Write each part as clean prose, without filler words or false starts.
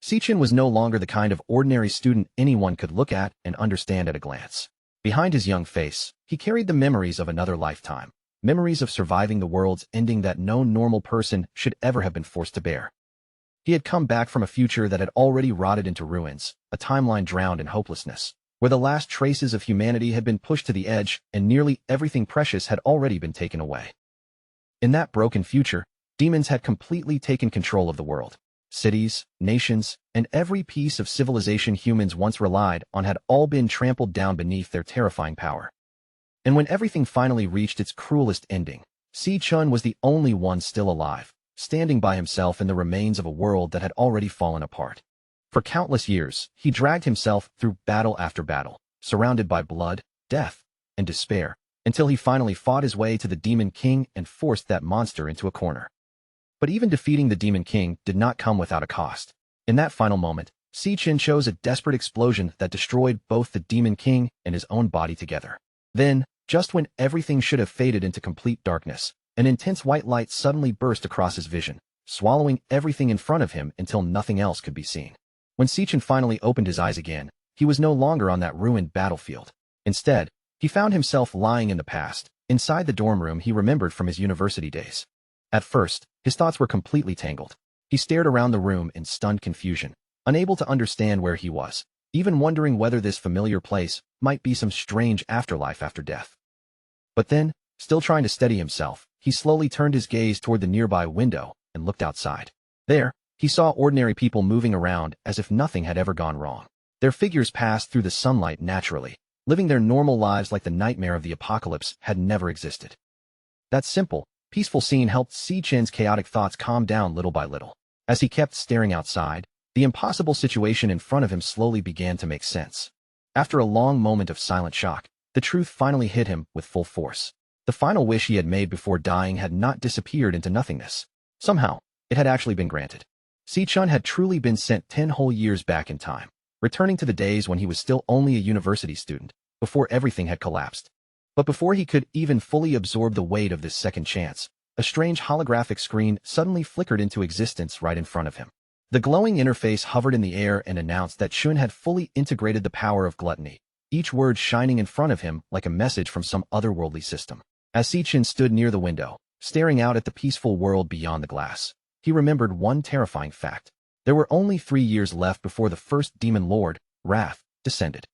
Sichin was no longer the kind of ordinary student anyone could look at and understand at a glance. Behind his young face, he carried the memories of another lifetime, memories of surviving the world's ending that no normal person should ever have been forced to bear. He had come back from a future that had already rotted into ruins, a timeline drowned in hopelessness, where the last traces of humanity had been pushed to the edge and nearly everything precious had already been taken away. In that broken future, demons had completely taken control of the world. Cities, nations, and every piece of civilization humans once relied on had all been trampled down beneath their terrifying power. And when everything finally reached its cruelest ending, Si-chun was the only one still alive, standing by himself in the remains of a world that had already fallen apart. For countless years, he dragged himself through battle after battle, surrounded by blood, death, and despair, until he finally fought his way to the Demon King and forced that monster into a corner. But even defeating the Demon King did not come without a cost. In that final moment, Si-chun chose a desperate explosion that destroyed both the Demon King and his own body together. Then, just when everything should have faded into complete darkness, an intense white light suddenly burst across his vision, swallowing everything in front of him until nothing else could be seen. When Si-chun finally opened his eyes again, he was no longer on that ruined battlefield. Instead, he found himself lying in the past, inside the dorm room he remembered from his university days. At first, his thoughts were completely tangled. He stared around the room in stunned confusion, unable to understand where he was, even wondering whether this familiar place might be some strange afterlife after death. But then, still trying to steady himself, he slowly turned his gaze toward the nearby window and looked outside. There, he saw ordinary people moving around as if nothing had ever gone wrong. Their figures passed through the sunlight naturally, living their normal lives like the nightmare of the apocalypse had never existed. That simple, peaceful scene helped Si-chun's chaotic thoughts calm down little by little. As he kept staring outside, the impossible situation in front of him slowly began to make sense. After a long moment of silent shock, the truth finally hit him with full force. The final wish he had made before dying had not disappeared into nothingness. Somehow, it had actually been granted. Si-chun had truly been sent 10 whole years back in time, returning to the days when he was still only a university student, before everything had collapsed. But before he could even fully absorb the weight of this second chance, a strange holographic screen suddenly flickered into existence right in front of him. The glowing interface hovered in the air and announced that Chun had fully integrated the power of gluttony, each word shining in front of him like a message from some otherworldly system. As Si-chun stood near the window, staring out at the peaceful world beyond the glass, he remembered one terrifying fact. There were only 3 years left before the first demon lord, Wrath, descended.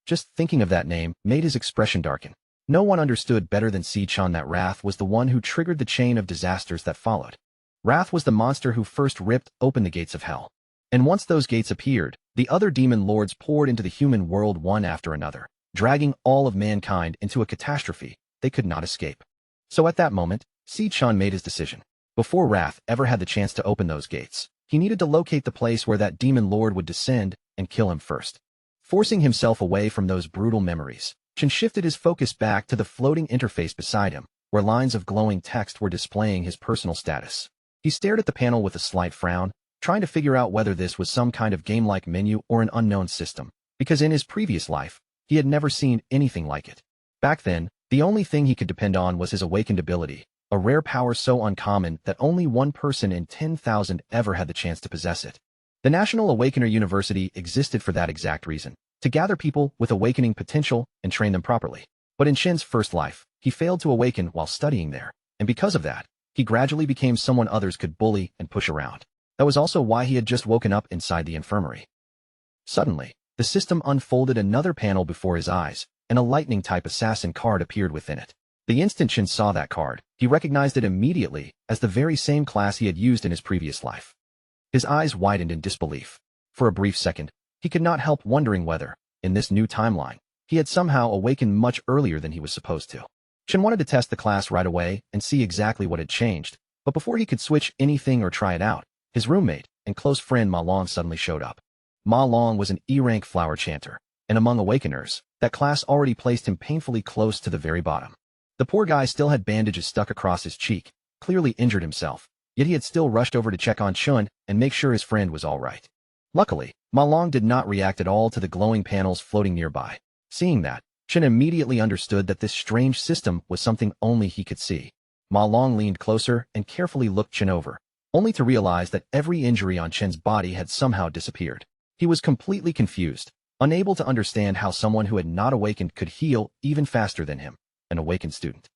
Just thinking of that name made his expression darken. No one understood better than Si-chun that Wrath was the one who triggered the chain of disasters that followed. Wrath was the monster who first ripped open the gates of hell. And once those gates appeared, the other demon lords poured into the human world one after another, dragging all of mankind into a catastrophe they could not escape. So at that moment, Si-chun made his decision. Before Wrath ever had the chance to open those gates, he needed to locate the place where that demon lord would descend and kill him first. Forcing himself away from those brutal memories, Chun shifted his focus back to the floating interface beside him, where lines of glowing text were displaying his personal status. He stared at the panel with a slight frown, trying to figure out whether this was some kind of game-like menu or an unknown system, because in his previous life, he had never seen anything like it. Back then, the only thing he could depend on was his awakened ability, a rare power so uncommon that only one person in 10,000 ever had the chance to possess it. The National Awakener University existed for that exact reason, to gather people with awakening potential and train them properly. But in Shin's first life, he failed to awaken while studying there, and because of that, he gradually became someone others could bully and push around. That was also why he had just woken up inside the infirmary. Suddenly, the system unfolded another panel before his eyes, and a lightning-type assassin card appeared within it. The instant Shin saw that card, he recognized it immediately as the very same class he had used in his previous life. His eyes widened in disbelief. For a brief second, he could not help wondering whether, in this new timeline, he had somehow awakened much earlier than he was supposed to. Shin wanted to test the class right away and see exactly what had changed, but before he could switch anything or try it out, his roommate and close friend Ma Long suddenly showed up. Ma Long was an E-rank flower chanter, and among awakeners, that class already placed him painfully close to the very bottom. The poor guy still had bandages stuck across his cheek, clearly injured himself, yet he had still rushed over to check on Chun and make sure his friend was all right. Luckily, Ma Long did not react at all to the glowing panels floating nearby. Seeing that, Chun immediately understood that this strange system was something only he could see. Ma Long leaned closer and carefully looked Chun over, only to realize that every injury on Chen's body had somehow disappeared. He was completely confused, unable to understand how someone who had not awakened could heal even faster than him, an awakened student.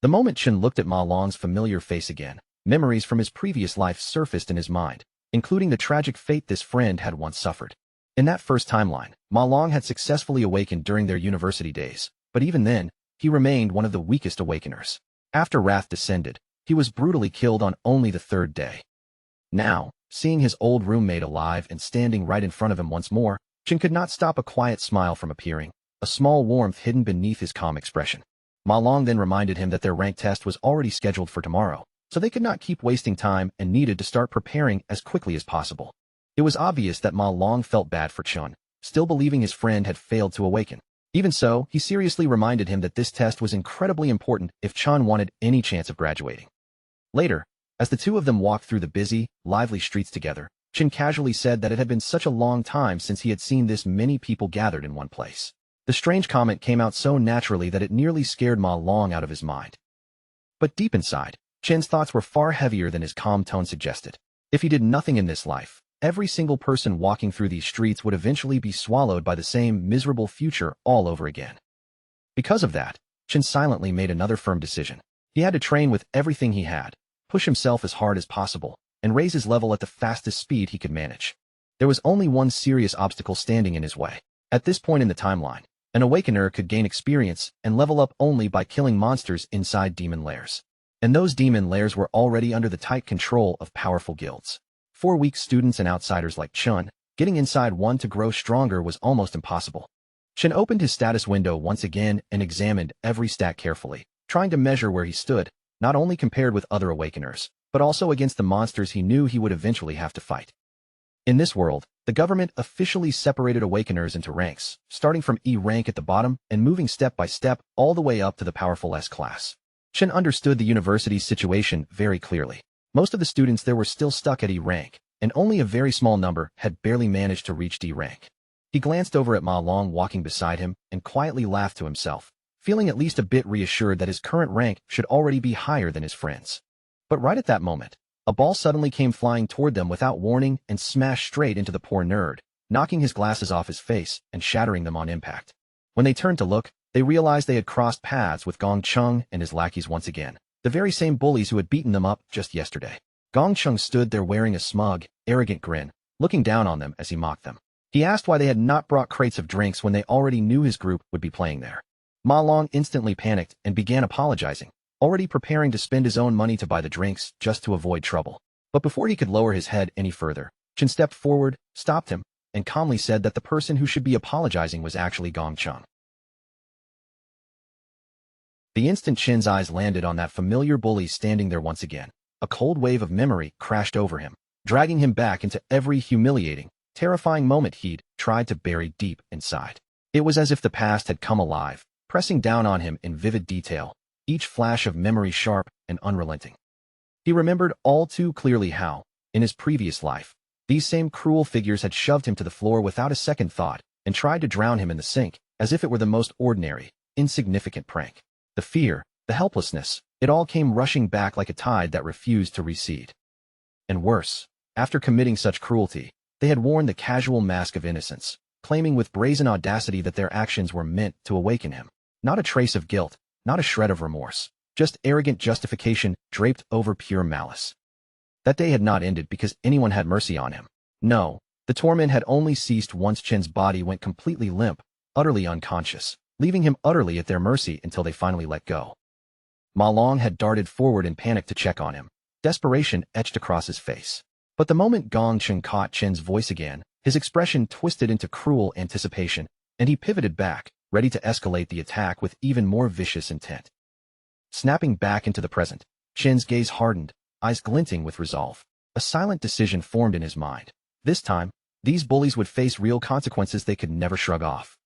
The moment Chen looked at Ma Long's familiar face again, memories from his previous life surfaced in his mind, including the tragic fate this friend had once suffered. In that first timeline, Ma Long had successfully awakened during their university days, but even then, he remained one of the weakest awakeners. After wrath descended, he was brutally killed on only the third day. Now, seeing his old roommate alive and standing right in front of him once more, Chen could not stop a quiet smile from appearing, a small warmth hidden beneath his calm expression. Ma Long then reminded him that their rank test was already scheduled for tomorrow, so they could not keep wasting time and needed to start preparing as quickly as possible. It was obvious that Ma Long felt bad for Chun, still believing his friend had failed to awaken. Even so, he seriously reminded him that this test was incredibly important if Chun wanted any chance of graduating. Later, as the two of them walked through the busy, lively streets together, Chen casually said that it had been such a long time since he had seen this many people gathered in one place. The strange comment came out so naturally that it nearly scared Ma Long out of his mind. But deep inside, Chen's thoughts were far heavier than his calm tone suggested. If he did nothing in this life, every single person walking through these streets would eventually be swallowed by the same miserable future all over again. Because of that, Chen silently made another firm decision. He had to train with everything he had, push himself as hard as possible, and raise his level at the fastest speed he could manage. There was only one serious obstacle standing in his way. At this point in the timeline, an awakener could gain experience and level up only by killing monsters inside demon lairs. And those demon lairs were already under the tight control of powerful guilds. For weak students and outsiders like Chun, getting inside one to grow stronger was almost impossible. Chen opened his status window once again and examined every stat carefully, trying to measure where he stood, not only compared with other awakeners, but also against the monsters he knew he would eventually have to fight. In this world, the government officially separated awakeners into ranks, starting from E rank at the bottom and moving step by step all the way up to the powerful S class. Chen understood the university's situation very clearly. Most of the students there were still stuck at E rank, and only a very small number had barely managed to reach D rank. He glanced over at Ma Long walking beside him and quietly laughed to himself, feeling at least a bit reassured that his current rank should already be higher than his friends. But right at that moment, a ball suddenly came flying toward them without warning and smashed straight into the poor nerd, knocking his glasses off his face and shattering them on impact. When they turned to look, they realized they had crossed paths with Gong Chung and his lackeys once again, the very same bullies who had beaten them up just yesterday. Gong Chung stood there wearing a smug, arrogant grin, looking down on them as he mocked them. He asked why they had not brought crates of drinks when they already knew his group would be playing there. Ma Long instantly panicked and began apologizing, already preparing to spend his own money to buy the drinks just to avoid trouble. But before he could lower his head any further, Chen stepped forward, stopped him, and calmly said that the person who should be apologizing was actually Gong Chung. The instant Chen's eyes landed on that familiar bully standing there once again, a cold wave of memory crashed over him, dragging him back into every humiliating, terrifying moment he'd tried to bury deep inside. It was as if the past had come alive, pressing down on him in vivid detail, each flash of memory sharp and unrelenting. He remembered all too clearly how, in his previous life, these same cruel figures had shoved him to the floor without a second thought and tried to drown him in the sink, as if it were the most ordinary, insignificant prank. The fear, the helplessness, it all came rushing back like a tide that refused to recede. And worse, after committing such cruelty, they had worn the casual mask of innocence, claiming with brazen audacity that their actions were meant to awaken him. Not a trace of guilt, not a shred of remorse, just arrogant justification draped over pure malice. That day had not ended because anyone had mercy on him. No, the torment had only ceased once Chen's body went completely limp, utterly unconscious, leaving him utterly at their mercy until they finally let go. Ma Long had darted forward in panic to check on him, desperation etched across his face. But the moment Gong Chung caught Chen's voice again, his expression twisted into cruel anticipation, and he pivoted back, ready to escalate the attack with even more vicious intent. Snapping back into the present, Chen's gaze hardened, eyes glinting with resolve. A silent decision formed in his mind. This time, these bullies would face real consequences they could never shrug off.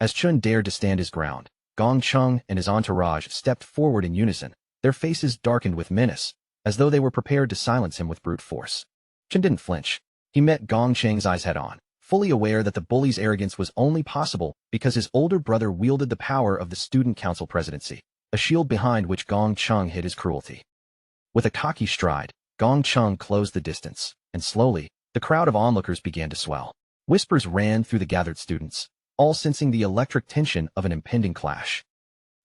As Chun dared to stand his ground, Gong Chung and his entourage stepped forward in unison, their faces darkened with menace, as though they were prepared to silence him with brute force. Chun didn't flinch. He met Gong Cheng's eyes head-on, fully aware that the bully's arrogance was only possible because his older brother wielded the power of the student council presidency, a shield behind which Gong Chung hid his cruelty. With a cocky stride, Gong Chung closed the distance, and slowly, the crowd of onlookers began to swell. Whispers ran through the gathered students, all sensing the electric tension of an impending clash.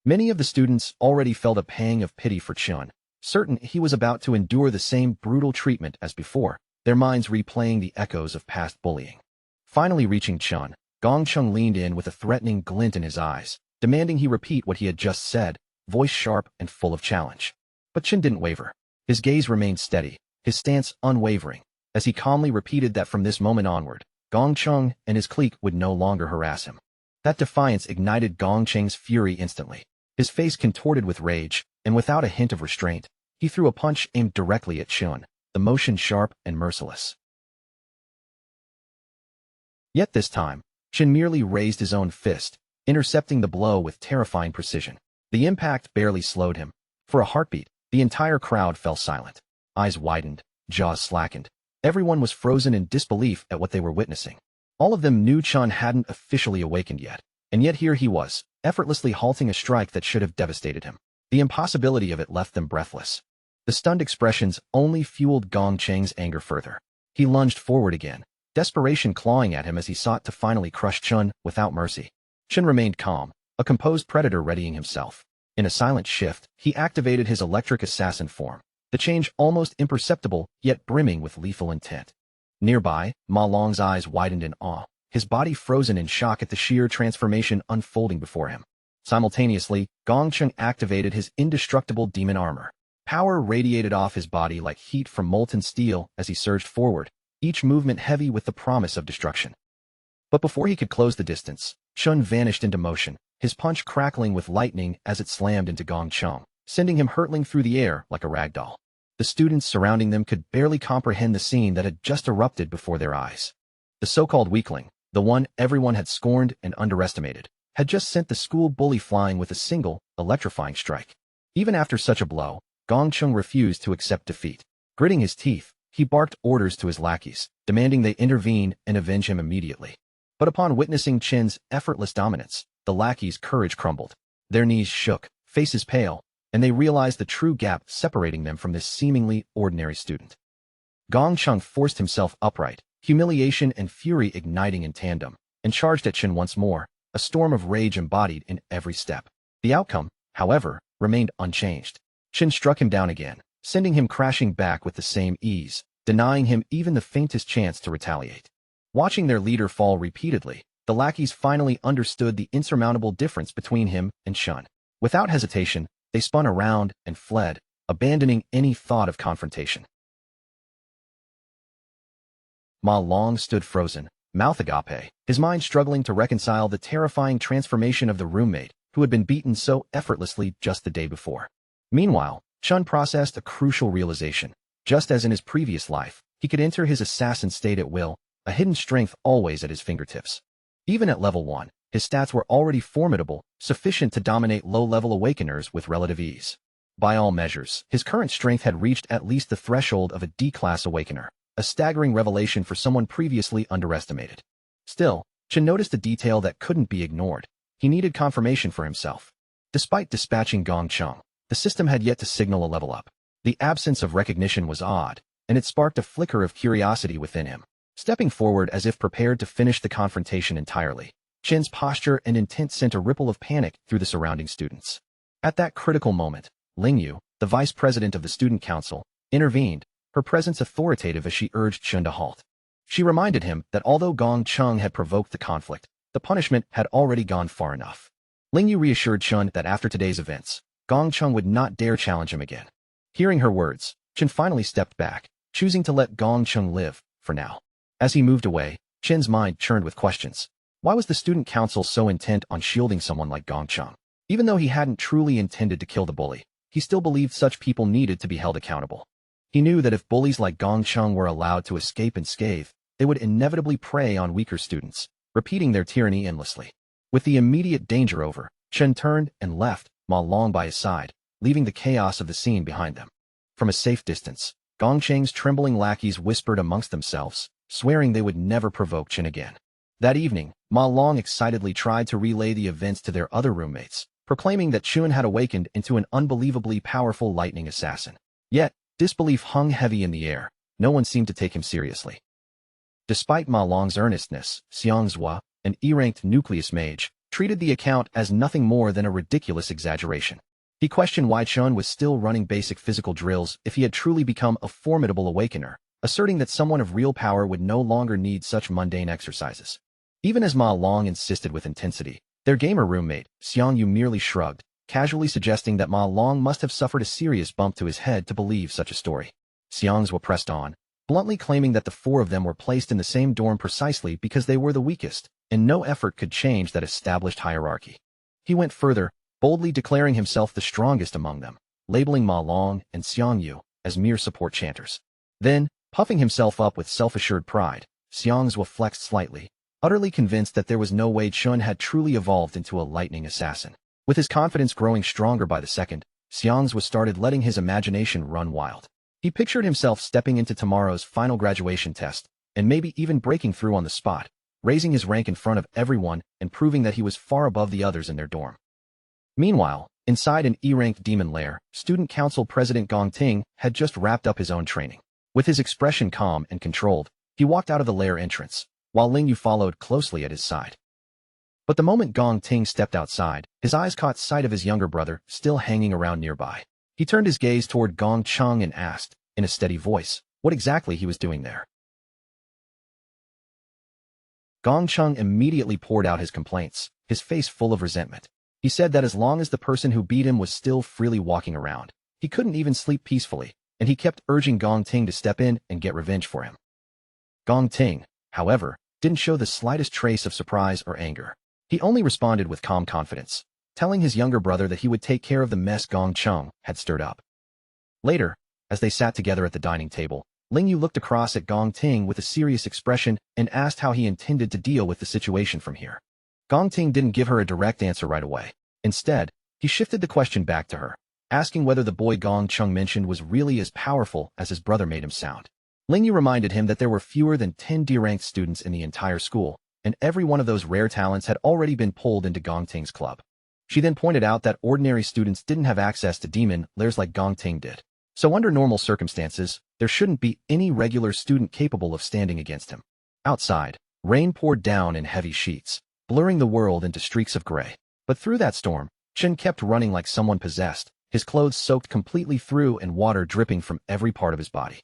Many of the students already felt a pang of pity for Chun, certain he was about to endure the same brutal treatment as before, their minds replaying the echoes of past bullying. Finally reaching Chun, Gong Chung leaned in with a threatening glint in his eyes, demanding he repeat what he had just said, voice sharp and full of challenge. But Chun didn't waver. His gaze remained steady, his stance unwavering, as he calmly repeated that from this moment onward, Gong Chung and his clique would no longer harass him. That defiance ignited Gong Cheng's fury instantly. His face contorted with rage, and without a hint of restraint, he threw a punch aimed directly at Chun, the motion sharp and merciless. Yet this time, Chun merely raised his own fist, intercepting the blow with terrifying precision. The impact barely slowed him. For a heartbeat, the entire crowd fell silent. Eyes widened, jaws slackened. Everyone was frozen in disbelief at what they were witnessing. All of them knew Chun hadn't officially awakened yet, and yet here he was, effortlessly halting a strike that should have devastated him. The impossibility of it left them breathless. The stunned expressions only fueled Gong Cheng's anger further. He lunged forward again, desperation clawing at him as he sought to finally crush Chun without mercy. Chun remained calm, a composed predator readying himself. In a silent shift, he activated his electric assassin form, the change almost imperceptible yet brimming with lethal intent. Nearby, Ma Long's eyes widened in awe, his body frozen in shock at the sheer transformation unfolding before him. Simultaneously, Gong Chung activated his indestructible demon armor. Power radiated off his body like heat from molten steel as he surged forward, each movement heavy with the promise of destruction. But before he could close the distance, Chun vanished into motion, his punch crackling with lightning as it slammed into Gong Chung, sending him hurtling through the air like a rag doll. The students surrounding them could barely comprehend the scene that had just erupted before their eyes. The so-called weakling, the one everyone had scorned and underestimated, had just sent the school bully flying with a single, electrifying strike. Even after such a blow, Gong Chung refused to accept defeat. Gritting his teeth, he barked orders to his lackeys, demanding they intervene and avenge him immediately. But upon witnessing Chin's effortless dominance, the lackeys' courage crumbled. Their knees shook, faces pale, and they realized the true gap separating them from this seemingly ordinary student. Gong Chung forced himself upright, humiliation and fury igniting in tandem, and charged at Chin once more, a storm of rage embodied in every step. The outcome, however, remained unchanged. Chin struck him down again, sending him crashing back with the same ease, denying him even the faintest chance to retaliate. Watching their leader fall repeatedly, the lackeys finally understood the insurmountable difference between him and Chun. Without hesitation, they spun around and fled, abandoning any thought of confrontation. Ma Long stood frozen, mouth agape, his mind struggling to reconcile the terrifying transformation of the roommate who had been beaten so effortlessly just the day before. Meanwhile, Chun processed a crucial realization. Just as in his previous life, he could enter his assassin state at will, a hidden strength always at his fingertips. Even at level 1, his stats were already formidable, sufficient to dominate low-level awakeners with relative ease. By all measures, his current strength had reached at least the threshold of a D-class awakener, a staggering revelation for someone previously underestimated. Still, Chen noticed a detail that couldn't be ignored. He needed confirmation for himself. Despite dispatching Gong Chung, the system had yet to signal a level up. The absence of recognition was odd, and it sparked a flicker of curiosity within him. Stepping forward as if prepared to finish the confrontation entirely, Chen's posture and intent sent a ripple of panic through the surrounding students. At that critical moment, Ling Yu, the vice president of the student council, intervened, her presence authoritative as she urged Chen to halt. She reminded him that although Gong Chung had provoked the conflict, the punishment had already gone far enough. Ling Yu reassured Chen that after today's events, Gong Chung would not dare challenge him again. Hearing her words, Chen finally stepped back, choosing to let Gong Chung live, for now. As he moved away, Chen's mind churned with questions. Why was the student council so intent on shielding someone like Gong Chung? Even though he hadn't truly intended to kill the bully, he still believed such people needed to be held accountable. He knew that if bullies like Gong Chung were allowed to escape unscathed, they would inevitably prey on weaker students, repeating their tyranny endlessly. With the immediate danger over, Chen turned and left, Ma Long by his side, leaving the chaos of the scene behind them. From a safe distance, Gong Cheng's trembling lackeys whispered amongst themselves, swearing they would never provoke Chen again. That evening, Ma Long excitedly tried to relay the events to their other roommates, proclaiming that Chun had awakened into an unbelievably powerful lightning assassin. Yet, Disbelief hung heavy in the air. No one seemed to take him seriously. Despite Ma Long's earnestness, Xiangzhua, an E-ranked nucleus mage, treated the account as nothing more than a ridiculous exaggeration. He questioned why Chun was still running basic physical drills if he had truly become a formidable awakener, asserting that someone of real power would no longer need such mundane exercises. Even as Ma Long insisted with intensity, their gamer roommate, Xiang Yu, merely shrugged, casually suggesting that Ma Long must have suffered a serious bump to his head to believe such a story. Xiangzhua pressed on, bluntly claiming that the four of them were placed in the same dorm precisely because they were the weakest, and no effort could change that established hierarchy. He went further, boldly declaring himself the strongest among them, labeling Ma Long and Xiang Yu as mere support chanters. Then, puffing himself up with self-assured pride, Xiangzhua flexed slightly, utterly convinced that there was no way Chun had truly evolved into a lightning assassin. With his confidence growing stronger by the second, Xiangzhua started letting his imagination run wild. He pictured himself stepping into tomorrow's final graduation test, and maybe even breaking through on the spot, raising his rank in front of everyone and proving that he was far above the others in their dorm. Meanwhile, inside an E-ranked demon lair, Student Council President Gong Ting had just wrapped up his own training. With his expression calm and controlled, he walked out of the lair entrance, while Ling Yu followed closely at his side. But the moment Gong Ting stepped outside, his eyes caught sight of his younger brother still hanging around nearby. He turned his gaze toward Gong Cheng and asked, in a steady voice, what exactly he was doing there. Gong Cheng immediately poured out his complaints, his face full of resentment. He said that as long as the person who beat him was still freely walking around, he couldn't even sleep peacefully, and he kept urging Gong Ting to step in and get revenge for him. Gong Ting, however, didn't show the slightest trace of surprise or anger. He only responded with calm confidence, telling his younger brother that he would take care of the mess Gong Cheng had stirred up. Later, as they sat together at the dining table, Ling Yu looked across at Gong Ting with a serious expression and asked how he intended to deal with the situation from here. Gong Ting didn't give her a direct answer right away. Instead, he shifted the question back to her, asking whether the boy Gong Cheng mentioned was really as powerful as his brother made him sound. Ling Yu reminded him that there were fewer than 10 D-ranked students in the entire school, and every one of those rare talents had already been pulled into Gong Ting's club. She then pointed out that ordinary students didn't have access to demon lairs like Gong Ting did. So under normal circumstances, there shouldn't be any regular student capable of standing against him. Outside, rain poured down in heavy sheets, blurring the world into streaks of gray. But through that storm, Chen kept running like someone possessed, his clothes soaked completely through and water dripping from every part of his body.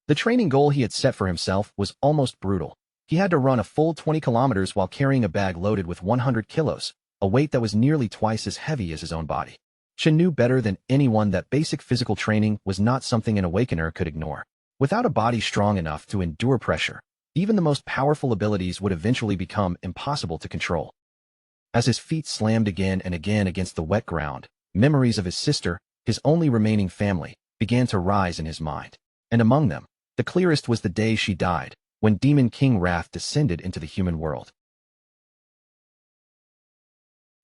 The training goal he had set for himself was almost brutal. He had to run a full 20 kilometers while carrying a bag loaded with 100 kilos, a weight that was nearly twice as heavy as his own body. Chen knew better than anyone that basic physical training was not something an awakener could ignore. Without a body strong enough to endure pressure, even the most powerful abilities would eventually become impossible to control. As his feet slammed again and again against the wet ground, memories of his sister, his only remaining family, began to rise in his mind. And among them, the clearest was the day she died, when Demon King Wrath descended into the human world.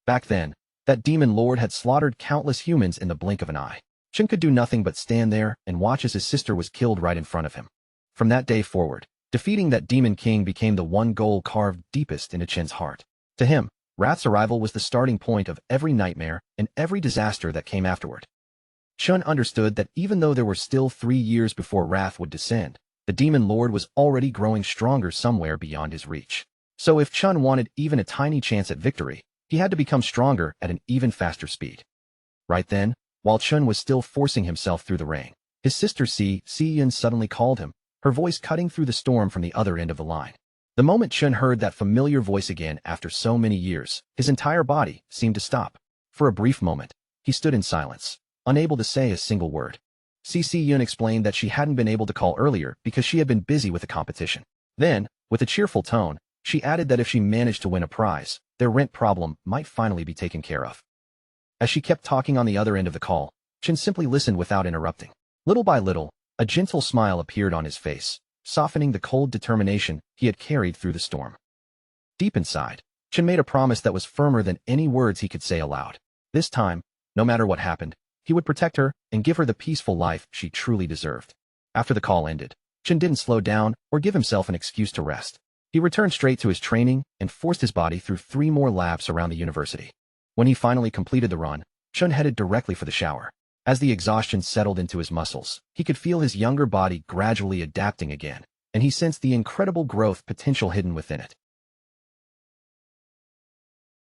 Back then, that demon lord had slaughtered countless humans in the blink of an eye. Chen could do nothing but stand there and watch as his sister was killed right in front of him. From that day forward, defeating that demon king became the one goal carved deepest into Chen's heart. To him, Wrath's arrival was the starting point of every nightmare and every disaster that came afterward. Chen understood that even though there were still 3 years before Wrath would descend, the demon lord was already growing stronger somewhere beyond his reach. So if Chen wanted even a tiny chance at victory, he had to become stronger at an even faster speed. Right then, while Chen was still forcing himself through the rain, his sister Si Yun suddenly called him, her voice cutting through the storm from the other end of the line. The moment Chen heard that familiar voice again after so many years, his entire body seemed to stop. For a brief moment, he stood in silence, unable to say a single word. Si Yun explained that she hadn't been able to call earlier because she had been busy with the competition. Then, with a cheerful tone, she added that if she managed to win a prize, their rent problem might finally be taken care of. As she kept talking on the other end of the call, Chen simply listened without interrupting. Little by little, a gentle smile appeared on his face, softening the cold determination he had carried through the storm. Deep inside, Chen made a promise that was firmer than any words he could say aloud. This time, no matter what happened, he would protect her and give her the peaceful life she truly deserved. After the call ended, Chen didn't slow down or give himself an excuse to rest. He returned straight to his training and forced his body through 3 more laps around the university. When he finally completed the run, Chen headed directly for the shower. As the exhaustion settled into his muscles, he could feel his younger body gradually adapting again, and he sensed the incredible growth potential hidden within it.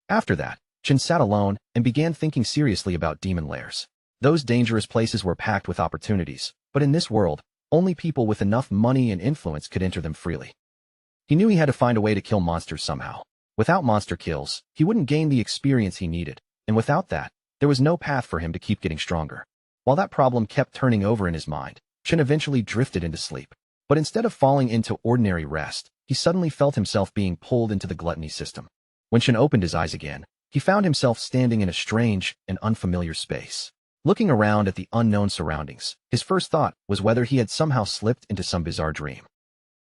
After that, Chen sat alone and began thinking seriously about demon lairs. Those dangerous places were packed with opportunities, but in this world, only people with enough money and influence could enter them freely. He knew he had to find a way to kill monsters somehow. Without monster kills, he wouldn't gain the experience he needed, and without that, there was no path for him to keep getting stronger. While that problem kept turning over in his mind, Chen eventually drifted into sleep. But instead of falling into ordinary rest, he suddenly felt himself being pulled into the gluttony system. When Chen opened his eyes again, he found himself standing in a strange and unfamiliar space. Looking around at the unknown surroundings, his first thought was whether he had somehow slipped into some bizarre dream.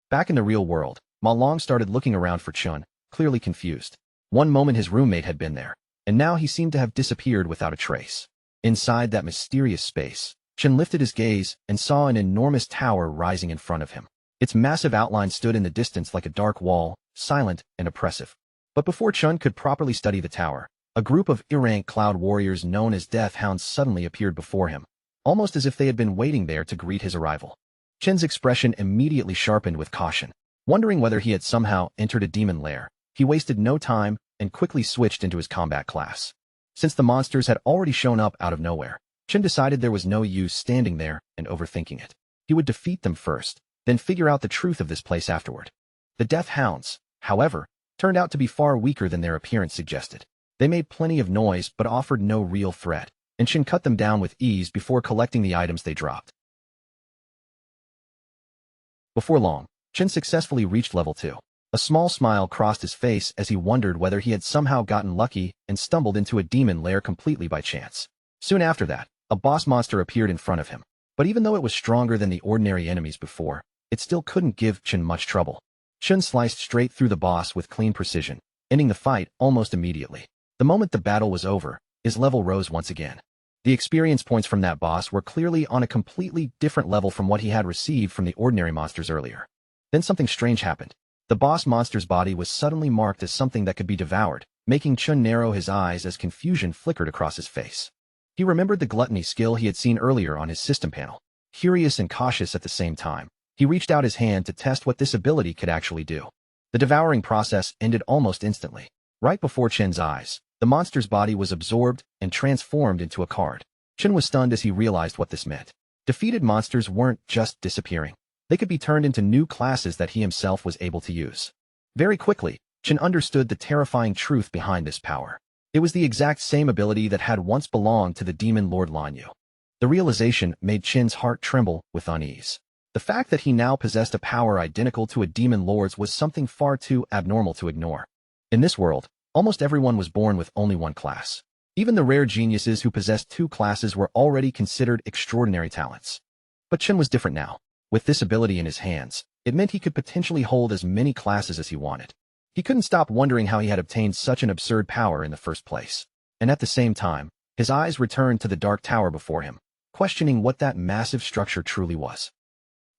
Back in the real world, Ma Long started looking around for Chen, clearly confused. One moment his roommate had been there, and now he seemed to have disappeared without a trace. Inside that mysterious space, Chen lifted his gaze and saw an enormous tower rising in front of him. Its massive outline stood in the distance like a dark wall, silent and oppressive. But before Chen could properly study the tower, a group of errant cloud warriors known as Death Hounds suddenly appeared before him, almost as if they had been waiting there to greet his arrival. Chen's expression immediately sharpened with caution. Wondering whether he had somehow entered a demon lair, he wasted no time and quickly switched into his combat class. Since the monsters had already shown up out of nowhere, Chen decided there was no use standing there and overthinking it. He would defeat them first, then figure out the truth of this place afterward. The Death Hounds, however, turned out to be far weaker than their appearance suggested. They made plenty of noise but offered no real threat, and Chen cut them down with ease before collecting the items they dropped. Before long, Chen successfully reached level 2. A small smile crossed his face as he wondered whether he had somehow gotten lucky and stumbled into a demon lair completely by chance. Soon after that, a boss monster appeared in front of him, but even though it was stronger than the ordinary enemies before, it still couldn't give Chen much trouble. Chen sliced straight through the boss with clean precision, ending the fight almost immediately. The moment the battle was over, his level rose once again. The experience points from that boss were clearly on a completely different level from what he had received from the ordinary monsters earlier. Then something strange happened. The boss monster's body was suddenly marked as something that could be devoured, making Chen narrow his eyes as confusion flickered across his face. He remembered the gluttony skill he had seen earlier on his system panel. Curious and cautious at the same time, he reached out his hand to test what this ability could actually do. The devouring process ended almost instantly. Right before Chen's eyes, the monster's body was absorbed and transformed into a card. Chen was stunned as he realized what this meant. Defeated monsters weren't just disappearing. They could be turned into new classes that he himself was able to use. Very quickly, Chen understood the terrifying truth behind this power. It was the exact same ability that had once belonged to the demon Lord Lanyu. The realization made Chen's heart tremble with unease. The fact that he now possessed a power identical to a demon lord's was something far too abnormal to ignore. In this world, almost everyone was born with only one class. Even the rare geniuses who possessed two classes were already considered extraordinary talents. But Chen was different now. With this ability in his hands, it meant he could potentially hold as many classes as he wanted. He couldn't stop wondering how he had obtained such an absurd power in the first place. And at the same time, his eyes returned to the dark tower before him, questioning what that massive structure truly was.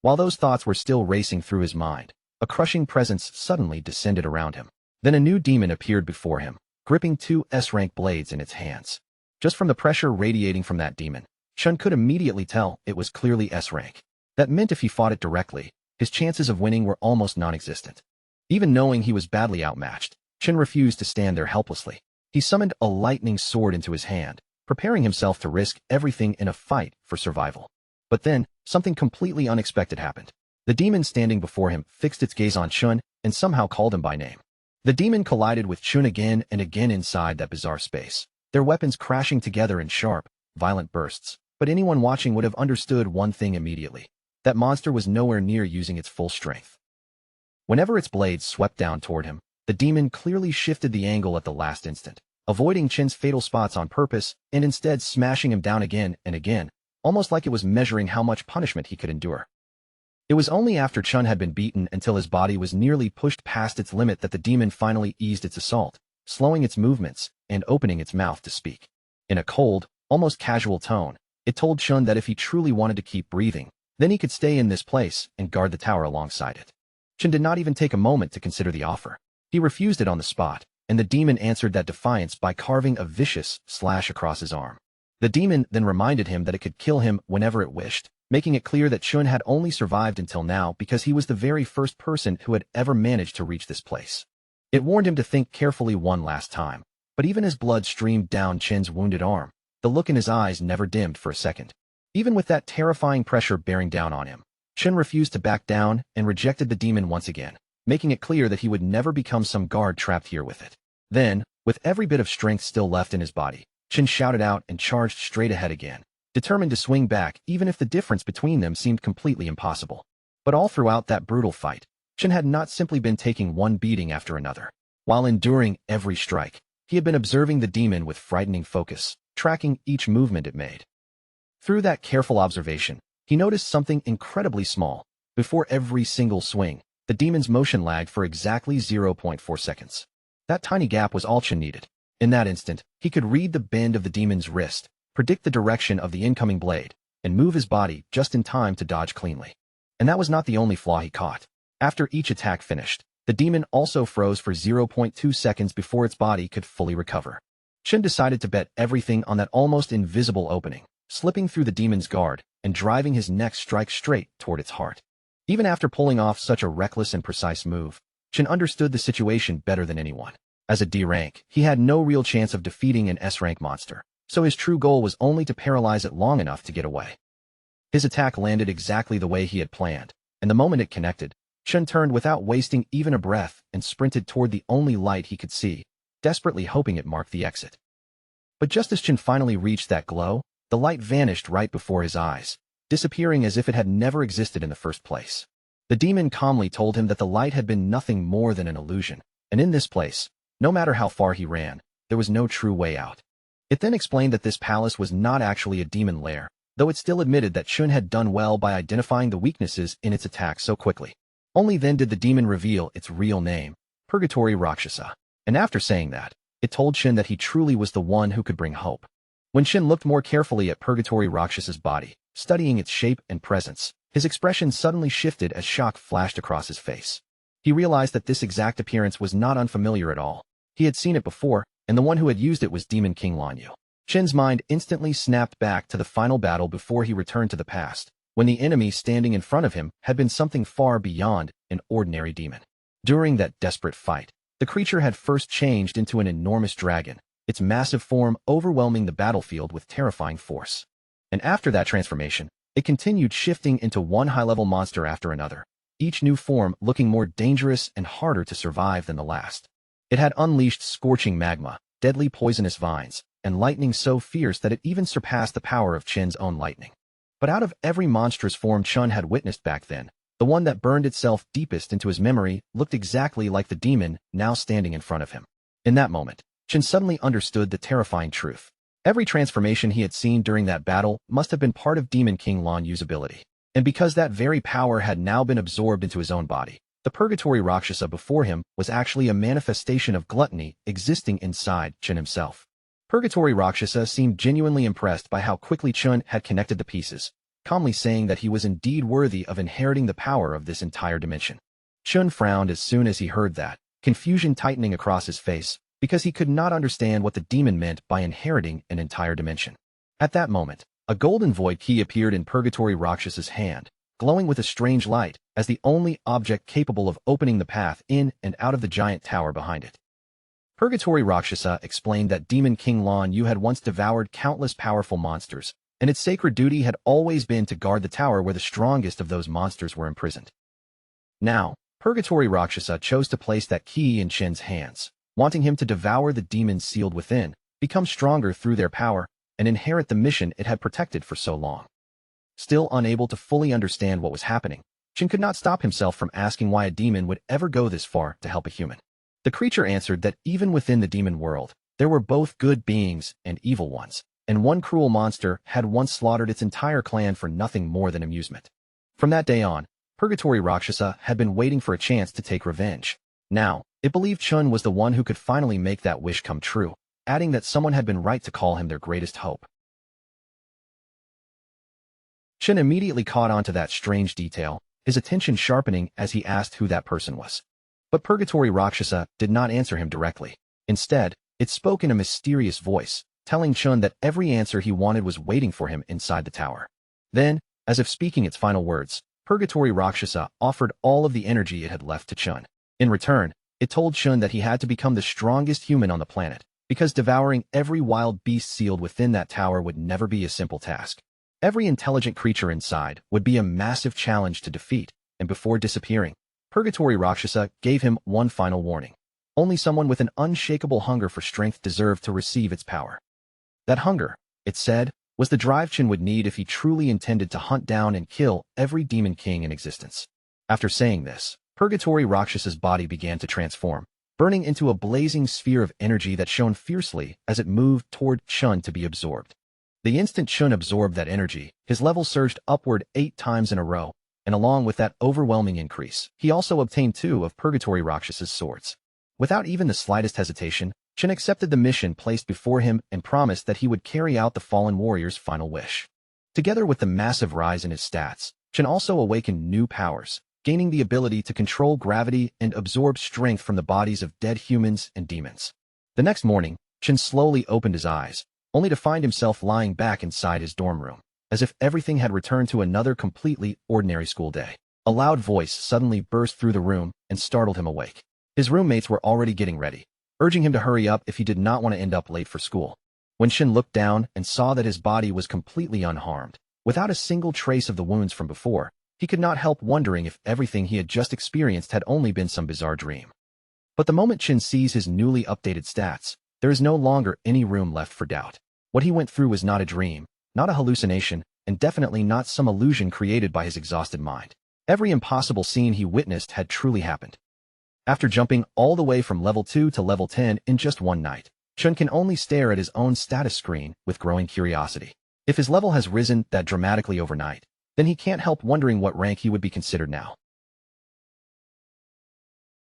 While those thoughts were still racing through his mind, a crushing presence suddenly descended around him. Then a new demon appeared before him, gripping two S-rank blades in its hands. Just from the pressure radiating from that demon, Chen could immediately tell it was clearly S-rank. That meant if he fought it directly, his chances of winning were almost non-existent. Even knowing he was badly outmatched, Chen refused to stand there helplessly. He summoned a lightning sword into his hand, preparing himself to risk everything in a fight for survival. But then, something completely unexpected happened. The demon standing before him fixed its gaze on Chen and somehow called him by name. The demon collided with Chen again and again inside that bizarre space, their weapons crashing together in sharp, violent bursts. But anyone watching would have understood one thing immediately. That monster was nowhere near using its full strength. Whenever its blades swept down toward him, the demon clearly shifted the angle at the last instant, avoiding Chen's fatal spots on purpose and instead smashing him down again and again, almost like it was measuring how much punishment he could endure. It was only after Chen had been beaten until his body was nearly pushed past its limit that the demon finally eased its assault, slowing its movements and opening its mouth to speak. In a cold, almost casual tone, it told Chen that if he truly wanted to keep breathing, then he could stay in this place and guard the tower alongside it. Chen did not even take a moment to consider the offer. He refused it on the spot, and the demon answered that defiance by carving a vicious slash across his arm. The demon then reminded him that it could kill him whenever it wished, making it clear that Chun had only survived until now because he was the very first person who had ever managed to reach this place. It warned him to think carefully one last time, but even as blood streamed down Chun's wounded arm, the look in his eyes never dimmed for a second. Even with that terrifying pressure bearing down on him, Chun refused to back down and rejected the demon once again, making it clear that he would never become some guard trapped here with it. Then, with every bit of strength still left in his body, Chun shouted out and charged straight ahead again, determined to swing back even if the difference between them seemed completely impossible. But all throughout that brutal fight, Chun had not simply been taking one beating after another. While enduring every strike, he had been observing the demon with frightening focus, tracking each movement it made. Through that careful observation, he noticed something incredibly small. Before every single swing, the demon's motion lagged for exactly 0.4 seconds. That tiny gap was all Chun needed. In that instant, he could read the bend of the demon's wrist, predict the direction of the incoming blade, and move his body just in time to dodge cleanly. And that was not the only flaw he caught. After each attack finished, the demon also froze for 0.2 seconds before its body could fully recover. Chun decided to bet everything on that almost invisible opening, slipping through the demon's guard and driving his next strike straight toward its heart. Even after pulling off such a reckless and precise move, Chun understood the situation better than anyone. As a D rank, he had no real chance of defeating an S rank monster, so his true goal was only to paralyze it long enough to get away. His attack landed exactly the way he had planned, and the moment it connected, Chun turned without wasting even a breath and sprinted toward the only light he could see, desperately hoping it marked the exit. But just as Chun finally reached that glow, the light vanished right before his eyes, disappearing as if it had never existed in the first place. The demon calmly told him that the light had been nothing more than an illusion, and in this place, no matter how far he ran, there was no true way out. It then explained that this palace was not actually a demon lair, though it still admitted that Chun had done well by identifying the weaknesses in its attack so quickly. Only then did the demon reveal its real name, Purgatory Rakshasa, and after saying that, it told Chun that he truly was the one who could bring hope. When Chun looked more carefully at Purgatory Rakshasa's body, studying its shape and presence, his expression suddenly shifted as shock flashed across his face. He realized that this exact appearance was not unfamiliar at all. He had seen it before, and the one who had used it was Demon King Lanyu. Chun's mind instantly snapped back to the final battle before he returned to the past, when the enemy standing in front of him had been something far beyond an ordinary demon. During that desperate fight, the creature had first changed into an enormous dragon, its massive form overwhelming the battlefield with terrifying force. And after that transformation, it continued shifting into one high-level monster after another, each new form looking more dangerous and harder to survive than the last. It had unleashed scorching magma, deadly poisonous vines, and lightning so fierce that it even surpassed the power of Chun's own lightning. But out of every monstrous form Chun had witnessed back then, the one that burned itself deepest into his memory looked exactly like the demon now standing in front of him. In that moment, Chun suddenly understood the terrifying truth. Every transformation he had seen during that battle must have been part of Demon King Lanyu's ability. And because that very power had now been absorbed into his own body, the Purgatory Rakshasa before him was actually a manifestation of gluttony existing inside Chun himself. Purgatory Rakshasa seemed genuinely impressed by how quickly Chun had connected the pieces, calmly saying that he was indeed worthy of inheriting the power of this entire dimension. Chun frowned as soon as he heard that, confusion tightening across his face, because he could not understand what the demon meant by inheriting an entire dimension. At that moment, a golden void key appeared in Purgatory Rakshasa's hand, glowing with a strange light, as the only object capable of opening the path in and out of the giant tower behind it. Purgatory Rakshasa explained that Demon King Lanyu had once devoured countless powerful monsters, and its sacred duty had always been to guard the tower where the strongest of those monsters were imprisoned. Now, Purgatory Rakshasa chose to place that key in Chun's hands, wanting him to devour the demons sealed within, become stronger through their power, and inherit the mission it had protected for so long. Still unable to fully understand what was happening, Chun could not stop himself from asking why a demon would ever go this far to help a human. The creature answered that even within the demon world, there were both good beings and evil ones, and one cruel monster had once slaughtered its entire clan for nothing more than amusement. From that day on, Purgatory Rakshasa had been waiting for a chance to take revenge. Now, it believed Chun was the one who could finally make that wish come true, adding that someone had been right to call him their greatest hope. Chun immediately caught on to that strange detail, his attention sharpening as he asked who that person was. But Purgatory Rakshasa did not answer him directly. Instead, it spoke in a mysterious voice, telling Chun that every answer he wanted was waiting for him inside the tower. Then, as if speaking its final words, Purgatory Rakshasa offered all of the energy it had left to Chun. In return, it told Chun that he had to become the strongest human on the planet, because devouring every wild beast sealed within that tower would never be a simple task. Every intelligent creature inside would be a massive challenge to defeat, and before disappearing, Purgatory Rakshasa gave him one final warning. Only someone with an unshakable hunger for strength deserved to receive its power. That hunger, it said, was the drive Chin would need if he truly intended to hunt down and kill every demon king in existence. After saying this, Purgatory Rakshasa's body began to transform, burning into a blazing sphere of energy that shone fiercely as it moved toward Chun to be absorbed. The instant Chun absorbed that energy, his level surged upward 8 times in a row, and along with that overwhelming increase, he also obtained 2 of Purgatory Rakshasa's swords. Without even the slightest hesitation, Chun accepted the mission placed before him and promised that he would carry out the fallen warrior's final wish. Together with the massive rise in his stats, Chun also awakened new powers, gaining the ability to control gravity and absorb strength from the bodies of dead humans and demons. The next morning, Chun slowly opened his eyes, only to find himself lying back inside his dorm room, as if everything had returned to another completely ordinary school day. A loud voice suddenly burst through the room and startled him awake. His roommates were already getting ready, urging him to hurry up if he did not want to end up late for school. When Shin looked down and saw that his body was completely unharmed, without a single trace of the wounds from before, he could not help wondering if everything he had just experienced had only been some bizarre dream. But the moment Chin sees his newly updated stats, there is no longer any room left for doubt. What he went through was not a dream, not a hallucination, and definitely not some illusion created by his exhausted mind. Every impossible scene he witnessed had truly happened. After jumping all the way from level 2 to level 10 in just one night, Chun can only stare at his own status screen with growing curiosity. If his level has risen that dramatically overnight, then he can't help wondering what rank he would be considered now.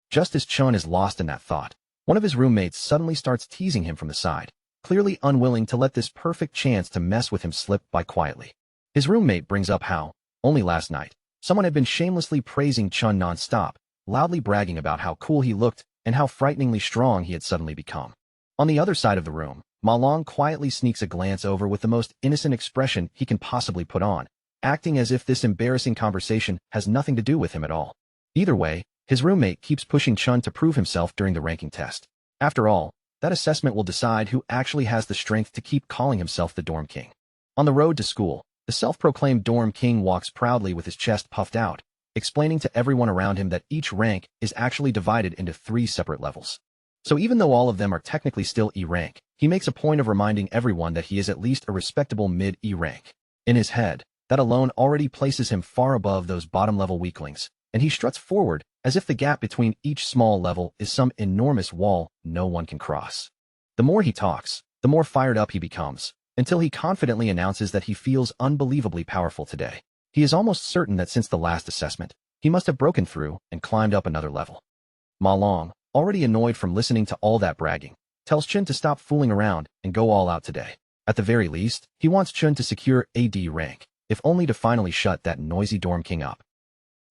Just as Chun is lost in that thought, one of his roommates suddenly starts teasing him from the side, clearly unwilling to let this perfect chance to mess with him slip by quietly. His roommate brings up how, only last night, someone had been shamelessly praising Chun non-stop, loudly bragging about how cool he looked and how frighteningly strong he had suddenly become. On the other side of the room, Ma Long quietly sneaks a glance over with the most innocent expression he can possibly put on, acting as if this embarrassing conversation has nothing to do with him at all. Either way, his roommate keeps pushing Chun to prove himself during the ranking test. After all, that assessment will decide who actually has the strength to keep calling himself the Dorm King. On the road to school, the self-proclaimed Dorm King walks proudly with his chest puffed out, explaining to everyone around him that each rank is actually divided into 3 separate levels. So even though all of them are technically still E rank, he makes a point of reminding everyone that he is at least a respectable mid-E rank. In his head, that alone already places him far above those bottom-level weaklings, and he struts forward as if the gap between each small level is some enormous wall no one can cross. The more he talks, the more fired up he becomes, until he confidently announces that he feels unbelievably powerful today. He is almost certain that since the last assessment, he must have broken through and climbed up another level. Ma Long, already annoyed from listening to all that bragging, tells Chun to stop fooling around and go all out today. At the very least, he wants Chun to secure a D rank, if only to finally shut that noisy Dorm King up.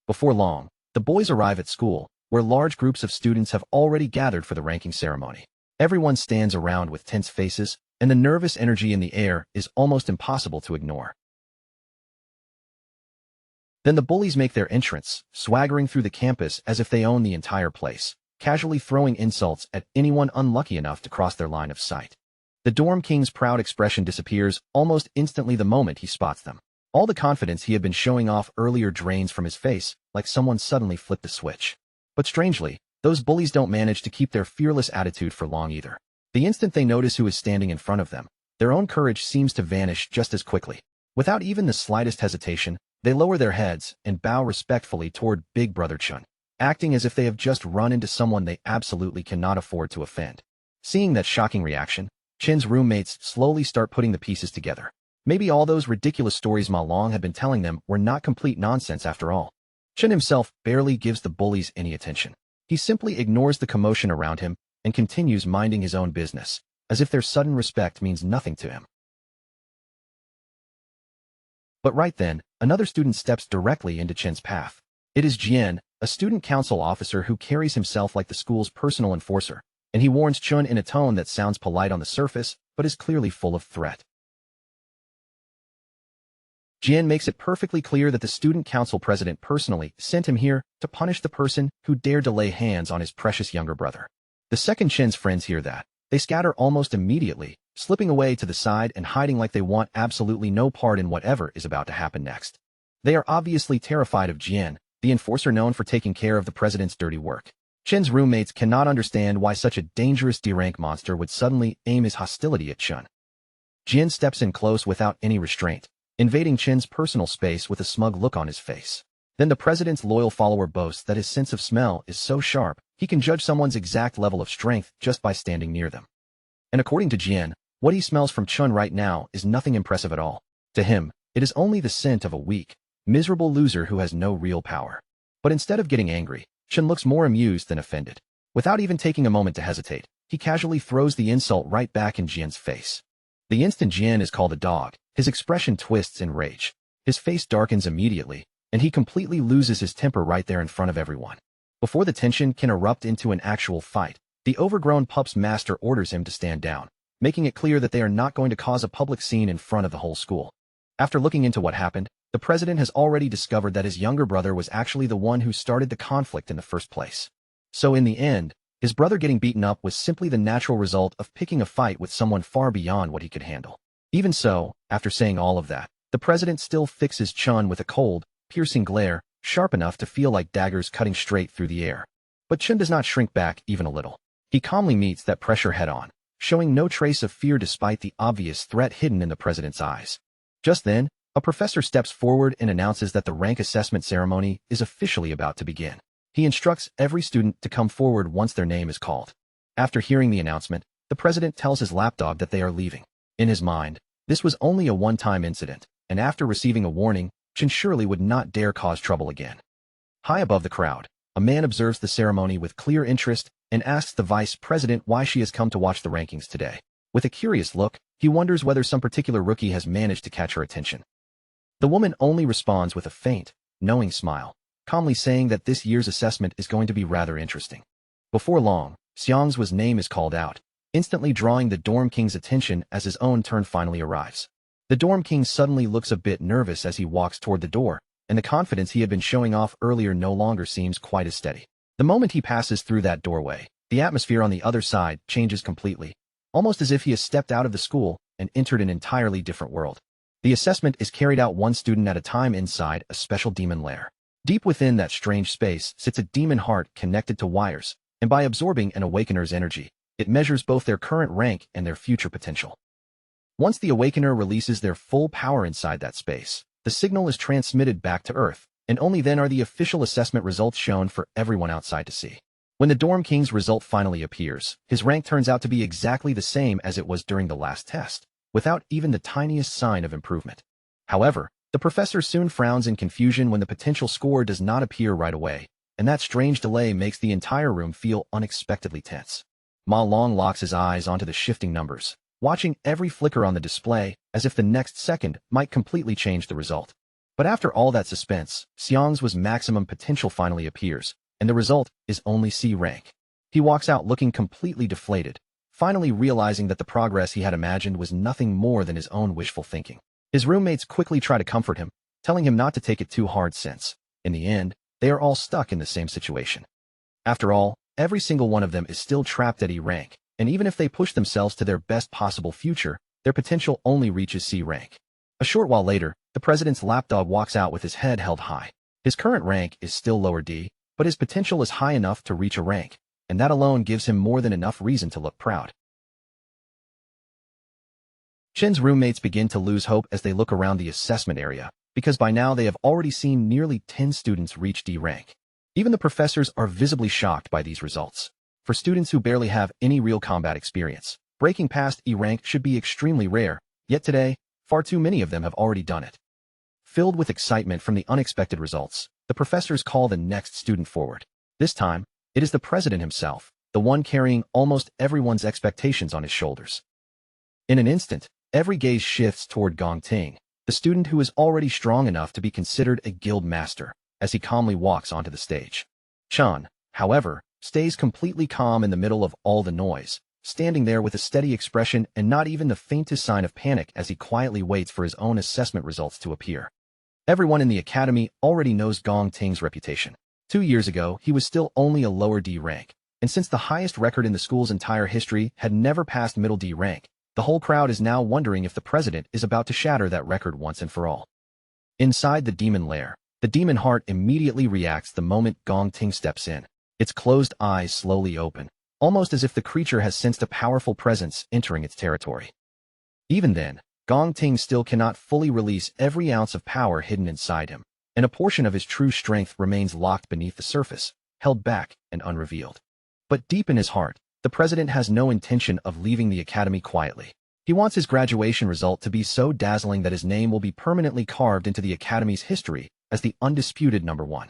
Before long, the boys arrive at school, where large groups of students have already gathered for the ranking ceremony. Everyone stands around with tense faces, and the nervous energy in the air is almost impossible to ignore. Then the bullies make their entrance, swaggering through the campus as if they own the entire place, casually throwing insults at anyone unlucky enough to cross their line of sight. The Dorm King's proud expression disappears almost instantly the moment he spots them. All the confidence he had been showing off earlier drains from his face, like someone suddenly flipped a switch. But strangely, those bullies don't manage to keep their fearless attitude for long either. The instant they notice who is standing in front of them, their own courage seems to vanish just as quickly. Without even the slightest hesitation, they lower their heads and bow respectfully toward Big Brother Chun, acting as if they have just run into someone they absolutely cannot afford to offend. Seeing that shocking reaction, Chin's roommates slowly start putting the pieces together. Maybe all those ridiculous stories Ma Long had been telling them were not complete nonsense after all. Chin himself barely gives the bullies any attention. He simply ignores the commotion around him and continues minding his own business, as if their sudden respect means nothing to him. But right then, another student steps directly into Chin's path. It is Jian, a student council officer who carries himself like the school's personal enforcer, and he warns Chun in a tone that sounds polite on the surface, but is clearly full of threat. Jian makes it perfectly clear that the student council president personally sent him here to punish the person who dared to lay hands on his precious younger brother. The second Chen's friends hear that. They scatter almost immediately, slipping away to the side and hiding like they want absolutely no part in whatever is about to happen next. They are obviously terrified of Jian, the enforcer known for taking care of the president's dirty work. Chen's roommates cannot understand why such a dangerous D-rank monster would suddenly aim his hostility at Chen. Jian steps in close without any restraint, invading Chen's personal space with a smug look on his face. Then the president's loyal follower boasts that his sense of smell is so sharp, he can judge someone's exact level of strength just by standing near them. And according to Jian, what he smells from Chen right now is nothing impressive at all. To him, it is only the scent of a weak, miserable loser who has no real power. But instead of getting angry, Chen looks more amused than offended. Without even taking a moment to hesitate, he casually throws the insult right back in Jian's face. The instant Jian is called a dog, his expression twists in rage. His face darkens immediately, and he completely loses his temper right there in front of everyone. Before the tension can erupt into an actual fight, the overgrown pup's master orders him to stand down, making it clear that they are not going to cause a public scene in front of the whole school. After looking into what happened, the president has already discovered that his younger brother was actually the one who started the conflict in the first place. So in the end, his brother getting beaten up was simply the natural result of picking a fight with someone far beyond what he could handle. Even so, after saying all of that, the president still fixes Chen with a cold, piercing glare, sharp enough to feel like daggers cutting straight through the air. But Chen does not shrink back even a little. He calmly meets that pressure head-on, showing no trace of fear despite the obvious threat hidden in the president's eyes. Just then, a professor steps forward and announces that the rank assessment ceremony is officially about to begin. He instructs every student to come forward once their name is called. After hearing the announcement, the president tells his lapdog that they are leaving. In his mind, this was only a one-time incident, and after receiving a warning, Chen surely would not dare cause trouble again. High above the crowd, a man observes the ceremony with clear interest and asks the vice president why she has come to watch the rankings today. With a curious look, he wonders whether some particular rookie has managed to catch her attention. The woman only responds with a faint, knowing smile, calmly saying that this year's assessment is going to be rather interesting. Before long, Xiang's name is called out, instantly drawing the dorm king's attention as his own turn finally arrives. The dorm king suddenly looks a bit nervous as he walks toward the door, and the confidence he had been showing off earlier no longer seems quite as steady. The moment he passes through that doorway, the atmosphere on the other side changes completely, almost as if he has stepped out of the school and entered an entirely different world. The assessment is carried out one student at a time inside a special demon lair. Deep within that strange space sits a demon heart connected to wires, and by absorbing an awakener's energy, it measures both their current rank and their future potential. Once the awakener releases their full power inside that space, the signal is transmitted back to Earth, and only then are the official assessment results shown for everyone outside to see. When the dorm king's result finally appears, his rank turns out to be exactly the same as it was during the last test, without even the tiniest sign of improvement. However, the professor soon frowns in confusion when the potential score does not appear right away, and that strange delay makes the entire room feel unexpectedly tense. Ma Long locks his eyes onto the shifting numbers, watching every flicker on the display as if the next second might completely change the result. But after all that suspense, Xiang's maximum potential finally appears, and the result is only C rank. He walks out looking completely deflated, finally realizing that the progress he had imagined was nothing more than his own wishful thinking. His roommates quickly try to comfort him, telling him not to take it too hard since, in the end, they are all stuck in the same situation. After all, every single one of them is still trapped at E rank, and even if they push themselves to their best possible future, their potential only reaches C rank. A short while later, the president's lapdog walks out with his head held high. His current rank is still lower D, but his potential is high enough to reach a rank, and that alone gives him more than enough reason to look proud. Chen's roommates begin to lose hope as they look around the assessment area, because by now they have already seen nearly 10 students reach D rank. Even the professors are visibly shocked by these results. For students who barely have any real combat experience, breaking past E rank should be extremely rare, yet today, far too many of them have already done it. Filled with excitement from the unexpected results, the professors call the next student forward. This time, it is the president himself, the one carrying almost everyone's expectations on his shoulders. In an instant, every gaze shifts toward Gong Ting, the student who is already strong enough to be considered a guild master, as he calmly walks onto the stage. Chan, however, stays completely calm in the middle of all the noise, standing there with a steady expression and not even the faintest sign of panic as he quietly waits for his own assessment results to appear. Everyone in the academy already knows Gong Ting's reputation. 2 years ago, he was still only a lower D rank, and since the highest record in the school's entire history had never passed middle D rank, the whole crowd is now wondering if the president is about to shatter that record once and for all. Inside the demon lair, the demon heart immediately reacts the moment Gong Ting steps in. Its closed eyes slowly open, almost as if the creature has sensed a powerful presence entering its territory. Even then, Gong Ting still cannot fully release every ounce of power hidden inside him, and a portion of his true strength remains locked beneath the surface, held back and unrevealed. But deep in his heart, the president has no intention of leaving the academy quietly. He wants his graduation result to be so dazzling that his name will be permanently carved into the academy's history as the undisputed number one.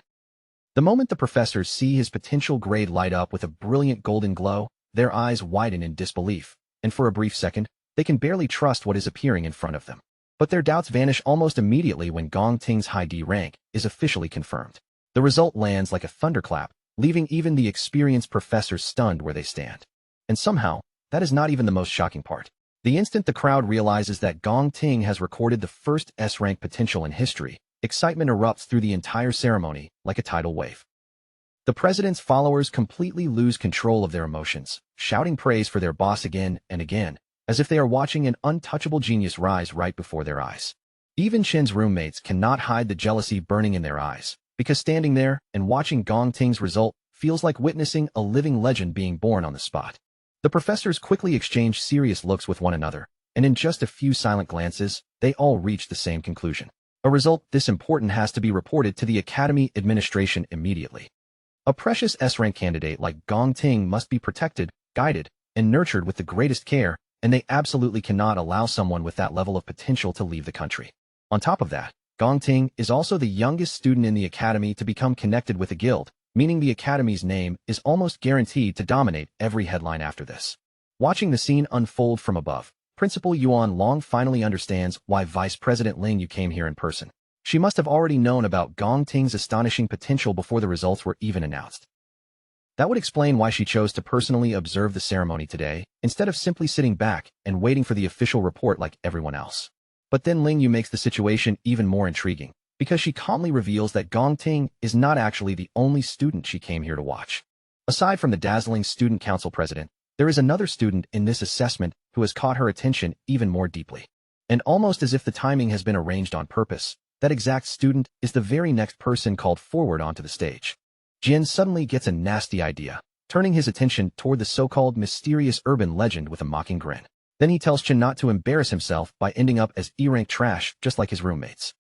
The moment the professors see his potential grade light up with a brilliant golden glow, their eyes widen in disbelief, and for a brief second, they can barely trust what is appearing in front of them. But their doubts vanish almost immediately when Gong Ting's high D rank is officially confirmed. The result lands like a thunderclap, leaving even the experienced professors stunned where they stand. And somehow, that is not even the most shocking part. The instant the crowd realizes that Gong Ting has recorded the first S-rank potential in history, excitement erupts through the entire ceremony like a tidal wave. The president's followers completely lose control of their emotions, shouting praise for their boss again and again, as if they are watching an untouchable genius rise right before their eyes. Even Chen's roommates cannot hide the jealousy burning in their eyes, because standing there and watching Gong Ting's result feels like witnessing a living legend being born on the spot. The professors quickly exchange serious looks with one another, and in just a few silent glances, they all reach the same conclusion. A result this important has to be reported to the academy administration immediately. A precious S-rank candidate like Gong Ting must be protected, guided, and nurtured with the greatest care, and they absolutely cannot allow someone with that level of potential to leave the country. On top of that, Gong Ting is also the youngest student in the academy to become connected with a guild, meaning the academy's name is almost guaranteed to dominate every headline after this. Watching the scene unfold from above, Principal Yuan Long finally understands why Vice President Ling Yu came here in person. She must have already known about Gong Ting's astonishing potential before the results were even announced. That would explain why she chose to personally observe the ceremony today, instead of simply sitting back and waiting for the official report like everyone else. But then Ling Yu makes the situation even more intriguing, because she calmly reveals that Gong Ting is not actually the only student she came here to watch. Aside from the dazzling student council president, there is another student in this assessment who has caught her attention even more deeply. And almost as if the timing has been arranged on purpose, that exact student is the very next person called forward onto the stage. Jin suddenly gets a nasty idea, turning his attention toward the so-called mysterious urban legend with a mocking grin. Then he tells Chen not to embarrass himself by ending up as E-rank trash just like his roommates.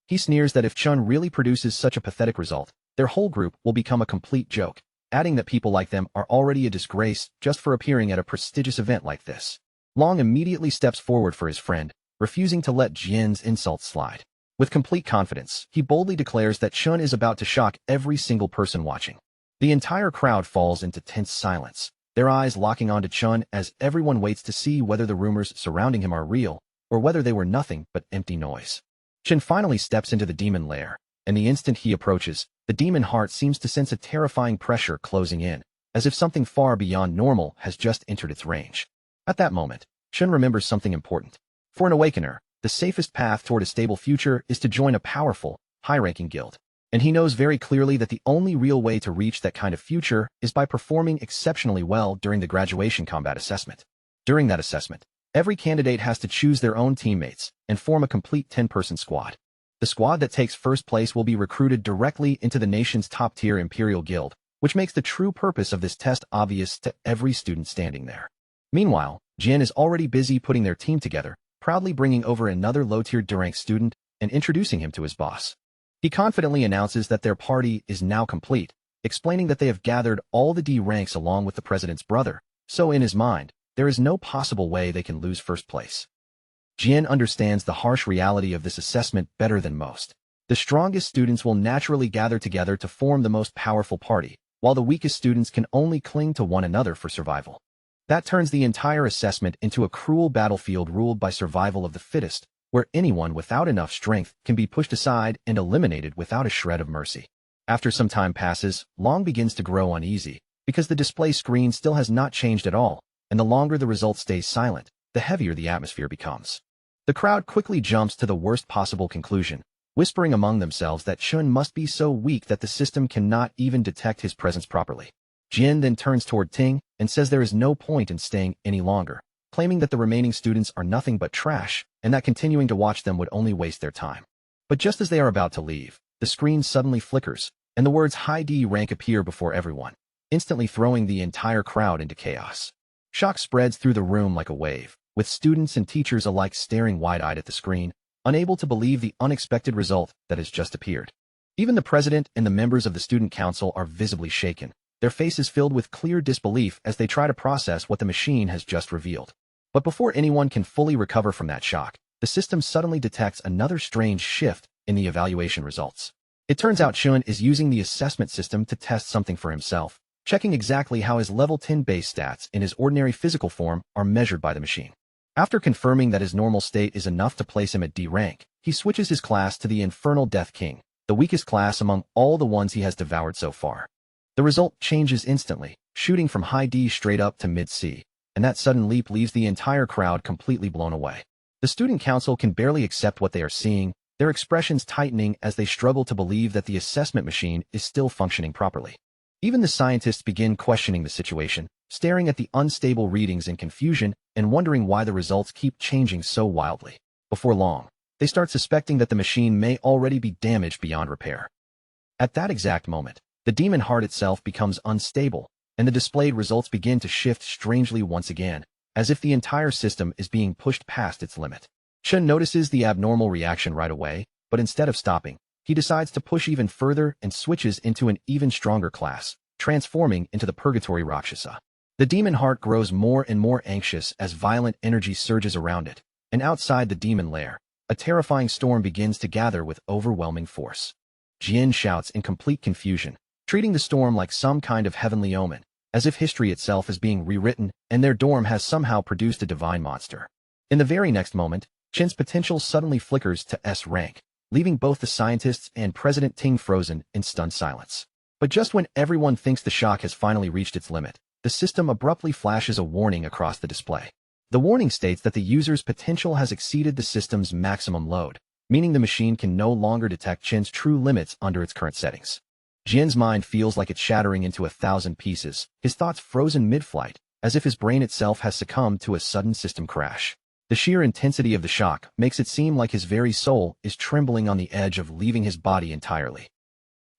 He sneers that if Chun really produces such a pathetic result, their whole group will become a complete joke, adding that people like them are already a disgrace just for appearing at a prestigious event like this. Long immediately steps forward for his friend, refusing to let Jin's insults slide. With complete confidence, he boldly declares that Chun is about to shock every single person watching. The entire crowd falls into tense silence, their eyes locking onto Chun as everyone waits to see whether the rumors surrounding him are real, or whether they were nothing but empty noise. Chen finally steps into the demon lair, and the instant he approaches, the demon heart seems to sense a terrifying pressure closing in, as if something far beyond normal has just entered its range. At that moment, Chen remembers something important. For an awakener, the safest path toward a stable future is to join a powerful, high-ranking guild. And he knows very clearly that the only real way to reach that kind of future is by performing exceptionally well during the graduation combat assessment. During that assessment, every candidate has to choose their own teammates and form a complete 10-person squad. The squad that takes first place will be recruited directly into the nation's top-tier Imperial Guild, which makes the true purpose of this test obvious to every student standing there. Meanwhile, Jin is already busy putting their team together, proudly bringing over another low-tier D-rank student and introducing him to his boss. He confidently announces that their party is now complete, explaining that they have gathered all the D ranks along with the president's brother, so in his mind, there is no possible way they can lose first place. Jin understands the harsh reality of this assessment better than most. The strongest students will naturally gather together to form the most powerful party, while the weakest students can only cling to one another for survival. That turns the entire assessment into a cruel battlefield ruled by survival of the fittest, where anyone without enough strength can be pushed aside and eliminated without a shred of mercy. After some time passes, Long begins to grow uneasy, because the display screen still has not changed at all, and the longer the result stays silent, the heavier the atmosphere becomes. The crowd quickly jumps to the worst possible conclusion, whispering among themselves that Chun must be so weak that the system cannot even detect his presence properly. Jin then turns toward Ting and says there is no point in staying any longer, claiming that the remaining students are nothing but trash and that continuing to watch them would only waste their time. But just as they are about to leave, the screen suddenly flickers, and the words High D rank appear before everyone, instantly throwing the entire crowd into chaos. Shock spreads through the room like a wave, with students and teachers alike staring wide-eyed at the screen, unable to believe the unexpected result that has just appeared. Even the president and the members of the student council are visibly shaken, their faces filled with clear disbelief as they try to process what the machine has just revealed. But before anyone can fully recover from that shock, the system suddenly detects another strange shift in the evaluation results. It turns out Chun is using the assessment system to test something for himself, checking exactly how his level 10 base stats in his ordinary physical form are measured by the machine. After confirming that his normal state is enough to place him at D rank, he switches his class to the Infernal Death King, the weakest class among all the ones he has devoured so far. The result changes instantly, shooting from high D straight up to mid C, and that sudden leap leaves the entire crowd completely blown away. The student council can barely accept what they are seeing, their expressions tightening as they struggle to believe that the assessment machine is still functioning properly. Even the scientists begin questioning the situation, staring at the unstable readings in confusion and wondering why the results keep changing so wildly. Before long, they start suspecting that the machine may already be damaged beyond repair. At that exact moment, the demon heart itself becomes unstable, and the displayed results begin to shift strangely once again, as if the entire system is being pushed past its limit. Chun notices the abnormal reaction right away, but instead of stopping, he decides to push even further and switches into an even stronger class, transforming into the Purgatory Rakshasa. The demon heart grows more and more anxious as violent energy surges around it, and outside the demon lair, a terrifying storm begins to gather with overwhelming force. Jin shouts in complete confusion, treating the storm like some kind of heavenly omen, as if history itself is being rewritten and their dorm has somehow produced a divine monster. In the very next moment, Chin's potential suddenly flickers to S rank, leaving both the scientists and President Ting frozen in stunned silence. But just when everyone thinks the shock has finally reached its limit, the system abruptly flashes a warning across the display. The warning states that the user's potential has exceeded the system's maximum load, meaning the machine can no longer detect Chin's true limits under its current settings. Jin's mind feels like it's shattering into 1,000 pieces, his thoughts frozen mid-flight, as if his brain itself has succumbed to a sudden system crash. The sheer intensity of the shock makes it seem like his very soul is trembling on the edge of leaving his body entirely.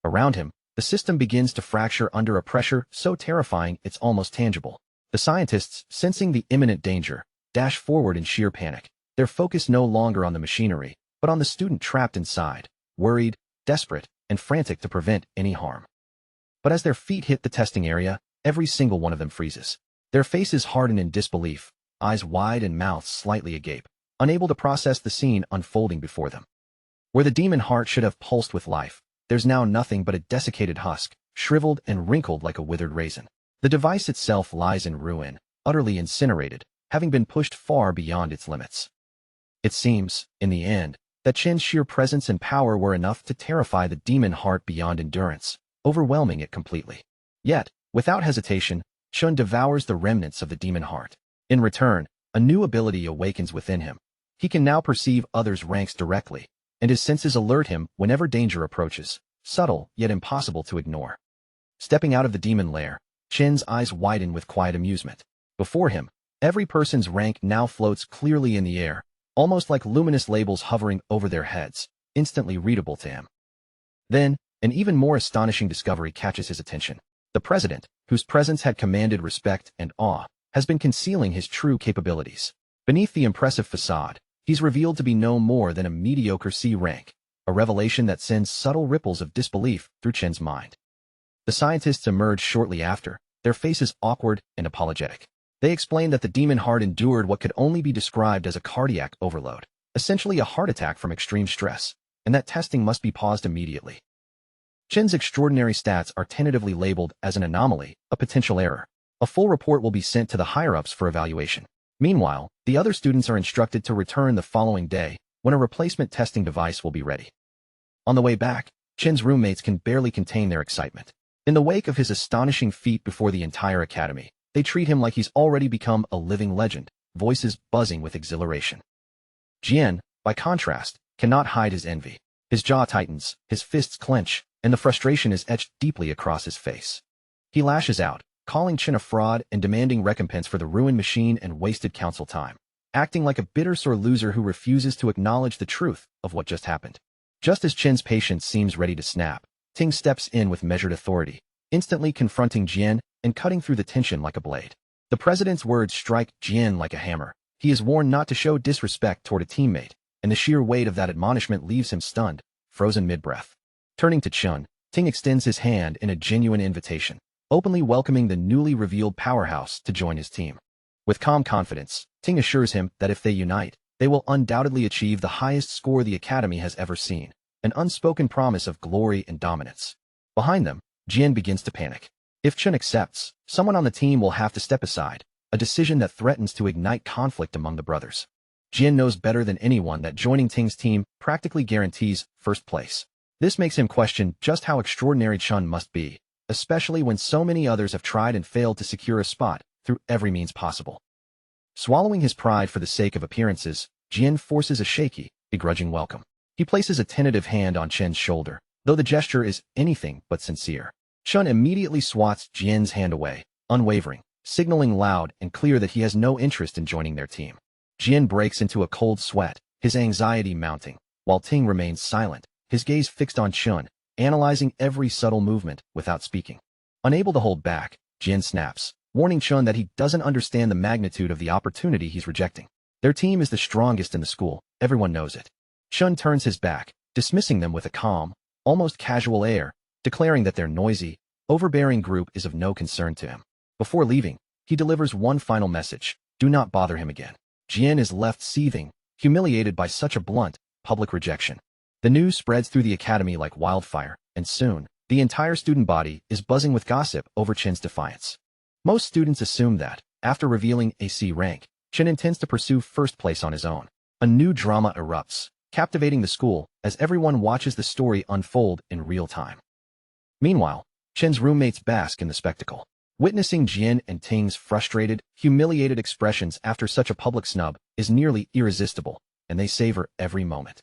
Around him, the system begins to fracture under a pressure so terrifying it's almost tangible. The scientists, sensing the imminent danger, dash forward in sheer panic, their focus no longer on the machinery, but on the student trapped inside, worried, desperate, and frantic to prevent any harm. But as their feet hit the testing area, every single one of them freezes. Their faces harden in disbelief, eyes wide and mouths slightly agape, unable to process the scene unfolding before them. Where the demon heart should have pulsed with life, there's now nothing but a desiccated husk, shriveled and wrinkled like a withered raisin. The device itself lies in ruin, utterly incinerated, having been pushed far beyond its limits. It seems, in the end, that Chin's sheer presence and power were enough to terrify the demon heart beyond endurance, overwhelming it completely. Yet, without hesitation, Chun devours the remnants of the demon heart. In return, a new ability awakens within him. He can now perceive others' ranks directly, and his senses alert him whenever danger approaches, subtle yet impossible to ignore. Stepping out of the demon lair, Chin's eyes widen with quiet amusement. Before him, every person's rank now floats clearly in the air, almost like luminous labels hovering over their heads, instantly readable to him. Then, an even more astonishing discovery catches his attention. The president, whose presence had commanded respect and awe, has been concealing his true capabilities. Beneath the impressive facade, he's revealed to be no more than a mediocre C rank, a revelation that sends subtle ripples of disbelief through Chin's mind. The scientists emerge shortly after, their faces awkward and apologetic. They explain that the demon heart endured what could only be described as a cardiac overload, essentially a heart attack from extreme stress, and that testing must be paused immediately. Chin's extraordinary stats are tentatively labeled as an anomaly, a potential error. A full report will be sent to the higher-ups for evaluation. Meanwhile, the other students are instructed to return the following day, when a replacement testing device will be ready. On the way back, Chin's roommates can barely contain their excitement. In the wake of his astonishing feat before the entire academy, They treat him like he's already become a living legend, voices buzzing with exhilaration. Jian, by contrast, cannot hide his envy. His jaw tightens, his fists clench, and the frustration is etched deeply across his face. He lashes out, calling Chen a fraud and demanding recompense for the ruined machine and wasted council time, acting like a bitter sore loser who refuses to acknowledge the truth of what just happened. Just as Chen's patience seems ready to snap, Ting steps in with measured authority, instantly confronting Jian and cutting through the tension like a blade. The president's words strike Jian like a hammer. He is warned not to show disrespect toward a teammate, and the sheer weight of that admonishment leaves him stunned, frozen mid-breath. Turning to Chun, Ting extends his hand in a genuine invitation, openly welcoming the newly revealed powerhouse to join his team. With calm confidence, Ting assures him that if they unite, they will undoubtedly achieve the highest score the Academy has ever seen, an unspoken promise of glory and dominance. Behind them, Jian begins to panic. If Chun accepts, someone on the team will have to step aside, a decision that threatens to ignite conflict among the brothers. Jian knows better than anyone that joining Ting's team practically guarantees first place. This makes him question just how extraordinary Chun must be, especially when so many others have tried and failed to secure a spot through every means possible. Swallowing his pride for the sake of appearances, Jian forces a shaky, begrudging welcome. He places a tentative hand on Chen's shoulder, though the gesture is anything but sincere. Chun immediately swats Jian's hand away, unwavering, signaling loud and clear that he has no interest in joining their team. Jian breaks into a cold sweat, his anxiety mounting, while Ting remains silent, his gaze fixed on Chun, analyzing every subtle movement without speaking. Unable to hold back, Jian snaps, warning Chun that he doesn't understand the magnitude of the opportunity he's rejecting. Their team is the strongest in the school, everyone knows it. Chun turns his back, dismissing them with a calm, almost casual air, declaring that their noisy, overbearing group is of no concern to him. Before leaving, he delivers one final message: do not bother him again. Jian is left seething, humiliated by such a blunt, public rejection. The news spreads through the academy like wildfire, and soon, the entire student body is buzzing with gossip over Chen's defiance. Most students assume that, after revealing a C rank, Chen intends to pursue first place on his own. A new drama erupts, captivating the school as everyone watches the story unfold in real time. Meanwhile, Chen's roommates bask in the spectacle. Witnessing Jian and Ting's frustrated, humiliated expressions after such a public snub is nearly irresistible, and they savor every moment.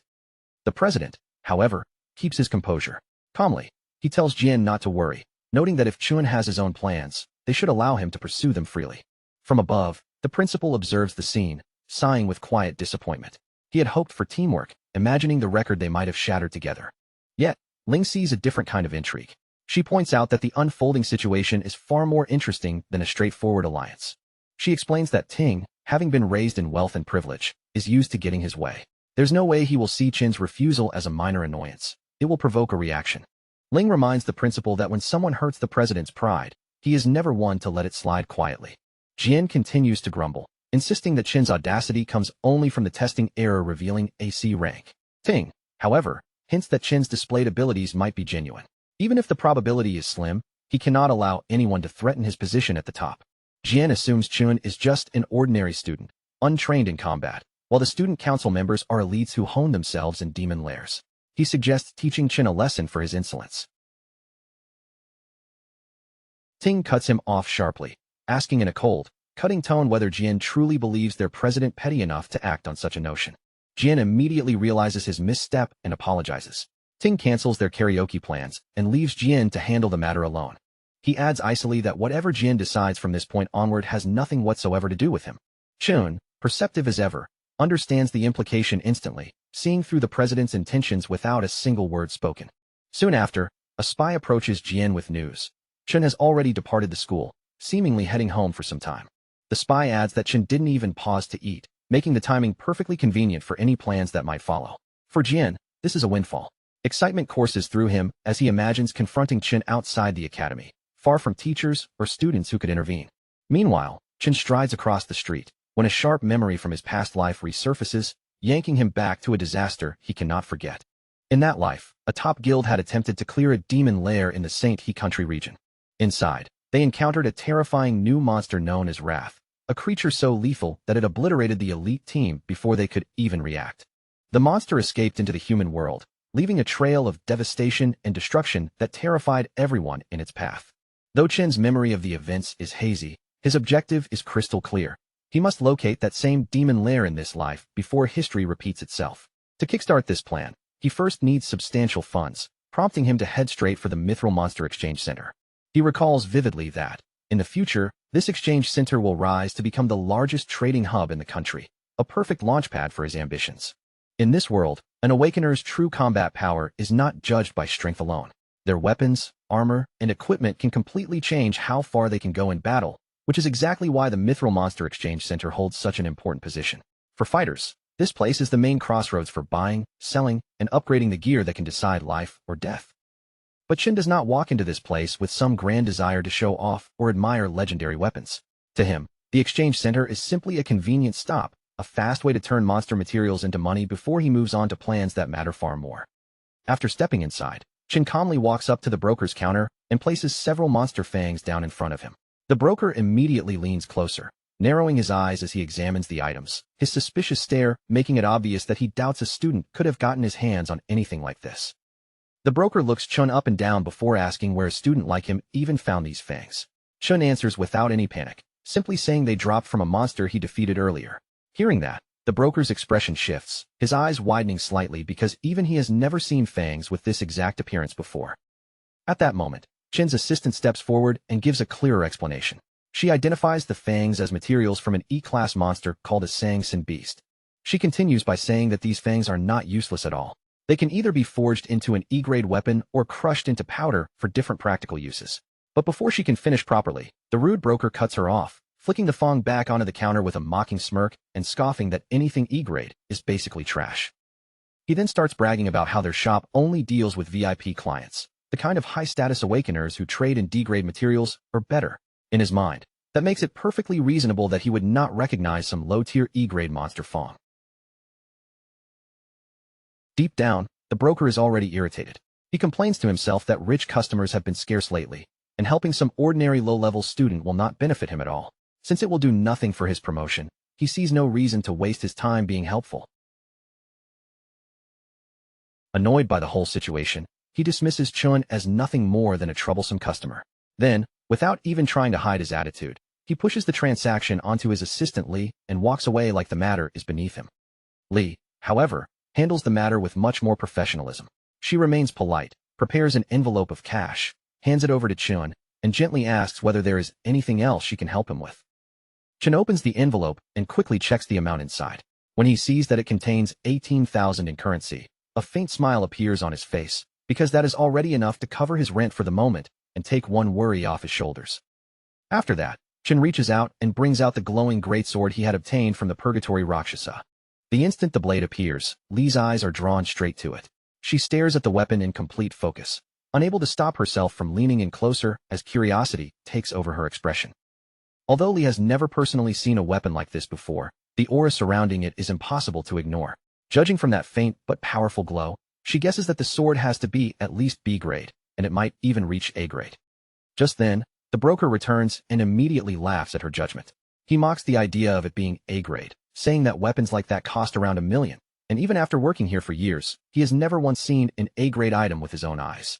The president, however, keeps his composure. Calmly, he tells Jian not to worry, noting that if Chun has his own plans, they should allow him to pursue them freely. From above, the principal observes the scene, sighing with quiet disappointment. He had hoped for teamwork, imagining the record they might have shattered together. Yet, Ling sees a different kind of intrigue. She points out that the unfolding situation is far more interesting than a straightforward alliance. She explains that Ting, having been raised in wealth and privilege, is used to getting his way. There's no way he will see Chen's refusal as a minor annoyance. It will provoke a reaction. Ling reminds the principal that when someone hurts the president's pride, he is never one to let it slide quietly. Jian continues to grumble, insisting that Chen's audacity comes only from the testing error revealing a C rank. Ting, however, hints that Chen's displayed abilities might be genuine. Even if the probability is slim, he cannot allow anyone to threaten his position at the top. Jian assumes Chun is just an ordinary student, untrained in combat, while the student council members are elites who hone themselves in demon lairs. He suggests teaching Chun a lesson for his insolence. Ting cuts him off sharply, asking in a cold, cutting tone whether Jian truly believes their president petty enough to act on such a notion. Jian immediately realizes his misstep and apologizes. Ting cancels their karaoke plans and leaves Jian to handle the matter alone. He adds icily that whatever Jian decides from this point onward has nothing whatsoever to do with him. Chun, perceptive as ever, understands the implication instantly, seeing through the president's intentions without a single word spoken. Soon after, a spy approaches Jian with news. Chun has already departed the school, seemingly heading home for some time. The spy adds that Chun didn't even pause to eat, making the timing perfectly convenient for any plans that might follow. For Jian, this is a windfall. Excitement courses through him as he imagines confronting Chen outside the academy, far from teachers or students who could intervene. Meanwhile, Chen strides across the street, when a sharp memory from his past life resurfaces, yanking him back to a disaster he cannot forget. In that life, a top guild had attempted to clear a demon lair in the Saint He country region. Inside, they encountered a terrifying new monster known as Wrath, a creature so lethal that it obliterated the elite team before they could even react. The monster escaped into the human world, leaving a trail of devastation and destruction that terrified everyone in its path. Though Chen's memory of the events is hazy, His objective is crystal clear. He must locate that same demon lair in this life before history repeats itself. To kickstart this plan, he first needs substantial funds, prompting him to head straight for the Mithril Monster Exchange Center. He recalls vividly that, in the future, this exchange center will rise to become the largest trading hub in the country, a perfect launchpad for his ambitions. In this world, an Awakener's true combat power is not judged by strength alone. Their weapons, armor, and equipment can completely change how far they can go in battle, which is exactly why the Mithril Monster Exchange Center holds such an important position. For fighters, this place is the main crossroads for buying, selling, and upgrading the gear that can decide life or death. But Qin does not walk into this place with some grand desire to show off or admire legendary weapons. To him, the exchange center is simply a convenient stop, a fast way to turn monster materials into money before he moves on to plans that matter far more. After stepping inside, Qin calmly walks up to the broker's counter and places several monster fangs down in front of him. The broker immediately leans closer, narrowing his eyes as he examines the items, his suspicious stare making it obvious that he doubts a student could have gotten his hands on anything like this. The broker looks Chun up and down before asking where a student like him even found these fangs. Chun answers without any panic, simply saying they dropped from a monster he defeated earlier. Hearing that, the broker's expression shifts, his eyes widening slightly because even he has never seen fangs with this exact appearance before. At that moment, Chin's assistant steps forward and gives a clearer explanation. She identifies the fangs as materials from an E-class monster called a Sang Sin beast. She continues by saying that these fangs are not useless at all. They can either be forged into an E-grade weapon or crushed into powder for different practical uses. But before she can finish properly, the rude broker cuts her off, flicking the fang back onto the counter with a mocking smirk and scoffing that anything E-grade is basically trash. He then starts bragging about how their shop only deals with VIP clients, the kind of high-status awakeners who trade in D-grade materials or better. In his mind, that makes it perfectly reasonable that he would not recognize some low-tier E-grade monster fang. Deep down, the broker is already irritated. He complains to himself that rich customers have been scarce lately, and helping some ordinary low-level student will not benefit him at all. Since it will do nothing for his promotion, he sees no reason to waste his time being helpful. Annoyed by the whole situation, he dismisses Chun as nothing more than a troublesome customer. Then, without even trying to hide his attitude, he pushes the transaction onto his assistant Li and walks away like the matter is beneath him. Li, however, handles the matter with much more professionalism. She remains polite, prepares an envelope of cash, hands it over to Chun, and gently asks whether there is anything else she can help him with. Chun opens the envelope and quickly checks the amount inside. When he sees that it contains 18,000 in currency, a faint smile appears on his face, because that is already enough to cover his rent for the moment and take one worry off his shoulders. After that, Chun reaches out and brings out the glowing greatsword he had obtained from the Purgatory Rakshasa. The instant the blade appears, Li's eyes are drawn straight to it. She stares at the weapon in complete focus, unable to stop herself from leaning in closer as curiosity takes over her expression. Although Li has never personally seen a weapon like this before, the aura surrounding it is impossible to ignore. Judging from that faint but powerful glow, she guesses that the sword has to be at least B-grade, and it might even reach A-grade. Just then, the broker returns and immediately laughs at her judgment. He mocks the idea of it being A-grade, saying that weapons like that cost around $1 million, and even after working here for years, he has never once seen an A-grade item with his own eyes.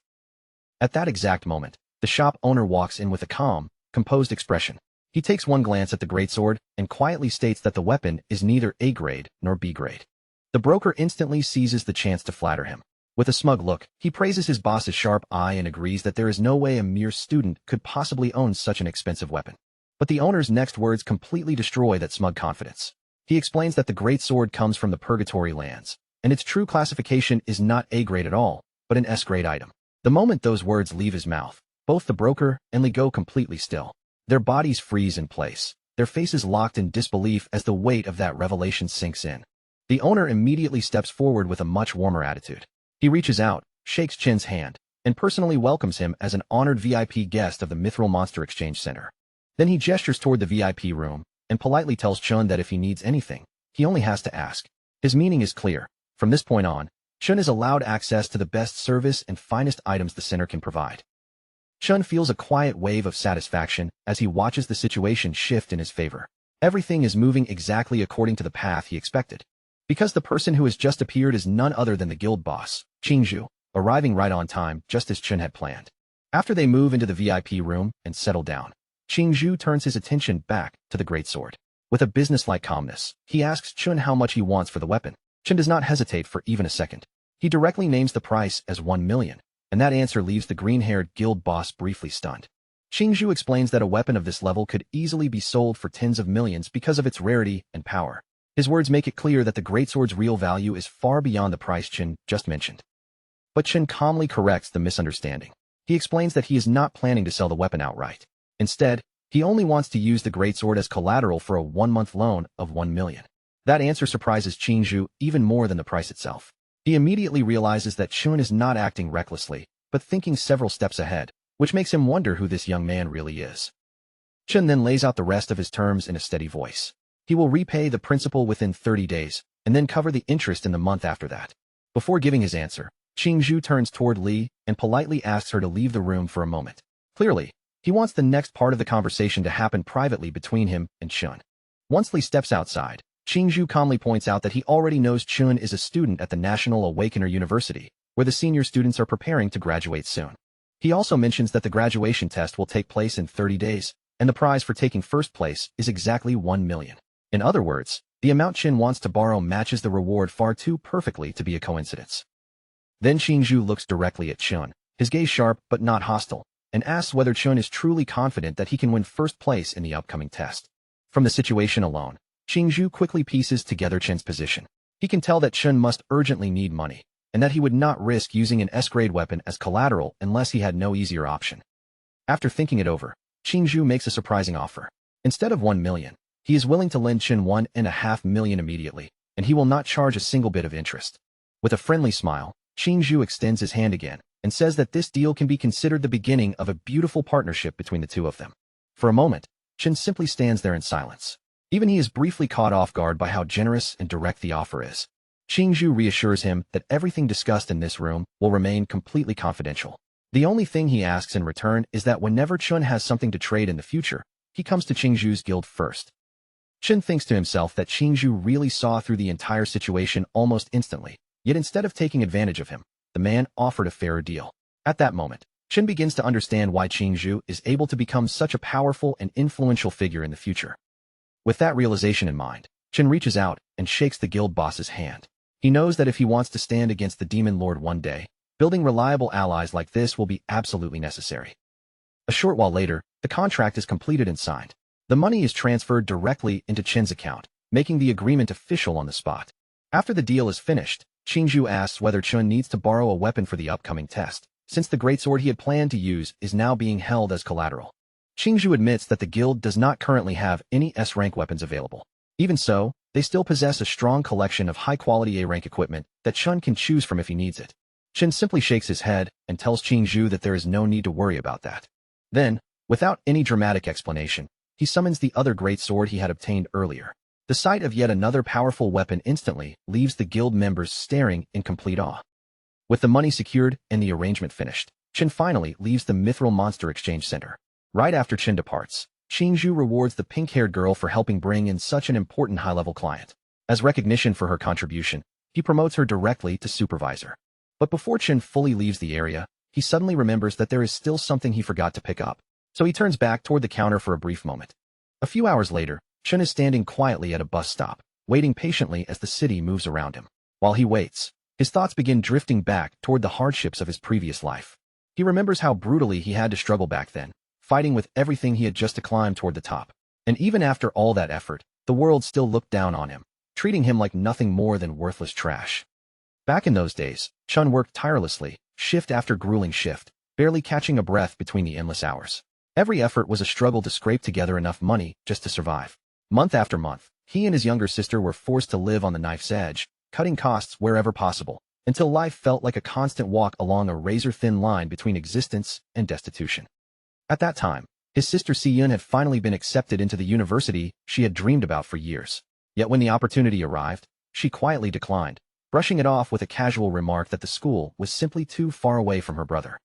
At that exact moment, the shop owner walks in with a calm, composed expression. He takes one glance at the greatsword and quietly states that the weapon is neither A-grade nor B-grade. The broker instantly seizes the chance to flatter him. With a smug look, he praises his boss's sharp eye and agrees that there is no way a mere student could possibly own such an expensive weapon. But the owner's next words completely destroy that smug confidence. He explains that the greatsword comes from the Purgatory lands, and its true classification is not A-grade at all, but an S-grade item. The moment those words leave his mouth, both the broker and Li go completely still. Their bodies freeze in place, their faces locked in disbelief as the weight of that revelation sinks in. The owner immediately steps forward with a much warmer attitude. He reaches out, shakes Chin's hand, and personally welcomes him as an honored VIP guest of the Mithril Monster Exchange Center. Then he gestures toward the VIP room and politely tells Chun that if he needs anything, he only has to ask. His meaning is clear. From this point on, Chun is allowed access to the best service and finest items the center can provide. Chun feels a quiet wave of satisfaction as he watches the situation shift in his favor. Everything is moving exactly according to the path he expected. Because the person who has just appeared is none other than the guild boss, Qingzhu, arriving right on time just as Chun had planned. After they move into the VIP room and settle down, Qingzhu turns his attention back to the greatsword. With a businesslike calmness, he asks Chun how much he wants for the weapon. Chun does not hesitate for even a second. He directly names the price as 1 million, and that answer leaves the green-haired guild boss briefly stunned. Qingzhu explains that a weapon of this level could easily be sold for tens of millions because of its rarity and power. His words make it clear that the greatsword's real value is far beyond the price Chen just mentioned. But Chen calmly corrects the misunderstanding. He explains that he is not planning to sell the weapon outright. Instead, he only wants to use the greatsword as collateral for a 1-month loan of 1 million. That answer surprises Qingzhu even more than the price itself. He immediately realizes that Chun is not acting recklessly, but thinking several steps ahead, which makes him wonder who this young man really is. Chun then lays out the rest of his terms in a steady voice. He will repay the principal within 30 days, and then cover the interest in the month after that. Before giving his answer, Qingzhu turns toward Li and politely asks her to leave the room for a moment. Clearly, he wants the next part of the conversation to happen privately between him and Chun. Once Li steps outside, Qingzhu calmly points out that he already knows Chun is a student at the National Awakener University, where the senior students are preparing to graduate soon. He also mentions that the graduation test will take place in 30 days, and the prize for taking first place is exactly 1 million. In other words, the amount Chun wants to borrow matches the reward far too perfectly to be a coincidence. Then Qingzhu looks directly at Chun, his gaze sharp but not hostile, and asks whether Chun is truly confident that he can win first place in the upcoming test. From the situation alone, Qingzhu quickly pieces together Chun's position. He can tell that Chun must urgently need money, and that he would not risk using an S-grade weapon as collateral unless he had no easier option. After thinking it over, Qingzhu makes a surprising offer. Instead of 1 million, he is willing to lend Chun 1.5 million immediately, and he will not charge a single bit of interest. With a friendly smile, Qingzhu extends his hand again, and says that this deal can be considered the beginning of a beautiful partnership between the two of them. For a moment, Chun simply stands there in silence. Even he is briefly caught off guard by how generous and direct the offer is. Qingzhu reassures him that everything discussed in this room will remain completely confidential. The only thing he asks in return is that whenever Chun has something to trade in the future, he comes to Qingzhu's guild first. Chun thinks to himself that Qingzhu really saw through the entire situation almost instantly, yet instead of taking advantage of him, the man offered a fairer deal. At that moment, Chun begins to understand why Qingzhu is able to become such a powerful and influential figure in the future. With that realization in mind, Chun reaches out and shakes the guild boss's hand. He knows that if he wants to stand against the Demon Lord one day, building reliable allies like this will be absolutely necessary. A short while later, the contract is completed and signed. The money is transferred directly into Chun's account, making the agreement official on the spot. After the deal is finished, Qingzhu asks whether Chun needs to borrow a weapon for the upcoming test, since the greatsword he had planned to use is now being held as collateral. Qingzhu admits that the guild does not currently have any S-rank weapons available. Even so, they still possess a strong collection of high-quality A-rank equipment that Chun can choose from if he needs it. Chun simply shakes his head and tells Qingzhu that there is no need to worry about that. Then, without any dramatic explanation, he summons the other greatsword he had obtained earlier. The sight of yet another powerful weapon instantly leaves the guild members staring in complete awe. With the money secured and the arrangement finished, Chun finally leaves the Mithril Monster Exchange Center. Right after Chun departs, Qingzhu rewards the pink-haired girl for helping bring in such an important high-level client. As recognition for her contribution, he promotes her directly to supervisor. But before Chun fully leaves the area, he suddenly remembers that there is still something he forgot to pick up. So he turns back toward the counter for a brief moment. A few hours later, Chun is standing quietly at a bus stop, waiting patiently as the city moves around him. While he waits, his thoughts begin drifting back toward the hardships of his previous life. He remembers how brutally he had to struggle back then, fighting with everything he had just to climb toward the top. And even after all that effort, the world still looked down on him, treating him like nothing more than worthless trash. Back in those days, Chun worked tirelessly, shift after grueling shift, barely catching a breath between the endless hours. Every effort was a struggle to scrape together enough money just to survive. Month after month, he and his younger sister were forced to live on the knife's edge, cutting costs wherever possible, until life felt like a constant walk along a razor-thin line between existence and destitution. At that time, his sister Si-Yun had finally been accepted into the university she had dreamed about for years. Yet when the opportunity arrived, she quietly declined, brushing it off with a casual remark that the school was simply too far away from her brother.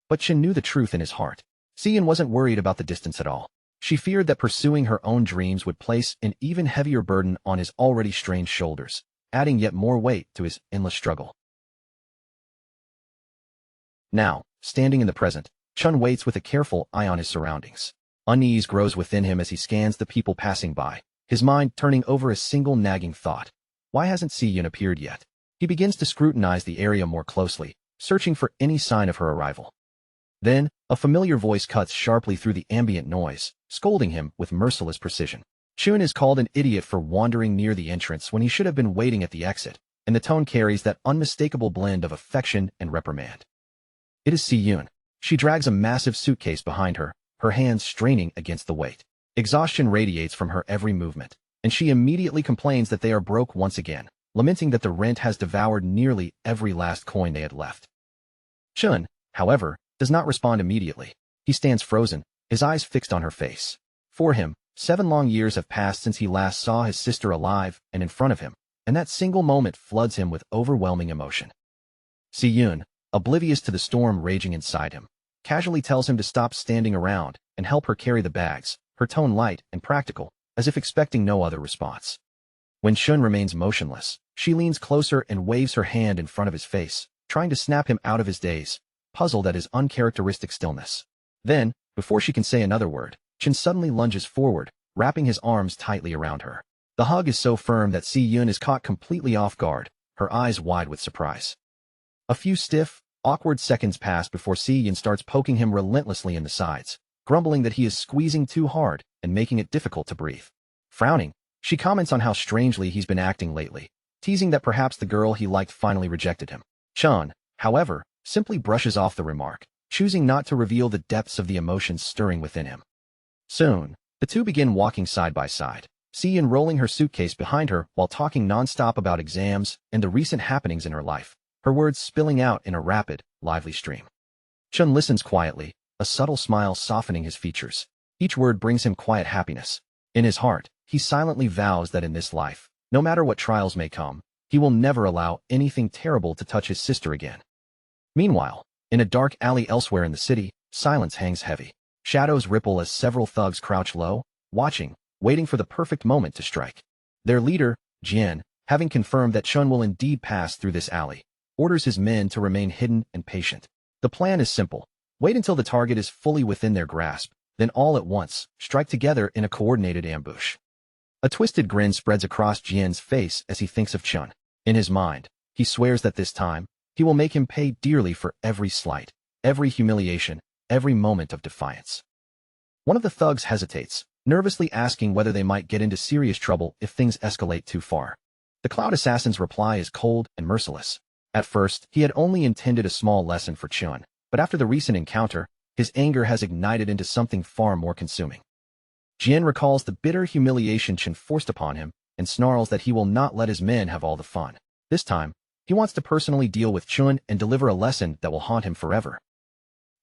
But Chun knew the truth in his heart. Si-Yun wasn't worried about the distance at all. She feared that pursuing her own dreams would place an even heavier burden on his already strained shoulders, adding yet more weight to his endless struggle. Now, standing in the present, Chun waits with a careful eye on his surroundings. Unease grows within him as he scans the people passing by, his mind turning over a single nagging thought. Why hasn't Si-Yun appeared yet? He begins to scrutinize the area more closely, searching for any sign of her arrival. Then, a familiar voice cuts sharply through the ambient noise, scolding him with merciless precision. Chun is called an idiot for wandering near the entrance when he should have been waiting at the exit, and the tone carries that unmistakable blend of affection and reprimand. It is Si-Yun. She drags a massive suitcase behind her, her hands straining against the weight. Exhaustion radiates from her every movement, and she immediately complains that they are broke once again, lamenting that the rent has devoured nearly every last coin they had left. Chun, however, does not respond immediately. He stands frozen, his eyes fixed on her face. For him, 7 long years have passed since he last saw his sister alive and in front of him, and that single moment floods him with overwhelming emotion. Si-Yun, oblivious to the storm raging inside him, casually tells him to stop standing around and help her carry the bags, her tone light and practical, as if expecting no other response. When Chun remains motionless, she leans closer and waves her hand in front of his face, trying to snap him out of his daze, puzzled at his uncharacteristic stillness. Then, before she can say another word, Chun suddenly lunges forward, wrapping his arms tightly around her. The hug is so firm that Si-Yun is caught completely off guard, her eyes wide with surprise. A few stiff, awkward seconds pass before Si-Yun starts poking him relentlessly in the sides, grumbling that he is squeezing too hard and making it difficult to breathe. Frowning, she comments on how strangely he's been acting lately, teasing that perhaps the girl he liked finally rejected him. Chun, however, simply brushes off the remark, choosing not to reveal the depths of the emotions stirring within him. Soon, the two begin walking side by side, Si-Yun rolling her suitcase behind her while talking nonstop about exams and the recent happenings in her life, her words spilling out in a rapid, lively stream. Chun listens quietly, a subtle smile softening his features. Each word brings him quiet happiness. In his heart, he silently vows that in this life, no matter what trials may come, he will never allow anything terrible to touch his sister again. Meanwhile, in a dark alley elsewhere in the city, silence hangs heavy. Shadows ripple as several thugs crouch low, watching, waiting for the perfect moment to strike. Their leader, Jian, having confirmed that Chun will indeed pass through this alley, orders his men to remain hidden and patient. The plan is simple. Wait until the target is fully within their grasp, then all at once, strike together in a coordinated ambush. A twisted grin spreads across Jian's face as he thinks of Chun. In his mind, he swears that this time, he will make him pay dearly for every slight, every humiliation, every moment of defiance. One of the thugs hesitates, nervously asking whether they might get into serious trouble if things escalate too far. The Cloud Assassin's reply is cold and merciless. At first, he had only intended a small lesson for Chun, but after the recent encounter, his anger has ignited into something far more consuming. Jian recalls the bitter humiliation Chun forced upon him and snarls that he will not let his men have all the fun. This time, he wants to personally deal with Chun and deliver a lesson that will haunt him forever.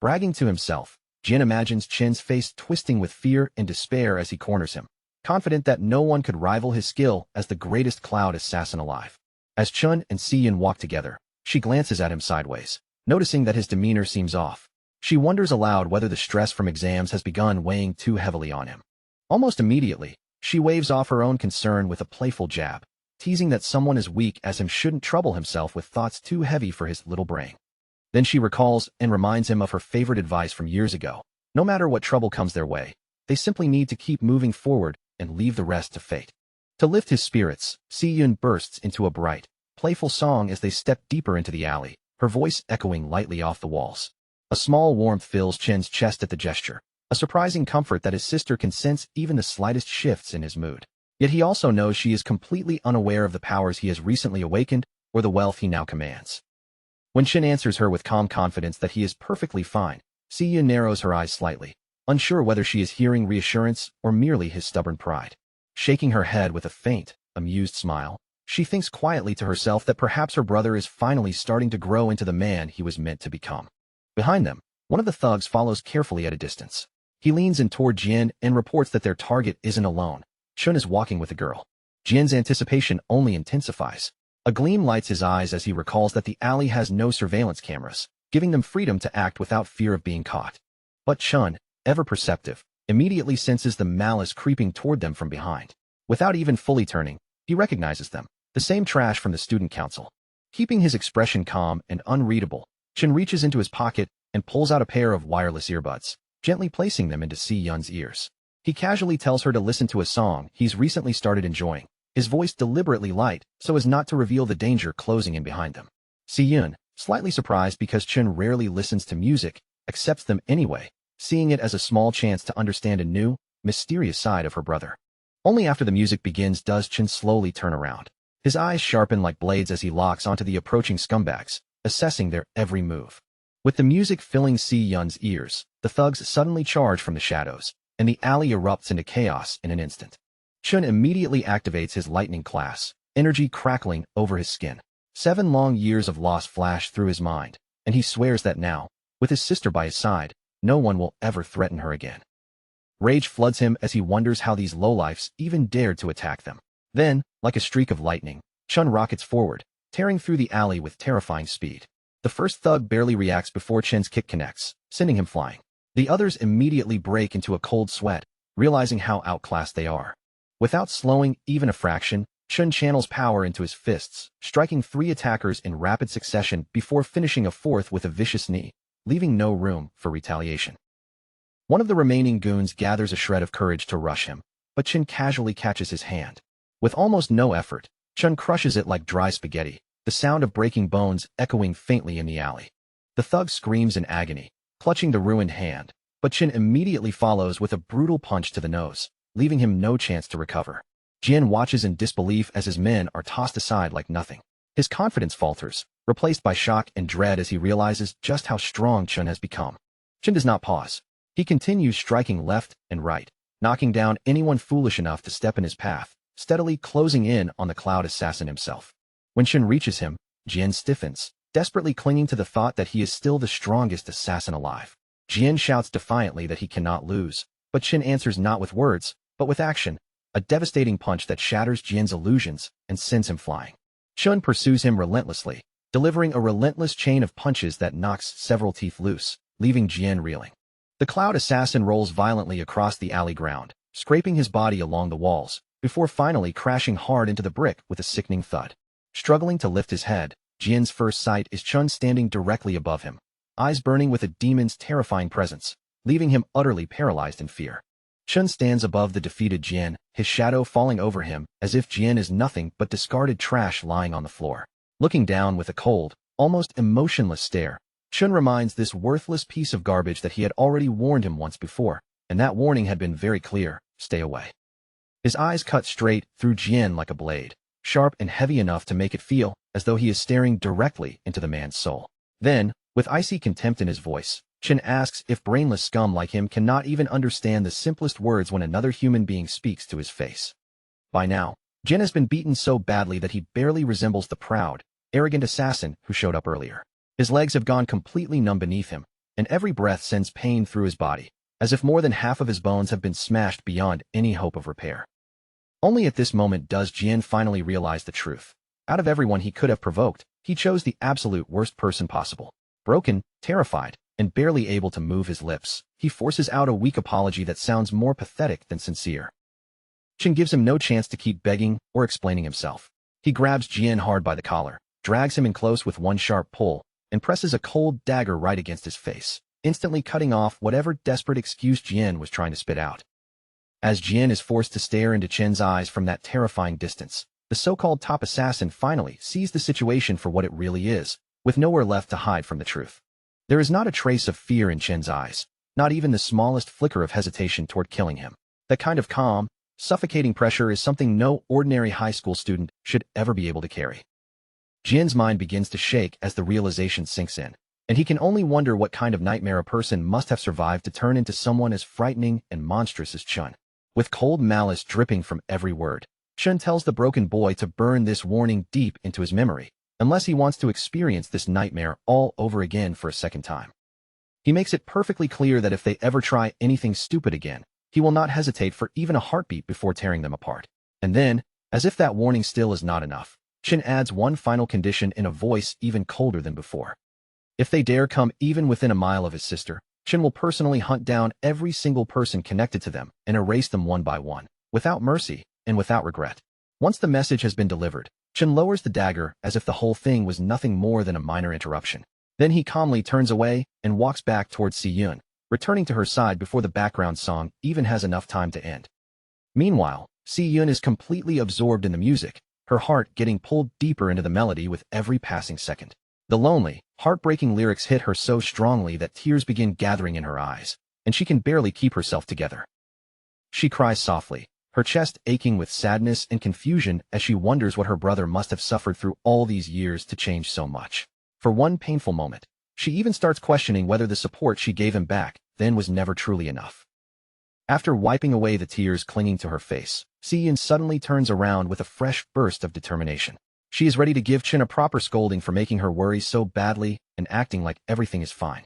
Bragging to himself, Jian imagines Chin's face twisting with fear and despair as he corners him, confident that no one could rival his skill as the greatest cloud assassin alive. As Chun and Si-Yun walk together, she glances at him sideways, noticing that his demeanor seems off. She wonders aloud whether the stress from exams has begun weighing too heavily on him. Almost immediately, she waves off her own concern with a playful jab, teasing that someone as weak as him shouldn't trouble himself with thoughts too heavy for his little brain. Then she recalls and reminds him of her favorite advice from years ago. No matter what trouble comes their way, they simply need to keep moving forward and leave the rest to fate. To lift his spirits, Si-Yun bursts into a bright, playful song as they step deeper into the alley, her voice echoing lightly off the walls. A small warmth fills Chen's chest at the gesture, a surprising comfort that his sister can sense even the slightest shifts in his mood. Yet he also knows she is completely unaware of the powers he has recently awakened or the wealth he now commands. When Chen answers her with calm confidence that he is perfectly fine, Si-Yun narrows her eyes slightly, unsure whether she is hearing reassurance or merely his stubborn pride. Shaking her head with a faint, amused smile, she thinks quietly to herself that perhaps her brother is finally starting to grow into the man he was meant to become. Behind them, one of the thugs follows carefully at a distance. He leans in toward Jian and reports that their target isn't alone. Chun is walking with a girl. Jian's anticipation only intensifies. A gleam lights his eyes as he recalls that the alley has no surveillance cameras, giving them freedom to act without fear of being caught. But Chun, ever perceptive, immediately senses the malice creeping toward them from behind. Without even fully turning, he recognizes them, the same trash from the student council. Keeping his expression calm and unreadable, Chun reaches into his pocket and pulls out a pair of wireless earbuds. gently placing them into Si-Yun's ears. He casually tells her to listen to a song he's recently started enjoying, his voice deliberately light so as not to reveal the danger closing in behind them. Si-Yun, slightly surprised because Chun rarely listens to music, accepts them anyway, seeing it as a small chance to understand a new, mysterious side of her brother. Only after the music begins does Chun slowly turn around. His eyes sharpen like blades as he locks onto the approaching scumbags, assessing their every move. With the music filling Si-Yun's ears, the thugs suddenly charge from the shadows, and the alley erupts into chaos in an instant. Chun immediately activates his lightning class, energy crackling over his skin. 7 long years of loss flash through his mind, and he swears that now, with his sister by his side, no one will ever threaten her again. Rage floods him as he wonders how these lowlifes even dared to attack them. Then, like a streak of lightning, Chun rockets forward, tearing through the alley with terrifying speed. The first thug barely reacts before Chun's kick connects, sending him flying. The others immediately break into a cold sweat, realizing how outclassed they are. Without slowing even a fraction, Chun channels power into his fists, striking 3 attackers in rapid succession before finishing a 4th with a vicious knee, leaving no room for retaliation. One of the remaining goons gathers a shred of courage to rush him, but Chun casually catches his hand. With almost no effort, Chun crushes it like dry spaghetti, the sound of breaking bones echoing faintly in the alley. The thug screams in agony, clutching the ruined hand, but Chun immediately follows with a brutal punch to the nose, leaving him no chance to recover. Jin watches in disbelief as his men are tossed aside like nothing. His confidence falters, replaced by shock and dread as he realizes just how strong Chun has become. Chun does not pause. He continues striking left and right, knocking down anyone foolish enough to step in his path, steadily closing in on the Cloud Assassin himself. When Chun reaches him, Jin stiffens, desperately clinging to the thought that he is still the strongest assassin alive. Jin shouts defiantly that he cannot lose, but Chun answers not with words, but with action, a devastating punch that shatters Jin's illusions and sends him flying. Chun pursues him relentlessly, delivering a relentless chain of punches that knocks several teeth loose, leaving Jin reeling. The Cloud Assassin rolls violently across the alley ground, scraping his body along the walls, before finally crashing hard into the brick with a sickening thud. Struggling to lift his head, Jin's first sight is Chun standing directly above him, eyes burning with a demon's terrifying presence, leaving him utterly paralyzed in fear. Chun stands above the defeated Jin, his shadow falling over him as if Jin is nothing but discarded trash lying on the floor. Looking down with a cold, almost emotionless stare, Chun reminds this worthless piece of garbage that he had already warned him once before, and that warning had been very clear: stay away. His eyes cut straight through Jin like a blade, sharp and heavy enough to make it feel as though he is staring directly into the man's soul. Then, with icy contempt in his voice, Chun asks if brainless scum like him cannot even understand the simplest words when another human being speaks to his face. By now, Jin has been beaten so badly that he barely resembles the proud, arrogant assassin who showed up earlier. His legs have gone completely numb beneath him, and every breath sends pain through his body, as if more than half of his bones have been smashed beyond any hope of repair. Only at this moment does Jin finally realize the truth. Out of everyone he could have provoked, he chose the absolute worst person possible. Broken, terrified, and barely able to move his lips, he forces out a weak apology that sounds more pathetic than sincere. Chun gives him no chance to keep begging or explaining himself. He grabs Jin hard by the collar, drags him in close with one sharp pull, and presses a cold dagger right against his face, instantly cutting off whatever desperate excuse Jin was trying to spit out. As Jin is forced to stare into Chen's eyes from that terrifying distance, the so-called top assassin finally sees the situation for what it really is, with nowhere left to hide from the truth. There is not a trace of fear in Chen's eyes, not even the smallest flicker of hesitation toward killing him. That kind of calm, suffocating pressure is something no ordinary high school student should ever be able to carry. Jin's mind begins to shake as the realization sinks in, and he can only wonder what kind of nightmare a person must have survived to turn into someone as frightening and monstrous as Chun. With cold malice dripping from every word, Chun tells the broken boy to burn this warning deep into his memory, unless he wants to experience this nightmare all over again for a second time. He makes it perfectly clear that if they ever try anything stupid again, he will not hesitate for even a heartbeat before tearing them apart. And then, as if that warning still is not enough, Chun adds one final condition in a voice even colder than before. If they dare come even within a mile of his sister, Chun will personally hunt down every single person connected to them and erase them one by one, without mercy and without regret. Once the message has been delivered, Chun lowers the dagger as if the whole thing was nothing more than a minor interruption. Then he calmly turns away and walks back towards Si-Yun, returning to her side before the background song even has enough time to end. Meanwhile, Si-Yun is completely absorbed in the music, her heart getting pulled deeper into the melody with every passing second. The lonely, heartbreaking lyrics hit her so strongly that tears begin gathering in her eyes, and she can barely keep herself together. She cries softly, her chest aching with sadness and confusion as she wonders what her brother must have suffered through all these years to change so much. For one painful moment, she even starts questioning whether the support she gave him back then was never truly enough. After wiping away the tears clinging to her face, Si-Yun suddenly turns around with a fresh burst of determination. She is ready to give Chin a proper scolding for making her worry so badly and acting like everything is fine.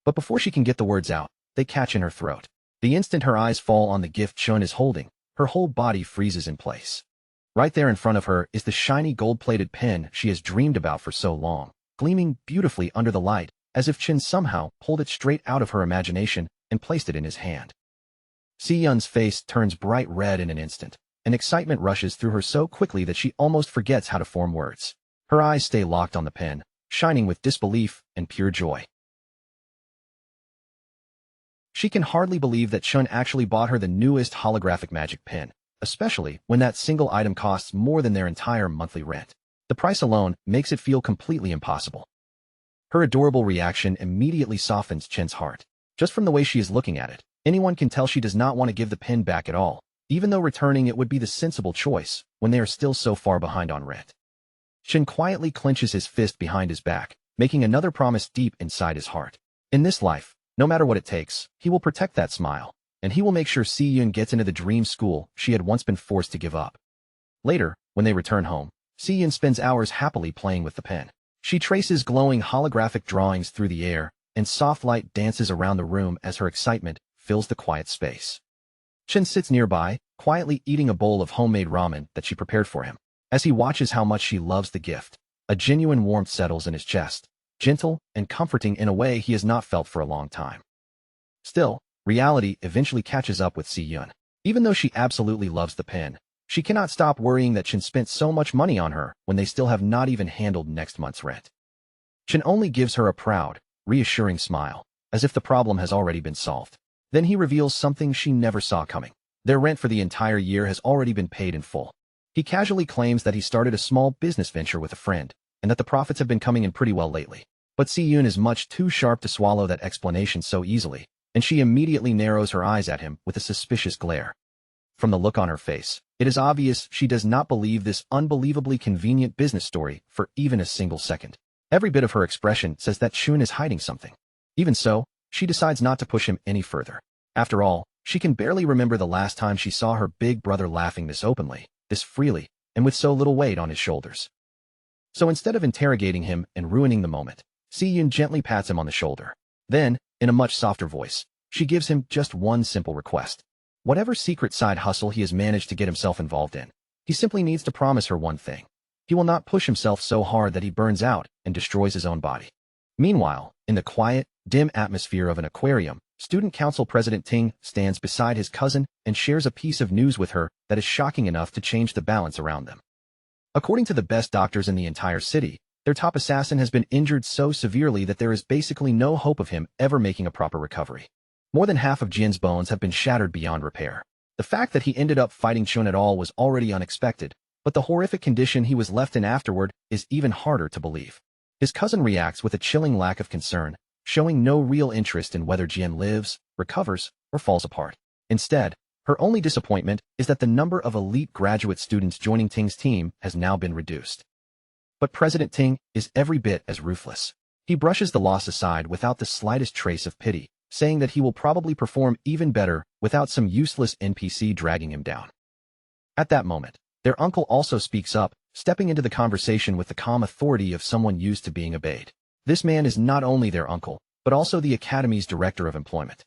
But before she can get the words out, they catch in her throat. The instant her eyes fall on the gift Chun is holding, her whole body freezes in place. Right there in front of her is the shiny gold-plated pen she has dreamed about for so long, gleaming beautifully under the light, as if Chin somehow pulled it straight out of her imagination and placed it in his hand. Si-Yun's face turns bright red in an instant, and excitement rushes through her so quickly that she almost forgets how to form words. Her eyes stay locked on the pen, shining with disbelief and pure joy. She can hardly believe that Chun actually bought her the newest holographic magic pen, especially when that single item costs more than their entire monthly rent. The price alone makes it feel completely impossible. Her adorable reaction immediately softens Chen's heart. Just from the way she is looking at it, anyone can tell she does not want to give the pen back at all, even though returning it would be the sensible choice when they are still so far behind on rent. Chen quietly clenches his fist behind his back, making another promise deep inside his heart. In this life, no matter what it takes, he will protect that smile, and he will make sure Si-Yun gets into the dream school she had once been forced to give up. Later, when they return home, Si-Yun spends hours happily playing with the pen. She traces glowing holographic drawings through the air, and soft light dances around the room as her excitement fills the quiet space. Chen sits nearby, quietly eating a bowl of homemade ramen that she prepared for him. As he watches how much she loves the gift, a genuine warmth settles in his chest, gentle and comforting in a way he has not felt for a long time. Still, reality eventually catches up with Si-Yun. Even though she absolutely loves the pen, she cannot stop worrying that Chen spent so much money on her when they still have not even handled next month's rent. Chen only gives her a proud, reassuring smile, as if the problem has already been solved. Then he reveals something she never saw coming. Their rent for the entire year has already been paid in full. He casually claims that he started a small business venture with a friend, and that the profits have been coming in pretty well lately. But Si-Yun is much too sharp to swallow that explanation so easily, and she immediately narrows her eyes at him with a suspicious glare. From the look on her face, it is obvious she does not believe this unbelievably convenient business story for even a single second. Every bit of her expression says that Chun is hiding something. Even so, she decides not to push him any further. After all, she can barely remember the last time she saw her big brother laughing this openly, this freely, and with so little weight on his shoulders. So instead of interrogating him and ruining the moment, Si-Yun gently pats him on the shoulder. Then, in a much softer voice, she gives him just one simple request. Whatever secret side hustle he has managed to get himself involved in, he simply needs to promise her one thing. He will not push himself so hard that he burns out and destroys his own body. Meanwhile, in the quiet, dim atmosphere of an aquarium, Student Council President Ting stands beside his cousin and shares a piece of news with her that is shocking enough to change the balance around them. According to the best doctors in the entire city, their top assassin has been injured so severely that there is basically no hope of him ever making a proper recovery. More than half of Jin's bones have been shattered beyond repair. The fact that he ended up fighting Chun at all was already unexpected, but the horrific condition he was left in afterward is even harder to believe. His cousin reacts with a chilling lack of concern, showing no real interest in whether Jin lives, recovers, or falls apart. Instead, her only disappointment is that the number of elite graduate students joining Ting's team has now been reduced. But President Ting is every bit as ruthless. He brushes the loss aside without the slightest trace of pity, saying that he will probably perform even better without some useless NPC dragging him down. At that moment, their uncle also speaks up, stepping into the conversation with the calm authority of someone used to being obeyed. This man is not only their uncle, but also the Academy's Director of Employment.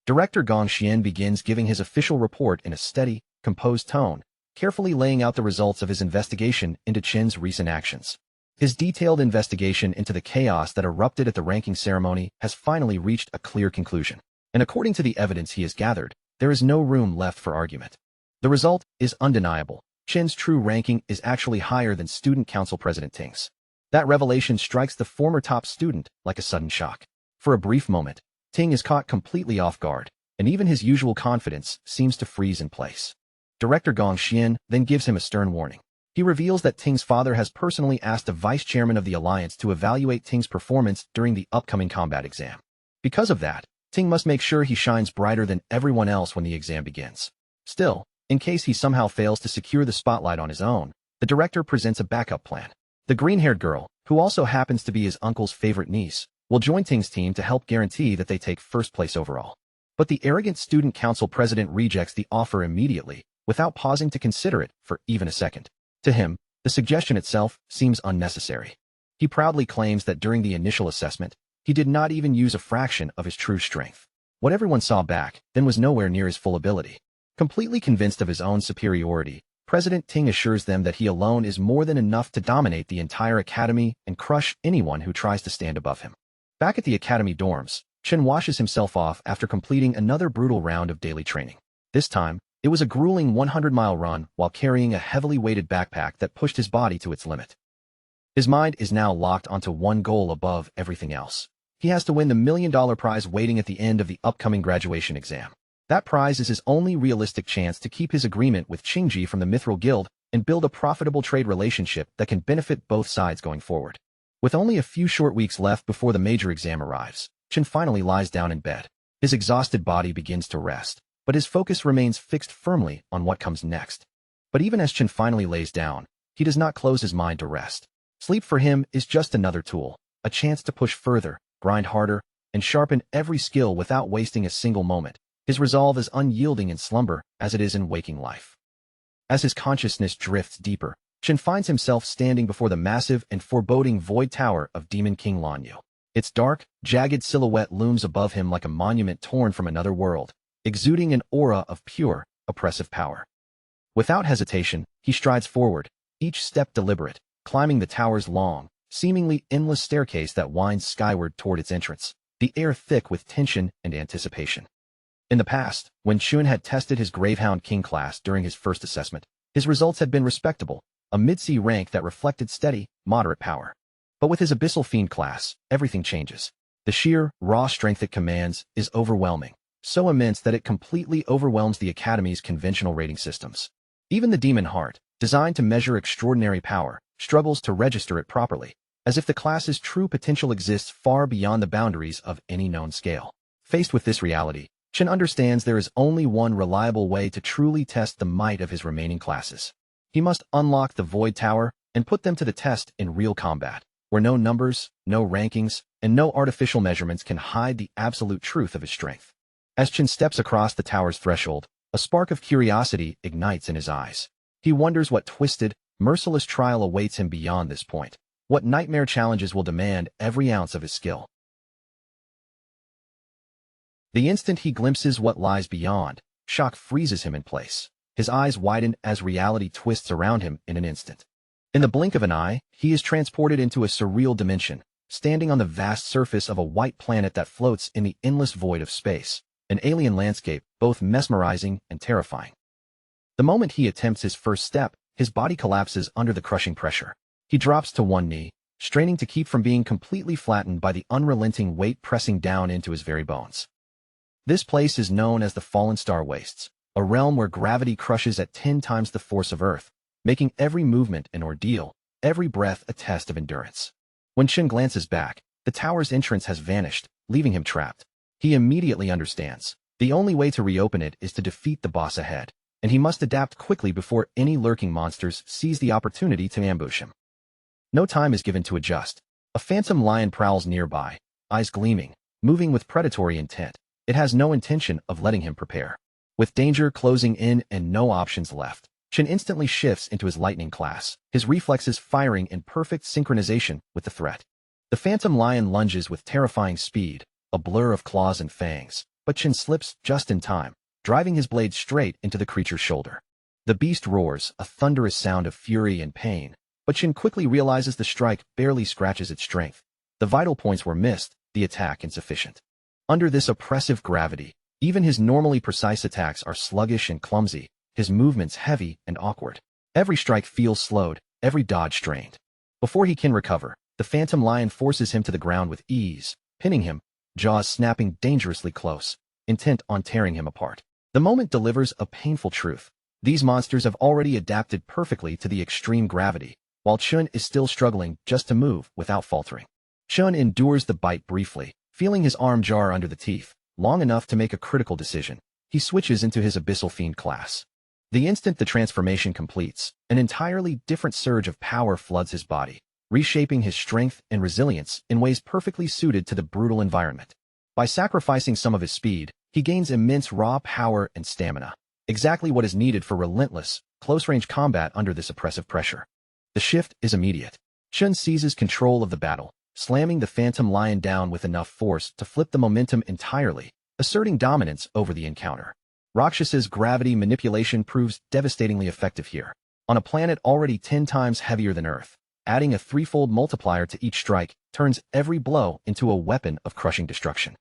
Director Gong Xian begins giving his official report in a steady, composed tone, carefully laying out the results of his investigation into Chen's recent actions. His detailed investigation into the chaos that erupted at the ranking ceremony has finally reached a clear conclusion, and according to the evidence he has gathered, there is no room left for argument. The result is undeniable. Chen's true ranking is actually higher than Student Council President Ting's. That revelation strikes the former top student like a sudden shock. For a brief moment, Ting is caught completely off guard, and even his usual confidence seems to freeze in place. Director Gong Xian then gives him a stern warning. He reveals that Ting's father has personally asked the vice chairman of the alliance to evaluate Ting's performance during the upcoming combat exam. Because of that, Ting must make sure he shines brighter than everyone else when the exam begins. Still, in case he somehow fails to secure the spotlight on his own, the director presents a backup plan. The green-haired girl, who also happens to be his uncle's favorite niece, will join Ting's team to help guarantee that they take first place overall. But the arrogant student council president rejects the offer immediately, without pausing to consider it for even a second. To him, the suggestion itself seems unnecessary. He proudly claims that during the initial assessment, he did not even use a fraction of his true strength. What everyone saw back then was nowhere near his full ability. Completely convinced of his own superiority, President Ting assures them that he alone is more than enough to dominate the entire academy and crush anyone who tries to stand above him. Back at the academy dorms, Chen washes himself off after completing another brutal round of daily training. This time, it was a grueling 100-mile run while carrying a heavily weighted backpack that pushed his body to its limit. His mind is now locked onto one goal above everything else. He has to win the $1 million prize waiting at the end of the upcoming graduation exam. That prize is his only realistic chance to keep his agreement with Qingji from the Mithril Guild and build a profitable trade relationship that can benefit both sides going forward. With only a few short weeks left before the major exam arrives, Chen finally lies down in bed. His exhausted body begins to rest, but his focus remains fixed firmly on what comes next. But even as Chen finally lays down, he does not close his mind to rest. Sleep for him is just another tool, a chance to push further, grind harder, and sharpen every skill without wasting a single moment. His resolve is unyielding in slumber as it is in waking life. As his consciousness drifts deeper, Chen finds himself standing before the massive and foreboding void tower of Demon King Lanyu. Its dark, jagged silhouette looms above him like a monument torn from another world, exuding an aura of pure, oppressive power. Without hesitation, he strides forward, each step deliberate, climbing the tower's long, seemingly endless staircase that winds skyward toward its entrance, the air thick with tension and anticipation. In the past, when Chun had tested his Gravehound King class during his first assessment, his results had been respectable, a mid-sea rank that reflected steady, moderate power. But with his Abyssal Fiend class, everything changes. The sheer, raw strength it commands is overwhelming, so immense that it completely overwhelms the Academy's conventional rating systems. Even the Demon Heart, designed to measure extraordinary power, struggles to register it properly, as if the class's true potential exists far beyond the boundaries of any known scale. Faced with this reality, Chen understands there is only one reliable way to truly test the might of his remaining classes. He must unlock the Void Tower and put them to the test in real combat, where no numbers, no rankings, and no artificial measurements can hide the absolute truth of his strength. As Chen steps across the tower's threshold, a spark of curiosity ignites in his eyes. He wonders what twisted, merciless trial awaits him beyond this point, what nightmare challenges will demand every ounce of his skill. The instant he glimpses what lies beyond, shock freezes him in place. His eyes widen as reality twists around him in an instant. In the blink of an eye, he is transported into a surreal dimension, standing on the vast surface of a white planet that floats in the endless void of space, an alien landscape both mesmerizing and terrifying. The moment he attempts his first step, his body collapses under the crushing pressure. He drops to one knee, straining to keep from being completely flattened by the unrelenting weight pressing down into his very bones. This place is known as the Fallen Star Wastes, a realm where gravity crushes at 10 times the force of Earth, making every movement an ordeal, every breath a test of endurance. When Chen glances back, the tower's entrance has vanished, leaving him trapped. He immediately understands. The only way to reopen it is to defeat the boss ahead, and he must adapt quickly before any lurking monsters seize the opportunity to ambush him. No time is given to adjust. A phantom lion prowls nearby, eyes gleaming, moving with predatory intent. It has no intention of letting him prepare. With danger closing in and no options left, Chen instantly shifts into his lightning class, his reflexes firing in perfect synchronization with the threat. The phantom lion lunges with terrifying speed, a blur of claws and fangs, but Chen slips just in time, driving his blade straight into the creature's shoulder. The beast roars, a thunderous sound of fury and pain, but Chen quickly realizes the strike barely scratches its strength. The vital points were missed, the attack insufficient. Under this oppressive gravity, even his normally precise attacks are sluggish and clumsy, his movements heavy and awkward. Every strike feels slowed, every dodge strained. Before he can recover, the phantom lion forces him to the ground with ease, pinning him, jaws snapping dangerously close, intent on tearing him apart. The moment delivers a painful truth. These monsters have already adapted perfectly to the extreme gravity, while Chun is still struggling just to move without faltering. Chun endures the bite briefly, feeling his arm jar under the teeth, long enough to make a critical decision. He switches into his Abyssal Fiend class. The instant the transformation completes, an entirely different surge of power floods his body, reshaping his strength and resilience in ways perfectly suited to the brutal environment. By sacrificing some of his speed, he gains immense raw power and stamina, exactly what is needed for relentless, close-range combat under this oppressive pressure. The shift is immediate. Chun seizes control of the battle, slamming the Phantom Lion down with enough force to flip the momentum entirely, asserting dominance over the encounter. Rakshasa's gravity manipulation proves devastatingly effective here. On a planet already 10 times heavier than Earth, adding a threefold multiplier to each strike turns every blow into a weapon of crushing destruction.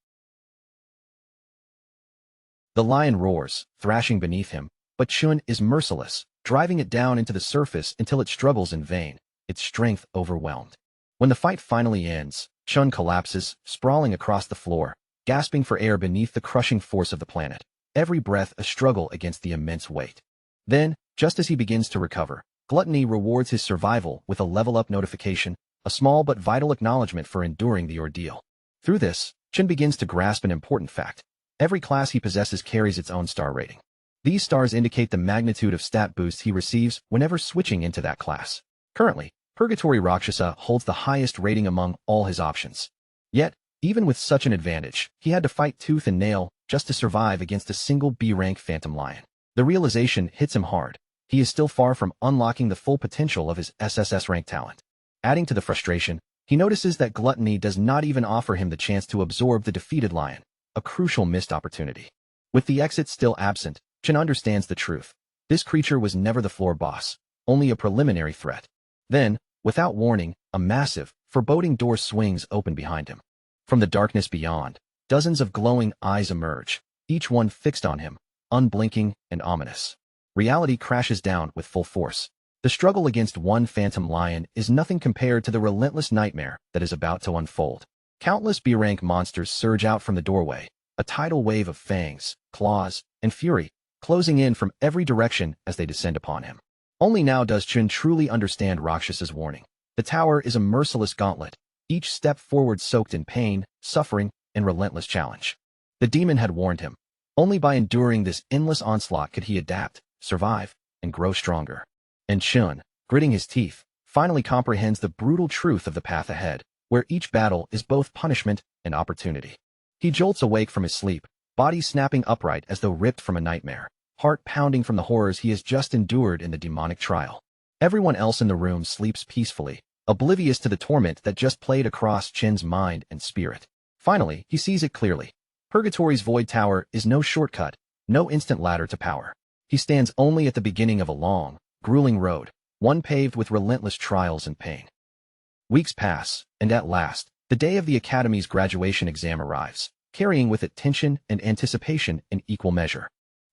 The lion roars, thrashing beneath him, but Chun is merciless, driving it down into the surface until it struggles in vain, its strength overwhelmed. When the fight finally ends, Chun collapses, sprawling across the floor, gasping for air beneath the crushing force of the planet, every breath a struggle against the immense weight. Then, just as he begins to recover, Gluttony rewards his survival with a level-up notification, a small but vital acknowledgement for enduring the ordeal. Through this, Chun begins to grasp an important fact. Every class he possesses carries its own star rating. These stars indicate the magnitude of stat boosts he receives whenever switching into that class. Currently, Purgatory Rakshasa holds the highest rating among all his options. Yet, even with such an advantage, he had to fight tooth and nail just to survive against a single B-rank Phantom Lion. The realization hits him hard. He is still far from unlocking the full potential of his SSS rank talent. Adding to the frustration, he notices that Gluttony does not even offer him the chance to absorb the defeated lion, a crucial missed opportunity. With the exit still absent, Chun understands the truth. This creature was never the floor boss, only a preliminary threat. Then, without warning, a massive, foreboding door swings open behind him. From the darkness beyond, dozens of glowing eyes emerge, each one fixed on him, unblinking and ominous. Reality crashes down with full force. The struggle against one Phantom Lion is nothing compared to the relentless nightmare that is about to unfold. Countless B-rank monsters surge out from the doorway, a tidal wave of fangs, claws, and fury, closing in from every direction as they descend upon him. Only now does Chun truly understand Rakshasa's warning. The tower is a merciless gauntlet, each step forward soaked in pain, suffering, and relentless challenge. The demon had warned him. Only by enduring this endless onslaught could he adapt, survive, and grow stronger. And Chun, gritting his teeth, finally comprehends the brutal truth of the path ahead, where each battle is both punishment and opportunity. He jolts awake from his sleep, body snapping upright as though ripped from a nightmare, heart pounding from the horrors he has just endured in the demonic trial. Everyone else in the room sleeps peacefully, oblivious to the torment that just played across Chun's mind and spirit. Finally, he sees it clearly. Purgatory's Void Tower is no shortcut, no instant ladder to power. He stands only at the beginning of a long, grueling road, one paved with relentless trials and pain. Weeks pass, and at last, the day of the Academy's graduation exam arrives, carrying with it tension and anticipation in equal measure.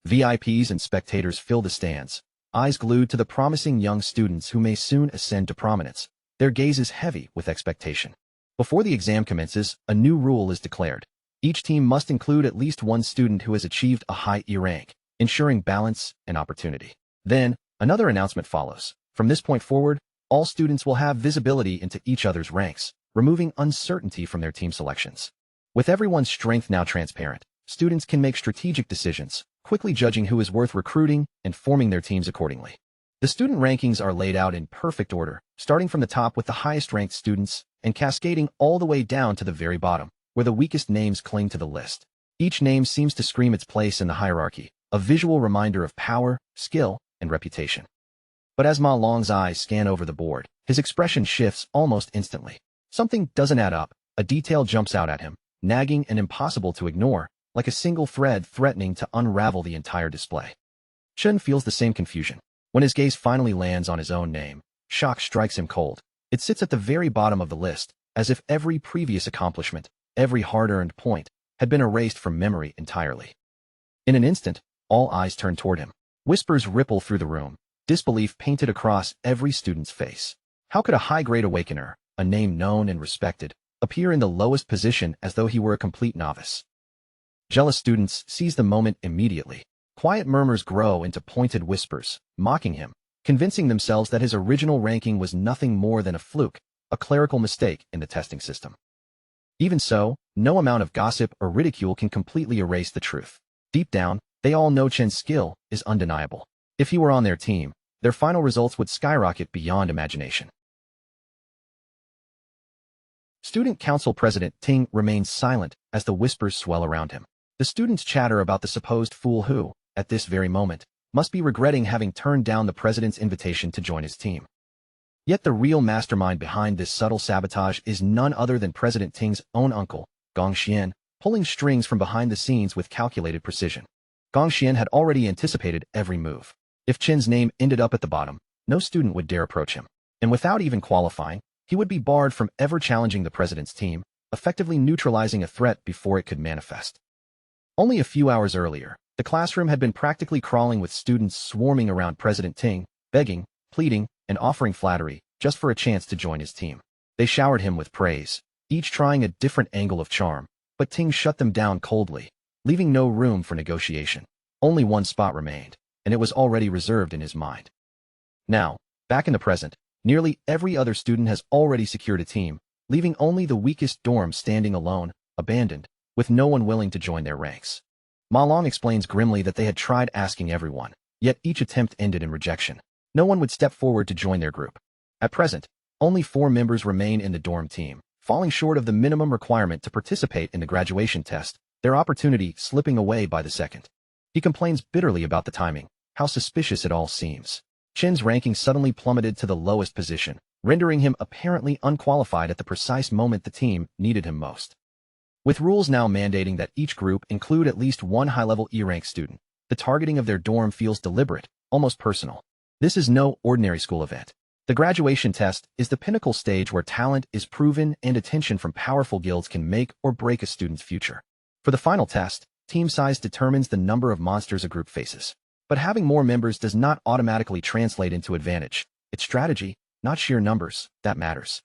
VIPs and spectators fill the stands, eyes glued to the promising young students who may soon ascend to prominence, their gazes heavy with expectation. Before the exam commences, a new rule is declared. Each team must include at least one student who has achieved a high E rank, ensuring balance and opportunity. Then, another announcement follows. From this point forward, all students will have visibility into each other's ranks, removing uncertainty from their team selections. With everyone's strength now transparent, students can make strategic decisions, quickly judging who is worth recruiting and forming their teams accordingly. The student rankings are laid out in perfect order, starting from the top with the highest-ranked students and cascading all the way down to the very bottom, where the weakest names cling to the list. Each name seems to scream its place in the hierarchy, a visual reminder of power, skill, and reputation. But as Ma Long's eyes scan over the board, his expression shifts almost instantly. Something doesn't add up. A detail jumps out at him, nagging and impossible to ignore, like a single thread threatening to unravel the entire display. Chun feels the same confusion. When his gaze finally lands on his own name, shock strikes him cold. It sits at the very bottom of the list, as if every previous accomplishment, every hard-earned point, had been erased from memory entirely. In an instant, all eyes turn toward him. Whispers ripple through the room, disbelief painted across every student's face. How could a high-grade awakener, a name known and respected, appear in the lowest position as though he were a complete novice. Jealous students seize the moment immediately. Quiet murmurs grow into pointed whispers, mocking him, convincing themselves that his original ranking was nothing more than a fluke, a clerical mistake in the testing system. Even so, no amount of gossip or ridicule can completely erase the truth. Deep down, they all know Chen's skill is undeniable. If he were on their team, their final results would skyrocket beyond imagination. Student Council President Ting remains silent as the whispers swell around him. The students chatter about the supposed fool who, at this very moment, must be regretting having turned down the president's invitation to join his team. Yet the real mastermind behind this subtle sabotage is none other than President Ting's own uncle, Gong Xian, pulling strings from behind the scenes with calculated precision. Gong Xian had already anticipated every move. If Chen's name ended up at the bottom, no student would dare approach him. And without even qualifying, he would be barred from ever challenging the president's team, effectively neutralizing a threat before it could manifest. Only a few hours earlier, the classroom had been practically crawling with students swarming around President Ting, begging, pleading, and offering flattery just for a chance to join his team. They showered him with praise, each trying a different angle of charm, but Ting shut them down coldly, leaving no room for negotiation. Only one spot remained, and it was already reserved in his mind. Now, back in the present, nearly every other student has already secured a team, leaving only the weakest dorm standing alone, abandoned, with no one willing to join their ranks. Ma Long explains grimly that they had tried asking everyone, yet each attempt ended in rejection. No one would step forward to join their group. At present, only 4 members remain in the dorm team, falling short of the minimum requirement to participate in the graduation test, their opportunity slipping away by the second. He complains bitterly about the timing, how suspicious it all seems. Chen's ranking suddenly plummeted to the lowest position, rendering him apparently unqualified at the precise moment the team needed him most. With rules now mandating that each group include at least one high-level E-rank student, the targeting of their dorm feels deliberate, almost personal. This is no ordinary school event. The graduation test is the pinnacle stage where talent is proven and attention from powerful guilds can make or break a student's future. For the final test, team size determines the number of monsters a group faces. But having more members does not automatically translate into advantage. It's strategy, not sheer numbers, that matters.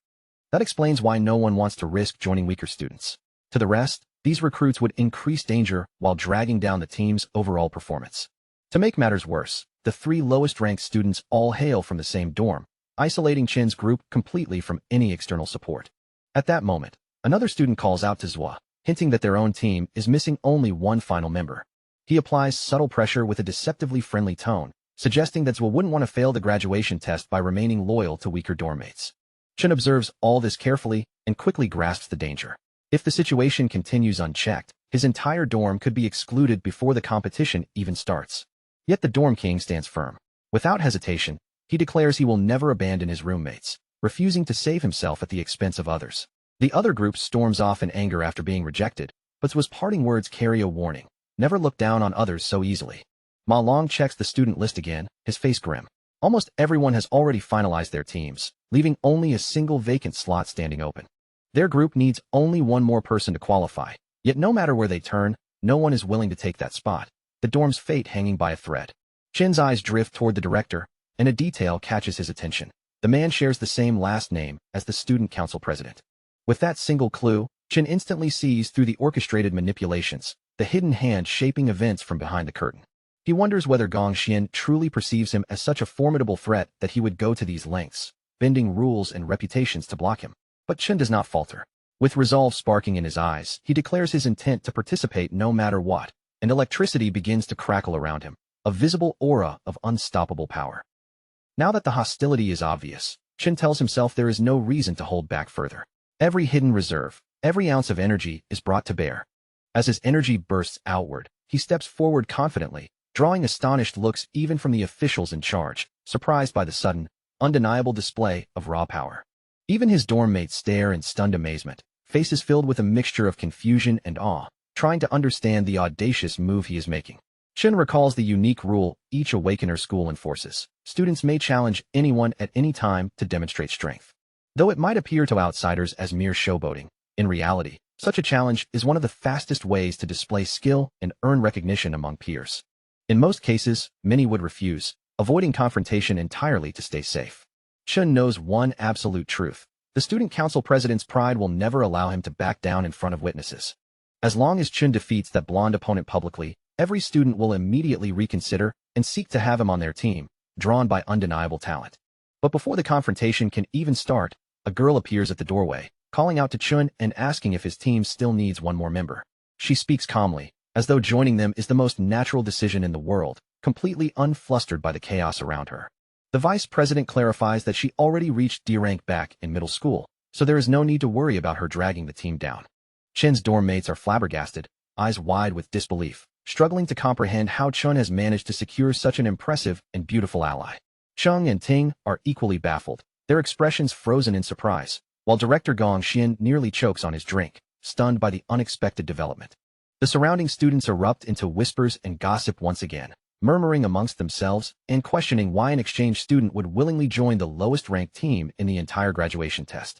That explains why no one wants to risk joining weaker students. To the rest, these recruits would increase danger while dragging down the team's overall performance. To make matters worse, the 3 lowest-ranked students all hail from the same dorm, isolating Chen's group completely from any external support. At that moment, another student calls out to Zhua, hinting that their own team is missing only one final member. He applies subtle pressure with a deceptively friendly tone, suggesting that Zhua wouldn't want to fail the graduation test by remaining loyal to weaker dormmates. Chen observes all this carefully and quickly grasps the danger. If the situation continues unchecked, his entire dorm could be excluded before the competition even starts. Yet the dorm king stands firm. Without hesitation, he declares he will never abandon his roommates, refusing to save himself at the expense of others. The other group storms off in anger after being rejected, but Zhua's parting words carry a warning. Never look down on others so easily. Ma Long checks the student list again, his face grim. Almost everyone has already finalized their teams, leaving only a single vacant slot standing open. Their group needs only one more person to qualify, yet no matter where they turn, no one is willing to take that spot, the dorm's fate hanging by a thread. Chen's eyes drift toward the director, and a detail catches his attention. The man shares the same last name as the student council president. With that single clue, Chen instantly sees through the orchestrated manipulations, the hidden hand shaping events from behind the curtain. He wonders whether Gong Xian truly perceives him as such a formidable threat that he would go to these lengths, bending rules and reputations to block him. But Chen does not falter. With resolve sparking in his eyes, he declares his intent to participate no matter what, and electricity begins to crackle around him, a visible aura of unstoppable power. Now that the hostility is obvious, Chen tells himself there is no reason to hold back further. Every hidden reserve, every ounce of energy is brought to bear. As his energy bursts outward, he steps forward confidently, drawing astonished looks even from the officials in charge, surprised by the sudden, undeniable display of raw power. Even his dorm mates stare in stunned amazement, faces filled with a mixture of confusion and awe, trying to understand the audacious move he is making. Chen recalls the unique rule each Awakener school enforces. Students may challenge anyone at any time to demonstrate strength. Though it might appear to outsiders as mere showboating, in reality, such a challenge is one of the fastest ways to display skill and earn recognition among peers. In most cases, many would refuse, avoiding confrontation entirely to stay safe. Chen knows one absolute truth. The student council president's pride will never allow him to back down in front of witnesses. As long as Chun defeats that blonde opponent publicly, every student will immediately reconsider and seek to have him on their team, drawn by undeniable talent. But before the confrontation can even start, a girl appears at the doorway, calling out to Chun and asking if his team still needs one more member. She speaks calmly, as though joining them is the most natural decision in the world, completely unflustered by the chaos around her. The vice president clarifies that she already reached D rank back in middle school, so there is no need to worry about her dragging the team down. Chun's dorm mates are flabbergasted, eyes wide with disbelief, struggling to comprehend how Chun has managed to secure such an impressive and beautiful ally. Chung and Ting are equally baffled, their expressions frozen in surprise, while director Gong Xian nearly chokes on his drink, stunned by the unexpected development. The surrounding students erupt into whispers and gossip once again, murmuring amongst themselves and questioning why an exchange student would willingly join the lowest-ranked team in the entire graduation test.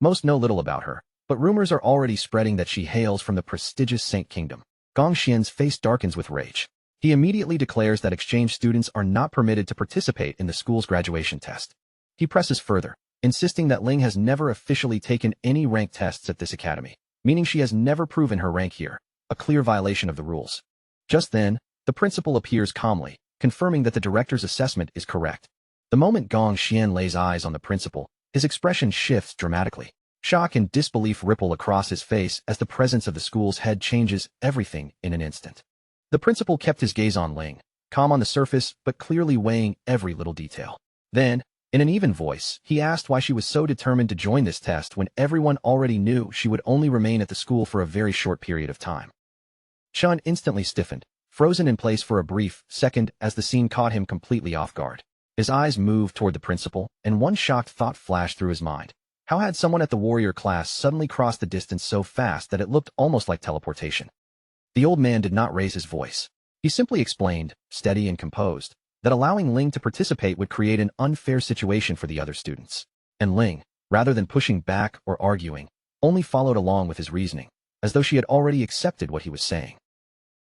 Most know little about her, but rumors are already spreading that she hails from the prestigious Saint Kingdom. Gong Xian's face darkens with rage. He immediately declares that exchange students are not permitted to participate in the school's graduation test. He presses further, insisting that Ling has never officially taken any rank tests at this academy, meaning she has never proven her rank here, a clear violation of the rules. Just then, the principal appears calmly, confirming that the director's assessment is correct. The moment Gong Xian lays eyes on the principal, his expression shifts dramatically. Shock and disbelief ripple across his face as the presence of the school's head changes everything in an instant. The principal kept his gaze on Ling, calm on the surface but clearly weighing every little detail. Then, in an even voice, he asked why she was so determined to join this test when everyone already knew she would only remain at the school for a very short period of time. Chun instantly stiffened, frozen in place for a brief second as the scene caught him completely off guard. His eyes moved toward the principal, and one shocked thought flashed through his mind. How had someone at the warrior class suddenly crossed the distance so fast that it looked almost like teleportation? The old man did not raise his voice. He simply explained, steady and composed, that allowing Ling to participate would create an unfair situation for the other students. And Ling, rather than pushing back or arguing, only followed along with his reasoning, as though she had already accepted what he was saying.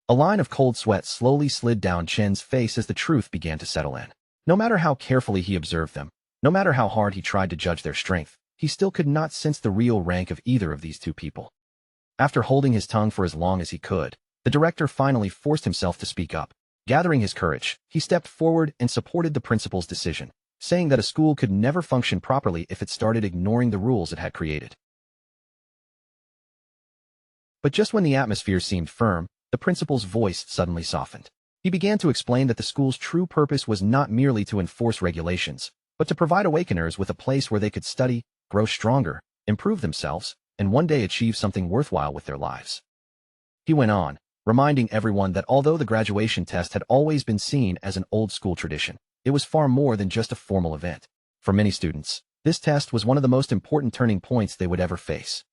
A line of cold sweat slowly slid down Chen's face as the truth began to settle in. No matter how carefully he observed them, no matter how hard he tried to judge their strength, he still could not sense the real rank of either of these two people. After holding his tongue for as long as he could, the director finally forced himself to speak up. Gathering his courage, he stepped forward and supported the principal's decision, saying that a school could never function properly if it started ignoring the rules it had created. But just when the atmosphere seemed firm, the principal's voice suddenly softened. He began to explain that the school's true purpose was not merely to enforce regulations, but to provide awakeners with a place where they could study, grow stronger, improve themselves, and one day achieve something worthwhile with their lives. He went on, reminding everyone that although the graduation test had always been seen as an old-school tradition, it was far more than just a formal event. For many students, this test was one of the most important turning points they would ever face.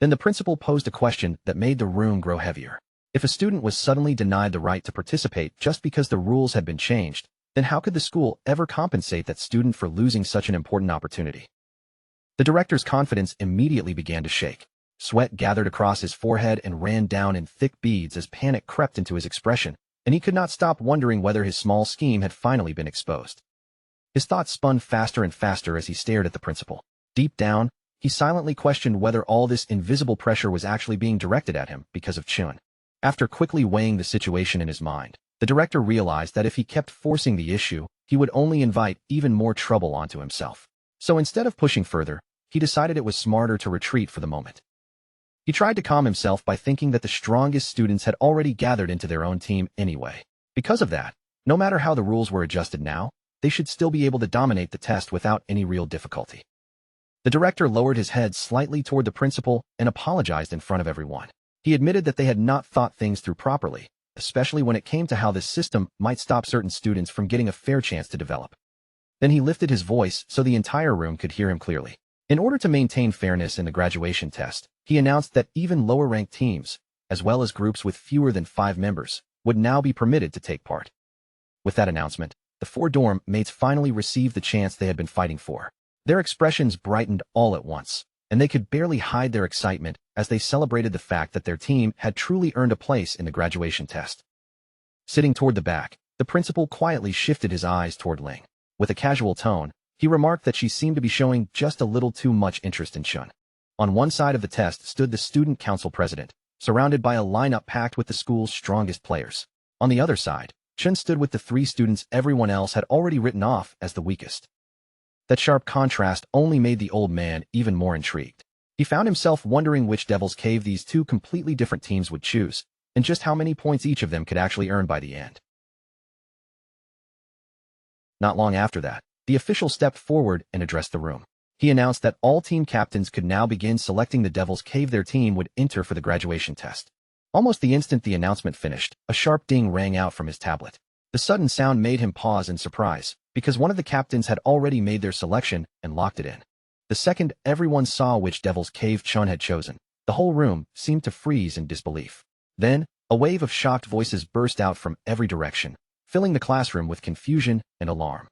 Then the principal posed a question that made the room grow heavier. If a student was suddenly denied the right to participate just because the rules had been changed, then how could the school ever compensate that student for losing such an important opportunity? The director's confidence immediately began to shake. Sweat gathered across his forehead and ran down in thick beads as panic crept into his expression, and he could not stop wondering whether his small scheme had finally been exposed. His thoughts spun faster and faster as he stared at the principal. Deep down, he silently questioned whether all this invisible pressure was actually being directed at him because of Chun. After quickly weighing the situation in his mind, the director realized that if he kept forcing the issue, he would only invite even more trouble onto himself. So instead of pushing further, he decided it was smarter to retreat for the moment. He tried to calm himself by thinking that the strongest students had already gathered into their own team anyway. Because of that, no matter how the rules were adjusted now, they should still be able to dominate the test without any real difficulty. The director lowered his head slightly toward the principal and apologized in front of everyone. He admitted that they had not thought things through properly, especially when it came to how this system might stop certain students from getting a fair chance to develop. Then he lifted his voice so the entire room could hear him clearly. In order to maintain fairness in the graduation test, he announced that even lower-ranked teams, as well as groups with fewer than 5 members, would now be permitted to take part. With that announcement, the 4 dorm mates finally received the chance they had been fighting for. Their expressions brightened all at once, and they could barely hide their excitement as they celebrated the fact that their team had truly earned a place in the graduation test. Sitting toward the back, the principal quietly shifted his eyes toward Ling. With a casual tone, He remarked that she seemed to be showing just a little too much interest in Chun. On one side of the test stood the student council president, surrounded by a lineup packed with the school's strongest players. On the other side, Chun stood with the 3 students everyone else had already written off as the weakest. That sharp contrast only made the old man even more intrigued. He found himself wondering which Devil's Cave these 2 completely different teams would choose, and just how many points each of them could actually earn by the end. Not long after that, the official stepped forward and addressed the room. He announced that all team captains could now begin selecting the Devil's Cave their team would enter for the graduation test. Almost the instant the announcement finished, a sharp ding rang out from his tablet. The sudden sound made him pause in surprise, because one of the captains had already made their selection and locked it in. The second everyone saw which Devil's Cave Chun had chosen, the whole room seemed to freeze in disbelief. Then, a wave of shocked voices burst out from every direction, filling the classroom with confusion and alarm.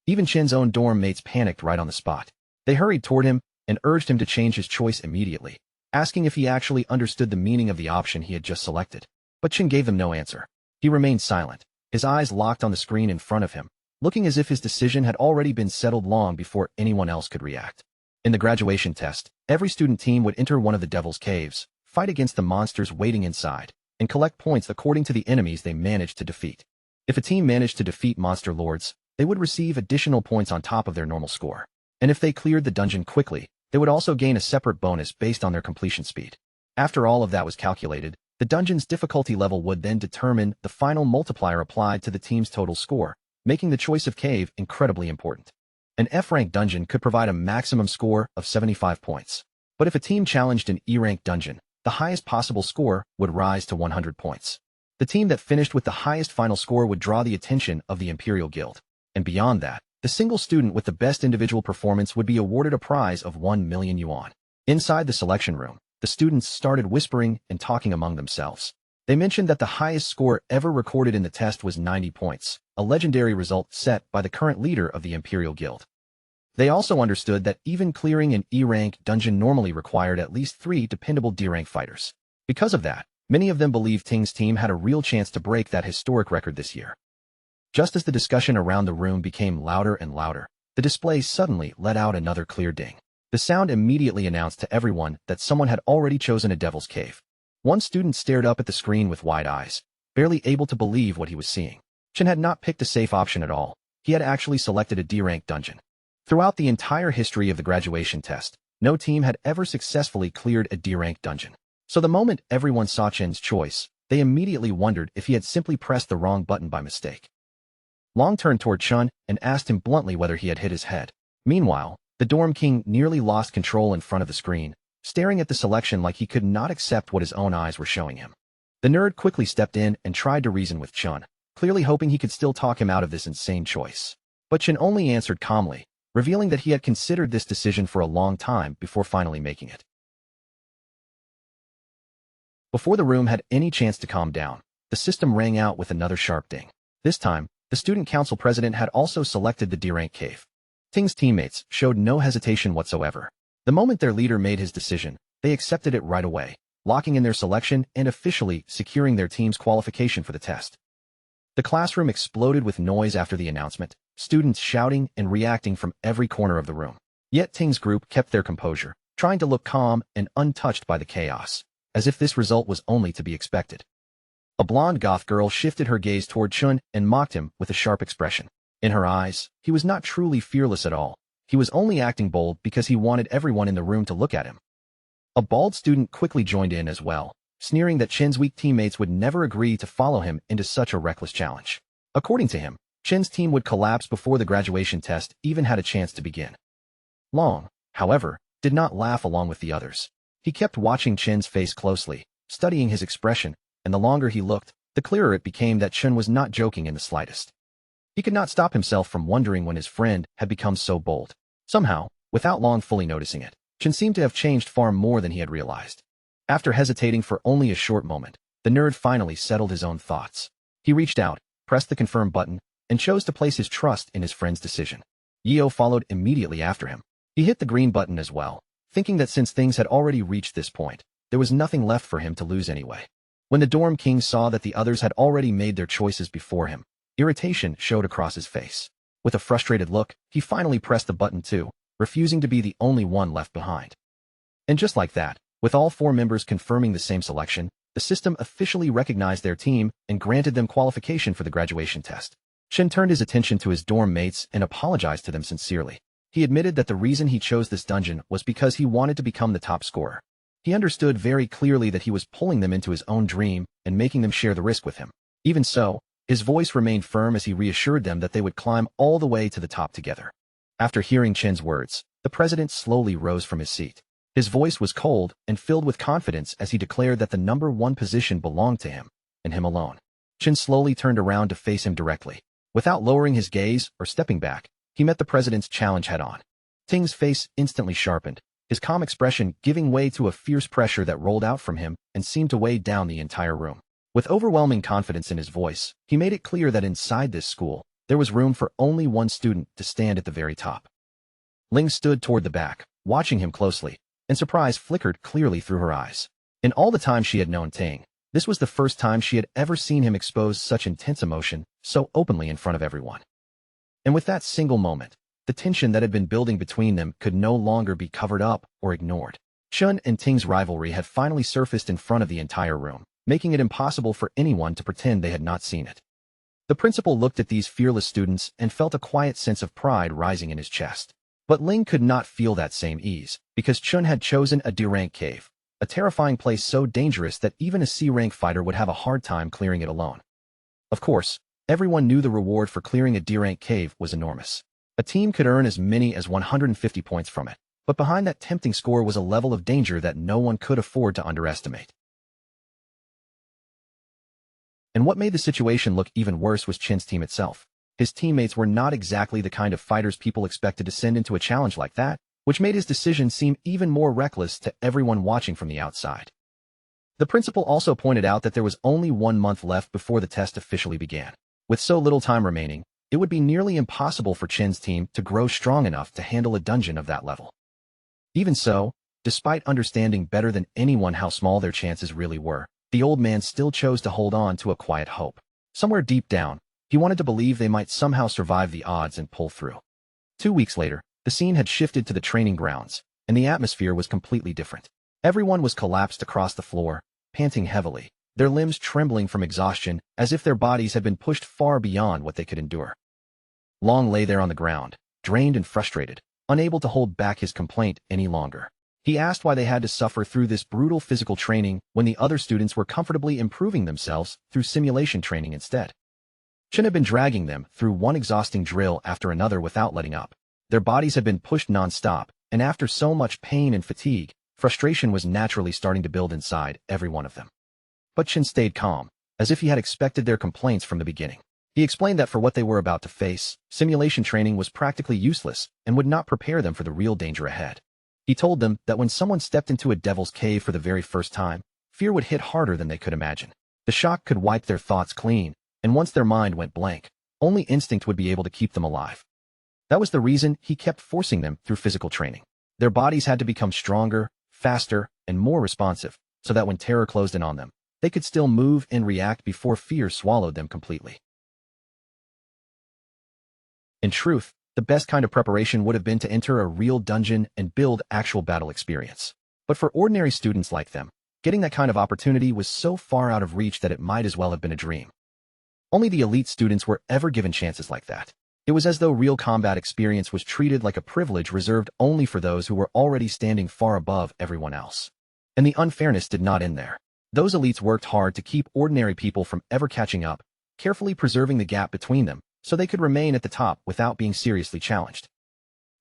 Even Chin's own dorm mates panicked right on the spot. They hurried toward him and urged him to change his choice immediately, asking if he actually understood the meaning of the option he had just selected. But Chin gave them no answer. He remained silent, his eyes locked on the screen in front of him, looking as if his decision had already been settled long before anyone else could react. In the graduation test, every student team would enter one of the Devil's Caves, fight against the monsters waiting inside, and collect points according to the enemies they managed to defeat. If a team managed to defeat monster lords, they would receive additional points on top of their normal score. And if they cleared the dungeon quickly, they would also gain a separate bonus based on their completion speed. After all of that was calculated, the dungeon's difficulty level would then determine the final multiplier applied to the team's total score, making the choice of cave incredibly important. An F-rank dungeon could provide a maximum score of 75 points. But if a team challenged an E-rank dungeon, the highest possible score would rise to 100 points. The team that finished with the highest final score would draw the attention of the Imperial Guild. And beyond that, the single student with the best individual performance would be awarded a prize of 1 million yuan. Inside the selection room, the students started whispering and talking among themselves. They mentioned that the highest score ever recorded in the test was 90 points, a legendary result set by the current leader of the Imperial Guild. They also understood that even clearing an E-rank dungeon normally required at least 3 dependable D-rank fighters. Because of that, many of them believed Ting's team had a real chance to break that historic record this year. Just as the discussion around the room became louder and louder, the display suddenly let out another clear ding. The sound immediately announced to everyone that someone had already chosen a Devil's Cave. One student stared up at the screen with wide eyes, barely able to believe what he was seeing. Chen had not picked a safe option at all. He had actually selected a D-rank dungeon. Throughout the entire history of the graduation test, no team had ever successfully cleared a D-rank dungeon. So the moment everyone saw Chen's choice, they immediately wondered if he had simply pressed the wrong button by mistake. Long turned toward Chun and asked him bluntly whether he had hit his head. Meanwhile, the dorm king nearly lost control in front of the screen, staring at the selection like he could not accept what his own eyes were showing him. The nerd quickly stepped in and tried to reason with Chun, clearly hoping he could still talk him out of this insane choice. But Chun only answered calmly, revealing that he had considered this decision for a long time before finally making it. Before the room had any chance to calm down, the system rang out with another sharp ding. This time, the student council president had also selected the D-rank cave. Ting's teammates showed no hesitation whatsoever. The moment their leader made his decision, they accepted it right away, locking in their selection and officially securing their team's qualification for the test. The classroom exploded with noise after the announcement, students shouting and reacting from every corner of the room. Yet Ting's group kept their composure, trying to look calm and untouched by the chaos, as if this result was only to be expected. A blonde goth girl shifted her gaze toward Chun and mocked him with a sharp expression. In her eyes, he was not truly fearless at all. He was only acting bold because he wanted everyone in the room to look at him. A bald student quickly joined in as well, sneering that Chen's weak teammates would never agree to follow him into such a reckless challenge. According to him, Chen's team would collapse before the graduation test even had a chance to begin. Long, however, did not laugh along with the others. He kept watching Chen's face closely, studying his expression, and the longer he looked, the clearer it became that Chen was not joking in the slightest. He could not stop himself from wondering when his friend had become so bold. Somehow, without Long fully noticing it, Chen seemed to have changed far more than he had realized. After hesitating for only a short moment, the nerd finally settled his own thoughts. He reached out, pressed the confirm button, and chose to place his trust in his friend's decision. Yeo followed immediately after him. He hit the green button as well, thinking that since things had already reached this point, there was nothing left for him to lose anyway. When the dorm king saw that the others had already made their choices before him, irritation showed across his face. With a frustrated look, he finally pressed the button too, refusing to be the only one left behind. And just like that, with all 4 members confirming the same selection, the system officially recognized their team and granted them qualification for the graduation test. Chen turned his attention to his dorm mates and apologized to them sincerely. He admitted that the reason he chose this dungeon was because he wanted to become the top scorer. He understood very clearly that he was pulling them into his own dream and making them share the risk with him. Even so, his voice remained firm as he reassured them that they would climb all the way to the top together. After hearing Chen's words, the president slowly rose from his seat. His voice was cold and filled with confidence as he declared that the number 1 position belonged to him, and him alone. Chen slowly turned around to face him directly. Without lowering his gaze or stepping back, he met the president's challenge head-on. Ting's face instantly sharpened, his calm expression giving way to a fierce pressure that rolled out from him and seemed to weigh down the entire room. With overwhelming confidence in his voice, he made it clear that inside this school, there was room for only 1 student to stand at the very top. Ling stood toward the back, watching him closely, and surprise flickered clearly through her eyes. In all the time she had known Ting, this was the first time she had ever seen him expose such intense emotion so openly in front of everyone. And with that single moment, the tension that had been building between them could no longer be covered up or ignored. Chen and Ting's rivalry had finally surfaced in front of the entire room, making it impossible for anyone to pretend they had not seen it. The principal looked at these fearless students and felt a quiet sense of pride rising in his chest. But Ling could not feel that same ease, because Chun had chosen a D-rank cave, a terrifying place so dangerous that even a C-rank fighter would have a hard time clearing it alone. Of course, everyone knew the reward for clearing a D-rank cave was enormous. A team could earn as many as 150 points from it, but behind that tempting score was a level of danger that no one could afford to underestimate. And what made the situation look even worse was Chen's team itself. His teammates were not exactly the kind of fighters people expected to send into a challenge like that, which made his decision seem even more reckless to everyone watching from the outside. The principal also pointed out that there was only 1 month left before the test officially began. With so little time remaining, it would be nearly impossible for Chen's team to grow strong enough to handle a dungeon of that level. Even so, despite understanding better than anyone how small their chances really were, the old man still chose to hold on to a quiet hope. Somewhere deep down, he wanted to believe they might somehow survive the odds and pull through. 2 weeks later, the scene had shifted to the training grounds, and the atmosphere was completely different. Everyone was collapsed across the floor, panting heavily, their limbs trembling from exhaustion as if their bodies had been pushed far beyond what they could endure. Long lay there on the ground, drained and frustrated, unable to hold back his complaint any longer. He asked why they had to suffer through this brutal physical training when the other students were comfortably improving themselves through simulation training instead. Chen had been dragging them through one exhausting drill after another without letting up. Their bodies had been pushed non-stop, and after so much pain and fatigue, frustration was naturally starting to build inside every one of them. But Chen stayed calm, as if he had expected their complaints from the beginning. He explained that for what they were about to face, simulation training was practically useless and would not prepare them for the real danger ahead. He told them that when someone stepped into a devil's cave for the very first time, fear would hit harder than they could imagine. The shock could wipe their thoughts clean, and once their mind went blank, only instinct would be able to keep them alive. That was the reason he kept forcing them through physical training. Their bodies had to become stronger, faster, and more responsive, so that when terror closed in on them, they could still move and react before fear swallowed them completely. In truth, the best kind of preparation would have been to enter a real dungeon and build actual battle experience. But for ordinary students like them, getting that kind of opportunity was so far out of reach that it might as well have been a dream. Only the elite students were ever given chances like that. It was as though real combat experience was treated like a privilege reserved only for those who were already standing far above everyone else. And the unfairness did not end there. Those elites worked hard to keep ordinary people from ever catching up, carefully preserving the gap between them so they could remain at the top without being seriously challenged.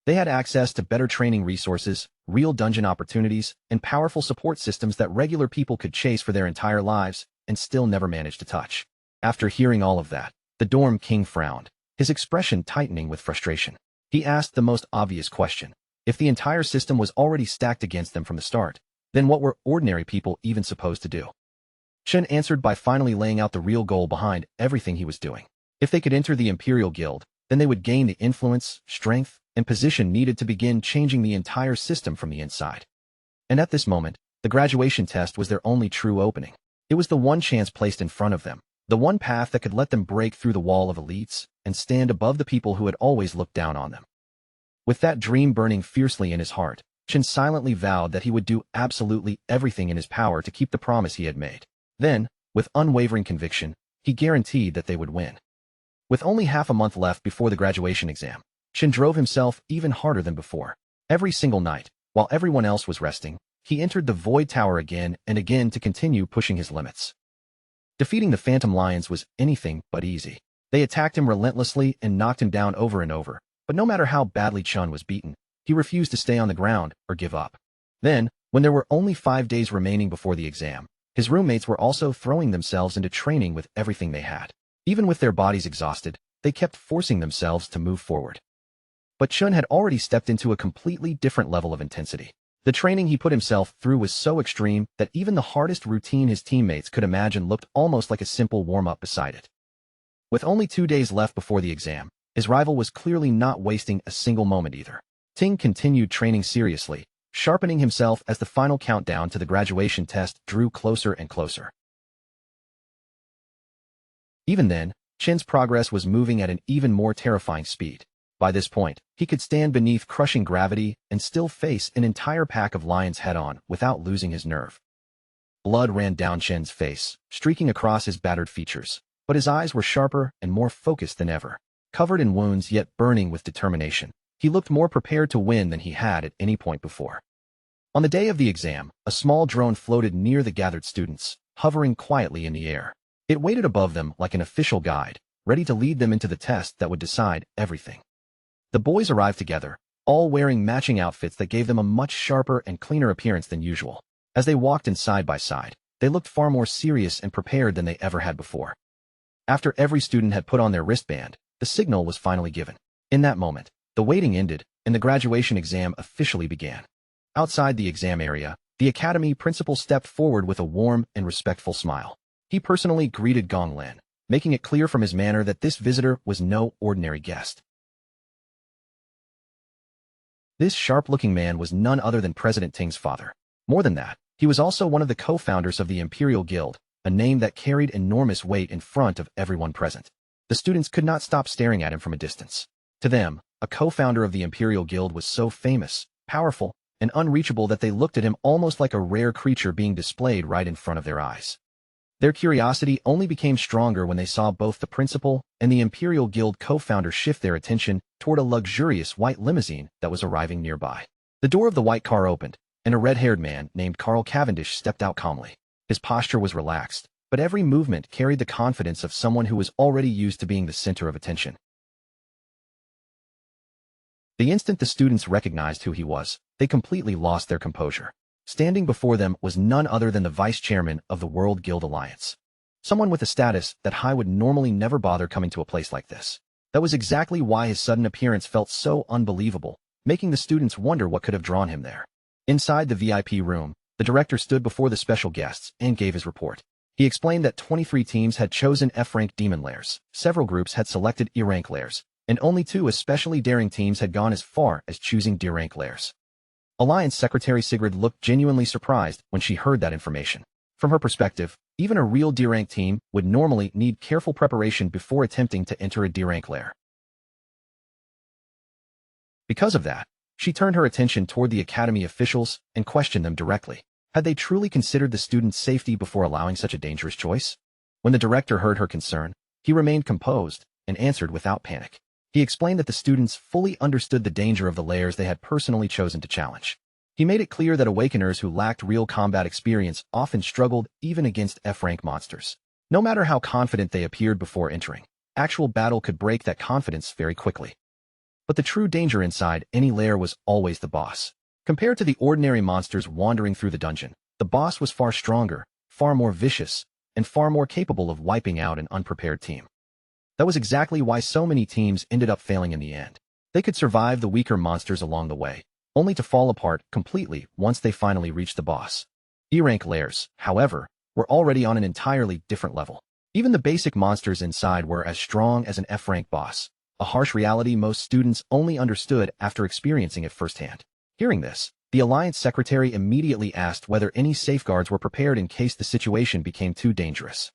They had access to better training resources, real dungeon opportunities, and powerful support systems that regular people could chase for their entire lives and still never manage to touch. After hearing all of that, the dorm king frowned, his expression tightening with frustration. He asked the most obvious question. If the entire system was already stacked against them from the start, then what were ordinary people even supposed to do? Chen answered by finally laying out the real goal behind everything he was doing. If they could enter the Imperial Guild, then they would gain the influence, strength, and position needed to begin changing the entire system from the inside. And at this moment, the graduation test was their only true opening. It was the one chance placed in front of them, the one path that could let them break through the wall of elites and stand above the people who had always looked down on them. With that dream burning fiercely in his heart, Chen silently vowed that he would do absolutely everything in his power to keep the promise he had made. Then, with unwavering conviction, he guaranteed that they would win. With only half a month left before the graduation exam, Chen drove himself even harder than before. Every single night, while everyone else was resting, he entered the Void Tower again and again to continue pushing his limits. Defeating the Phantom Lions was anything but easy. They attacked him relentlessly and knocked him down over and over, but no matter how badly Chen was beaten, he refused to stay on the ground or give up. Then, when there were only 5 days remaining before the exam, his roommates were also throwing themselves into training with everything they had. Even with their bodies exhausted, they kept forcing themselves to move forward. But Chen had already stepped into a completely different level of intensity. The training he put himself through was so extreme that even the hardest routine his teammates could imagine looked almost like a simple warm-up beside it. With only 2 days left before the exam, his rival was clearly not wasting a single moment either. Ting continued training seriously, sharpening himself as the final countdown to the graduation test drew closer and closer. Even then, Chen's progress was moving at an even more terrifying speed. By this point, he could stand beneath crushing gravity and still face an entire pack of lions head-on without losing his nerve. Blood ran down Chen's face, streaking across his battered features, but his eyes were sharper and more focused than ever. Covered in wounds yet burning with determination, he looked more prepared to win than he had at any point before. On the day of the exam, a small drone floated near the gathered students, hovering quietly in the air. It waited above them like an official guide, ready to lead them into the test that would decide everything. The boys arrived together, all wearing matching outfits that gave them a much sharper and cleaner appearance than usual. As they walked in side by side, they looked far more serious and prepared than they ever had before. After every student had put on their wristband, the signal was finally given. In that moment, the waiting ended, and the graduation exam officially began. Outside the exam area, the academy principal stepped forward with a warm and respectful smile. He personally greeted Gong Lin, making it clear from his manner that this visitor was no ordinary guest. This sharp-looking man was none other than President Ting's father. More than that, he was also one of the co-founders of the Imperial Guild, a name that carried enormous weight in front of everyone present. The students could not stop staring at him from a distance. To them, a co-founder of the Imperial Guild was so famous, powerful, and unreachable that they looked at him almost like a rare creature being displayed right in front of their eyes. Their curiosity only became stronger when they saw both the principal and the Imperial Guild co-founder shift their attention toward a luxurious white limousine that was arriving nearby. The door of the white car opened, and a red-haired man named Carl Cavendish stepped out calmly. His posture was relaxed, but every movement carried the confidence of someone who was already used to being the center of attention. The instant the students recognized who he was, they completely lost their composure. Standing before them was none other than the vice chairman of the World Guild Alliance. Someone with a status that Hai would normally never bother coming to a place like this. That was exactly why his sudden appearance felt so unbelievable, making the students wonder what could have drawn him there. Inside the VIP room, the director stood before the special guests and gave his report. He explained that 23 teams had chosen F-rank demon lairs, several groups had selected E-rank lairs, and only 2 especially daring teams had gone as far as choosing D-rank lairs. Alliance Secretary Sigrid looked genuinely surprised when she heard that information. From her perspective, even a real D-rank team would normally need careful preparation before attempting to enter a D-rank lair. Because of that, she turned her attention toward the academy officials and questioned them directly. Had they truly considered the students' safety before allowing such a dangerous choice? When the director heard her concern, he remained composed and answered without panic. He explained that the students fully understood the danger of the lairs they had personally chosen to challenge. He made it clear that awakeners who lacked real combat experience often struggled even against F-rank monsters. No matter how confident they appeared before entering, actual battle could break that confidence very quickly. But the true danger inside any lair was always the boss. Compared to the ordinary monsters wandering through the dungeon, the boss was far stronger, far more vicious, and far more capable of wiping out an unprepared team. That was exactly why so many teams ended up failing in the end. They could survive the weaker monsters along the way, only to fall apart completely once they finally reached the boss. E-rank lairs, however, were already on an entirely different level. Even the basic monsters inside were as strong as an F-rank boss, a harsh reality most students only understood after experiencing it firsthand. Hearing this, the Alliance Secretary immediately asked whether any safeguards were prepared in case the situation became too dangerous.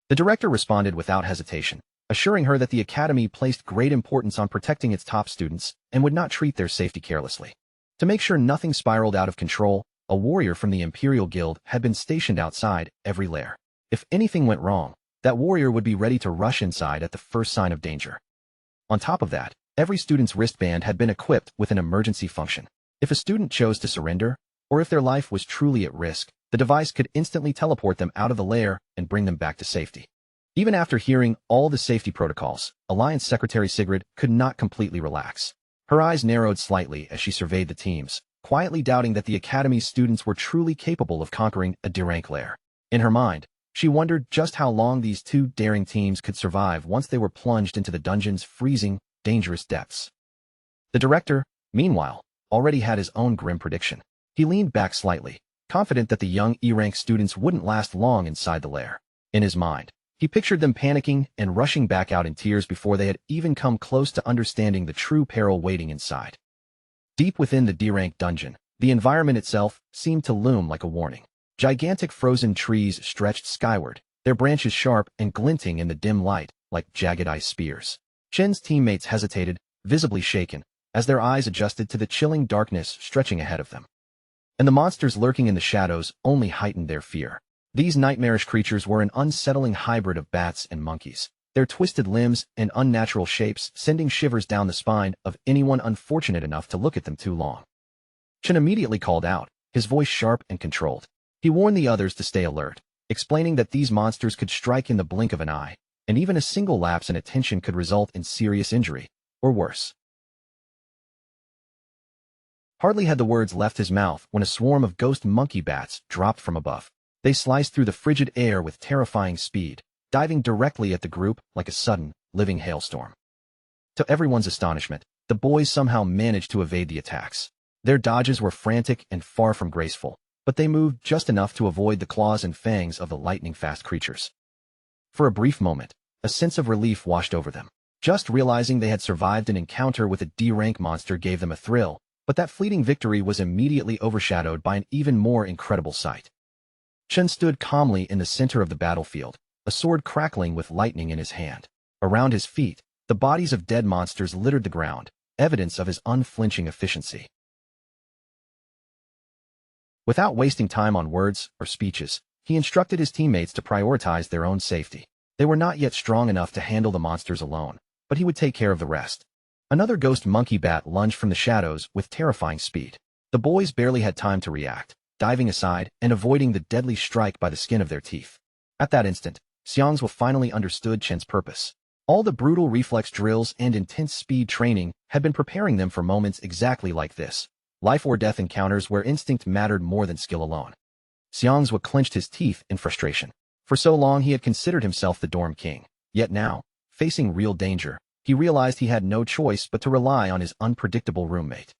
The director responded without hesitation, assuring her that the academy placed great importance on protecting its top students and would not treat their safety carelessly. To make sure nothing spiraled out of control, a warrior from the Imperial Guild had been stationed outside every lair. If anything went wrong, that warrior would be ready to rush inside at the first sign of danger. On top of that, every student's wristband had been equipped with an emergency function. If a student chose to surrender, or if their life was truly at risk, the device could instantly teleport them out of the lair and bring them back to safety. Even after hearing all the safety protocols, Alliance Secretary Sigrid could not completely relax. Her eyes narrowed slightly as she surveyed the teams, quietly doubting that the Academy's students were truly capable of conquering a D-rank lair. In her mind, she wondered just how long these two daring teams could survive once they were plunged into the dungeon's freezing, dangerous depths. The director, meanwhile, already had his own grim prediction. He leaned back slightly, confident that the young E-rank students wouldn't last long inside the lair. In his mind, he pictured them panicking and rushing back out in tears before they had even come close to understanding the true peril waiting inside. Deep within the D-rank dungeon, the environment itself seemed to loom like a warning. Gigantic frozen trees stretched skyward, their branches sharp and glinting in the dim light like jagged ice spears. Chen's teammates hesitated, visibly shaken, as their eyes adjusted to the chilling darkness stretching ahead of them. And the monsters lurking in the shadows only heightened their fear. These nightmarish creatures were an unsettling hybrid of bats and monkeys, their twisted limbs and unnatural shapes sending shivers down the spine of anyone unfortunate enough to look at them too long. Chen immediately called out, his voice sharp and controlled. He warned the others to stay alert, explaining that these monsters could strike in the blink of an eye, and even a single lapse in attention could result in serious injury, or worse. Hardly had the words left his mouth when a swarm of ghost monkey bats dropped from above. They sliced through the frigid air with terrifying speed, diving directly at the group like a sudden, living hailstorm. To everyone's astonishment, the boys somehow managed to evade the attacks. Their dodges were frantic and far from graceful, but they moved just enough to avoid the claws and fangs of the lightning-fast creatures. For a brief moment, a sense of relief washed over them. Just realizing they had survived an encounter with a D-rank monster gave them a thrill, but that fleeting victory was immediately overshadowed by an even more incredible sight. Chen stood calmly in the center of the battlefield, a sword crackling with lightning in his hand. Around his feet, the bodies of dead monsters littered the ground, evidence of his unflinching efficiency. Without wasting time on words or speeches, he instructed his teammates to prioritize their own safety. They were not yet strong enough to handle the monsters alone, but he would take care of the rest. Another ghost monkey bat lunged from the shadows with terrifying speed. The boys barely had time to react, diving aside and avoiding the deadly strike by the skin of their teeth. At that instant, Xiangzhou finally understood Chen's purpose. All the brutal reflex drills and intense speed training had been preparing them for moments exactly like this. Life-or-death encounters where instinct mattered more than skill alone. Xiangzhou clenched his teeth in frustration. For so long he had considered himself the dorm king. Yet now, facing real danger, he realized he had no choice but to rely on his unpredictable roommate.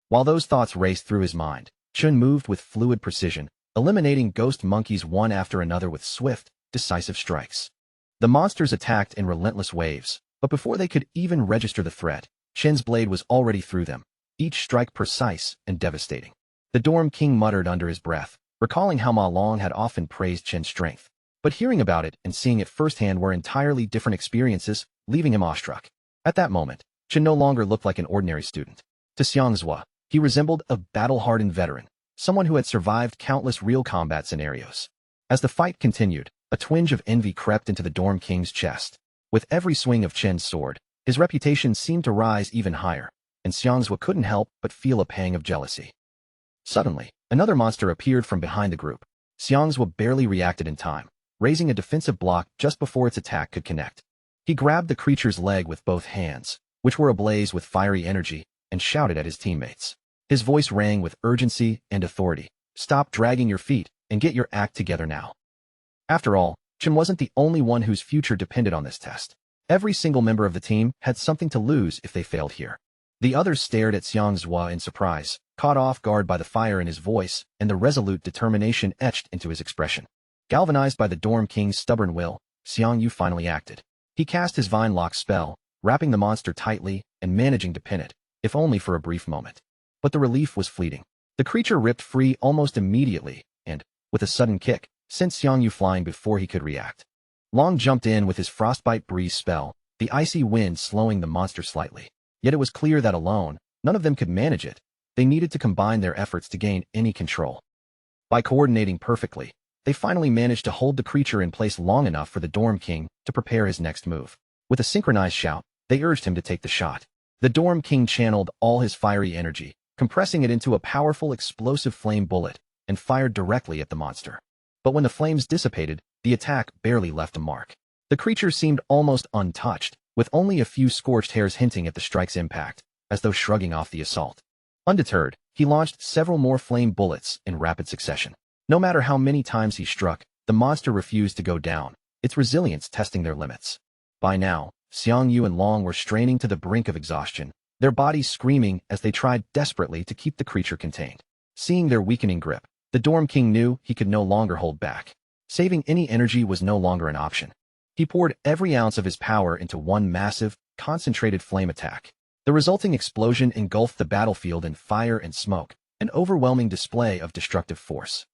While those thoughts raced through his mind, Chen moved with fluid precision, eliminating ghost monkeys one after another with swift, decisive strikes. The monsters attacked in relentless waves, but before they could even register the threat, Chen's blade was already through them, each strike precise and devastating. The dorm king muttered under his breath, recalling how Ma Long had often praised Chen's strength. But hearing about it and seeing it firsthand were entirely different experiences, leaving him awestruck. At that moment, Chen no longer looked like an ordinary student. To Xiangzhou, he resembled a battle-hardened veteran, someone who had survived countless real combat scenarios. As the fight continued, a twinge of envy crept into the dorm king's chest. With every swing of Chen's sword, his reputation seemed to rise even higher, and Xiangzhou couldn't help but feel a pang of jealousy. Suddenly, another monster appeared from behind the group. Xiangzhou barely reacted in time, raising a defensive block just before its attack could connect. He grabbed the creature's leg with both hands, which were ablaze with fiery energy, and shouted at his teammates. His voice rang with urgency and authority. "Stop dragging your feet and get your act together now." After all, Chen wasn't the only one whose future depended on this test. Every single member of the team had something to lose if they failed here. The others stared at Xiangzhou in surprise, caught off guard by the fire in his voice and the resolute determination etched into his expression. Galvanized by the dorm king's stubborn will, Xiangyu finally acted. He cast his vine lock spell, wrapping the monster tightly and managing to pin it, if only for a brief moment. But the relief was fleeting. The creature ripped free almost immediately and, with a sudden kick, sent Xiangyu flying before he could react. Long jumped in with his frostbite breeze spell, the icy wind slowing the monster slightly. Yet it was clear that alone, none of them could manage it. They needed to combine their efforts to gain any control. By coordinating perfectly, they finally managed to hold the creature in place long enough for the Dorm King to prepare his next move. With a synchronized shout, they urged him to take the shot. The Dorm King channeled all his fiery energy, compressing it into a powerful explosive flame bullet, and fired directly at the monster. But when the flames dissipated, the attack barely left a mark. The creature seemed almost untouched, with only a few scorched hairs hinting at the strike's impact, as though shrugging off the assault. Undeterred, he launched several more flame bullets in rapid succession. No matter how many times he struck, the monster refused to go down, its resilience testing their limits. By now, Xiang Yu and Long were straining to the brink of exhaustion, their bodies screaming as they tried desperately to keep the creature contained. Seeing their weakening grip, the Dorm King knew he could no longer hold back. Saving any energy was no longer an option. He poured every ounce of his power into one massive, concentrated flame attack. The resulting explosion engulfed the battlefield in fire and smoke, an overwhelming display of destructive force.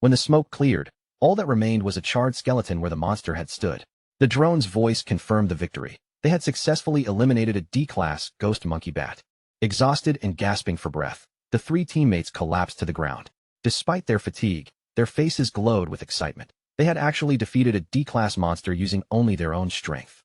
When the smoke cleared, all that remained was a charred skeleton where the monster had stood. The drone's voice confirmed the victory. They had successfully eliminated a D-class ghost monkey bat. Exhausted and gasping for breath, the three teammates collapsed to the ground. Despite their fatigue, their faces glowed with excitement. They had actually defeated a D-class monster using only their own strength.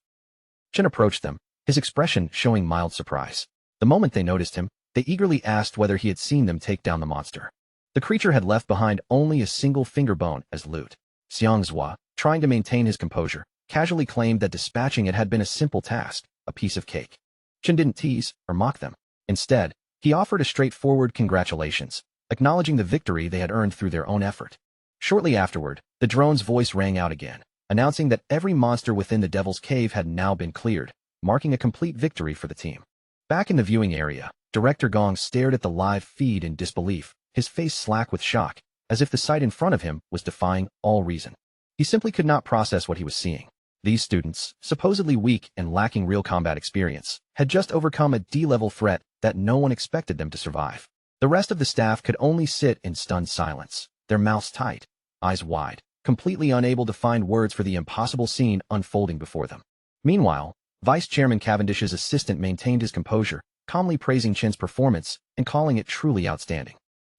Chen approached them, his expression showing mild surprise. The moment they noticed him, they eagerly asked whether he had seen them take down the monster. The creature had left behind only a single finger bone as loot. Xiang Zhua, trying to maintain his composure, casually claimed that dispatching it had been a simple task, a piece of cake. Chen didn't tease or mock them. Instead, he offered a straightforward congratulations, acknowledging the victory they had earned through their own effort. Shortly afterward, the drone's voice rang out again, announcing that every monster within the Devil's Cave had now been cleared, marking a complete victory for the team. Back in the viewing area, Director Gong stared at the live feed in disbelief, his face slack with shock, as if the sight in front of him was defying all reason. He simply could not process what he was seeing. These students, supposedly weak and lacking real combat experience, had just overcome a D-level threat that no one expected them to survive. The rest of the staff could only sit in stunned silence, their mouths tight, eyes wide, completely unable to find words for the impossible scene unfolding before them. Meanwhile, Vice Chairman Cavendish's assistant maintained his composure, calmly praising Chen's performance and calling it truly outstanding.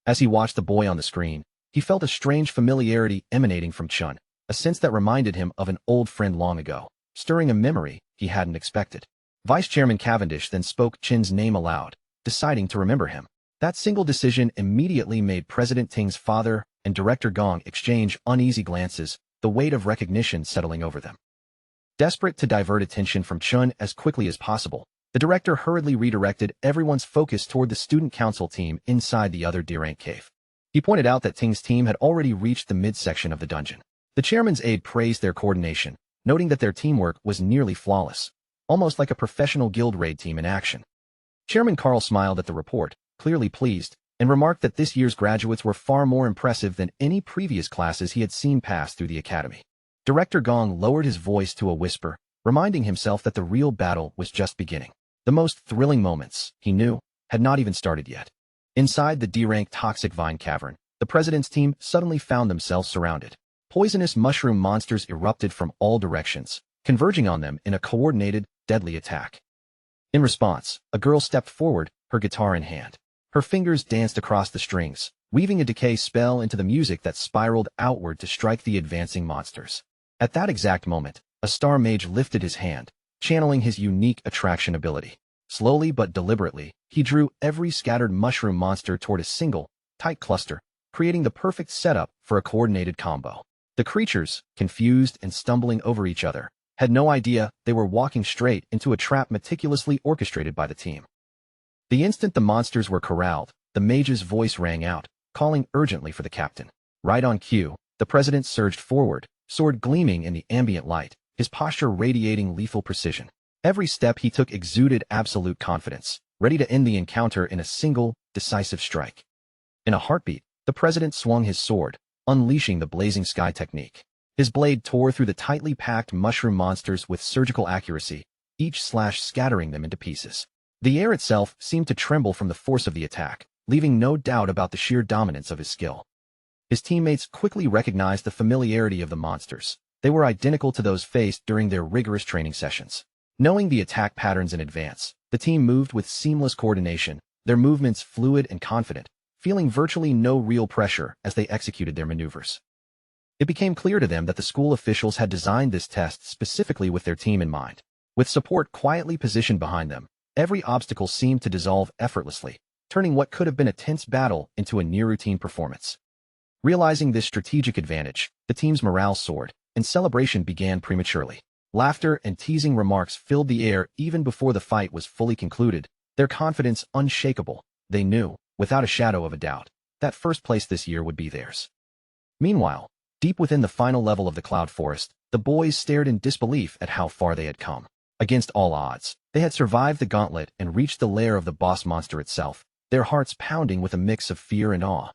As he watched the boy on the screen, he felt a strange familiarity emanating from Chen, a sense that reminded him of an old friend long ago, stirring a memory he hadn't expected. Vice Chairman Cavendish then spoke Chen's name aloud, deciding to remember him. That single decision immediately made President Ting's father and Director Gong exchange uneasy glances, the weight of recognition settling over them. Desperate to divert attention from Chen as quickly as possible, the director hurriedly redirected everyone's focus toward the student council team inside the other D-rank cave. He pointed out that Ting's team had already reached the midsection of the dungeon. The chairman's aide praised their coordination, noting that their teamwork was nearly flawless, almost like a professional guild raid team in action. Chairman Carl smiled at the report, clearly pleased, and remarked that this year's graduates were far more impressive than any previous classes he had seen pass through the academy. Director Gong lowered his voice to a whisper, reminding himself that the real battle was just beginning. The most thrilling moments, he knew, had not even started yet. Inside the D-rank toxic vine cavern, the president's team suddenly found themselves surrounded. Poisonous mushroom monsters erupted from all directions, converging on them in a coordinated, deadly attack. In response, a girl stepped forward, her guitar in hand. Her fingers danced across the strings, weaving a decay spell into the music that spiraled outward to strike the advancing monsters. At that exact moment, a star mage lifted his hand, channeling his unique attraction ability. Slowly but deliberately, he drew every scattered mushroom monster toward a single, tight cluster, creating the perfect setup for a coordinated combo. The creatures, confused and stumbling over each other, had no idea they were walking straight into a trap meticulously orchestrated by the team. The instant the monsters were corralled, the mage's voice rang out, calling urgently for the captain. Right on cue, the president surged forward, sword gleaming in the ambient light, his posture radiating lethal precision. Every step he took exuded absolute confidence, ready to end the encounter in a single, decisive strike. In a heartbeat, the president swung his sword, unleashing the blazing sky technique. His blade tore through the tightly packed mushroom monsters with surgical accuracy, each slash scattering them into pieces. The air itself seemed to tremble from the force of the attack, leaving no doubt about the sheer dominance of his skill. His teammates quickly recognized the familiarity of the monsters. They were identical to those faced during their rigorous training sessions. Knowing the attack patterns in advance, the team moved with seamless coordination, their movements fluid and confident, feeling virtually no real pressure as they executed their maneuvers. It became clear to them that the school officials had designed this test specifically with their team in mind. With support quietly positioned behind them, every obstacle seemed to dissolve effortlessly, turning what could have been a tense battle into a near-routine performance. Realizing this strategic advantage, the team's morale soared, and celebration began prematurely. Laughter and teasing remarks filled the air even before the fight was fully concluded, their confidence unshakable. They knew, without a shadow of a doubt, that first place this year would be theirs. Meanwhile, deep within the final level of the Cloud Forest, the boys stared in disbelief at how far they had come. Against all odds, they had survived the gauntlet and reached the lair of the boss monster itself, their hearts pounding with a mix of fear and awe.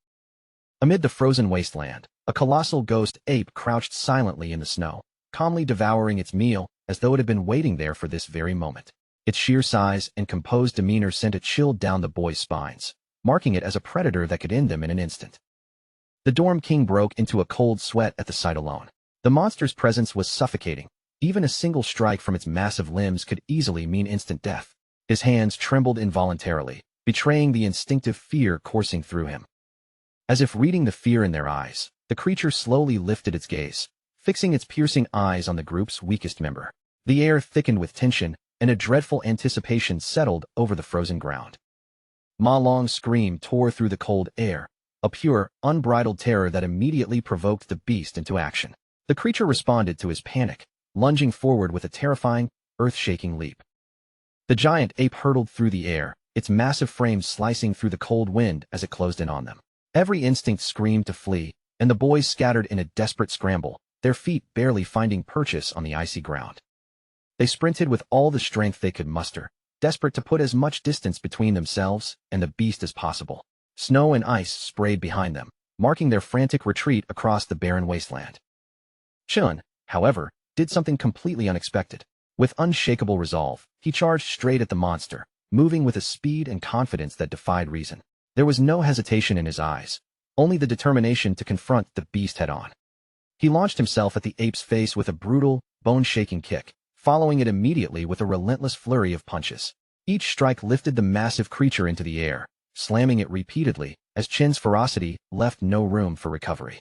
Amid the frozen wasteland, a colossal ghost ape crouched silently in the snow, calmly devouring its meal as though it had been waiting there for this very moment. Its sheer size and composed demeanor sent a chill down the boys' spines, marking it as a predator that could end them in an instant. The Dorm King broke into a cold sweat at the sight alone. The monster's presence was suffocating. Even a single strike from its massive limbs could easily mean instant death. His hands trembled involuntarily, betraying the instinctive fear coursing through him. As if reading the fear in their eyes, the creature slowly lifted its gaze, fixing its piercing eyes on the group's weakest member. The air thickened with tension, and a dreadful anticipation settled over the frozen ground. Ma Long's scream tore through the cold air, a pure, unbridled terror that immediately provoked the beast into action. The creature responded to his panic, lunging forward with a terrifying, earth-shaking leap. The giant ape hurtled through the air, its massive frame slicing through the cold wind as it closed in on them. Every instinct screamed to flee, and the boys scattered in a desperate scramble, their feet barely finding purchase on the icy ground. They sprinted with all the strength they could muster, desperate to put as much distance between themselves and the beast as possible. Snow and ice sprayed behind them, marking their frantic retreat across the barren wasteland. Chun, however, did something completely unexpected. With unshakable resolve, he charged straight at the monster, moving with a speed and confidence that defied reason. There was no hesitation in his eyes, only the determination to confront the beast head-on. He launched himself at the ape's face with a brutal, bone-shaking kick, following it immediately with a relentless flurry of punches. Each strike lifted the massive creature into the air, slamming it repeatedly, as Chin's ferocity left no room for recovery.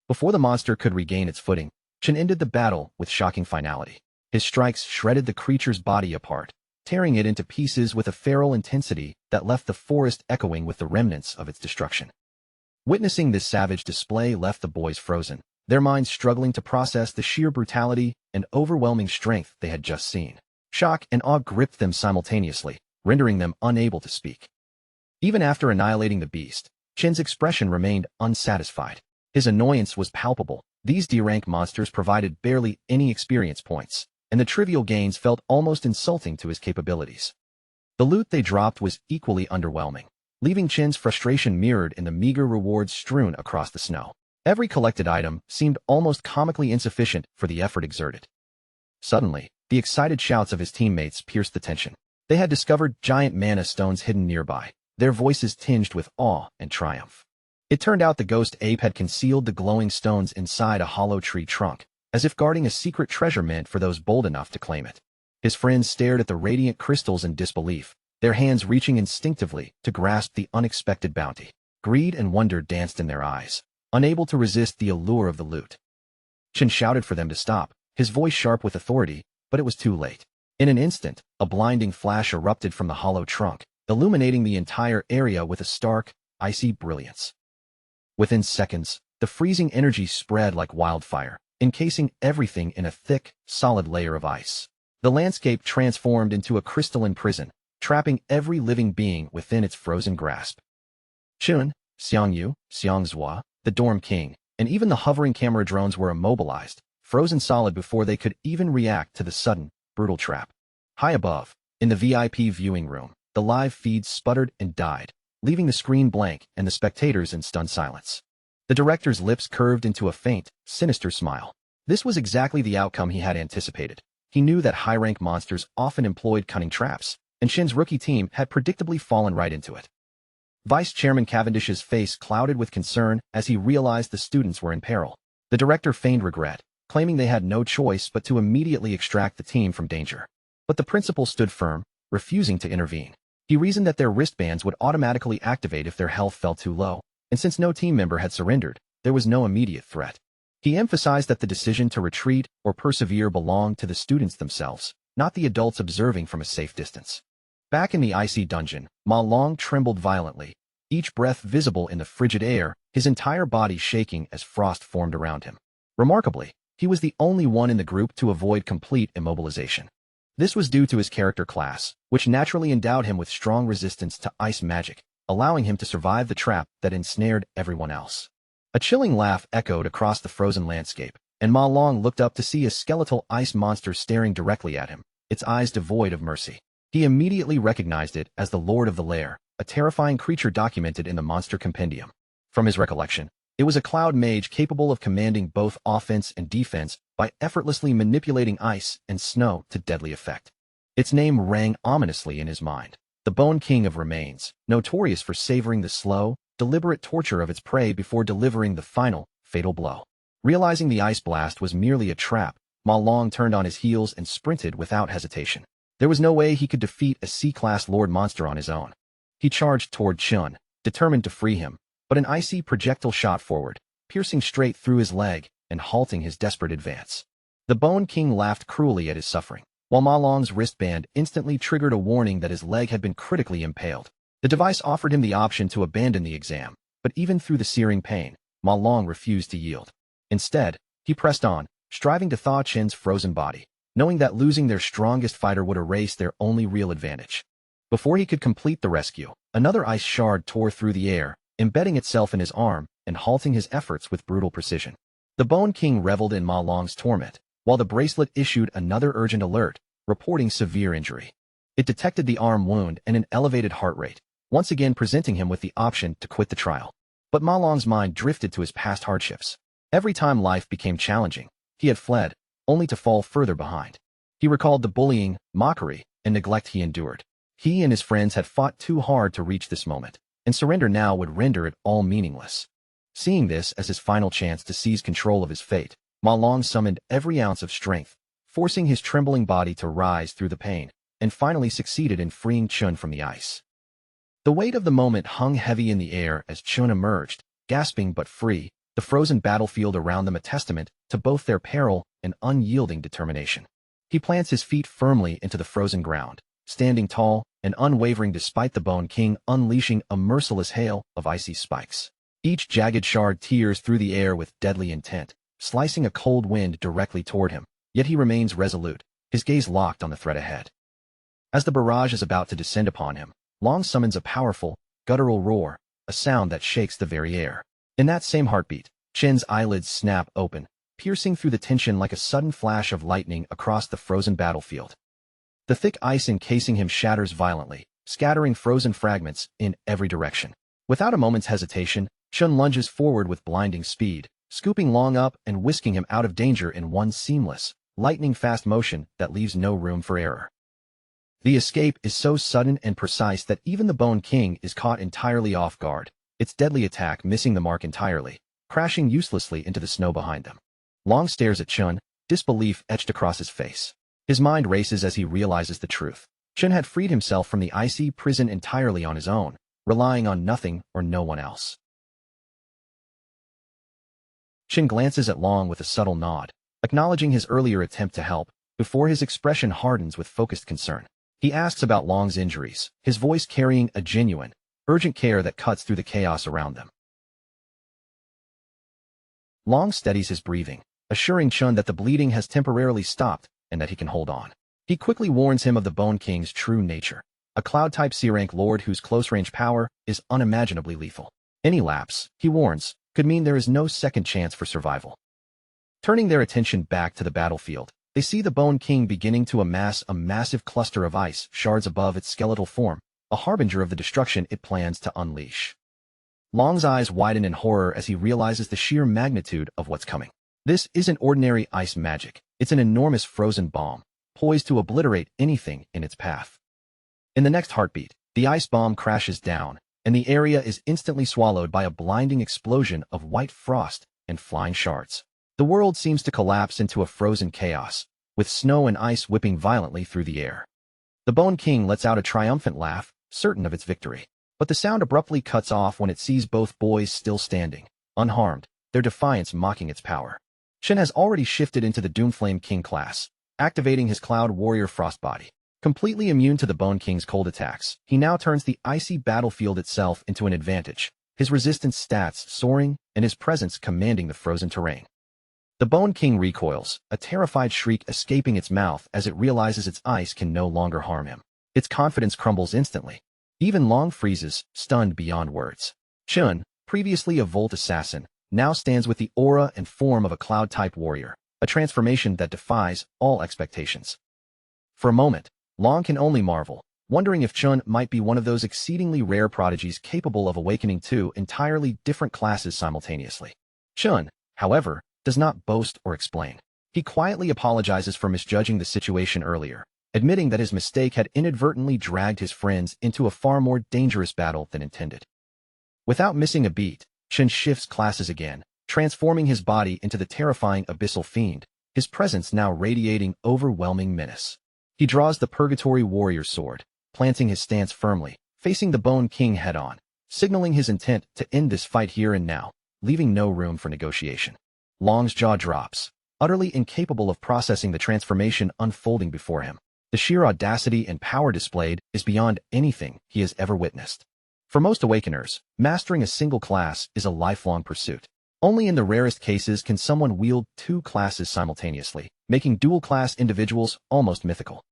Before the monster could regain its footing, Chin ended the battle with shocking finality. His strikes shredded the creature's body apart, tearing it into pieces with a feral intensity that left the forest echoing with the remnants of its destruction. Witnessing this savage display left the boys frozen, their minds struggling to process the sheer brutality and overwhelming strength they had just seen. Shock and awe gripped them simultaneously, rendering them unable to speak. Even after annihilating the beast, Chin's expression remained unsatisfied. His annoyance was palpable. These D-rank monsters provided barely any experience points, and the trivial gains felt almost insulting to his capabilities. The loot they dropped was equally underwhelming, leaving Chin's frustration mirrored in the meager rewards strewn across the snow. Every collected item seemed almost comically insufficient for the effort exerted. Suddenly, the excited shouts of his teammates pierced the tension. They had discovered giant mana stones hidden nearby, their voices tinged with awe and triumph. It turned out the ghost ape had concealed the glowing stones inside a hollow tree trunk, as if guarding a secret treasure meant for those bold enough to claim it. His friends stared at the radiant crystals in disbelief, their hands reaching instinctively to grasp the unexpected bounty. Greed and wonder danced in their eyes, unable to resist the allure of the loot. Chin shouted for them to stop, his voice sharp with authority, but it was too late. In an instant, a blinding flash erupted from the hollow trunk, illuminating the entire area with a stark, icy brilliance. Within seconds, the freezing energy spread like wildfire, encasing everything in a thick, solid layer of ice. The landscape transformed into a crystalline prison, trapping every living being within its frozen grasp. Chun, Xiangyu, Xiangzhua, the Dorm King, and even the hovering camera drones were immobilized, frozen solid before they could even react to the sudden, brutal trap. High above, in the VIP viewing room, the live feed sputtered and died, leaving the screen blank and the spectators in stunned silence. The director's lips curved into a faint, sinister smile. This was exactly the outcome he had anticipated. He knew that high-rank monsters often employed cunning traps, and Shin's rookie team had predictably fallen right into it. Vice Chairman Cavendish's face clouded with concern as he realized the students were in peril. The director feigned regret, claiming they had no choice but to immediately extract the team from danger. But the principal stood firm, refusing to intervene. He reasoned that their wristbands would automatically activate if their health fell too low, and since no team member had surrendered, there was no immediate threat. He emphasized that the decision to retreat or persevere belonged to the students themselves, not the adults observing from a safe distance. Back in the icy dungeon, Ma Long trembled violently, each breath visible in the frigid air, his entire body shaking as frost formed around him. Remarkably, he was the only one in the group to avoid complete immobilization. This was due to his character class, which naturally endowed him with strong resistance to ice magic, allowing him to survive the trap that ensnared everyone else. A chilling laugh echoed across the frozen landscape, and Ma Long looked up to see a skeletal ice monster staring directly at him, its eyes devoid of mercy. He immediately recognized it as the Lord of the Lair, a terrifying creature documented in the Monster Compendium. From his recollection, it was a cloud mage capable of commanding both offense and defense by effortlessly manipulating ice and snow to deadly effect. Its name rang ominously in his mind. The Bone King of Remains, notorious for savoring the slow, deliberate torture of its prey before delivering the final, fatal blow. Realizing the ice blast was merely a trap, Ma Long turned on his heels and sprinted without hesitation. There was no way he could defeat a C-class Lord Monster on his own. He charged toward Chun, determined to free him, but an icy projectile shot forward, piercing straight through his leg and halting his desperate advance. The Bone King laughed cruelly at his suffering, while Ma Long's wristband instantly triggered a warning that his leg had been critically impaled. The device offered him the option to abandon the exam, but even through the searing pain, Ma Long refused to yield. Instead, he pressed on, striving to thaw Chen's frozen body, knowing that losing their strongest fighter would erase their only real advantage. Before he could complete the rescue, another ice shard tore through the air, embedding itself in his arm and halting his efforts with brutal precision. The Bone King reveled in Ma Long's torment, while the bracelet issued another urgent alert, reporting severe injury. It detected the arm wound and an elevated heart rate, once again presenting him with the option to quit the trial. But Ma Long's mind drifted to his past hardships. Every time life became challenging, he had fled, only to fall further behind. He recalled the bullying, mockery, and neglect he endured. He and his friends had fought too hard to reach this moment, and surrender now would render it all meaningless. Seeing this as his final chance to seize control of his fate, Ma Long summoned every ounce of strength, forcing his trembling body to rise through the pain, and finally succeeded in freeing Chun from the ice. The weight of the moment hung heavy in the air as Chun emerged, gasping but free, the frozen battlefield around them a testament to both their peril and unyielding determination. He plants his feet firmly into the frozen ground, standing tall and unwavering despite the Bone King unleashing a merciless hail of icy spikes. Each jagged shard tears through the air with deadly intent, slicing a cold wind directly toward him, yet he remains resolute, his gaze locked on the threat ahead. As the barrage is about to descend upon him, Long summons a powerful, guttural roar, a sound that shakes the very air. In that same heartbeat, Chen's eyelids snap open, piercing through the tension like a sudden flash of lightning across the frozen battlefield. The thick ice encasing him shatters violently, scattering frozen fragments in every direction. Without a moment's hesitation, Chun lunges forward with blinding speed, scooping Long up and whisking him out of danger in one seamless, lightning-fast motion that leaves no room for error. The escape is so sudden and precise that even the Bone King is caught entirely off guard, its deadly attack missing the mark entirely, crashing uselessly into the snow behind them. Long stares at Chun, disbelief etched across his face. His mind races as he realizes the truth. Chun had freed himself from the icy prison entirely on his own, relying on nothing or no one else. Chun glances at Long with a subtle nod, acknowledging his earlier attempt to help, before his expression hardens with focused concern. He asks about Long's injuries, his voice carrying a genuine, urgent care that cuts through the chaos around them. Long steadies his breathing, assuring Chun that the bleeding has temporarily stopped and that he can hold on. He quickly warns him of the Bone King's true nature, a cloud-type C-rank lord whose close-range power is unimaginably lethal. Any lapse, he warns, could mean there is no second chance for survival. Turning their attention back to the battlefield, they see the Bone King beginning to amass a massive cluster of ice shards above its skeletal form, a harbinger of the destruction it plans to unleash. Long's eyes widen in horror as he realizes the sheer magnitude of what's coming. This isn't ordinary ice magic, it's an enormous frozen bomb, poised to obliterate anything in its path. In the next heartbeat, the ice bomb crashes down, and the area is instantly swallowed by a blinding explosion of white frost and flying shards. The world seems to collapse into a frozen chaos, with snow and ice whipping violently through the air. The Bone King lets out a triumphant laugh, certain of its victory. But the sound abruptly cuts off when it sees both boys still standing, unharmed, their defiance mocking its power. Shin has already shifted into the Doomflame King class, activating his Cloud Warrior Frostbody. Completely immune to the Bone King's cold attacks, he now turns the icy battlefield itself into an advantage, his resistance stats soaring and his presence commanding the frozen terrain. The Bone King recoils, a terrified shriek escaping its mouth as it realizes its ice can no longer harm him. Its confidence crumbles instantly. Even Long freezes, stunned beyond words. Chun, previously a Volt assassin, now stands with the aura and form of a Cloud-type warrior, a transformation that defies all expectations. For a moment, Long can only marvel, wondering if Chun might be one of those exceedingly rare prodigies capable of awakening two entirely different classes simultaneously. Chun, however, does not boast or explain. He quietly apologizes for misjudging the situation earlier, admitting that his mistake had inadvertently dragged his friends into a far more dangerous battle than intended. Without missing a beat, Chun shifts classes again, transforming his body into the terrifying abyssal fiend, his presence now radiating overwhelming menace. He draws the Purgatory Warrior's sword, planting his stance firmly, facing the Bone King head-on, signaling his intent to end this fight here and now, leaving no room for negotiation. Long's jaw drops, utterly incapable of processing the transformation unfolding before him. The sheer audacity and power displayed is beyond anything he has ever witnessed. For most awakeners, mastering a single class is a lifelong pursuit. Only in the rarest cases can someone wield two classes simultaneously, making dual-class individuals almost mythical.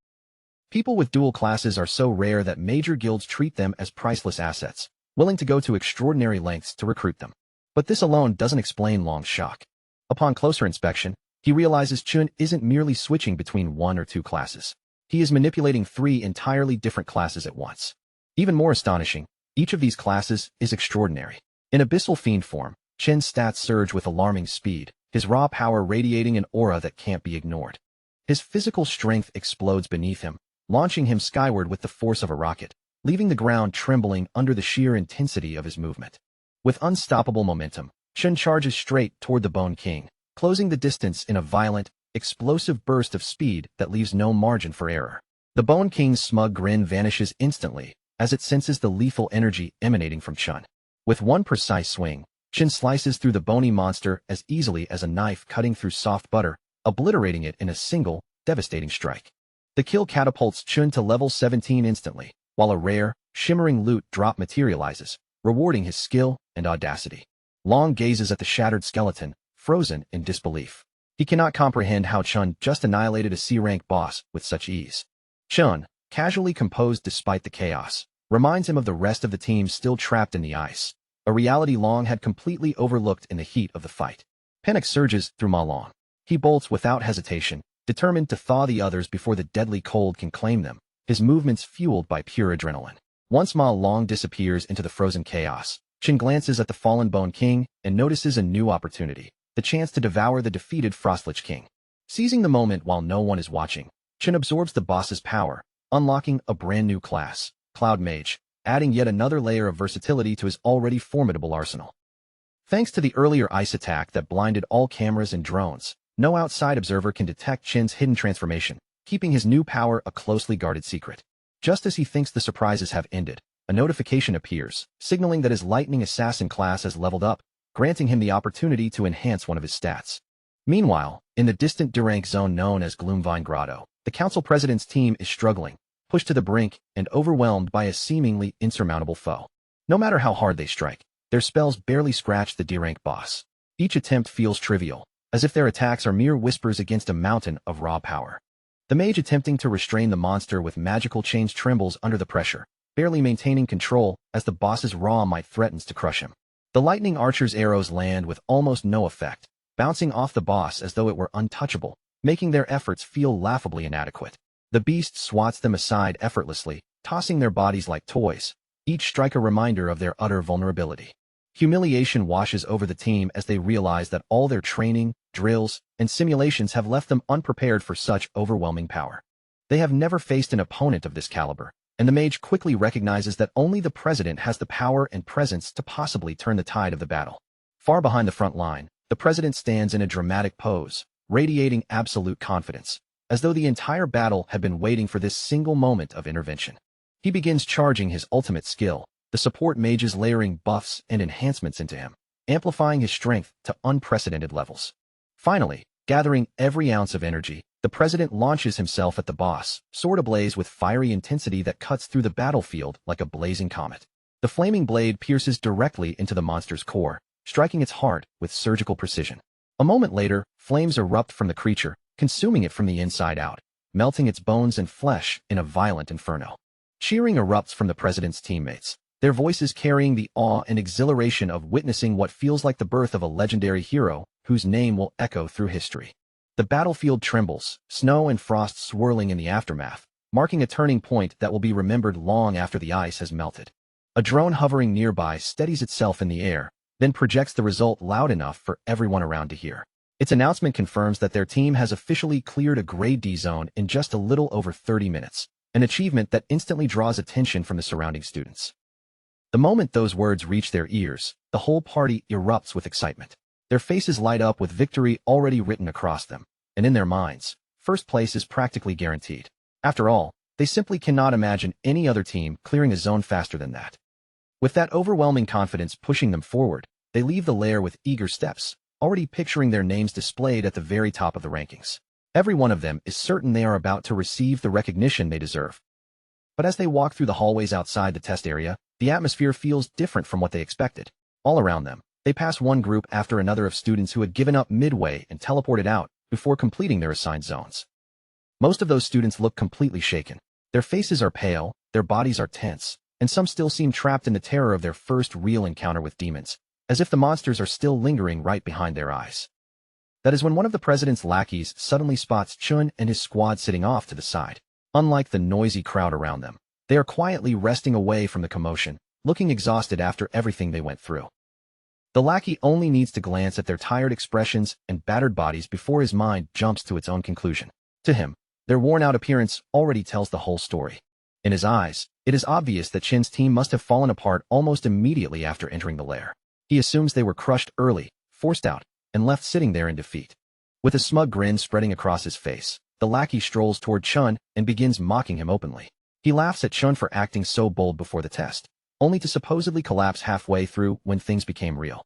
People with dual classes are so rare that major guilds treat them as priceless assets, willing to go to extraordinary lengths to recruit them. But this alone doesn't explain Long's shock. Upon closer inspection, he realizes Chun isn't merely switching between one or two classes. He is manipulating three entirely different classes at once. Even more astonishing, each of these classes is extraordinary. In abyssal fiend form, Chen's stats surge with alarming speed, his raw power radiating an aura that can't be ignored. His physical strength explodes beneath him, launching him skyward with the force of a rocket, leaving the ground trembling under the sheer intensity of his movement. With unstoppable momentum, Chen charges straight toward the Bone King, closing the distance in a violent, explosive burst of speed that leaves no margin for error. The Bone King's smug grin vanishes instantly as it senses the lethal energy emanating from Chun. With one precise swing, Chen slices through the bony monster as easily as a knife cutting through soft butter, obliterating it in a single, devastating strike. The kill catapults Chun to level 17 instantly, while a rare, shimmering loot drop materializes, rewarding his skill and audacity. Long gazes at the shattered skeleton, frozen in disbelief. He cannot comprehend how Chun just annihilated a C-rank boss with such ease. Chun, casually composed despite the chaos, reminds him of the rest of the team still trapped in the ice, a reality Long had completely overlooked in the heat of the fight. Panic surges through Ma Long. He bolts without hesitation, determined to thaw the others before the deadly cold can claim them, his movements fueled by pure adrenaline. Once Ma Long disappears into the frozen chaos, Chen glances at the fallen Bone King and notices a new opportunity, the chance to devour the defeated Frostlich King. Seizing the moment while no one is watching, Chen absorbs the boss's power, unlocking a brand new class, Cloud Mage, adding yet another layer of versatility to his already formidable arsenal. Thanks to the earlier ice attack that blinded all cameras and drones, no outside observer can detect Chen's hidden transformation, keeping his new power a closely guarded secret. Just as he thinks the surprises have ended, a notification appears, signaling that his Lightning Assassin class has leveled up, granting him the opportunity to enhance one of his stats. Meanwhile, in the distant D-rank zone known as Gloomvine Grotto, the council president's team is struggling, pushed to the brink and overwhelmed by a seemingly insurmountable foe. No matter how hard they strike, their spells barely scratch the D-rank boss. Each attempt feels trivial, as if their attacks are mere whispers against a mountain of raw power. The mage attempting to restrain the monster with magical chains trembles under the pressure, barely maintaining control as the boss's raw might threatens to crush him. The lightning archer's arrows land with almost no effect, bouncing off the boss as though it were untouchable, making their efforts feel laughably inadequate. The beast swats them aside effortlessly, tossing their bodies like toys, each strike a reminder of their utter vulnerability. Humiliation washes over the team as they realize that all their training, drills, and simulations have left them unprepared for such overwhelming power. They have never faced an opponent of this caliber, and the mage quickly recognizes that only the president has the power and presence to possibly turn the tide of the battle. Far behind the front line, the The president stands in a dramatic pose, radiating absolute confidence, as though the entire battle had been waiting for this single moment of intervention. He begins charging his ultimate skill, the support mages layering buffs and enhancements into him, amplifying his strength to unprecedented levels. Finally, gathering every ounce of energy, the president launches himself at the boss, sword ablaze with fiery intensity that cuts through the battlefield like a blazing comet. The flaming blade pierces directly into the monster's core, striking its heart with surgical precision. A moment later, flames erupt from the creature, consuming it from the inside out, melting its bones and flesh in a violent inferno. Cheering erupts from the president's teammates, their voices carrying the awe and exhilaration of witnessing what feels like the birth of a legendary hero whose name will echo through history. The battlefield trembles, snow and frost swirling in the aftermath, marking a turning point that will be remembered long after the ice has melted. A drone hovering nearby steadies itself in the air, then projects the result loud enough for everyone around to hear. Its announcement confirms that their team has officially cleared a Grade D zone in just a little over 30 minutes, an achievement that instantly draws attention from the surrounding students. The moment those words reach their ears, the whole party erupts with excitement. Their faces light up with victory already written across them, and in their minds, first place is practically guaranteed. After all, they simply cannot imagine any other team clearing a zone faster than that. With that overwhelming confidence pushing them forward, they leave the lair with eager steps, already picturing their names displayed at the very top of the rankings. Every one of them is certain they are about to receive the recognition they deserve. But as they walk through the hallways outside the test area, the atmosphere feels different from what they expected. All around them, they pass one group after another of students who had given up midway and teleported out before completing their assigned zones. Most of those students look completely shaken. Their faces are pale, their bodies are tense, and some still seem trapped in the terror of their first real encounter with demons, as if the monsters are still lingering right behind their eyes. That is when one of the president's lackeys suddenly spots Chun and his squad sitting off to the side. Unlike the noisy crowd around them, they are quietly resting away from the commotion, looking exhausted after everything they went through. The lackey only needs to glance at their tired expressions and battered bodies before his mind jumps to its own conclusion. To him, their worn-out appearance already tells the whole story. In his eyes, it is obvious that Chin's team must have fallen apart almost immediately after entering the lair. He assumes they were crushed early, forced out, and left sitting there in defeat. With a smug grin spreading across his face, the lackey strolls toward Chun and begins mocking him openly. He laughs at Chun for acting so bold before the test, only to supposedly collapse halfway through when things became real.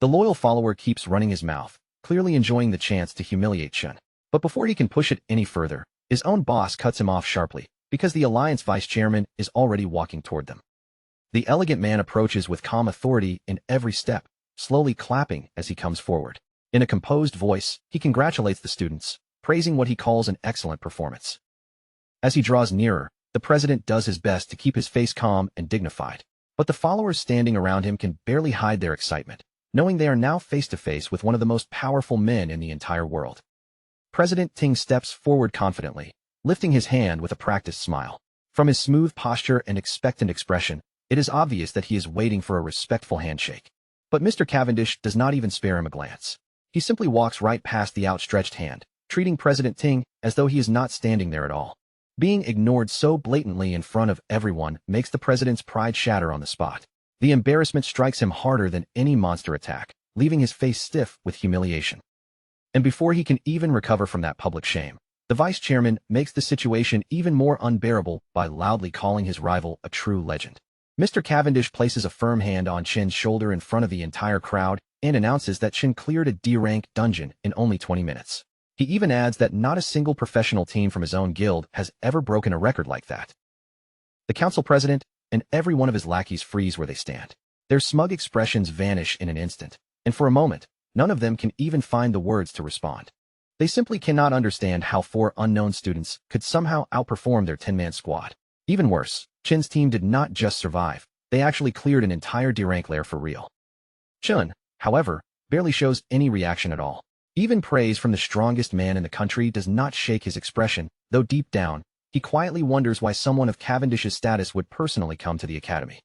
The loyal follower keeps running his mouth, clearly enjoying the chance to humiliate Chun. But before he can push it any further, his own boss cuts him off sharply, because the Alliance vice chairman is already walking toward them. The elegant man approaches with calm authority in every step, slowly clapping as he comes forward. In a composed voice, he congratulates the students, praising what he calls an excellent performance. As he draws nearer, the president does his best to keep his face calm and dignified, but the followers standing around him can barely hide their excitement, knowing they are now face-to-face with one of the most powerful men in the entire world. President Ting steps forward confidently, lifting his hand with a practiced smile. From his smooth posture and expectant expression, it is obvious that he is waiting for a respectful handshake. But Mr. Cavendish does not even spare him a glance. He simply walks right past the outstretched hand, treating President Ting as though he is not standing there at all. Being ignored so blatantly in front of everyone makes the president's pride shatter on the spot. The embarrassment strikes him harder than any monster attack, leaving his face stiff with humiliation. And before he can even recover from that public shame, the vice chairman makes the situation even more unbearable by loudly calling his rival a true legend. Mr. Cavendish places a firm hand on Chin's shoulder in front of the entire crowd and announces that Chin cleared a D-rank dungeon in only 20 minutes. He even adds that not a single professional team from his own guild has ever broken a record like that. The council president and every one of his lackeys freeze where they stand. Their smug expressions vanish in an instant, and for a moment, none of them can even find the words to respond. They simply cannot understand how 4 unknown students could somehow outperform their 10-man squad. Even worse, Chin's team did not just survive, they actually cleared an entire D-rank lair for real. Chun, however, barely shows any reaction at all. Even praise from the strongest man in the country does not shake his expression, though deep down, he quietly wonders why someone of Cavendish's status would personally come to the academy.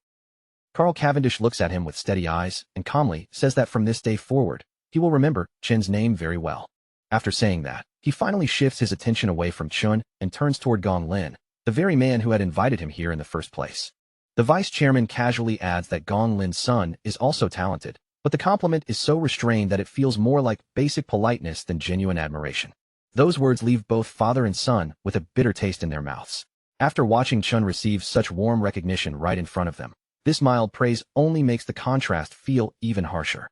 Carl Cavendish looks at him with steady eyes and calmly says that from this day forward, he will remember Chin's name very well. After saying that, he finally shifts his attention away from Chun and turns toward Gong Lin, the very man who had invited him here in the first place. The vice chairman casually adds that Gong Lin's son is also talented, But the compliment is so restrained that it feels more like basic politeness than genuine admiration. Those words leave both father and son with a bitter taste in their mouths. After watching Chun receive such warm recognition right in front of them, this mild praise only makes the contrast feel even harsher.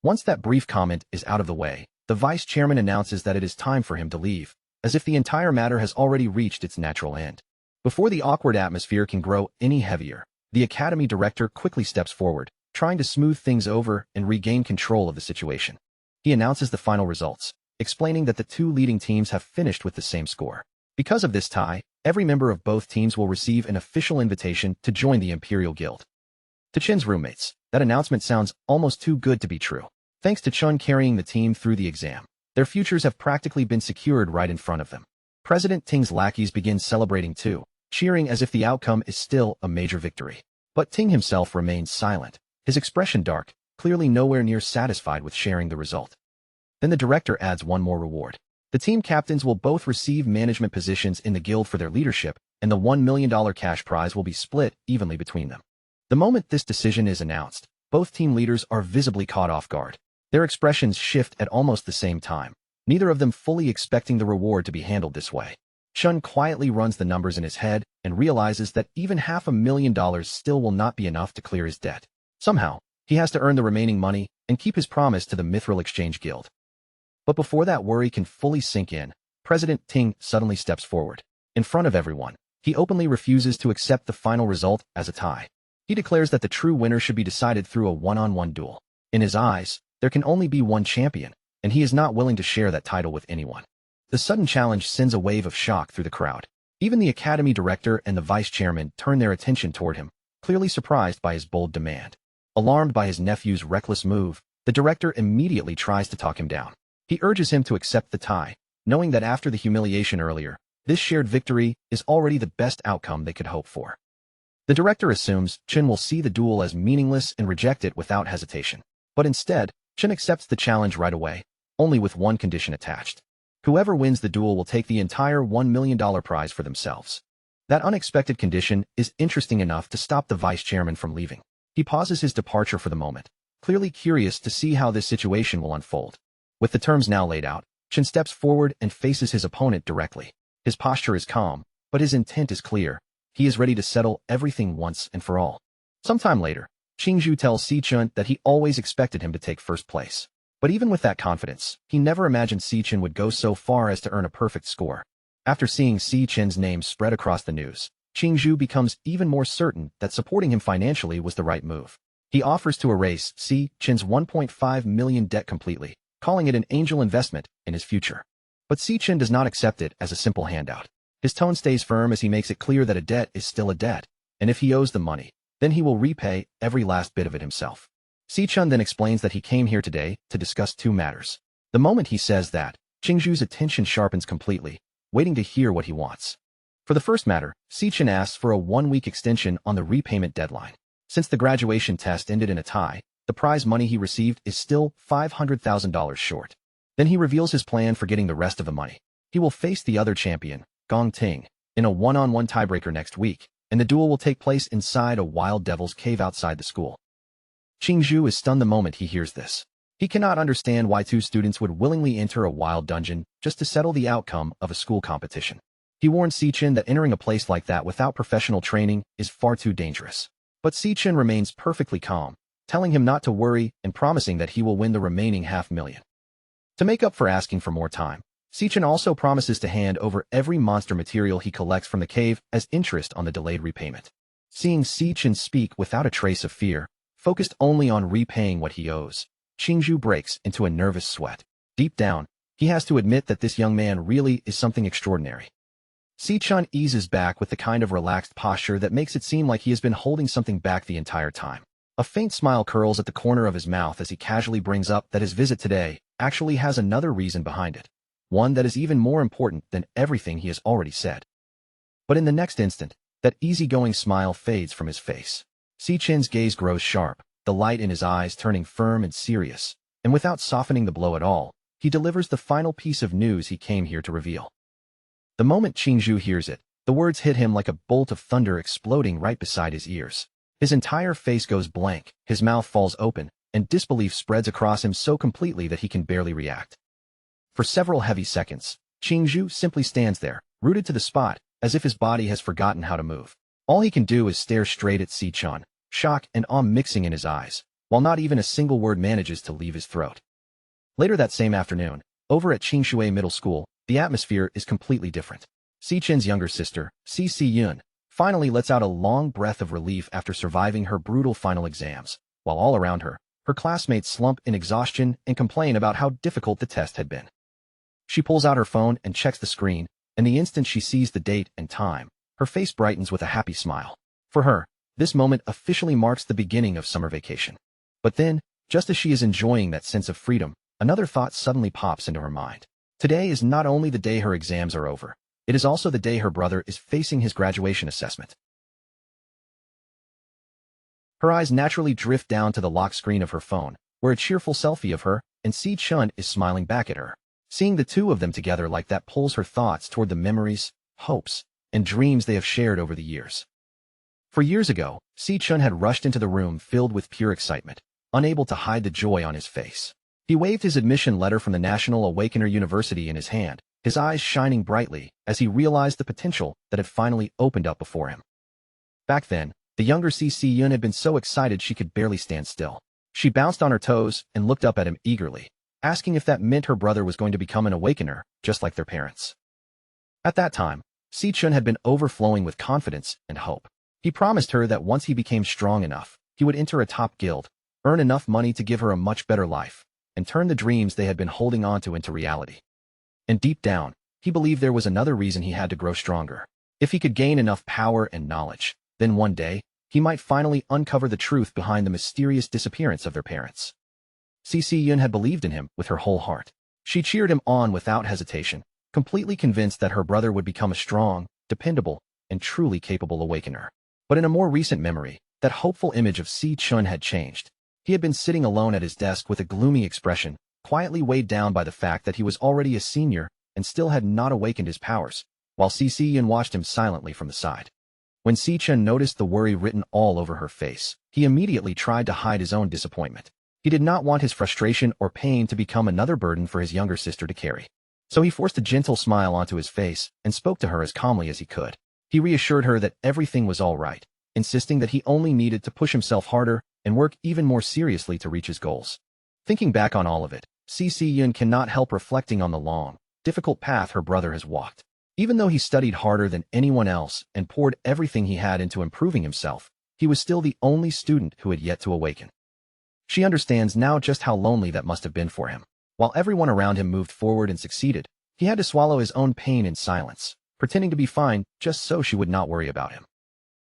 Once that brief comment is out of the way, the vice chairman announces that it is time for him to leave, as if the entire matter has already reached its natural end. Before the awkward atmosphere can grow any heavier, the academy director quickly steps forward, trying to smooth things over and regain control of the situation. He announces the final results, explaining that the two leading teams have finished with the same score. Because of this tie, every member of both teams will receive an official invitation to join the Imperial Guild. To Chin's roommates, that announcement sounds almost too good to be true. Thanks to Chun carrying the team through the exam, their futures have practically been secured right in front of them. President Ting's lackeys begin celebrating too, cheering as if the outcome is still a major victory. But Ting himself remains silent, his expression dark, clearly nowhere near satisfied with sharing the result. Then the director adds one more reward. The team captains will both receive management positions in the guild for their leadership, and the $1 million cash prize will be split evenly between them. The moment this decision is announced, both team leaders are visibly caught off guard. Their expressions shift at almost the same time, neither of them fully expecting the reward to be handled this way. Chun quietly runs the numbers in his head and realizes that even $500,000 still will not be enough to clear his debt. Somehow, he has to earn the remaining money and keep his promise to the Mithril Exchange Guild. But before that worry can fully sink in, President Ting suddenly steps forward. In front of everyone, he openly refuses to accept the final result as a tie. He declares that the true winner should be decided through a one-on-one duel. In his eyes, there can only be one champion, and he is not willing to share that title with anyone. The sudden challenge sends a wave of shock through the crowd. Even the academy director and the vice chairman turn their attention toward him, clearly surprised by his bold demand. Alarmed by his nephew's reckless move, the director immediately tries to talk him down. He urges him to accept the tie, knowing that after the humiliation earlier, this shared victory is already the best outcome they could hope for. The director assumes Chin will see the duel as meaningless and reject it without hesitation. But instead, Chin accepts the challenge right away, only with one condition attached. Whoever wins the duel will take the entire $1 million prize for themselves. That unexpected condition is interesting enough to stop the vice chairman from leaving. He pauses his departure for the moment, clearly curious to see how this situation will unfold. With the terms now laid out, Chin steps forward and faces his opponent directly. His posture is calm, but his intent is clear. He is ready to settle everything once and for all. Sometime later, Qingzhu tells Si-chun that he always expected him to take first place. But even with that confidence, he never imagined Si-chun would go so far as to earn a perfect score. After seeing Si-chun's name spread across the news, Qingzhu becomes even more certain that supporting him financially was the right move. He offers to erase Si-chun's $1.5 million debt completely, calling it an angel investment in his future. But Si-chun does not accept it as a simple handout. His tone stays firm as he makes it clear that a debt is still a debt, and if he owes the money, then he will repay every last bit of it himself. Si-chun then explains that he came here today to discuss two matters. The moment he says that, Qingzhu's attention sharpens completely, waiting to hear what he wants. For the first matter, Si-chun asks for a 1-week extension on the repayment deadline. Since the graduation test ended in a tie, the prize money he received is still $500,000 short. Then he reveals his plan for getting the rest of the money. He will face the other champion, Gong Ting, in a one-on-one tiebreaker next week, and the duel will take place inside a wild devil's cave outside the school. Qingzhu is stunned the moment he hears this. He cannot understand why two students would willingly enter a wild dungeon just to settle the outcome of a school competition. He warns Si-chun that entering a place like that without professional training is far too dangerous. But Si-chun remains perfectly calm, telling him not to worry and promising that he will win the remaining $500,000. To make up for asking for more time, Si-chun also promises to hand over every monster material he collects from the cave as interest on the delayed repayment. Seeing Si-chun speak without a trace of fear, focused only on repaying what he owes, Qingzhu breaks into a nervous sweat. Deep down, he has to admit that this young man really is something extraordinary. Si-chun eases back with the kind of relaxed posture that makes it seem like he has been holding something back the entire time. A faint smile curls at the corner of his mouth as he casually brings up that his visit today actually has another reason behind it. One that is even more important than everything he has already said. But in the next instant, that easygoing smile fades from his face. Si-chun's gaze grows sharp, the light in his eyes turning firm and serious, and without softening the blow at all, he delivers the final piece of news he came here to reveal. The moment Qingzhu hears it, the words hit him like a bolt of thunder exploding right beside his ears. His entire face goes blank, his mouth falls open, and disbelief spreads across him so completely that he can barely react. For several heavy seconds, Qingzhu simply stands there, rooted to the spot, as if his body has forgotten how to move. All he can do is stare straight at Si-chun, shock and awe mixing in his eyes, while not even a single word manages to leave his throat. Later that same afternoon, over at Qingshui Middle School, the atmosphere is completely different. Si-chun's younger sister, Si-yun, finally lets out a long breath of relief after surviving her brutal final exams, while all around her, her classmates slump in exhaustion and complain about how difficult the test had been. She pulls out her phone and checks the screen, and the instant she sees the date and time, her face brightens with a happy smile. For her, this moment officially marks the beginning of summer vacation. But then, just as she is enjoying that sense of freedom, another thought suddenly pops into her mind. Today is not only the day her exams are over, it is also the day her brother is facing his graduation assessment. Her eyes naturally drift down to the lock screen of her phone, where a cheerful selfie of her and Si-chun is smiling back at her. Seeing the two of them together like that pulls her thoughts toward the memories, hopes, and dreams they have shared over the years. For years ago, Si-chun had rushed into the room filled with pure excitement, unable to hide the joy on his face. He waved his admission letter from the National Awakener University in his hand, his eyes shining brightly as he realized the potential that had finally opened up before him. Back then, the younger Si-yun had been so excited she could barely stand still. She bounced on her toes and looked up at him eagerly, asking if that meant her brother was going to become an awakener, just like their parents. At that time, Si-chun had been overflowing with confidence and hope. He promised her that once he became strong enough, he would enter a top guild, earn enough money to give her a much better life, and turn the dreams they had been holding onto into reality. And deep down, he believed there was another reason he had to grow stronger. If he could gain enough power and knowledge, then one day, he might finally uncover the truth behind the mysterious disappearance of their parents. Si-yun had believed in him with her whole heart. She cheered him on without hesitation, completely convinced that her brother would become a strong, dependable, and truly capable awakener. But in a more recent memory, that hopeful image of Si-chun had changed. He had been sitting alone at his desk with a gloomy expression, quietly weighed down by the fact that he was already a senior and still had not awakened his powers, while Si-yun watched him silently from the side. When Si-chun noticed the worry written all over her face, he immediately tried to hide his own disappointment. He did not want his frustration or pain to become another burden for his younger sister to carry. So he forced a gentle smile onto his face and spoke to her as calmly as he could. He reassured her that everything was all right, insisting that he only needed to push himself harder and work even more seriously to reach his goals. Thinking back on all of it, Si-yun cannot help reflecting on the long, difficult path her brother has walked. Even though he studied harder than anyone else and poured everything he had into improving himself, he was still the only student who had yet to awaken. She understands now just how lonely that must have been for him. While everyone around him moved forward and succeeded, he had to swallow his own pain in silence, pretending to be fine just so she would not worry about him.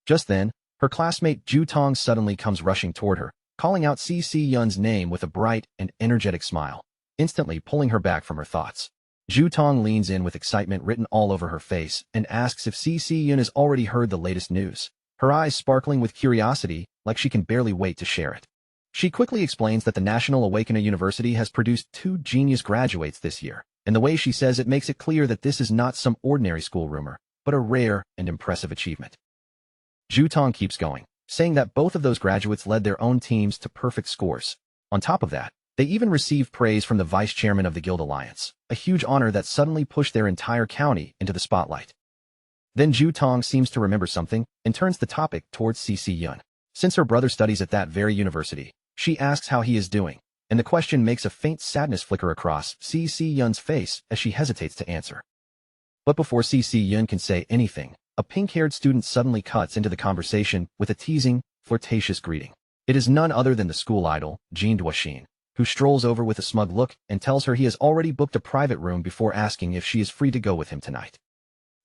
Just then, her classmate Ju Tong suddenly comes rushing toward her, calling out Si-yun's name with a bright and energetic smile, instantly pulling her back from her thoughts. Ju Tong leans in with excitement written all over her face and asks if Si-yun has already heard the latest news, her eyes sparkling with curiosity like she can barely wait to share it. She quickly explains that the National Awakener University has produced 2 genius graduates this year, and the way she says it makes it clear that this is not some ordinary school rumor, but a rare and impressive achievement. Ju Tong keeps going, saying that both of those graduates led their own teams to perfect scores. On top of that, they even received praise from the vice chairman of the Guild Alliance, a huge honor that suddenly pushed their entire county into the spotlight. Then Ju Tong seems to remember something and turns the topic towards Si-yun. Since her brother studies at that very university, she asks how he is doing, and the question makes a faint sadness flicker across Si-yun's face as she hesitates to answer. But before Si-yun can say anything, a pink-haired student suddenly cuts into the conversation with a teasing, flirtatious greeting. It is none other than the school idol, Jean Duoxin, who strolls over with a smug look and tells her he has already booked a private room before asking if she is free to go with him tonight.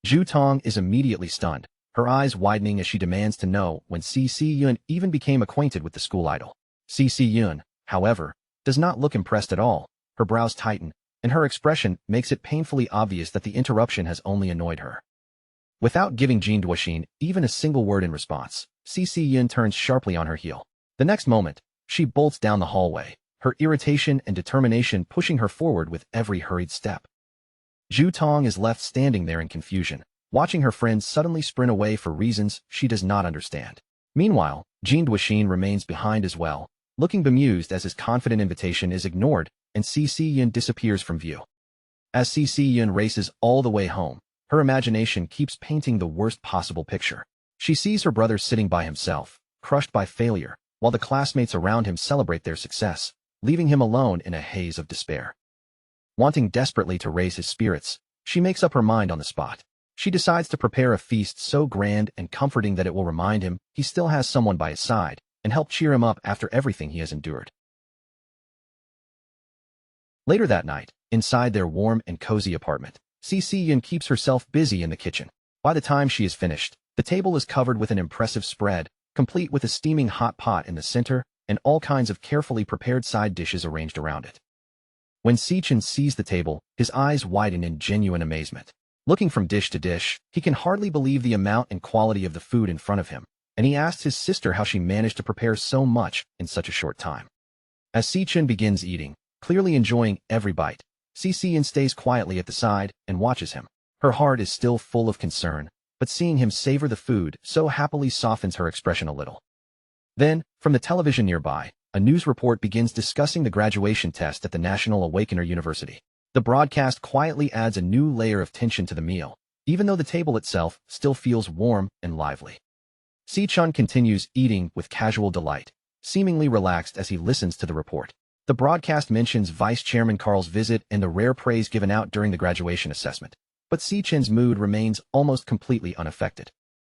Ju Tong is immediately stunned, her eyes widening as she demands to know when Si-yun even became acquainted with the school idol. Si-yun, however, does not look impressed at all. Her brows tighten, and her expression makes it painfully obvious that the interruption has only annoyed her. Without giving Jean Duoxin even a single word in response, Si-yun turns sharply on her heel. The next moment, she bolts down the hallway, her irritation and determination pushing her forward with every hurried step. Ju Tong is left standing there in confusion, watching her friend suddenly sprint away for reasons she does not understand. Meanwhile, Jean Duoxin remains behind as well, looking bemused as his confident invitation is ignored and CC Yun disappears from view. As CC Yun races all the way home, her imagination keeps painting the worst possible picture. She sees her brother sitting by himself, crushed by failure, while the classmates around him celebrate their success, leaving him alone in a haze of despair. Wanting desperately to raise his spirits, she makes up her mind on the spot. She decides to prepare a feast so grand and comforting that it will remind him he still has someone by his side and help cheer him up after everything he has endured. Later that night, inside their warm and cozy apartment, CC Yun keeps herself busy in the kitchen. By the time she is finished, the table is covered with an impressive spread, complete with a steaming hot pot in the center and all kinds of carefully prepared side dishes arranged around it. When Sichin sees the table, his eyes widen in genuine amazement. Looking from dish to dish, he can hardly believe the amount and quality of the food in front of him, and he asks his sister how she managed to prepare so much in such a short time. As Sichin begins eating, clearly enjoying every bite, Sichin stays quietly at the side and watches him. Her heart is still full of concern, but seeing him savor the food so happily softens her expression a little. Then, from the television nearby, a news report begins discussing the graduation test at the National Awakener University. The broadcast quietly adds a new layer of tension to the meal, even though the table itself still feels warm and lively. Si-chun continues eating with casual delight, seemingly relaxed as he listens to the report. The broadcast mentions Vice Chairman Carl's visit and the rare praise given out during the graduation assessment, but Si-chun's mood remains almost completely unaffected.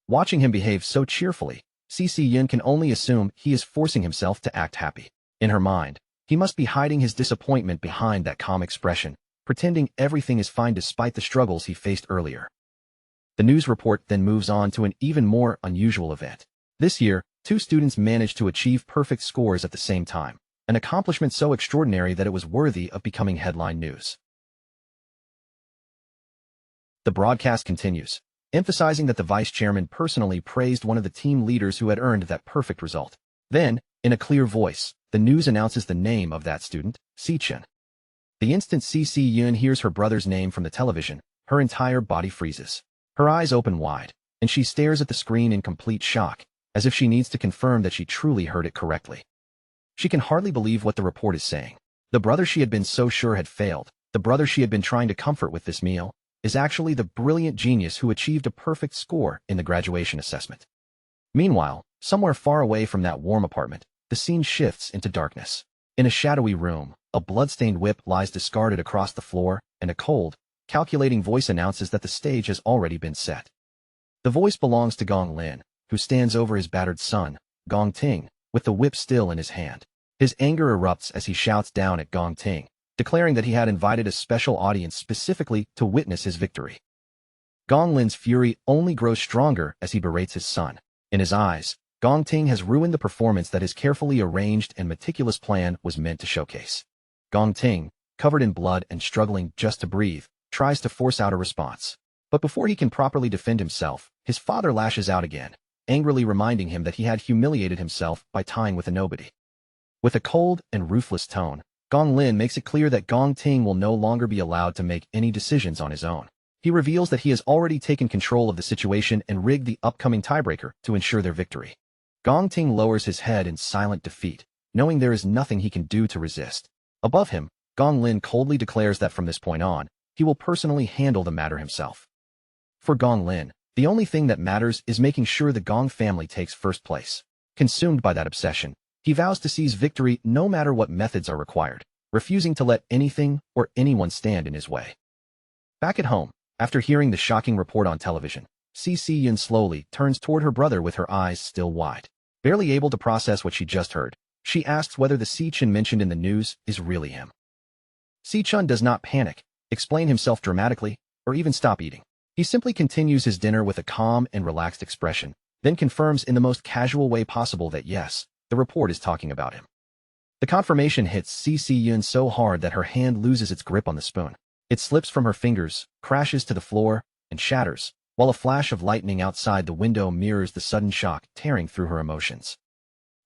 Watching him behave so cheerfully, CC Yun can only assume he is forcing himself to act happy. In her mind, he must be hiding his disappointment behind that calm expression, pretending everything is fine despite the struggles he faced earlier. The news report then moves on to an even more unusual event. This year, 2 students managed to achieve perfect scores at the same time, an accomplishment so extraordinary that it was worthy of becoming headline news. The broadcast continues, emphasizing that the vice chairman personally praised one of the team leaders who had earned that perfect result. Then, in a clear voice, the news announces the name of that student, Si-chun. The instant CC Yun hears her brother's name from the television, her entire body freezes. Her eyes open wide, and she stares at the screen in complete shock, as if she needs to confirm that she truly heard it correctly. She can hardly believe what the report is saying. The brother she had been so sure had failed, the brother she had been trying to comfort with this meal, is actually the brilliant genius who achieved a perfect score in the graduation assessment. Meanwhile, somewhere far away from that warm apartment, the scene shifts into darkness. In a shadowy room, a blood-stained whip lies discarded across the floor, and a cold, calculating voice announces that the stage has already been set. The voice belongs to Gong Lin, who stands over his battered son, Gong Ting, with the whip still in his hand. His anger erupts as he shouts down at Gong Ting, declaring that he had invited a special audience specifically to witness his victory. Gong Lin's fury only grows stronger as he berates his son. In his eyes, Gong Ting has ruined the performance that his carefully arranged and meticulous plan was meant to showcase. Gong Ting, covered in blood and struggling just to breathe, tries to force out a response. But before he can properly defend himself, his father lashes out again, angrily reminding him that he had humiliated himself by tying with a nobody. With a cold and ruthless tone, Gong Lin makes it clear that Gong Ting will no longer be allowed to make any decisions on his own. He reveals that he has already taken control of the situation and rigged the upcoming tiebreaker to ensure their victory. Gong Ting lowers his head in silent defeat, knowing there is nothing he can do to resist. Above him, Gong Lin coldly declares that from this point on, he will personally handle the matter himself. For Gong Lin, the only thing that matters is making sure the Gong family takes first place. Consumed by that obsession, he vows to seize victory no matter what methods are required, refusing to let anything or anyone stand in his way. Back at home, after hearing the shocking report on television, CC Yun slowly turns toward her brother with her eyes still wide. Barely able to process what she just heard, she asks whether the Si-chun mentioned in the news is really him. Si-chun does not panic, explain himself dramatically, or even stop eating. He simply continues his dinner with a calm and relaxed expression, then confirms in the most casual way possible that yes, the report is talking about him. The confirmation hits CC Yun so hard that her hand loses its grip on the spoon. It slips from her fingers, crashes to the floor, and shatters, while a flash of lightning outside the window mirrors the sudden shock tearing through her emotions.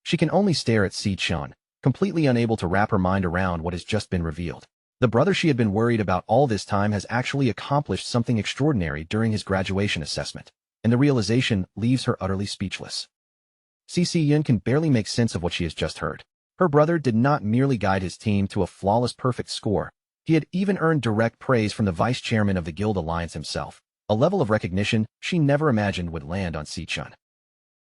She can only stare at Si-chun, completely unable to wrap her mind around what has just been revealed. The brother she had been worried about all this time has actually accomplished something extraordinary during his graduation assessment, and the realization leaves her utterly speechless. CC Yun can barely make sense of what she has just heard. Her brother did not merely guide his team to a flawless perfect score, he had even earned direct praise from the vice chairman of the Guild Alliance himself, a level of recognition she never imagined would land on Si-chun.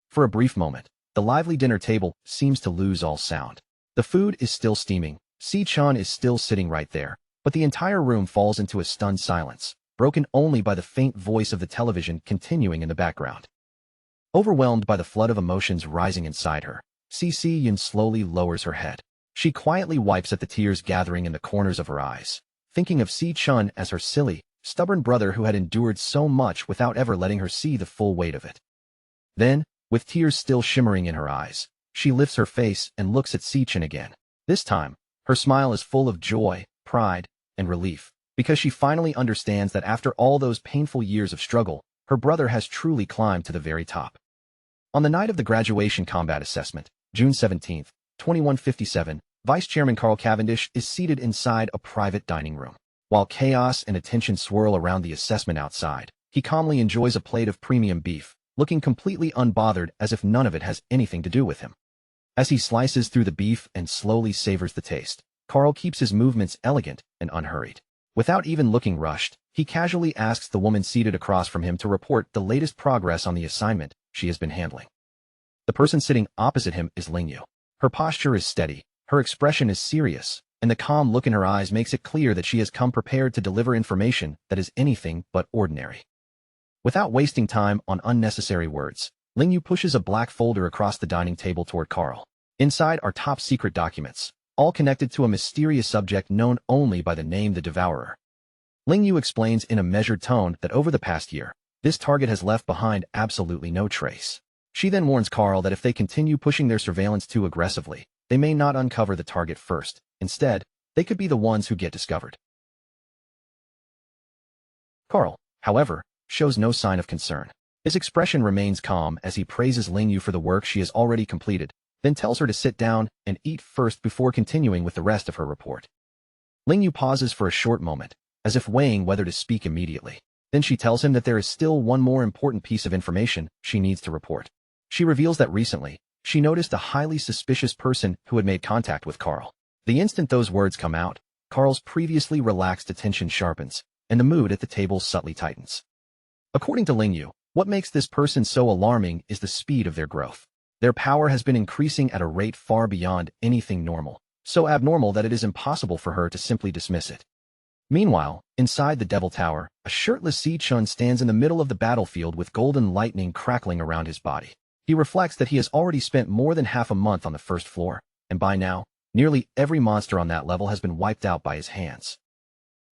For a brief moment, the lively dinner table seems to lose all sound. The food is still steaming, Si-chun is still sitting right there, but the entire room falls into a stunned silence, broken only by the faint voice of the television continuing in the background. Overwhelmed by the flood of emotions rising inside her, Si-yun slowly lowers her head. She quietly wipes at the tears gathering in the corners of her eyes, thinking of Si-chun as her silly, stubborn brother who had endured so much without ever letting her see the full weight of it. Then, with tears still shimmering in her eyes, she lifts her face and looks at Si-chun again. This time, her smile is full of joy, pride, and relief, because she finally understands that after all those painful years of struggle, her brother has truly climbed to the very top. On the night of the graduation combat assessment, June 17, 2157, Vice Chairman Carl Cavendish is seated inside a private dining room. While chaos and attention swirl around the assessment outside, he calmly enjoys a plate of premium beef, looking completely unbothered as if none of it has anything to do with him. As he slices through the beef and slowly savors the taste, Carl keeps his movements elegant and unhurried. Without even looking rushed, he casually asks the woman seated across from him to report the latest progress on the assignment she has been handling. The person sitting opposite him is Lingyu. Her posture is steady, her expression is serious, and the calm look in her eyes makes it clear that she has come prepared to deliver information that is anything but ordinary. Without wasting time on unnecessary words, Lingyu pushes a black folder across the dining table toward Carl. Inside are top-secret documents, all connected to a mysterious subject known only by the name the Devourer. Lingyu explains in a measured tone that over the past year, this target has left behind absolutely no trace. She then warns Carl that if they continue pushing their surveillance too aggressively, they may not uncover the target first. Instead, they could be the ones who get discovered. Carl, however, shows no sign of concern. His expression remains calm as he praises Lingyu for the work she has already completed, then tells her to sit down and eat first before continuing with the rest of her report. Lingyu pauses for a short moment, as if weighing whether to speak immediately. Then she tells him that there is still one more important piece of information she needs to report. She reveals that recently, she noticed a highly suspicious person who had made contact with Carl. The instant those words come out, Carl's previously relaxed attention sharpens, and the mood at the table subtly tightens. According to Lingyu, what makes this person so alarming is the speed of their growth. Their power has been increasing at a rate far beyond anything normal, so abnormal that it is impossible for her to simply dismiss it. Meanwhile, inside the Devil Tower, a shirtless Si-chun stands in the middle of the battlefield with golden lightning crackling around his body. He reflects that he has already spent more than half a month on the first floor, and by now, nearly every monster on that level has been wiped out by his hands.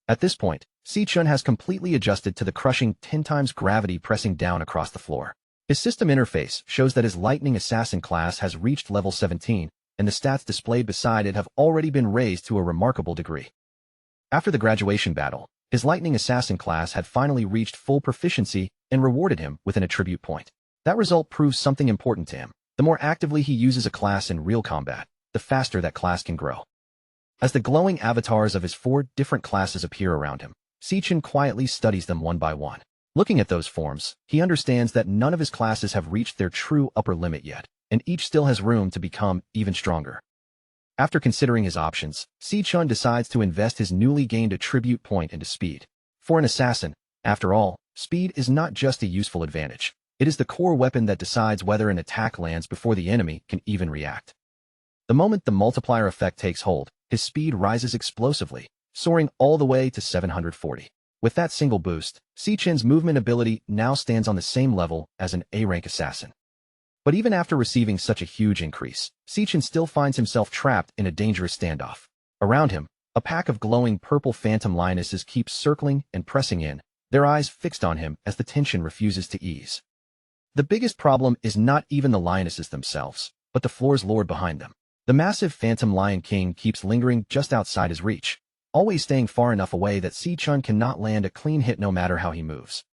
At this point, Si-chun has completely adjusted to the crushing 10 times gravity pressing down across the floor. His system interface shows that his Lightning Assassin class has reached level 17, and the stats displayed beside it have already been raised to a remarkable degree. After the graduation battle, his Lightning Assassin class had finally reached full proficiency and rewarded him with an attribute point. That result proves something important to him. The more actively he uses a class in real combat, the faster that class can grow. As the glowing avatars of his 4 different classes appear around him, Si-chun quietly studies them one by one. Looking at those forms, he understands that none of his classes have reached their true upper limit yet, and each still has room to become even stronger. After considering his options, Si-chun decides to invest his newly gained attribute point into speed. For an assassin, after all, speed is not just a useful advantage. It is the core weapon that decides whether an attack lands before the enemy can even react. The moment the multiplier effect takes hold, his speed rises explosively, soaring all the way to 740. With that single boost, Si-chun's movement ability now stands on the same level as an A-rank assassin. But even after receiving such a huge increase, Si-chun still finds himself trapped in a dangerous standoff. Around him, a pack of glowing purple phantom lionesses keep circling and pressing in, their eyes fixed on him as the tension refuses to ease. The biggest problem is not even the lionesses themselves, but the floor's lord behind them. The massive phantom lion king keeps lingering just outside his reach, always staying far enough away that Si-chun cannot land a clean hit no matter how he moves.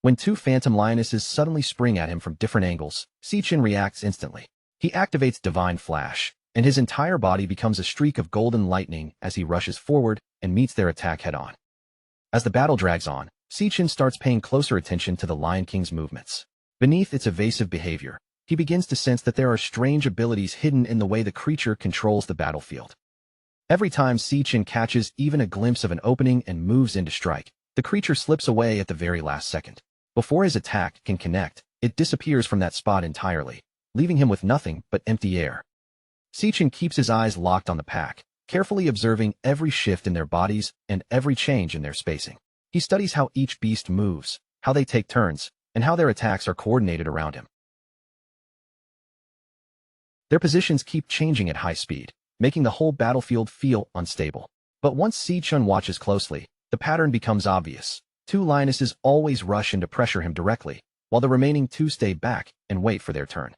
When 2 phantom lionesses suddenly spring at him from different angles, Si-chun reacts instantly. He activates Divine Flash, and his entire body becomes a streak of golden lightning as he rushes forward and meets their attack head-on. As the battle drags on, Si-chun starts paying closer attention to the Lion King's movements. Beneath its evasive behavior, he begins to sense that there are strange abilities hidden in the way the creature controls the battlefield. Every time Sichin catches even a glimpse of an opening and moves in to strike, the creature slips away at the very last second. Before his attack can connect, it disappears from that spot entirely, leaving him with nothing but empty air. Sichin keeps his eyes locked on the pack, carefully observing every shift in their bodies and every change in their spacing. He studies how each beast moves, how they take turns, and how their attacks are coordinated around him. Their positions keep changing at high speed, making the whole battlefield feel unstable. But once Sichin watches closely, the pattern becomes obvious. Two lionesses always rush in to pressure him directly, while the remaining two stay back and wait for their turn.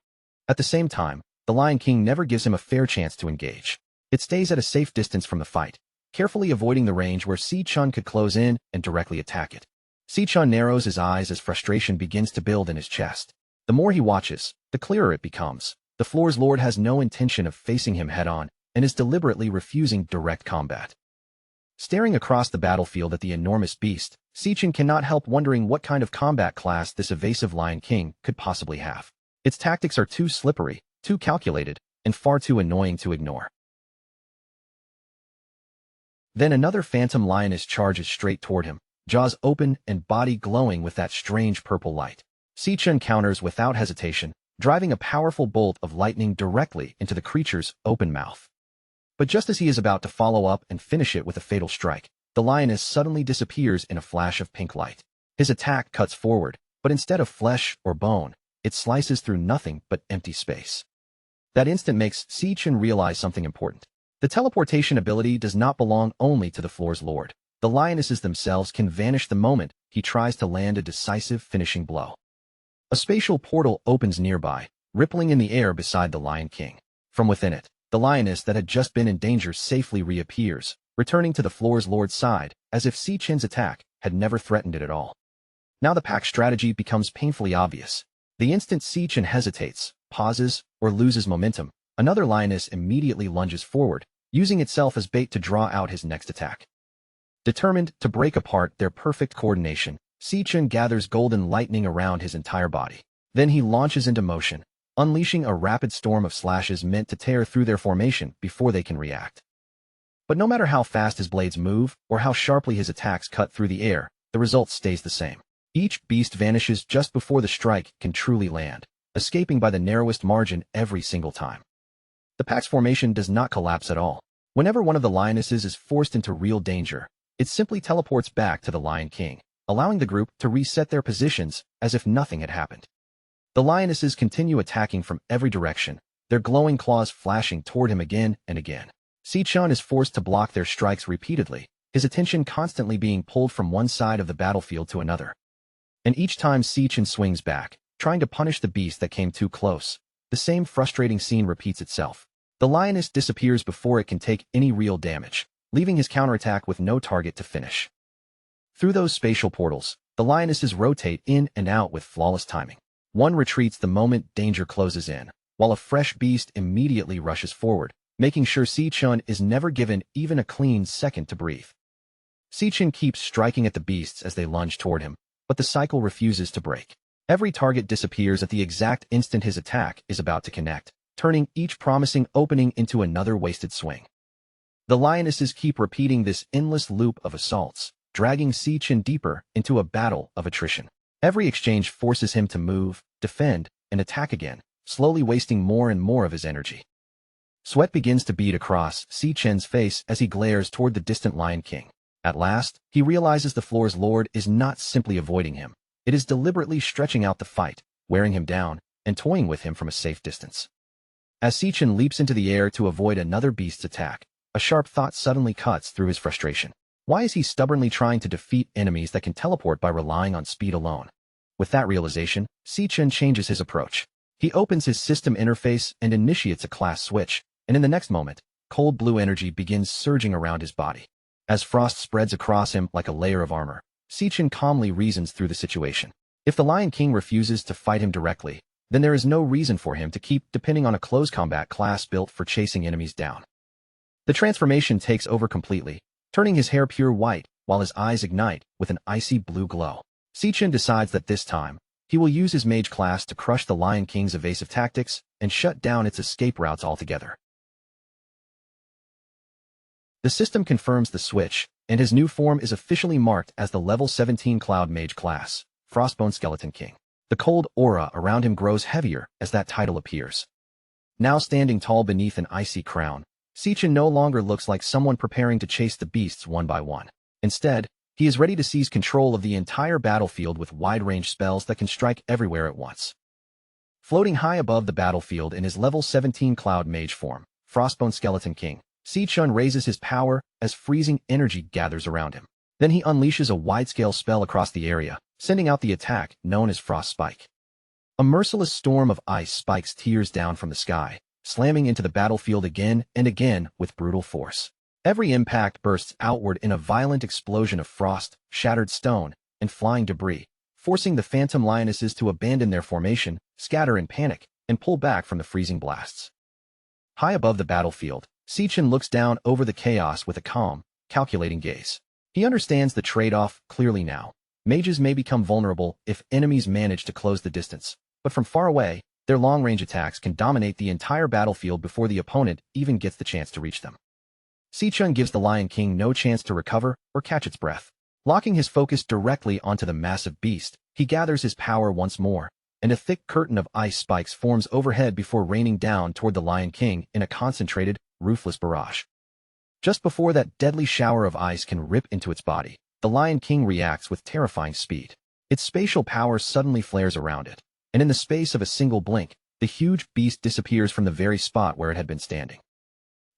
At the same time, the Lion King never gives him a fair chance to engage. It stays at a safe distance from the fight, carefully avoiding the range where Sichin could close in and directly attack it. Sichin narrows his eyes as frustration begins to build in his chest. The more he watches, the clearer it becomes. The floor's lord has no intention of facing him head-on and is deliberately refusing direct combat. Staring across the battlefield at the enormous beast, Sichin cannot help wondering what kind of combat class this evasive Lion King could possibly have. Its tactics are too slippery, too calculated, and far too annoying to ignore. Then another phantom lioness charges straight toward him, jaws open and body glowing with that strange purple light. Sichin counters without hesitation, driving a powerful bolt of lightning directly into the creature's open mouth. But just as he is about to follow up and finish it with a fatal strike, the lioness suddenly disappears in a flash of pink light. His attack cuts forward, but instead of flesh or bone, it slices through nothing but empty space. That instant makes Sichin realize something important. The teleportation ability does not belong only to the floor's lord. The lionesses themselves can vanish the moment he tries to land a decisive finishing blow. A spatial portal opens nearby, rippling in the air beside the Lion King. From within it, the lioness that had just been in danger safely reappears, returning to the floor's lord's side, as if Sichin's attack had never threatened it at all. Now the pack's strategy becomes painfully obvious. The instant Sichin hesitates, pauses, or loses momentum, another lioness immediately lunges forward, using itself as bait to draw out his next attack. Determined to break apart their perfect coordination, Sichin gathers golden lightning around his entire body. Then he launches into motion, unleashing a rapid storm of slashes meant to tear through their formation before they can react. But no matter how fast his blades move or how sharply his attacks cut through the air, the result stays the same. Each beast vanishes just before the strike can truly land, escaping by the narrowest margin every single time. The pack's formation does not collapse at all. Whenever one of the lionesses is forced into real danger, it simply teleports back to the Lion King, allowing the group to reset their positions as if nothing had happened. The lionesses continue attacking from every direction, their glowing claws flashing toward him again and again. Sichin is forced to block their strikes repeatedly, his attention constantly being pulled from one side of the battlefield to another. And each time Sichin swings back, trying to punish the beast that came too close, the same frustrating scene repeats itself. The lioness disappears before it can take any real damage, leaving his counterattack with no target to finish. Through those spatial portals, the lionesses rotate in and out with flawless timing. One retreats the moment danger closes in, while a fresh beast immediately rushes forward, making sure Sichin is never given even a clean second to breathe. Sichin keeps striking at the beasts as they lunge toward him, but the cycle refuses to break. Every target disappears at the exact instant his attack is about to connect, turning each promising opening into another wasted swing. The lionesses keep repeating this endless loop of assaults, dragging Sichin deeper into a battle of attrition. Every exchange forces him to move, defend, and attack again, slowly wasting more and more of his energy. Sweat begins to bead across Sichin's face as he glares toward the distant Lion King. At last, he realizes the floor's lord is not simply avoiding him. It is deliberately stretching out the fight, wearing him down, and toying with him from a safe distance. As Sichin leaps into the air to avoid another beast's attack, a sharp thought suddenly cuts through his frustration. Why is he stubbornly trying to defeat enemies that can teleport by relying on speed alone? With that realization, Sichin changes his approach. He opens his system interface and initiates a class switch, and in the next moment, cold blue energy begins surging around his body. As frost spreads across him like a layer of armor, Sichin calmly reasons through the situation. If the Lion King refuses to fight him directly, then there is no reason for him to keep depending on a close combat class built for chasing enemies down. The transformation takes over completely, turning his hair pure white while his eyes ignite with an icy blue glow. Sichin decides that this time, He will use his mage class to crush the Lion King's evasive tactics and shut down its escape routes altogether. The system confirms the switch, and his new form is officially marked as the level 17 Cloud Mage class, Frostbone Skeleton King. The cold aura around him grows heavier as that title appears. Now standing tall beneath an icy crown, Sichin no longer looks like someone preparing to chase the beasts one by one. Instead, he is ready to seize control of the entire battlefield with wide-range spells that can strike everywhere at once. Floating high above the battlefield in his level 17 Cloud Mage form, Frostbone Skeleton King, Sichin raises his power as freezing energy gathers around him. Then he unleashes a wide-scale spell across the area, sending out the attack known as Frost Spike. A merciless storm of ice spikes tears down from the sky, slamming into the battlefield again and again with brutal force. Every impact bursts outward in a violent explosion of frost, shattered stone, and flying debris, forcing the phantom lionesses to abandon their formation, scatter in panic, and pull back from the freezing blasts. High above the battlefield, Sichin looks down over the chaos with a calm, calculating gaze. He understands the trade-off clearly now. Mages may become vulnerable if enemies manage to close the distance, but from far away, their long-range attacks can dominate the entire battlefield before the opponent even gets the chance to reach them. Sichin gives the Lion King no chance to recover or catch its breath. Locking his focus directly onto the massive beast, he gathers his power once more, and a thick curtain of ice spikes forms overhead before raining down toward the Lion King in a concentrated, ruthless barrage. Just before that deadly shower of ice can rip into its body, the Lion King reacts with terrifying speed. Its spatial power suddenly flares around it, and in the space of a single blink, the huge beast disappears from the very spot where it had been standing.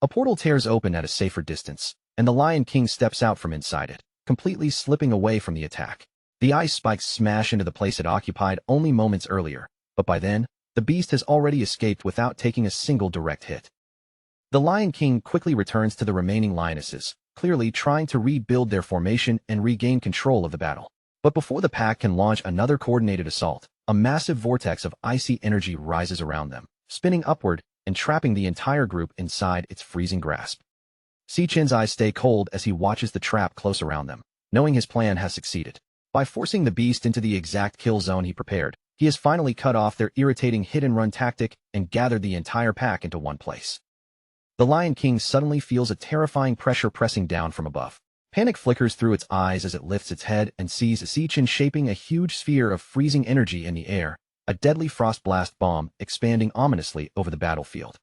A portal tears open at a safer distance, and the Lion King steps out from inside it, completely slipping away from the attack. The ice spikes smash into the place it occupied only moments earlier, but by then, the beast has already escaped without taking a single direct hit. The Lion King quickly returns to the remaining lionesses, clearly trying to rebuild their formation and regain control of the battle. But before the pack can launch another coordinated assault, a massive vortex of icy energy rises around them, spinning upward and trapping the entire group inside its freezing grasp. Sichin's eyes stay cold as he watches the trap close around them, knowing his plan has succeeded. By forcing the beast into the exact kill zone he prepared, he has finally cut off their irritating hit-and-run tactic and gathered the entire pack into one place. The Lion King suddenly feels a terrifying pressure pressing down from above. Panic flickers through its eyes as it lifts its head and sees Sichin shaping a huge sphere of freezing energy in the air, a deadly frost blast bomb expanding ominously over the battlefield.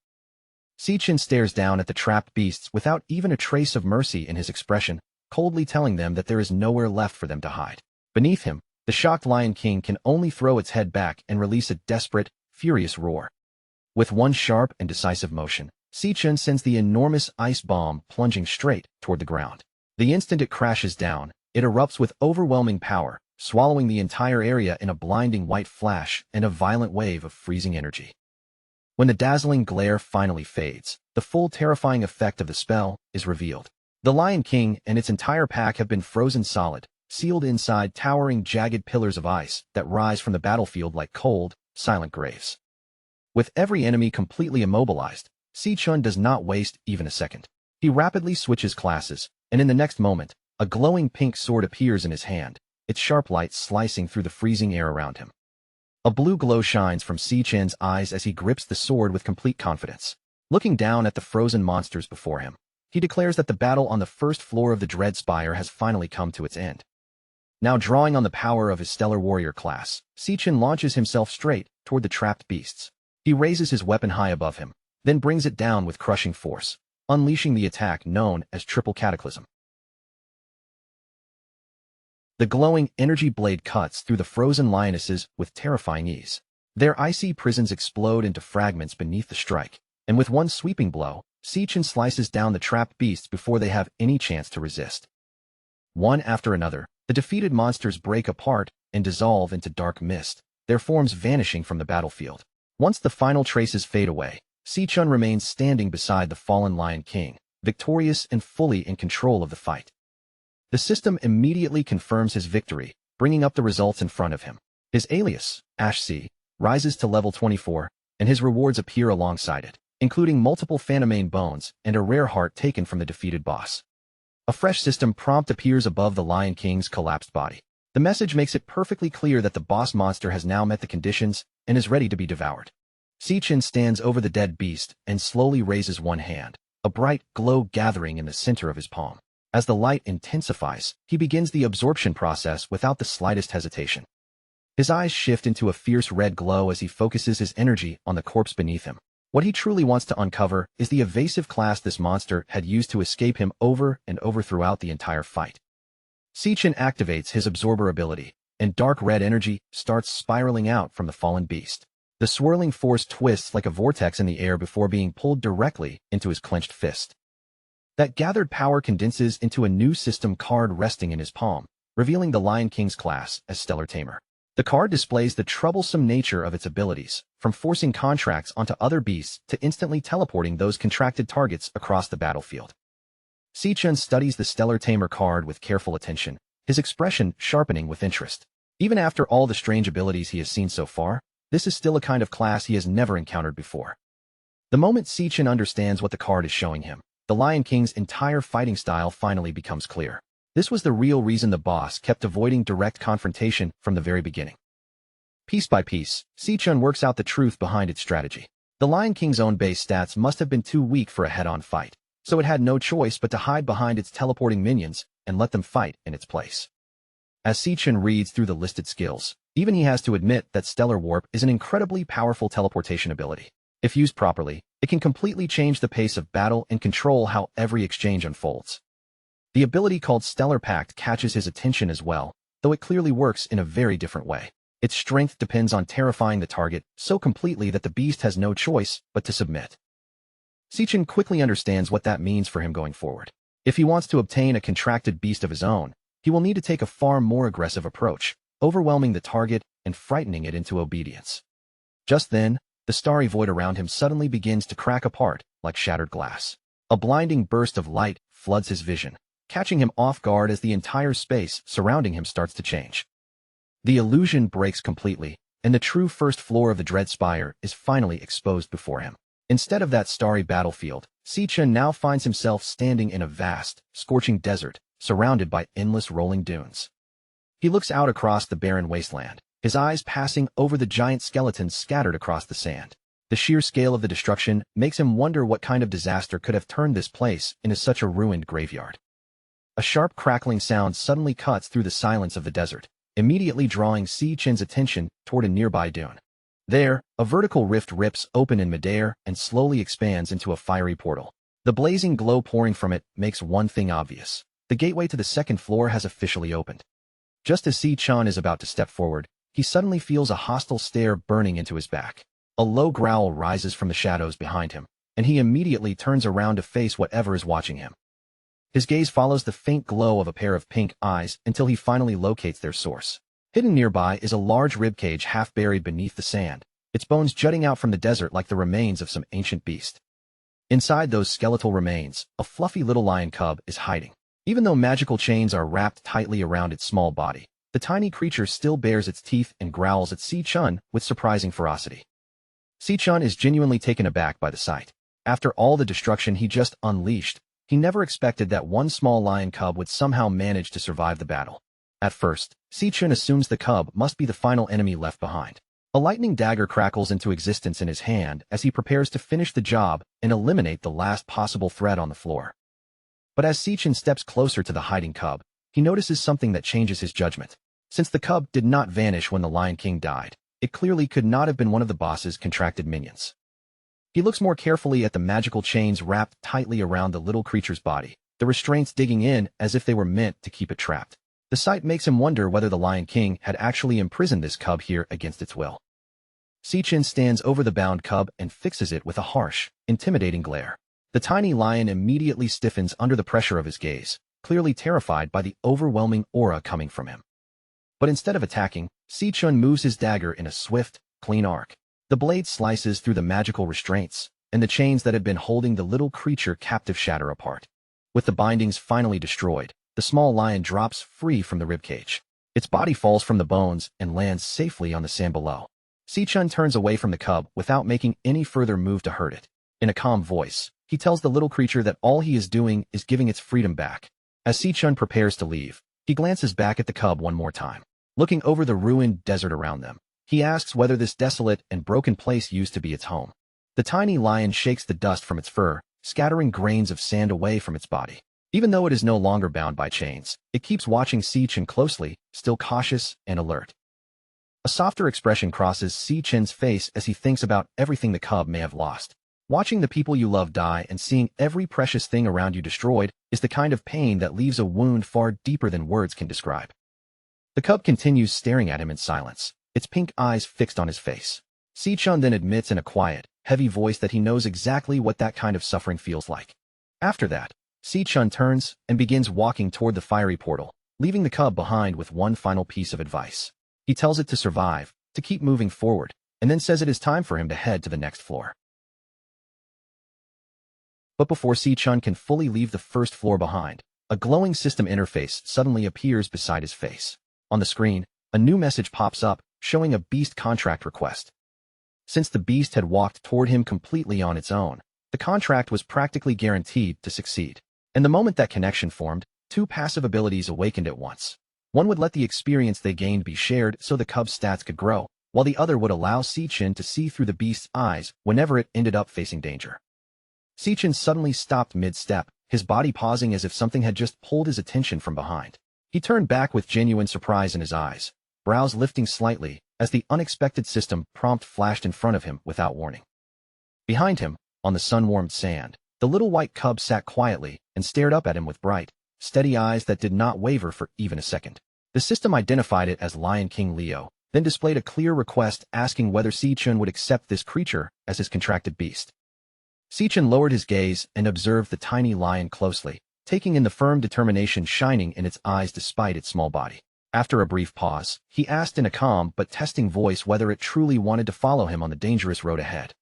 Sichin stares down at the trapped beasts without even a trace of mercy in his expression, coldly telling them that there is nowhere left for them to hide. Beneath him, the shocked Lion King can only throw its head back and release a desperate, furious roar. With one sharp and decisive motion, Sichin sends the enormous ice bomb plunging straight toward the ground. The instant it crashes down, it erupts with overwhelming power, swallowing the entire area in a blinding white flash and a violent wave of freezing energy. When the dazzling glare finally fades, the full terrifying effect of the spell is revealed. The Lion King and its entire pack have been frozen solid, sealed inside towering jagged pillars of ice that rise from the battlefield like cold, silent graves. With every enemy completely immobilized, Sichin does not waste even a second. He rapidly switches classes, and in the next moment, a glowing pink sword appears in his hand, its sharp light slicing through the freezing air around him. A blue glow shines from Sichin's eyes as he grips the sword with complete confidence. Looking down at the frozen monsters before him, he declares that the battle on the first floor of the Dread Spire has finally come to its end. Now drawing on the power of his Stellar Warrior class, Sichin launches himself straight toward the trapped beasts. He raises his weapon high above him, then brings it down with crushing force, unleashing the attack known as Triple Cataclysm. The glowing energy blade cuts through the frozen lionesses with terrifying ease. Their icy prisons explode into fragments beneath the strike, and with one sweeping blow, Sichin slices down the trapped beasts before they have any chance to resist. One after another, the defeated monsters break apart and dissolve into dark mist, their forms vanishing from the battlefield. Once the final traces fade away, Sichin remains standing beside the fallen Lion King, victorious and fully in control of the fight. The system immediately confirms his victory, bringing up the results in front of him. His alias, Ash C, rises to level 24, and his rewards appear alongside it, including multiple Phantomane bones and a rare heart taken from the defeated boss. A fresh system prompt appears above the Lion King's collapsed body. The message makes it perfectly clear that the boss monster has now met the conditions and is ready to be devoured. Si-chin stands over the dead beast and slowly raises one hand, a bright glow gathering in the center of his palm. As the light intensifies, he begins the absorption process without the slightest hesitation. His eyes shift into a fierce red glow as he focuses his energy on the corpse beneath him. What he truly wants to uncover is the evasive class this monster had used to escape him over and over throughout the entire fight. Si-chin activates his absorber ability, and dark red energy starts spiraling out from the fallen beast. The swirling force twists like a vortex in the air before being pulled directly into his clenched fist. That gathered power condenses into a new system card resting in his palm, revealing the Lion King's class as Stellar Tamer. The card displays the troublesome nature of its abilities, from forcing contracts onto other beasts to instantly teleporting those contracted targets across the battlefield. Si-chin studies the Stellar Tamer card with careful attention, his expression sharpening with interest. Even after all the strange abilities he has seen so far, this is still a kind of class he has never encountered before. The moment Si-chin understands what the card is showing him, the Lion King's entire fighting style finally becomes clear. This was the real reason the boss kept avoiding direct confrontation from the very beginning. Piece by piece, Si-chin works out the truth behind its strategy. The Lion King's own base stats must have been too weak for a head-on fight, so it had no choice but to hide behind its teleporting minions and let them fight in its place. As Si-chin reads through the listed skills, even he has to admit that Stellar Warp is an incredibly powerful teleportation ability. If used properly, it can completely change the pace of battle and control how every exchange unfolds. The ability called Stellar Pact catches his attention as well, though it clearly works in a very different way. Its strength depends on terrifying the target so completely that the beast has no choice but to submit. Si-chin quickly understands what that means for him going forward. If he wants to obtain a contracted beast of his own, he will need to take a far more aggressive approach, overwhelming the target and frightening it into obedience. Just then, the starry void around him suddenly begins to crack apart like shattered glass. A blinding burst of light floods his vision, catching him off guard as the entire space surrounding him starts to change. The illusion breaks completely, and the true first floor of the Dread Spire is finally exposed before him. Instead of that starry battlefield, Si-chin now finds himself standing in a vast, scorching desert, surrounded by endless rolling dunes. He looks out across the barren wasteland, his eyes passing over the giant skeletons scattered across the sand. The sheer scale of the destruction makes him wonder what kind of disaster could have turned this place into such a ruined graveyard. A sharp crackling sound suddenly cuts through the silence of the desert, immediately drawing Si-chin's attention toward a nearby dune. There, a vertical rift rips open in midair and slowly expands into a fiery portal. The blazing glow pouring from it makes one thing obvious. The gateway to the second floor has officially opened. Just as Si-chin is about to step forward, he suddenly feels a hostile stare burning into his back. A low growl rises from the shadows behind him, and he immediately turns around to face whatever is watching him. His gaze follows the faint glow of a pair of pink eyes until he finally locates their source. Hidden nearby is a large ribcage half buried beneath the sand, its bones jutting out from the desert like the remains of some ancient beast. Inside those skeletal remains, a fluffy little lion cub is hiding. Even though magical chains are wrapped tightly around its small body, the tiny creature still bares its teeth and growls at Si-chin with surprising ferocity. Si-chin is genuinely taken aback by the sight. After all the destruction he just unleashed, he never expected that one small lion cub would somehow manage to survive the battle. At first, Si-chin assumes the cub must be the final enemy left behind. A lightning dagger crackles into existence in his hand as he prepares to finish the job and eliminate the last possible threat on the floor. But as Si-chin steps closer to the hiding cub, he notices something that changes his judgment. Since the cub did not vanish when the Lion King died, it clearly could not have been one of the boss's contracted minions. He looks more carefully at the magical chains wrapped tightly around the little creature's body, the restraints digging in as if they were meant to keep it trapped. The sight makes him wonder whether the Lion King had actually imprisoned this cub here against its will. Si-chin stands over the bound cub and fixes it with a harsh, intimidating glare. The tiny lion immediately stiffens under the pressure of his gaze, clearly terrified by the overwhelming aura coming from him. But instead of attacking, Si-chin moves his dagger in a swift, clean arc. The blade slices through the magical restraints, and the chains that had been holding the little creature captive shatter apart. With the bindings finally destroyed, the small lion drops free from the ribcage. Its body falls from the bones and lands safely on the sand below. Si-chin turns away from the cub without making any further move to hurt it. In a calm voice, he tells the little creature that all he is doing is giving its freedom back. As Si-chin prepares to leave, He glances back at the cub one more time. Looking over the ruined desert around them, he asks whether this desolate and broken place used to be its home. The tiny lion shakes the dust from its fur, scattering grains of sand away from its body. Even though it is no longer bound by chains, it keeps watching Si-chin closely, still cautious and alert. A softer expression crosses Si-chin's face as he thinks about everything the cub may have lost. Watching the people you love die and seeing every precious thing around you destroyed is the kind of pain that leaves a wound far deeper than words can describe. The cub continues staring at him in silence, its pink eyes fixed on his face. Si-chin then admits in a quiet, heavy voice that he knows exactly what that kind of suffering feels like. After that, Si-chin turns and begins walking toward the fiery portal, leaving the cub behind with one final piece of advice. He tells it to survive, to keep moving forward, and then says it is time for him to head to the next floor. But before Si-chin can fully leave the first floor behind, a glowing system interface suddenly appears beside his face. On the screen, a new message pops up, showing a beast contract request. Since the beast had walked toward him completely on its own, the contract was practically guaranteed to succeed. And the moment that connection formed, two passive abilities awakened at once. One would let the experience they gained be shared so the cub's stats could grow, while the other would allow Si-chin to see through the beast's eyes whenever it ended up facing danger. Si-chin suddenly stopped mid-step, his body pausing as if something had just pulled his attention from behind. He turned back with genuine surprise in his eyes, brows lifting slightly, as the unexpected system prompt flashed in front of him without warning. Behind him, on the sun-warmed sand, the little white cub sat quietly and stared up at him with bright, steady eyes that did not waver for even a second. The system identified it as Lion King Leo, then displayed a clear request asking whether Si-chin would accept this creature as his contracted beast. Si-chin lowered his gaze and observed the tiny lion closely, taking in the firm determination shining in its eyes despite its small body. After a brief pause, he asked in a calm but testing voice whether it truly wanted to follow him on the dangerous road ahead.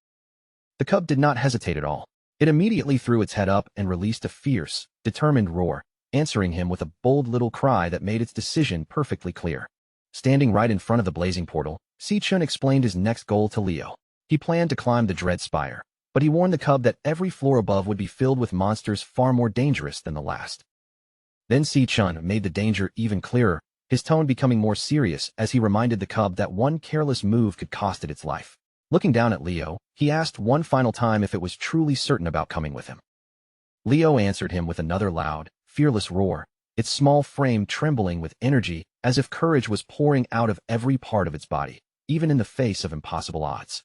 The cub did not hesitate at all. It immediately threw its head up and released a fierce, determined roar, answering him with a bold little cry that made its decision perfectly clear. Standing right in front of the blazing portal, Si-chin explained his next goal to Leo. He planned to climb the Dread Spire, but he warned the cub that every floor above would be filled with monsters far more dangerous than the last. Then Si-chin made the danger even clearer, his tone becoming more serious as he reminded the cub that one careless move could cost it its life. Looking down at Leo, he asked one final time if it was truly certain about coming with him. Leo answered him with another loud, fearless roar, its small frame trembling with energy as if courage was pouring out of every part of its body, even in the face of impossible odds.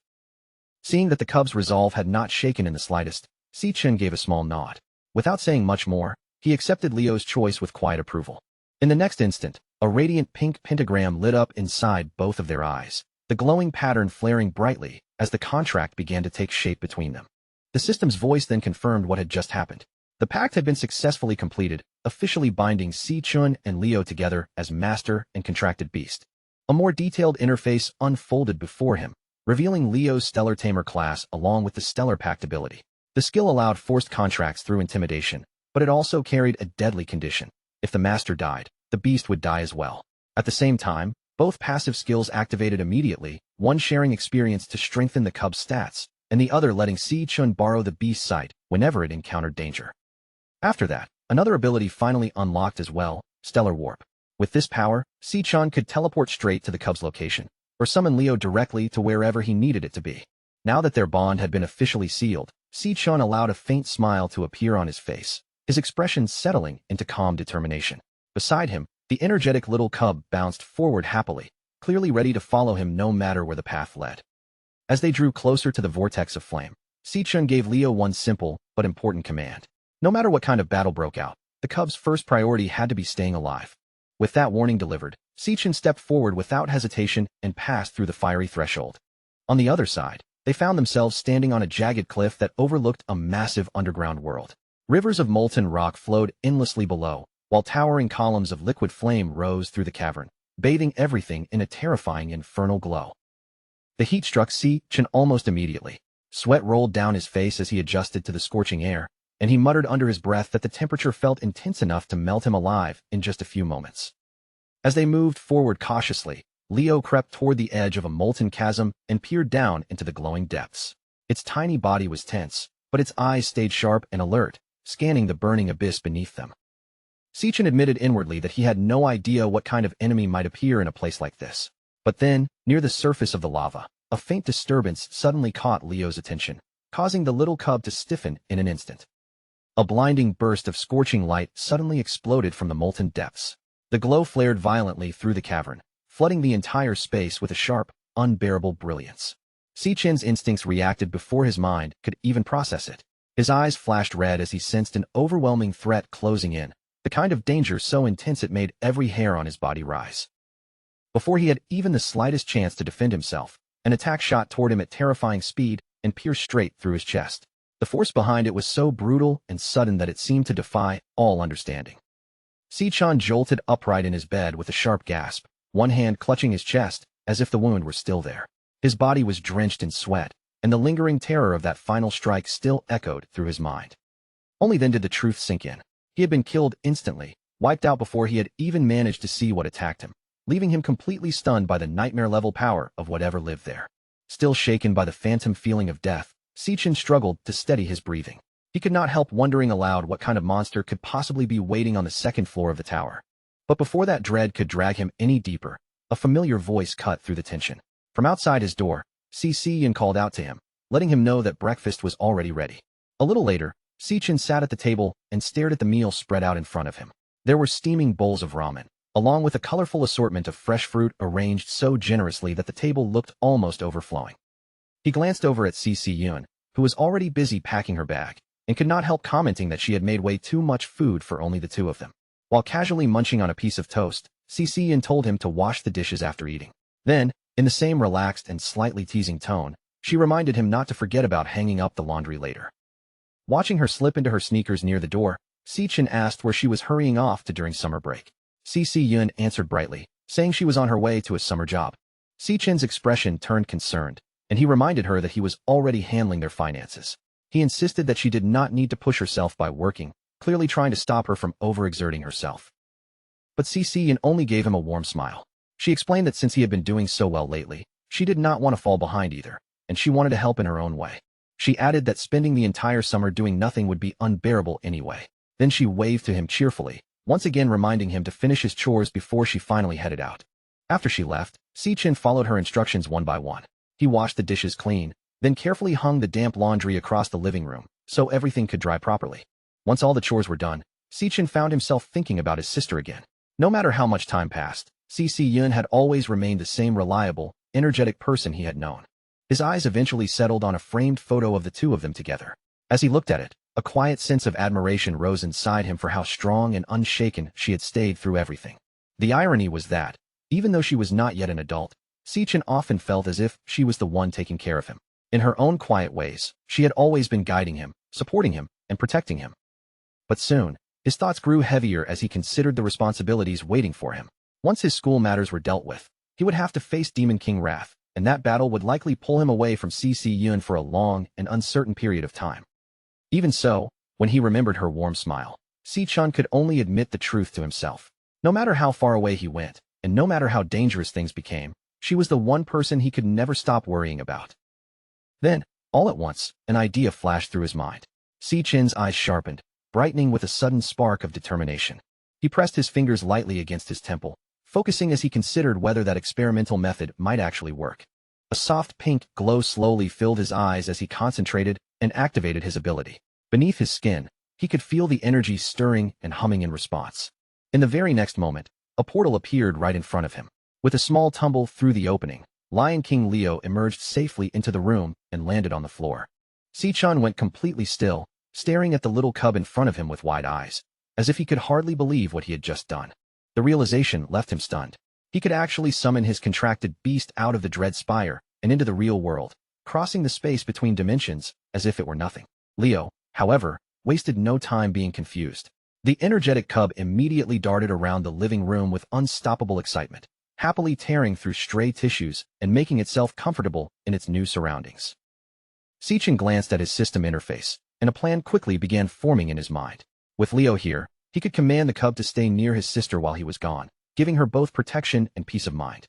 Seeing that the cub's resolve had not shaken in the slightest, Si-chin gave a small nod. Without saying much more, he accepted Leo's choice with quiet approval. In the next instant, a radiant pink pentagram lit up inside both of their eyes, the glowing pattern flaring brightly as the contract began to take shape between them. The system's voice then confirmed what had just happened. The pact had been successfully completed, officially binding Si-chin and Leo together as master and contracted beast. A more detailed interface unfolded before him, revealing Leo's Stellar Tamer class along with the Stellar Pact ability. The skill allowed forced contracts through intimidation, but it also carried a deadly condition. If the master died, the beast would die as well. At the same time, both passive skills activated immediately, one sharing experience to strengthen the cub's stats, and the other letting Si-chin borrow the beast's sight whenever it encountered danger. After that, another ability finally unlocked as well, Stellar Warp. With this power, Si-chin could teleport straight to the cub's location, or summon Leo directly to wherever he needed it to be. Now that their bond had been officially sealed, Si-chin allowed a faint smile to appear on his face, his expression settling into calm determination. Beside him, the energetic little cub bounced forward happily, clearly ready to follow him no matter where the path led. As they drew closer to the vortex of flame, Si-chin gave Leo one simple but important command. No matter what kind of battle broke out, the cub's first priority had to be staying alive. With that warning delivered, Si-chin stepped forward without hesitation and passed through the fiery threshold. On the other side, they found themselves standing on a jagged cliff that overlooked a massive underground world. Rivers of molten rock flowed endlessly below, while towering columns of liquid flame rose through the cavern, bathing everything in a terrifying infernal glow. The heat struck Si-chin almost immediately. Sweat rolled down his face as he adjusted to the scorching air, and he muttered under his breath that the temperature felt intense enough to melt him alive in just a few moments. As they moved forward cautiously, Leo crept toward the edge of a molten chasm and peered down into the glowing depths. Its tiny body was tense, but its eyes stayed sharp and alert, scanning the burning abyss beneath them. Sichin admitted inwardly that he had no idea what kind of enemy might appear in a place like this. But then, near the surface of the lava, a faint disturbance suddenly caught Leo's attention, causing the little cub to stiffen in an instant. A blinding burst of scorching light suddenly exploded from the molten depths. The glow flared violently through the cavern, flooding the entire space with a sharp, unbearable brilliance. Sichin's instincts reacted before his mind could even process it. His eyes flashed red as he sensed an overwhelming threat closing in, the kind of danger so intense it made every hair on his body rise. Before he had even the slightest chance to defend himself, an attack shot toward him at terrifying speed and pierced straight through his chest. The force behind it was so brutal and sudden that it seemed to defy all understanding. Sichin jolted upright in his bed with a sharp gasp, one hand clutching his chest, as if the wound were still there. His body was drenched in sweat, and the lingering terror of that final strike still echoed through his mind. Only then did the truth sink in. He had been killed instantly, wiped out before he had even managed to see what attacked him, leaving him completely stunned by the nightmare-level power of whatever lived there. Still shaken by the phantom feeling of death, Sichin struggled to steady his breathing. He could not help wondering aloud what kind of monster could possibly be waiting on the second floor of the tower. But before that dread could drag him any deeper, a familiar voice cut through the tension. From outside his door, Sichin called out to him, letting him know that breakfast was already ready. A little later, Sichin sat at the table and stared at the meal spread out in front of him. There were steaming bowls of ramen, along with a colorful assortment of fresh fruit arranged so generously that the table looked almost overflowing. He glanced over at Sichin, who was already busy packing her bag, and could not help commenting that she had made way too much food for only the two of them. While casually munching on a piece of toast, Sichin told him to wash the dishes after eating. Then, in the same relaxed and slightly teasing tone, she reminded him not to forget about hanging up the laundry later. Watching her slip into her sneakers near the door, Sichin asked where she was hurrying off to during summer break. Sichin answered brightly, saying she was on her way to a summer job. Sichin's expression turned concerned, and he reminded her that he was already handling their finances. He insisted that she did not need to push herself by working, clearly trying to stop her from overexerting herself. But Sichin only gave him a warm smile. She explained that since he had been doing so well lately, she did not want to fall behind either, and she wanted to help in her own way. She added that spending the entire summer doing nothing would be unbearable anyway. Then she waved to him cheerfully, once again reminding him to finish his chores before she finally headed out. After she left, Sichin followed her instructions one by one. He washed the dishes clean, then carefully hung the damp laundry across the living room, so everything could dry properly. Once all the chores were done, Sichin found himself thinking about his sister again. No matter how much time passed, Sichin had always remained the same reliable, energetic person he had known. His eyes eventually settled on a framed photo of the two of them together. As he looked at it, a quiet sense of admiration rose inside him for how strong and unshaken she had stayed through everything. The irony was that, even though she was not yet an adult, Sichin often felt as if she was the one taking care of him. In her own quiet ways, she had always been guiding him, supporting him, and protecting him. But soon, his thoughts grew heavier as he considered the responsibilities waiting for him. Once his school matters were dealt with, he would have to face Demon King Wrath, and that battle would likely pull him away from Sichin for a long and uncertain period of time. Even so, when he remembered her warm smile, Sichin could only admit the truth to himself. No matter how far away he went, and no matter how dangerous things became, she was the one person he could never stop worrying about. Then, all at once, an idea flashed through his mind. Sichin's eyes sharpened, brightening with a sudden spark of determination. He pressed his fingers lightly against his temple, focusing as he considered whether that experimental method might actually work. A soft pink glow slowly filled his eyes as he concentrated and activated his ability. Beneath his skin, he could feel the energy stirring and humming in response. In the very next moment, a portal appeared right in front of him. With a small tumble through the opening, Lion King Leo emerged safely into the room and landed on the floor. Sichin went completely still, staring at the little cub in front of him with wide eyes, as if he could hardly believe what he had just done. The realization left him stunned. He could actually summon his contracted beast out of the Dread Spire and into the real world, crossing the space between dimensions as if it were nothing. Leo, however, wasted no time being confused. The energetic cub immediately darted around the living room with unstoppable excitement, happily tearing through stray tissues and making itself comfortable in its new surroundings. Sichin glanced at his system interface, and a plan quickly began forming in his mind. With Leo here, he could command the cub to stay near his sister while he was gone, giving her both protection and peace of mind.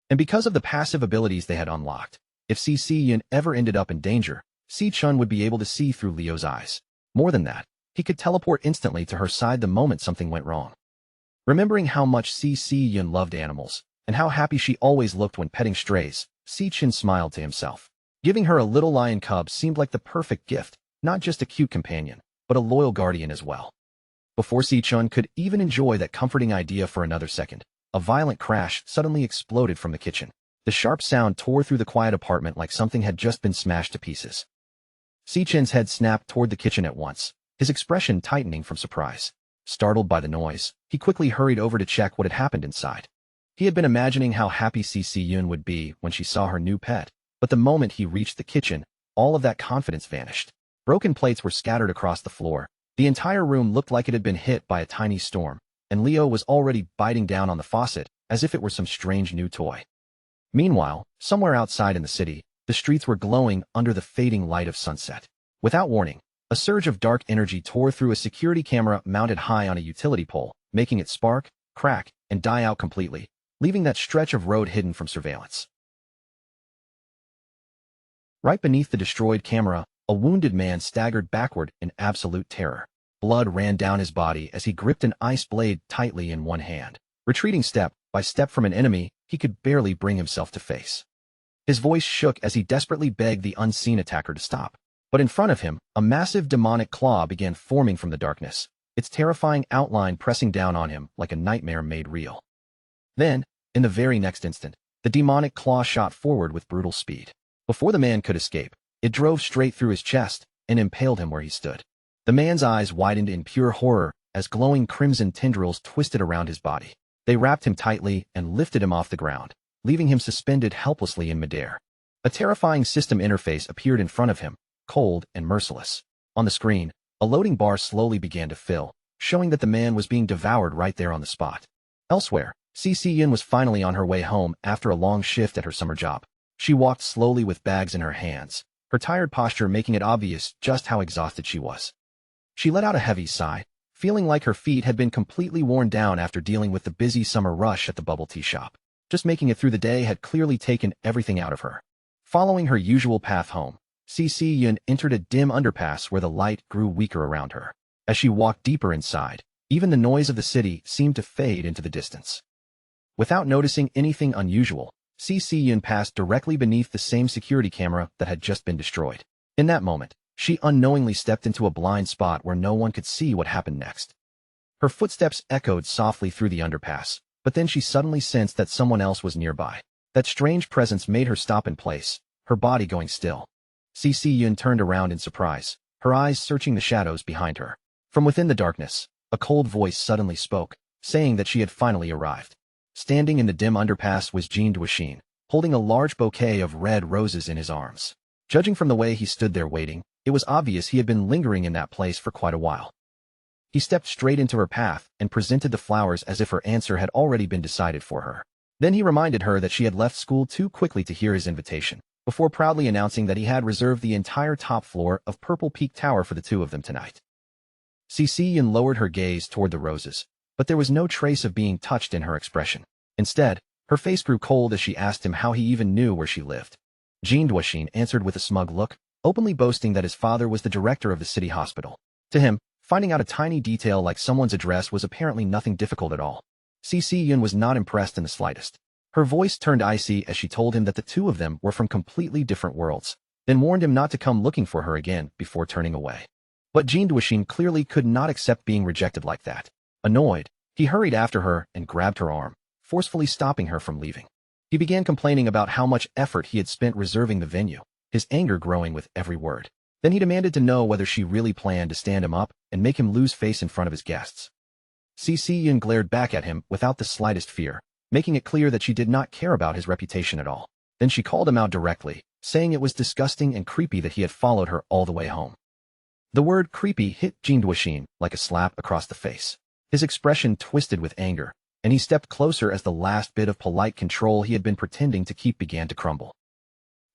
And because of the passive abilities they had unlocked, if Sichin ever ended up in danger, Sichin would be able to see through Leo's eyes. More than that, He could teleport instantly to her side the moment something went wrong. Remembering how much Si-Yun loved animals, and how happy she always looked when petting strays, Si-Chin smiled to himself. Giving her a little lion cub seemed like the perfect gift, not just a cute companion, but a loyal guardian as well. Before Si-Chun could even enjoy that comforting idea for another second, a violent crash suddenly exploded from the kitchen. The sharp sound tore through the quiet apartment like something had just been smashed to pieces. Si-Chin's head snapped toward the kitchen at once, his expression tightening from surprise. Startled by the noise, he quickly hurried over to check what had happened inside. He had been imagining how happy Si-Yun would be when she saw her new pet, but the moment he reached the kitchen, all of that confidence vanished. Broken plates were scattered across the floor. The entire room looked like it had been hit by a tiny storm, and Leo was already biting down on the faucet as if it were some strange new toy. Meanwhile, somewhere outside in the city, the streets were glowing under the fading light of sunset. Without warning, a surge of dark energy tore through a security camera mounted high on a utility pole, making it spark, crack, and die out completely, leaving that stretch of road hidden from surveillance. Right beneath the destroyed camera, a wounded man staggered backward in absolute terror. Blood ran down his body as he gripped an ice blade tightly in one hand. Retreating step by step from an enemy he could barely bring himself to face. His voice shook as he desperately begged the unseen attacker to stop. But in front of him, a massive demonic claw began forming from the darkness, its terrifying outline pressing down on him like a nightmare made real. Then, in the very next instant, the demonic claw shot forward with brutal speed. Before the man could escape, it drove straight through his chest and impaled him where he stood. The man's eyes widened in pure horror as glowing crimson tendrils twisted around his body. They wrapped him tightly and lifted him off the ground, leaving him suspended helplessly in midair. A terrifying system interface appeared in front of him, cold and merciless. On the screen, a loading bar slowly began to fill, showing that the man was being devoured right there on the spot. Elsewhere, Si-Yun was finally on her way home after a long shift at her summer job. She walked slowly with bags in her hands, her tired posture making it obvious just how exhausted she was. She let out a heavy sigh, feeling like her feet had been completely worn down after dealing with the busy summer rush at the bubble tea shop. Just making it through the day had clearly taken everything out of her. Following her usual path home, Si-Yun entered a dim underpass where the light grew weaker around her. As she walked deeper inside, even the noise of the city seemed to fade into the distance. Without noticing anything unusual, Si-Yun passed directly beneath the same security camera that had just been destroyed. In that moment, she unknowingly stepped into a blind spot where no one could see what happened next. Her footsteps echoed softly through the underpass, but then she suddenly sensed that someone else was nearby. That strange presence made her stop in place, her body going still. Si-Yun turned around in surprise, her eyes searching the shadows behind her. From within the darkness, a cold voice suddenly spoke, saying that she had finally arrived. Standing in the dim underpass was Jean Duoshin, holding a large bouquet of red roses in his arms. Judging from the way he stood there waiting, it was obvious he had been lingering in that place for quite a while. He stepped straight into her path and presented the flowers as if her answer had already been decided for her. Then he reminded her that she had left school too quickly to hear his invitation, before proudly announcing that he had reserved the entire top floor of Purple Peak Tower for the two of them tonight. Si-Yun lowered her gaze toward the roses, but there was no trace of being touched in her expression. Instead, her face grew cold as she asked him how he even knew where she lived. Jean Duoshin answered with a smug look, openly boasting that his father was the director of the city hospital. To him, finding out a tiny detail like someone's address was apparently nothing difficult at all. Si-Yun was not impressed in the slightest. Her voice turned icy as she told him that the two of them were from completely different worlds, then warned him not to come looking for her again before turning away. But Jean Duoshin clearly could not accept being rejected like that. Annoyed, he hurried after her and grabbed her arm, forcefully stopping her from leaving. He began complaining about how much effort he had spent reserving the venue, his anger growing with every word. Then he demanded to know whether she really planned to stand him up and make him lose face in front of his guests. Si-Yun glared back at him without the slightest fear, making it clear that she did not care about his reputation at all. Then she called him out directly, saying it was disgusting and creepy that he had followed her all the way home. The word creepy hit Jean Duoshin like a slap across the face. His expression twisted with anger, and he stepped closer as the last bit of polite control he had been pretending to keep began to crumble.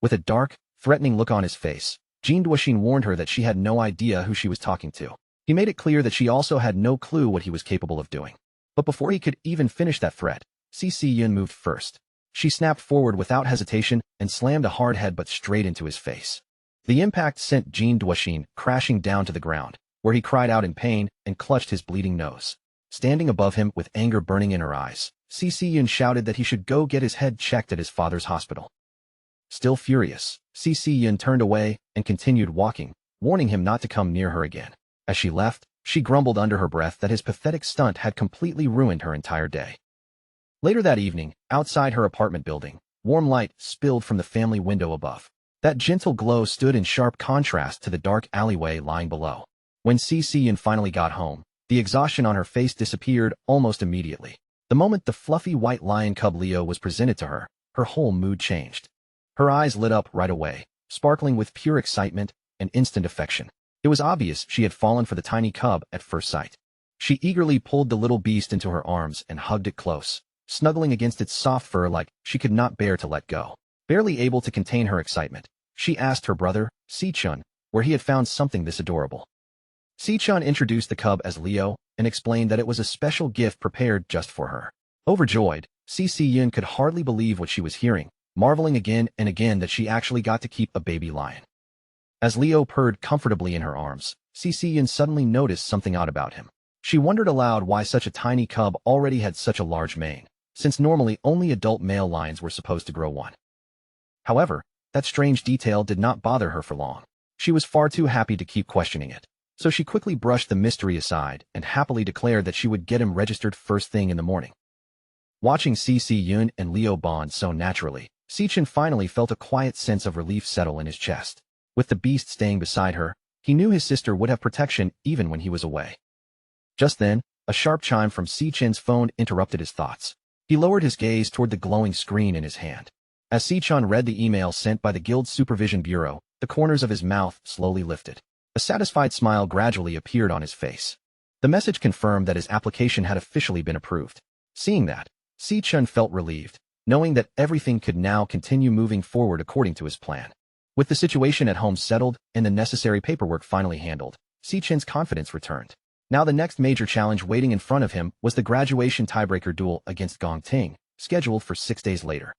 With a dark, threatening look on his face, Jean Duoshin warned her that she had no idea who she was talking to. He made it clear that she also had no clue what he was capable of doing. But before he could even finish that threat, Si-Yun moved first. She snapped forward without hesitation and slammed a hard headbutt straight into his face. The impact sent Jean Duoshin crashing down to the ground, where he cried out in pain and clutched his bleeding nose. Standing above him with anger burning in her eyes, CC shouted that he should go get his head checked at his father's hospital. Still furious, CC turned away and continued walking, warning him not to come near her again. As she left, she grumbled under her breath that his pathetic stunt had completely ruined her entire day. Later that evening, outside her apartment building, warm light spilled from the family window above. That gentle glow stood in sharp contrast to the dark alleyway lying below. When CC finally got home, the exhaustion on her face disappeared almost immediately. The moment the fluffy white lion cub Leo was presented to her, her whole mood changed. Her eyes lit up right away, sparkling with pure excitement and instant affection. It was obvious she had fallen for the tiny cub at first sight. She eagerly pulled the little beast into her arms and hugged it close, snuggling against its soft fur like she could not bear to let go. Barely able to contain her excitement, she asked her brother, Si-chun, where he had found something this adorable. Si-chun introduced the cub as Leo and explained that it was a special gift prepared just for her. Overjoyed, Si-yun could hardly believe what she was hearing, marveling again and again that she actually got to keep a baby lion. As Leo purred comfortably in her arms, Si-yun suddenly noticed something odd about him. She wondered aloud why such a tiny cub already had such a large mane, since normally only adult male lions were supposed to grow one. However, that strange detail did not bother her for long. She was far too happy to keep questioning it, so she quickly brushed the mystery aside and happily declared that she would get him registered first thing in the morning. Watching Si-yun and Leo bond so naturally, Si-chun finally felt a quiet sense of relief settle in his chest. With the beast staying beside her, he knew his sister would have protection even when he was away. Just then, a sharp chime from Si-chun's phone interrupted his thoughts. He lowered his gaze toward the glowing screen in his hand. As Si-chun read the email sent by the Guild's Supervision Bureau, the corners of his mouth slowly lifted. A satisfied smile gradually appeared on his face. The message confirmed that his application had officially been approved. Seeing that, Si-chun felt relieved, knowing that everything could now continue moving forward according to his plan. With the situation at home settled and the necessary paperwork finally handled, Si-chun's confidence returned. Now the next major challenge waiting in front of him was the graduation tiebreaker duel against Gong Ting, scheduled for 6 days later.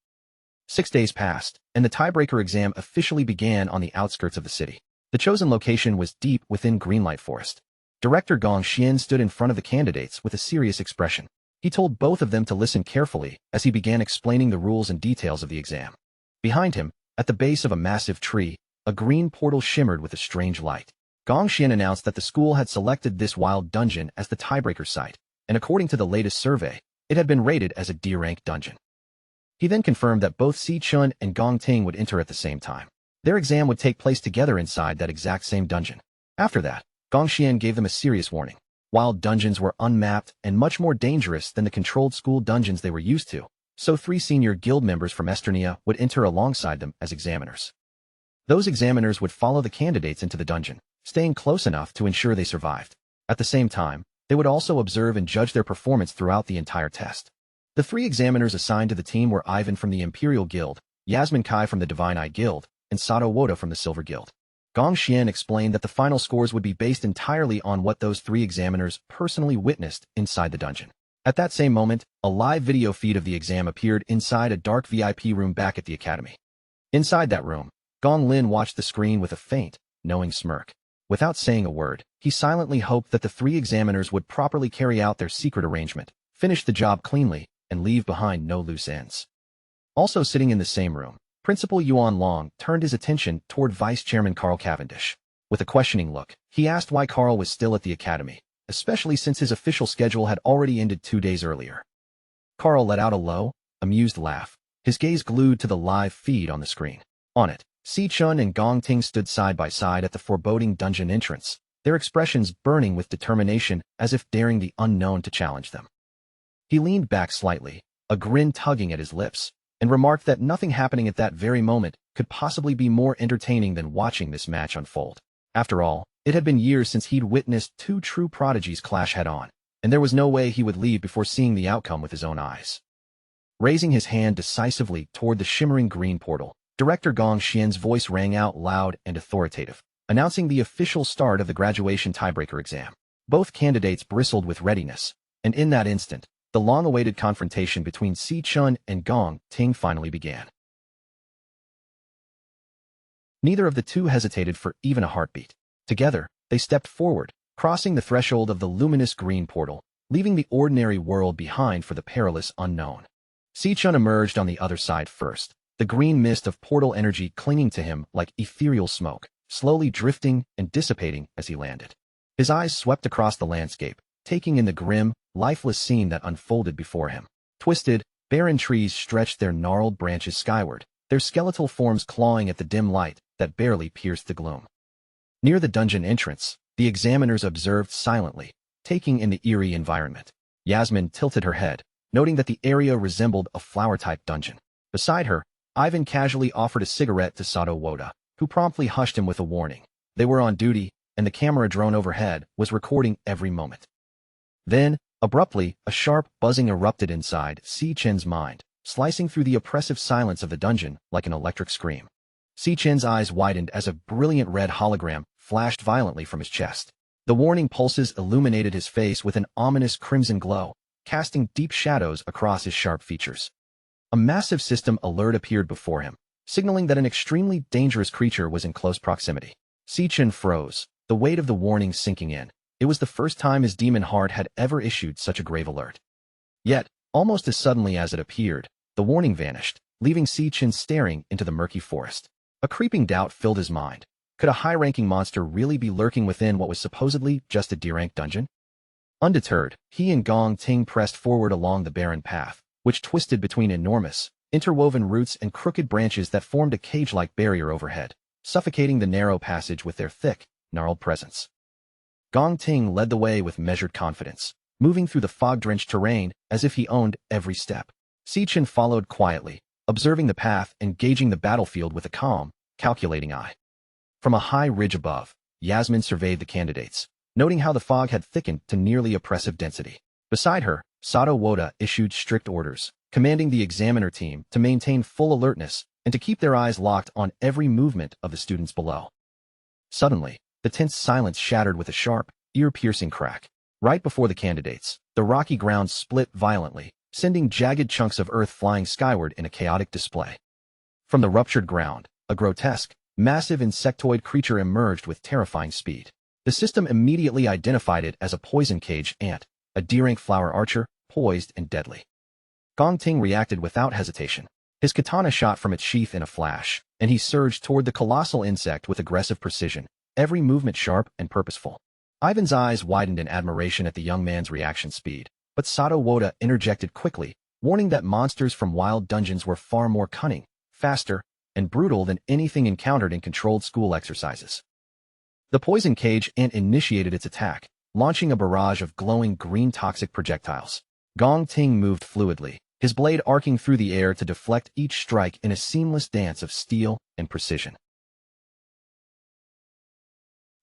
6 days passed, and the tiebreaker exam officially began on the outskirts of the city. The chosen location was deep within Greenlight Forest. Director Gong Xian stood in front of the candidates with a serious expression. He told both of them to listen carefully as he began explaining the rules and details of the exam. Behind him, at the base of a massive tree, a green portal shimmered with a strange light. Gong Xian announced that the school had selected this wild dungeon as the tiebreaker site, and according to the latest survey, it had been rated as a D-rank dungeon. He then confirmed that both Si-chun and Gong Ting would enter at the same time. Their exam would take place together inside that exact same dungeon. After that, Gong Xian gave them a serious warning. Wild dungeons were unmapped and much more dangerous than the controlled school dungeons they were used to, so 3 senior guild members from Esternia would enter alongside them as examiners. Those examiners would follow the candidates into the dungeon, staying close enough to ensure they survived. At the same time, they would also observe and judge their performance throughout the entire test. The 3 examiners assigned to the team were Ivan from the Imperial Guild, Yasmin Kai from the Divine Eye Guild, and Sato Woda from the Silver Guild. Gong Xian explained that the final scores would be based entirely on what those 3 examiners personally witnessed inside the dungeon. At that same moment, a live video feed of the exam appeared inside a dark VIP room back at the academy. Inside that room, Gong Lin watched the screen with a faint, knowing smirk. Without saying a word, he silently hoped that the 3 examiners would properly carry out their secret arrangement, finish the job cleanly, and leave behind no loose ends. Also sitting in the same room, Principal Yuan Long turned his attention toward Vice Chairman Carl Cavendish. With a questioning look, he asked why Carl was still at the academy, especially since his official schedule had already ended 2 days earlier. Carl let out a low, amused laugh, his gaze glued to the live feed on the screen. On it, Si-chun and Gong Ting stood side by side at the foreboding dungeon entrance, their expressions burning with determination as if daring the unknown to challenge them. He leaned back slightly, a grin tugging at his lips, and remarked that nothing happening at that very moment could possibly be more entertaining than watching this match unfold. After all, it had been years since he'd witnessed 2 true prodigies clash head-on, and there was no way he would leave before seeing the outcome with his own eyes. Raising his hand decisively toward the shimmering green portal, Director Gong Xian's voice rang out loud and authoritative, announcing the official start of the graduation tiebreaker exam. Both candidates bristled with readiness, and in that instant, the long-awaited confrontation between Si-chun and Gong Ting finally began. Neither of the two hesitated for even a heartbeat. Together, they stepped forward, crossing the threshold of the luminous green portal, leaving the ordinary world behind for the perilous unknown. Si-chun emerged on the other side first, the green mist of portal energy clinging to him like ethereal smoke, slowly drifting and dissipating as he landed. His eyes swept across the landscape, taking in the grim, lifeless scene that unfolded before him. Twisted, barren trees stretched their gnarled branches skyward, their skeletal forms clawing at the dim light that barely pierced the gloom. Near the dungeon entrance, the examiners observed silently, taking in the eerie environment. Yasmin tilted her head, noting that the area resembled a flower-type dungeon. Beside her, Ivan casually offered a cigarette to Sato Woda, who promptly hushed him with a warning. They were on duty, and the camera drone overhead was recording every moment. Then, abruptly, a sharp buzzing erupted inside Si-chen's mind, slicing through the oppressive silence of the dungeon like an electric scream. Si-chen's eyes widened as a brilliant red hologram flashed violently from his chest. The warning pulses illuminated his face with an ominous crimson glow, casting deep shadows across his sharp features. A massive system alert appeared before him, signaling that an extremely dangerous creature was in close proximity. Si-chen froze, the weight of the warning sinking in. It was the first time his demon heart had ever issued such a grave alert. Yet, almost as suddenly as it appeared, the warning vanished, leaving Si-chen staring into the murky forest. A creeping doubt filled his mind. Could a high-ranking monster really be lurking within what was supposedly just a D-rank dungeon? Undeterred, he and Gong Ting pressed forward along the barren path, which twisted between enormous, interwoven roots and crooked branches that formed a cage-like barrier overhead, suffocating the narrow passage with their thick, gnarled presence. Gong Ting led the way with measured confidence, moving through the fog-drenched terrain as if he owned every step. Si-chen followed quietly, observing the path and gauging the battlefield with a calm, calculating eye. From a high ridge above, Yasmin surveyed the candidates, noting how the fog had thickened to nearly oppressive density. Beside her, Sato Woda issued strict orders, commanding the examiner team to maintain full alertness and to keep their eyes locked on every movement of the students below. Suddenly, the tense silence shattered with a sharp, ear-piercing crack. Right before the candidates, the rocky ground split violently, sending jagged chunks of earth flying skyward in a chaotic display. From the ruptured ground, a grotesque, massive insectoid creature emerged with terrifying speed. The system immediately identified it as a poison cage ant, a D-rank flower archer, poised and deadly. Gong Ting reacted without hesitation. His katana shot from its sheath in a flash, and he surged toward the colossal insect with aggressive precision, every movement sharp and purposeful. Ivan's eyes widened in admiration at the young man's reaction speed, but Sato Woda interjected quickly, warning that monsters from wild dungeons were far more cunning, faster, and brutal than anything encountered in controlled school exercises. The poison cage ant initiated its attack, launching a barrage of glowing green toxic projectiles. Gong Ting moved fluidly, his blade arcing through the air to deflect each strike in a seamless dance of steel and precision.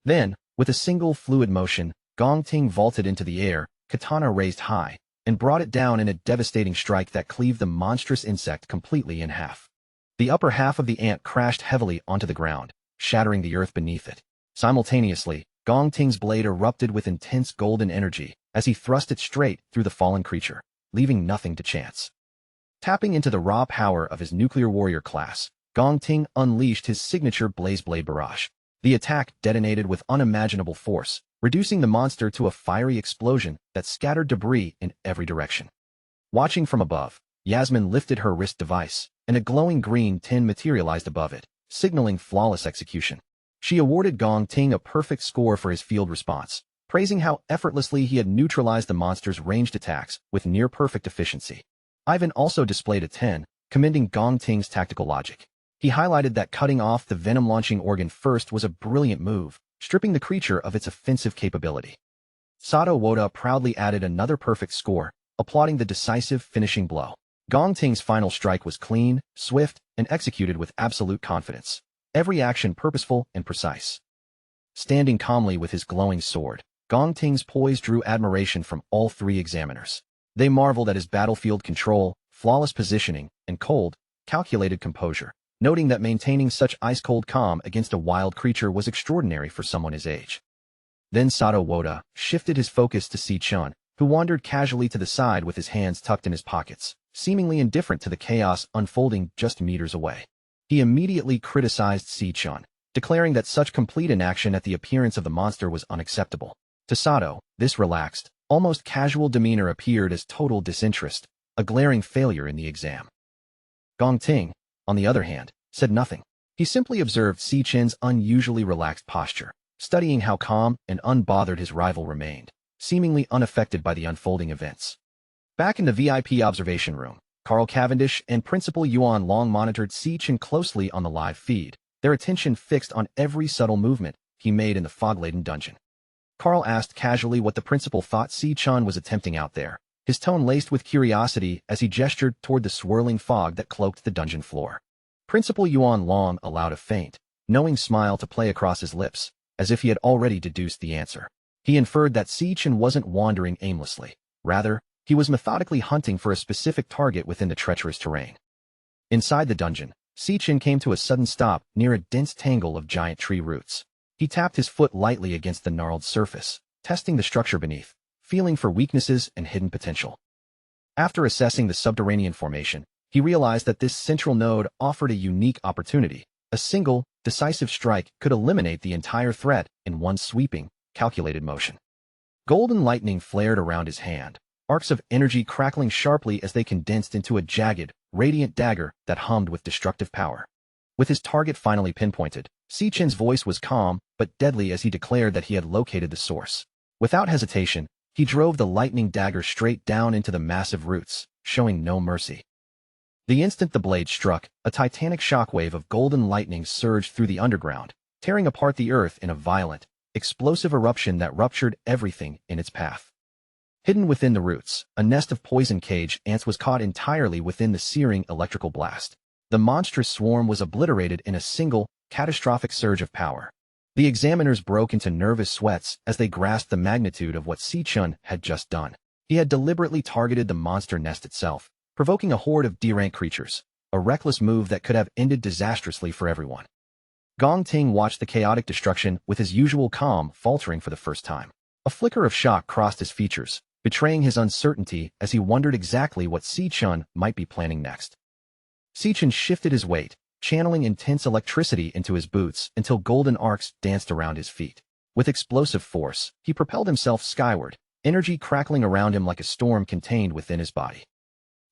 Then, with a single fluid motion, Gong Ting vaulted into the air, katana raised high, and brought it down in a devastating strike that cleaved the monstrous insect completely in half. The upper half of the ant crashed heavily onto the ground, shattering the earth beneath it. Simultaneously, Gong Ting's blade erupted with intense golden energy as he thrust it straight through the fallen creature, leaving nothing to chance. Tapping into the raw power of his nuclear warrior class, Gong Ting unleashed his signature Blaze Blade Barrage. The attack detonated with unimaginable force, reducing the monster to a fiery explosion that scattered debris in every direction. Watching from above, Yasmin lifted her wrist device, and a glowing green tin materialized above it, signaling flawless execution. She awarded Gong Ting a perfect score for his field response, praising how effortlessly he had neutralized the monster's ranged attacks with near-perfect efficiency. Ivan also displayed a 10, commending Gong Ting's tactical logic. He highlighted that cutting off the venom-launching organ first was a brilliant move, stripping the creature of its offensive capability. Sato Woda proudly added another perfect score, applauding the decisive finishing blow. Gong Ting's final strike was clean, swift, and executed with absolute confidence. Every action purposeful and precise. Standing calmly with his glowing sword, Gong Ting's poise drew admiration from all three examiners. They marveled at his battlefield control, flawless positioning, and cold, calculated composure, noting that maintaining such ice-cold calm against a wild creature was extraordinary for someone his age. Then Sato Woda shifted his focus to Si-chun, who wandered casually to the side with his hands tucked in his pockets, seemingly indifferent to the chaos unfolding just meters away. He immediately criticized Si-chun, declaring that such complete inaction at the appearance of the monster was unacceptable. To Sato, this relaxed, almost casual demeanor appeared as total disinterest, a glaring failure in the exam. Gong Ting, on the other hand, said nothing. He simply observed Si Chen's unusually relaxed posture, studying how calm and unbothered his rival remained, seemingly unaffected by the unfolding events. Back in the VIP observation room, Carl Cavendish and Principal Yuan Long monitored Si Chen closely on the live feed, their attention fixed on every subtle movement he made in the fog-laden dungeon. Carl asked casually what the principal thought Si Chen was attempting out there, his tone laced with curiosity as he gestured toward the swirling fog that cloaked the dungeon floor. Principal Yuan Long allowed a faint, knowing smile to play across his lips, as if he had already deduced the answer. He inferred that Si Chen wasn't wandering aimlessly. Rather, he was methodically hunting for a specific target within the treacherous terrain. Inside the dungeon, Si Chen came to a sudden stop near a dense tangle of giant tree roots. He tapped his foot lightly against the gnarled surface, testing the structure beneath, feeling for weaknesses and hidden potential. After assessing the subterranean formation, he realized that this central node offered a unique opportunity. A single, decisive strike could eliminate the entire threat in one sweeping, calculated motion. Golden lightning flared around his hand, arcs of energy crackling sharply as they condensed into a jagged, radiant dagger that hummed with destructive power. With his target finally pinpointed, Si Chen's voice was calm but deadly as he declared that he had located the source. Without hesitation, he drove the lightning dagger straight down into the massive roots, showing no mercy. The instant the blade struck, a titanic shockwave of golden lightning surged through the underground, tearing apart the earth in a violent, explosive eruption that ruptured everything in its path. Hidden within the roots, a nest of poison cage ants was caught entirely within the searing electrical blast. The monstrous swarm was obliterated in a single, catastrophic surge of power. The examiners broke into nervous sweats as they grasped the magnitude of what Si Chen had just done. He had deliberately targeted the monster nest itself, provoking a horde of D-rank creatures, a reckless move that could have ended disastrously for everyone. Gong Ting watched the chaotic destruction with his usual calm faltering for the first time. A flicker of shock crossed his features, betraying his uncertainty as he wondered exactly what Si Chen might be planning next. Si Chen shifted his weight, channeling intense electricity into his boots until golden arcs danced around his feet. With explosive force, he propelled himself skyward, energy crackling around him like a storm contained within his body.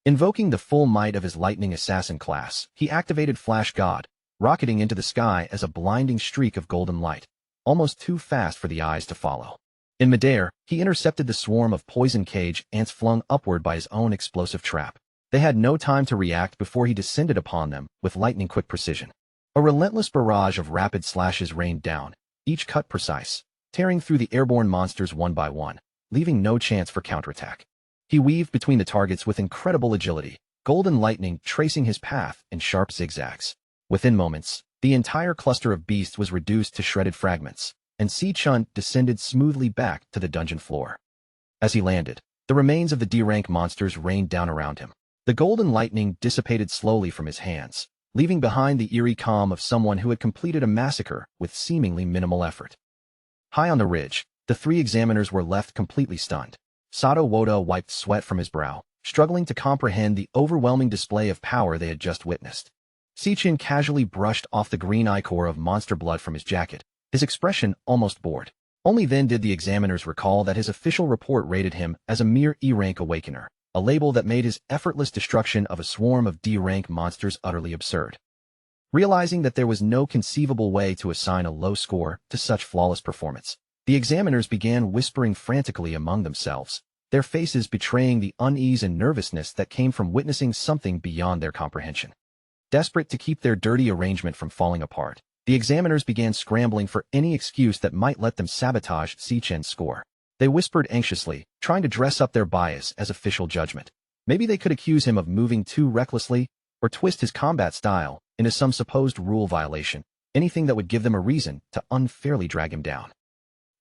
Invoking the full might of his lightning assassin class, he activated Flash God, rocketing into the sky as a blinding streak of golden light, almost too fast for the eyes to follow. In midair, he intercepted the swarm of poison cage ants flung upward by his own explosive trap. They had no time to react before he descended upon them with lightning-quick precision. A relentless barrage of rapid slashes rained down, each cut precise, tearing through the airborne monsters one by one, leaving no chance for counterattack. He weaved between the targets with incredible agility, golden lightning tracing his path in sharp zigzags. Within moments, the entire cluster of beasts was reduced to shredded fragments, and Si Chen descended smoothly back to the dungeon floor. As he landed, the remains of the D-rank monsters rained down around him. The golden lightning dissipated slowly from his hands, leaving behind the eerie calm of someone who had completed a massacre with seemingly minimal effort. High on the ridge, the three examiners were left completely stunned. Sato Woda wiped sweat from his brow, struggling to comprehend the overwhelming display of power they had just witnessed. Si Chen casually brushed off the green ichor of monster blood from his jacket, his expression almost bored. Only then did the examiners recall that his official report rated him as a mere E-rank awakener, a label that made his effortless destruction of a swarm of D-rank monsters utterly absurd. Realizing that there was no conceivable way to assign a low score to such flawless performance, the examiners began whispering frantically among themselves, their faces betraying the unease and nervousness that came from witnessing something beyond their comprehension. Desperate to keep their dirty arrangement from falling apart, the examiners began scrambling for any excuse that might let them sabotage Si Chen's score. They whispered anxiously, trying to dress up their bias as official judgment. Maybe they could accuse him of moving too recklessly, or twist his combat style into some supposed rule violation, anything that would give them a reason to unfairly drag him down.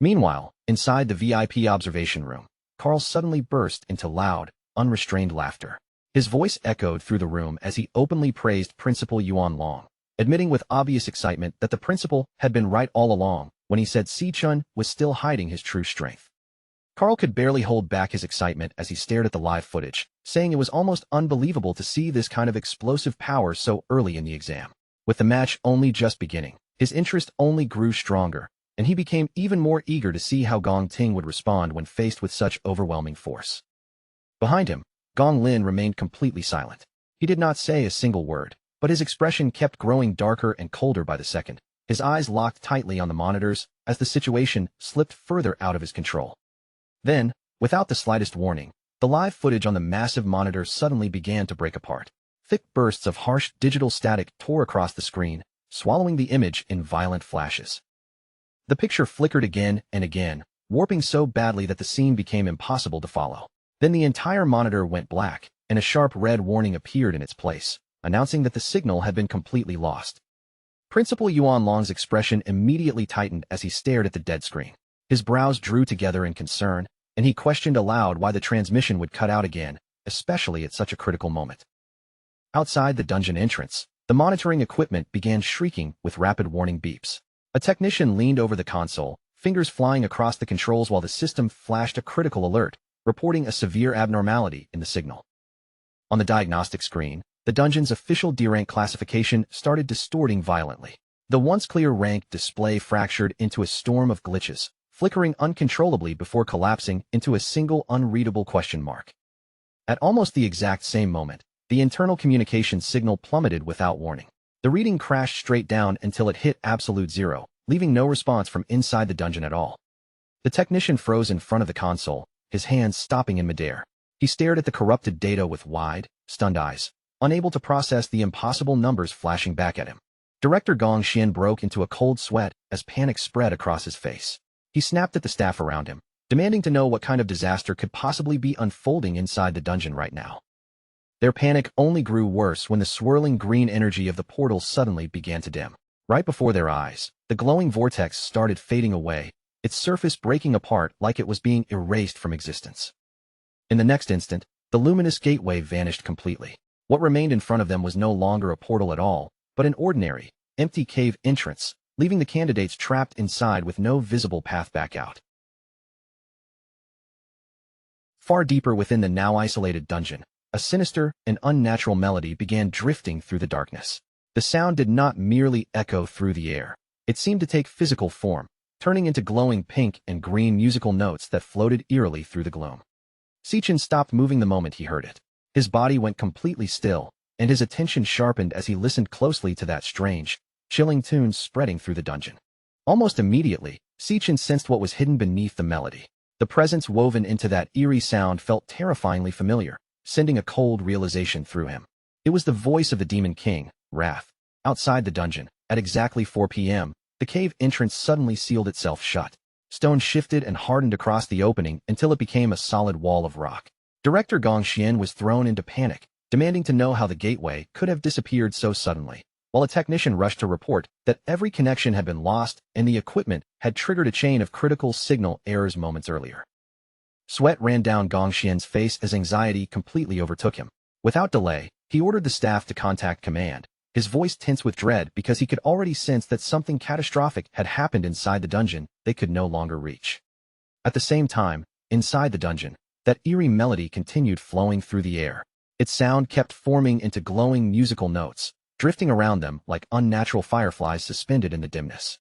Meanwhile, inside the VIP observation room, Carl suddenly burst into loud, unrestrained laughter. His voice echoed through the room as he openly praised Principal Yuan Long, admitting with obvious excitement that the principal had been right all along when he said Si Chen was still hiding his true strength. Carl could barely hold back his excitement as he stared at the live footage, saying it was almost unbelievable to see this kind of explosive power so early in the exam. With the match only just beginning, his interest only grew stronger, and he became even more eager to see how Gong Ting would respond when faced with such overwhelming force. Behind him, Gong Lin remained completely silent. He did not say a single word, but his expression kept growing darker and colder by the second. His eyes locked tightly on the monitors as the situation slipped further out of his control. Then, without the slightest warning, the live footage on the massive monitor suddenly began to break apart. Thick bursts of harsh digital static tore across the screen, swallowing the image in violent flashes. The picture flickered again and again, warping so badly that the scene became impossible to follow. Then the entire monitor went black, and a sharp red warning appeared in its place, announcing that the signal had been completely lost. Principal Yuan Long's expression immediately tightened as he stared at the dead screen. His brows drew together in concern, and he questioned aloud why the transmission would cut out again, especially at such a critical moment. Outside the dungeon entrance, the monitoring equipment began shrieking with rapid warning beeps. A technician leaned over the console, fingers flying across the controls while the system flashed a critical alert, reporting a severe abnormality in the signal. On the diagnostic screen, the dungeon's official D-rank classification started distorting violently. The once clear rank display fractured into a storm of glitches, flickering uncontrollably before collapsing into a single unreadable question mark. At almost the exact same moment, the internal communication signal plummeted without warning. The reading crashed straight down until it hit absolute zero, leaving no response from inside the dungeon at all. The technician froze in front of the console, his hands stopping in midair. He stared at the corrupted data with wide, stunned eyes, unable to process the impossible numbers flashing back at him. Director Gong Xian broke into a cold sweat as panic spread across his face. He snapped at the staff around him, demanding to know what kind of disaster could possibly be unfolding inside the dungeon right now. Their panic only grew worse when the swirling green energy of the portal suddenly began to dim. Right before their eyes, the glowing vortex started fading away, its surface breaking apart like it was being erased from existence. In the next instant, the luminous gateway vanished completely. What remained in front of them was no longer a portal at all, but an ordinary, empty cave entrance, leaving the candidates trapped inside with no visible path back out. Far deeper within the now isolated dungeon, a sinister and unnatural melody began drifting through the darkness. The sound did not merely echo through the air. It seemed to take physical form, turning into glowing pink and green musical notes that floated eerily through the gloom. Sichin stopped moving the moment he heard it. His body went completely still, and his attention sharpened as he listened closely to that strange, chilling tune spreading through the dungeon. Almost immediately, Sichin sensed what was hidden beneath the melody. The presence woven into that eerie sound felt terrifyingly familiar, sending a cold realization through him. It was the voice of the Demon King, Wrath. Outside the dungeon, at exactly 4 p.m., the cave entrance suddenly sealed itself shut. Stone shifted and hardened across the opening until it became a solid wall of rock. Director Gong Xian was thrown into panic, demanding to know how the gateway could have disappeared so suddenly, while a technician rushed to report that every connection had been lost and the equipment had triggered a chain of critical signal errors moments earlier. Sweat ran down Gong Xian's face as anxiety completely overtook him. Without delay, he ordered the staff to contact command, his voice tense with dread because he could already sense that something catastrophic had happened inside the dungeon they could no longer reach. At the same time, inside the dungeon, that eerie melody continued flowing through the air. Its sound kept forming into glowing musical notes, drifting around them like unnatural fireflies suspended in the dimness.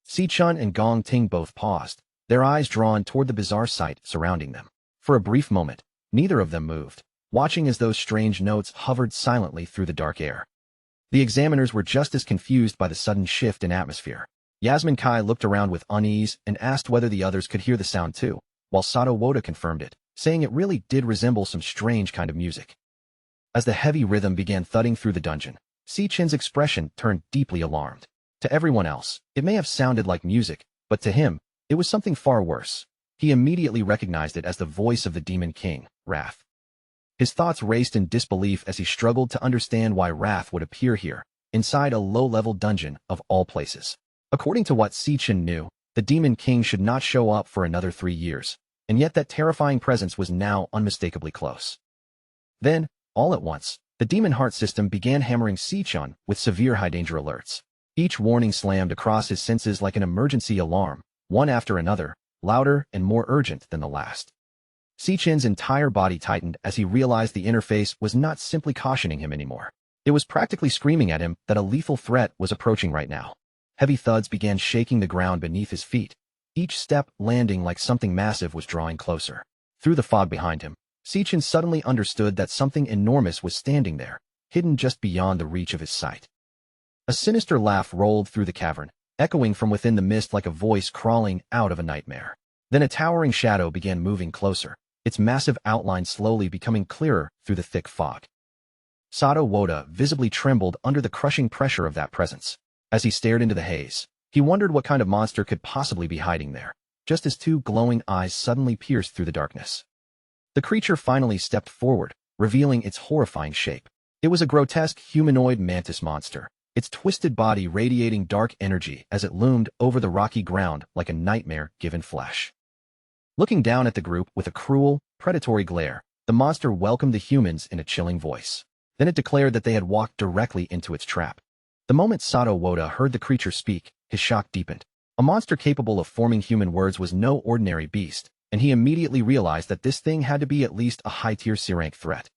Si-chun and Gong Ting both paused, their eyes drawn toward the bizarre sight surrounding them. For a brief moment, neither of them moved, watching as those strange notes hovered silently through the dark air. The examiners were just as confused by the sudden shift in atmosphere. Yasmin Kai looked around with unease and asked whether the others could hear the sound too, while Sato Woda confirmed it, saying it really did resemble some strange kind of music. As the heavy rhythm began thudding through the dungeon, Si-chin's expression turned deeply alarmed. To everyone else, it may have sounded like music, but to him, it was something far worse. He immediately recognized it as the voice of the Demon King, Wrath. His thoughts raced in disbelief as he struggled to understand why Wrath would appear here, inside a low-level dungeon of all places. According to what Si-chin knew, the Demon King should not show up for another 3 years, and yet that terrifying presence was now unmistakably close. Then, all at once, the Demon Heart system began hammering Si-chun with severe high-danger alerts. Each warning slammed across his senses like an emergency alarm, one after another, louder and more urgent than the last. Si-chin's entire body tightened as he realized the interface was not simply cautioning him anymore. It was practically screaming at him that a lethal threat was approaching right now. Heavy thuds began shaking the ground beneath his feet, each step landing like something massive was drawing closer. Through the fog behind him, Sichin suddenly understood that something enormous was standing there, hidden just beyond the reach of his sight. A sinister laugh rolled through the cavern, echoing from within the mist like a voice crawling out of a nightmare. Then a towering shadow began moving closer, its massive outline slowly becoming clearer through the thick fog. Sato Woda visibly trembled under the crushing pressure of that presence. As he stared into the haze, he wondered what kind of monster could possibly be hiding there, just as two glowing eyes suddenly pierced through the darkness. The creature finally stepped forward, revealing its horrifying shape. It was a grotesque humanoid mantis monster, its twisted body radiating dark energy as it loomed over the rocky ground like a nightmare given flesh. Looking down at the group with a cruel, predatory glare, the monster welcomed the humans in a chilling voice. Then it declared that they had walked directly into its trap. The moment Sato Woda heard the creature speak, his shock deepened. A monster capable of forming human words was no ordinary beast, and he immediately realized that this thing had to be at least a high-tier C-rank threat.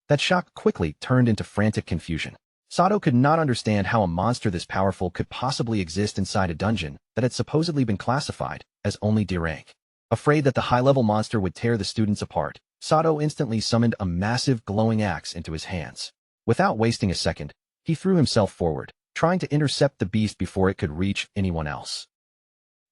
That shock quickly turned into frantic confusion. Sato could not understand how a monster this powerful could possibly exist inside a dungeon that had supposedly been classified as only D-rank. Afraid that the high-level monster would tear the students apart, Sato instantly summoned a massive glowing axe into his hands. Without wasting a second, he threw himself forward, trying to intercept the beast before it could reach anyone else.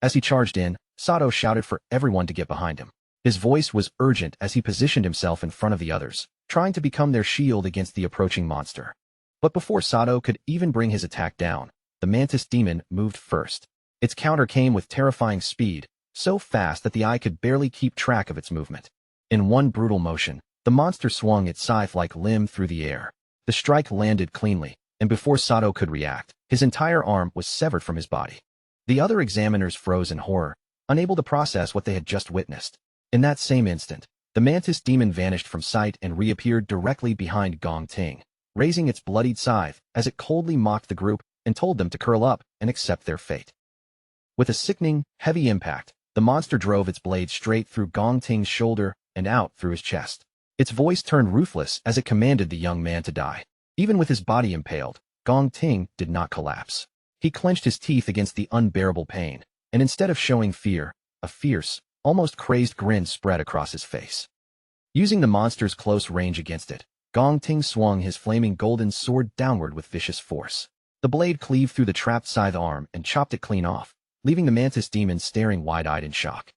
As he charged in, Sato shouted for everyone to get behind him. His voice was urgent as he positioned himself in front of the others, trying to become their shield against the approaching monster. But before Sato could even bring his attack down, the mantis demon moved first. Its counter came with terrifying speed, so fast that the eye could barely keep track of its movement. In one brutal motion, the monster swung its scythe-like limb through the air. The strike landed cleanly, and before Sato could react, his entire arm was severed from his body. The other examiners froze in horror, unable to process what they had just witnessed. In that same instant, the mantis demon vanished from sight and reappeared directly behind Gong Ting, raising its bloodied scythe as it coldly mocked the group and told them to curl up and accept their fate. With a sickening, heavy impact, the monster drove its blade straight through Gong Ting's shoulder and out through his chest. Its voice turned ruthless as it commanded the young man to die. Even with his body impaled, Gong Ting did not collapse. He clenched his teeth against the unbearable pain, and instead of showing fear, a fierce, almost crazed grin spread across his face. Using the monster's close range against it, Gong Ting swung his flaming golden sword downward with vicious force. The blade cleaved through the trapped scythe arm and chopped it clean off, leaving the mantis demon staring wide-eyed in shock.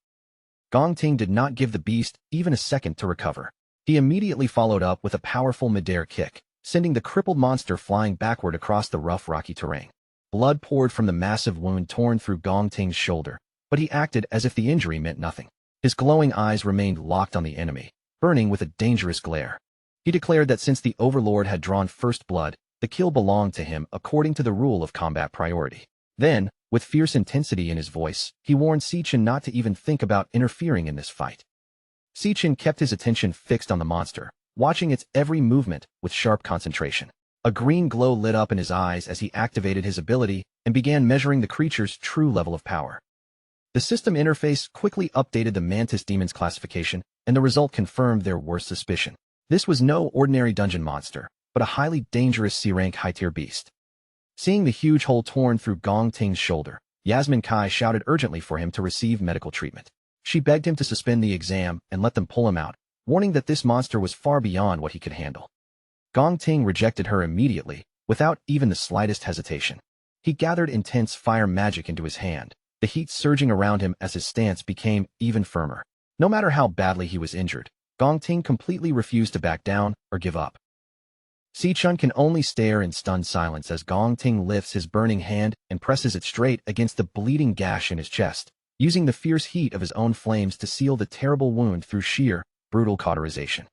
Gong Ting did not give the beast even a second to recover. He immediately followed up with a powerful mid-air kick, sending the crippled monster flying backward across the rough rocky terrain. Blood poured from the massive wound torn through Gong Ting's shoulder, but he acted as if the injury meant nothing. His glowing eyes remained locked on the enemy, burning with a dangerous glare. He declared that since the Overlord had drawn first blood, the kill belonged to him according to the rule of combat priority. Then, with fierce intensity in his voice, he warned Sichin not to even think about interfering in this fight. Sichin kept his attention fixed on the monster, watching its every movement with sharp concentration. A green glow lit up in his eyes as he activated his ability and began measuring the creature's true level of power. The system interface quickly updated the mantis demon's classification, and the result confirmed their worst suspicion. This was no ordinary dungeon monster, but a highly dangerous C-rank high-tier beast. Seeing the huge hole torn through Gong Ting's shoulder, Yasmin Kai shouted urgently for him to receive medical treatment. She begged him to suspend the exam and let them pull him out, warning that this monster was far beyond what he could handle. Gong Ting rejected her immediately, without even the slightest hesitation. He gathered intense fire magic into his hand, the heat surging around him as his stance became even firmer. No matter how badly he was injured, Gong Ting completely refused to back down or give up. Si-chun can only stare in stunned silence as Gong Ting lifts his burning hand and presses it straight against the bleeding gash in his chest, using the fierce heat of his own flames to seal the terrible wound through sheer, brutal cauterization.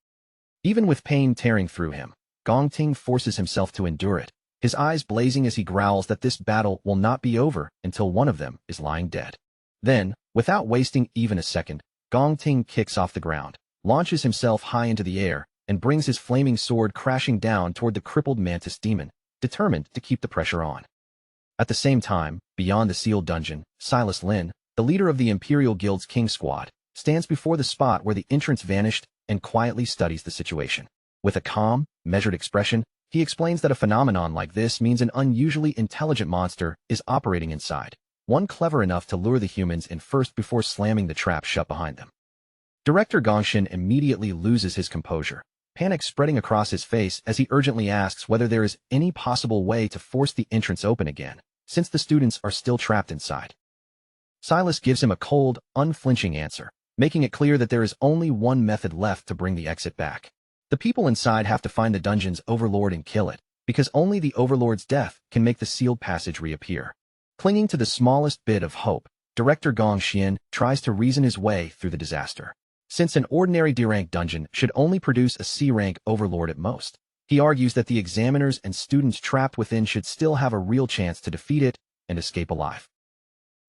Even with pain tearing through him, Gong Ting forces himself to endure it, his eyes blazing as he growls that this battle will not be over until one of them is lying dead. Then, without wasting even a second, Gong Ting kicks off the ground, launches himself high into the air, and brings his flaming sword crashing down toward the crippled mantis demon, determined to keep the pressure on. At the same time, beyond the sealed dungeon, Silas Lin, the leader of the Imperial Guild's King Squad, stands before the spot where the entrance vanished and quietly studies the situation. With a calm, measured expression, He explains that a phenomenon like this means an unusually intelligent monster is operating inside, one clever enough to lure the humans in first before slamming the trap shut behind them. Director Gongshin immediately loses his composure, panic spreading across his face as he urgently asks whether there is any possible way to force the entrance open again, since the students are still trapped inside. Silas gives him a cold, unflinching answer, making it clear that there is only one method left to bring the exit back. The people inside have to find the dungeon's overlord and kill it, because only the overlord's death can make the sealed passage reappear. Clinging to the smallest bit of hope, Director Gongshin tries to reason his way through the disaster. Since an ordinary D-rank dungeon should only produce a C-rank overlord at most, he argues that the examiners and students trapped within should still have a real chance to defeat it and escape alive.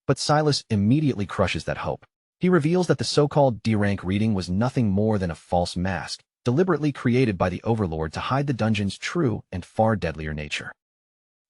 But Silas immediately crushes that hope. He reveals that the so-called D-rank reading was nothing more than a false mask, deliberately created by the overlord to hide the dungeon's true and far deadlier nature.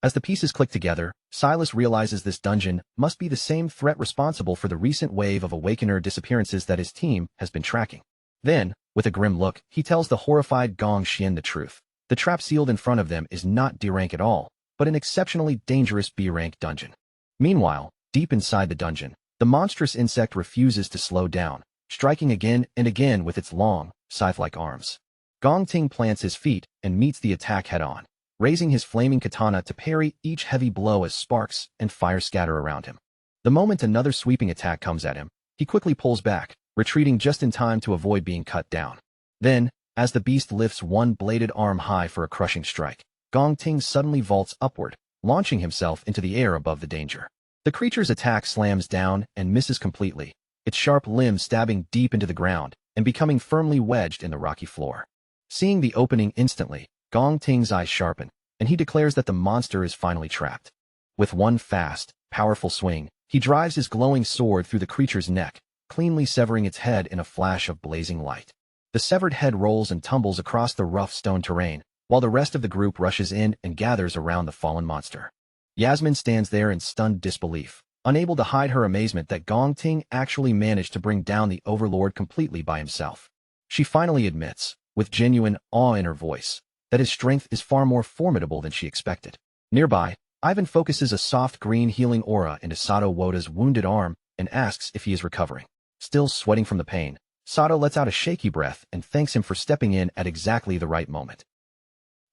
As the pieces click together, Silas realizes this dungeon must be the same threat responsible for the recent wave of Awakener disappearances that his team has been tracking. Then, with a grim look, he tells the horrified Gongshin the truth. The trap sealed in front of them is not D-rank at all, but an exceptionally dangerous B-rank dungeon. Meanwhile, deep inside the dungeon, the monstrous insect refuses to slow down, striking again and again with its long, scythe-like arms. Gong Ting plants his feet and meets the attack head-on, raising his flaming katana to parry each heavy blow as sparks and fire scatter around him. The moment another sweeping attack comes at him, he quickly pulls back, retreating just in time to avoid being cut down. Then, as the beast lifts one bladed arm high for a crushing strike, Gong Ting suddenly vaults upward, launching himself into the air above the danger. The creature's attack slams down and misses completely, its sharp limb stabbing deep into the ground and becoming firmly wedged in the rocky floor. Seeing the opening instantly, Gong Ting's eyes sharpen, and he declares that the monster is finally trapped. With one fast, powerful swing, he drives his glowing sword through the creature's neck, cleanly severing its head in a flash of blazing light. The severed head rolls and tumbles across the rough stone terrain, while the rest of the group rushes in and gathers around the fallen monster. Yasmin stands there in stunned disbelief, unable to hide her amazement that Gong Ting actually managed to bring down the overlord completely by himself. She finally admits, with genuine awe in her voice, that his strength is far more formidable than she expected. Nearby, Ivan focuses a soft green healing aura into Sato Woda's wounded arm and asks if he is recovering. Still sweating from the pain, Sato lets out a shaky breath and thanks him for stepping in at exactly the right moment.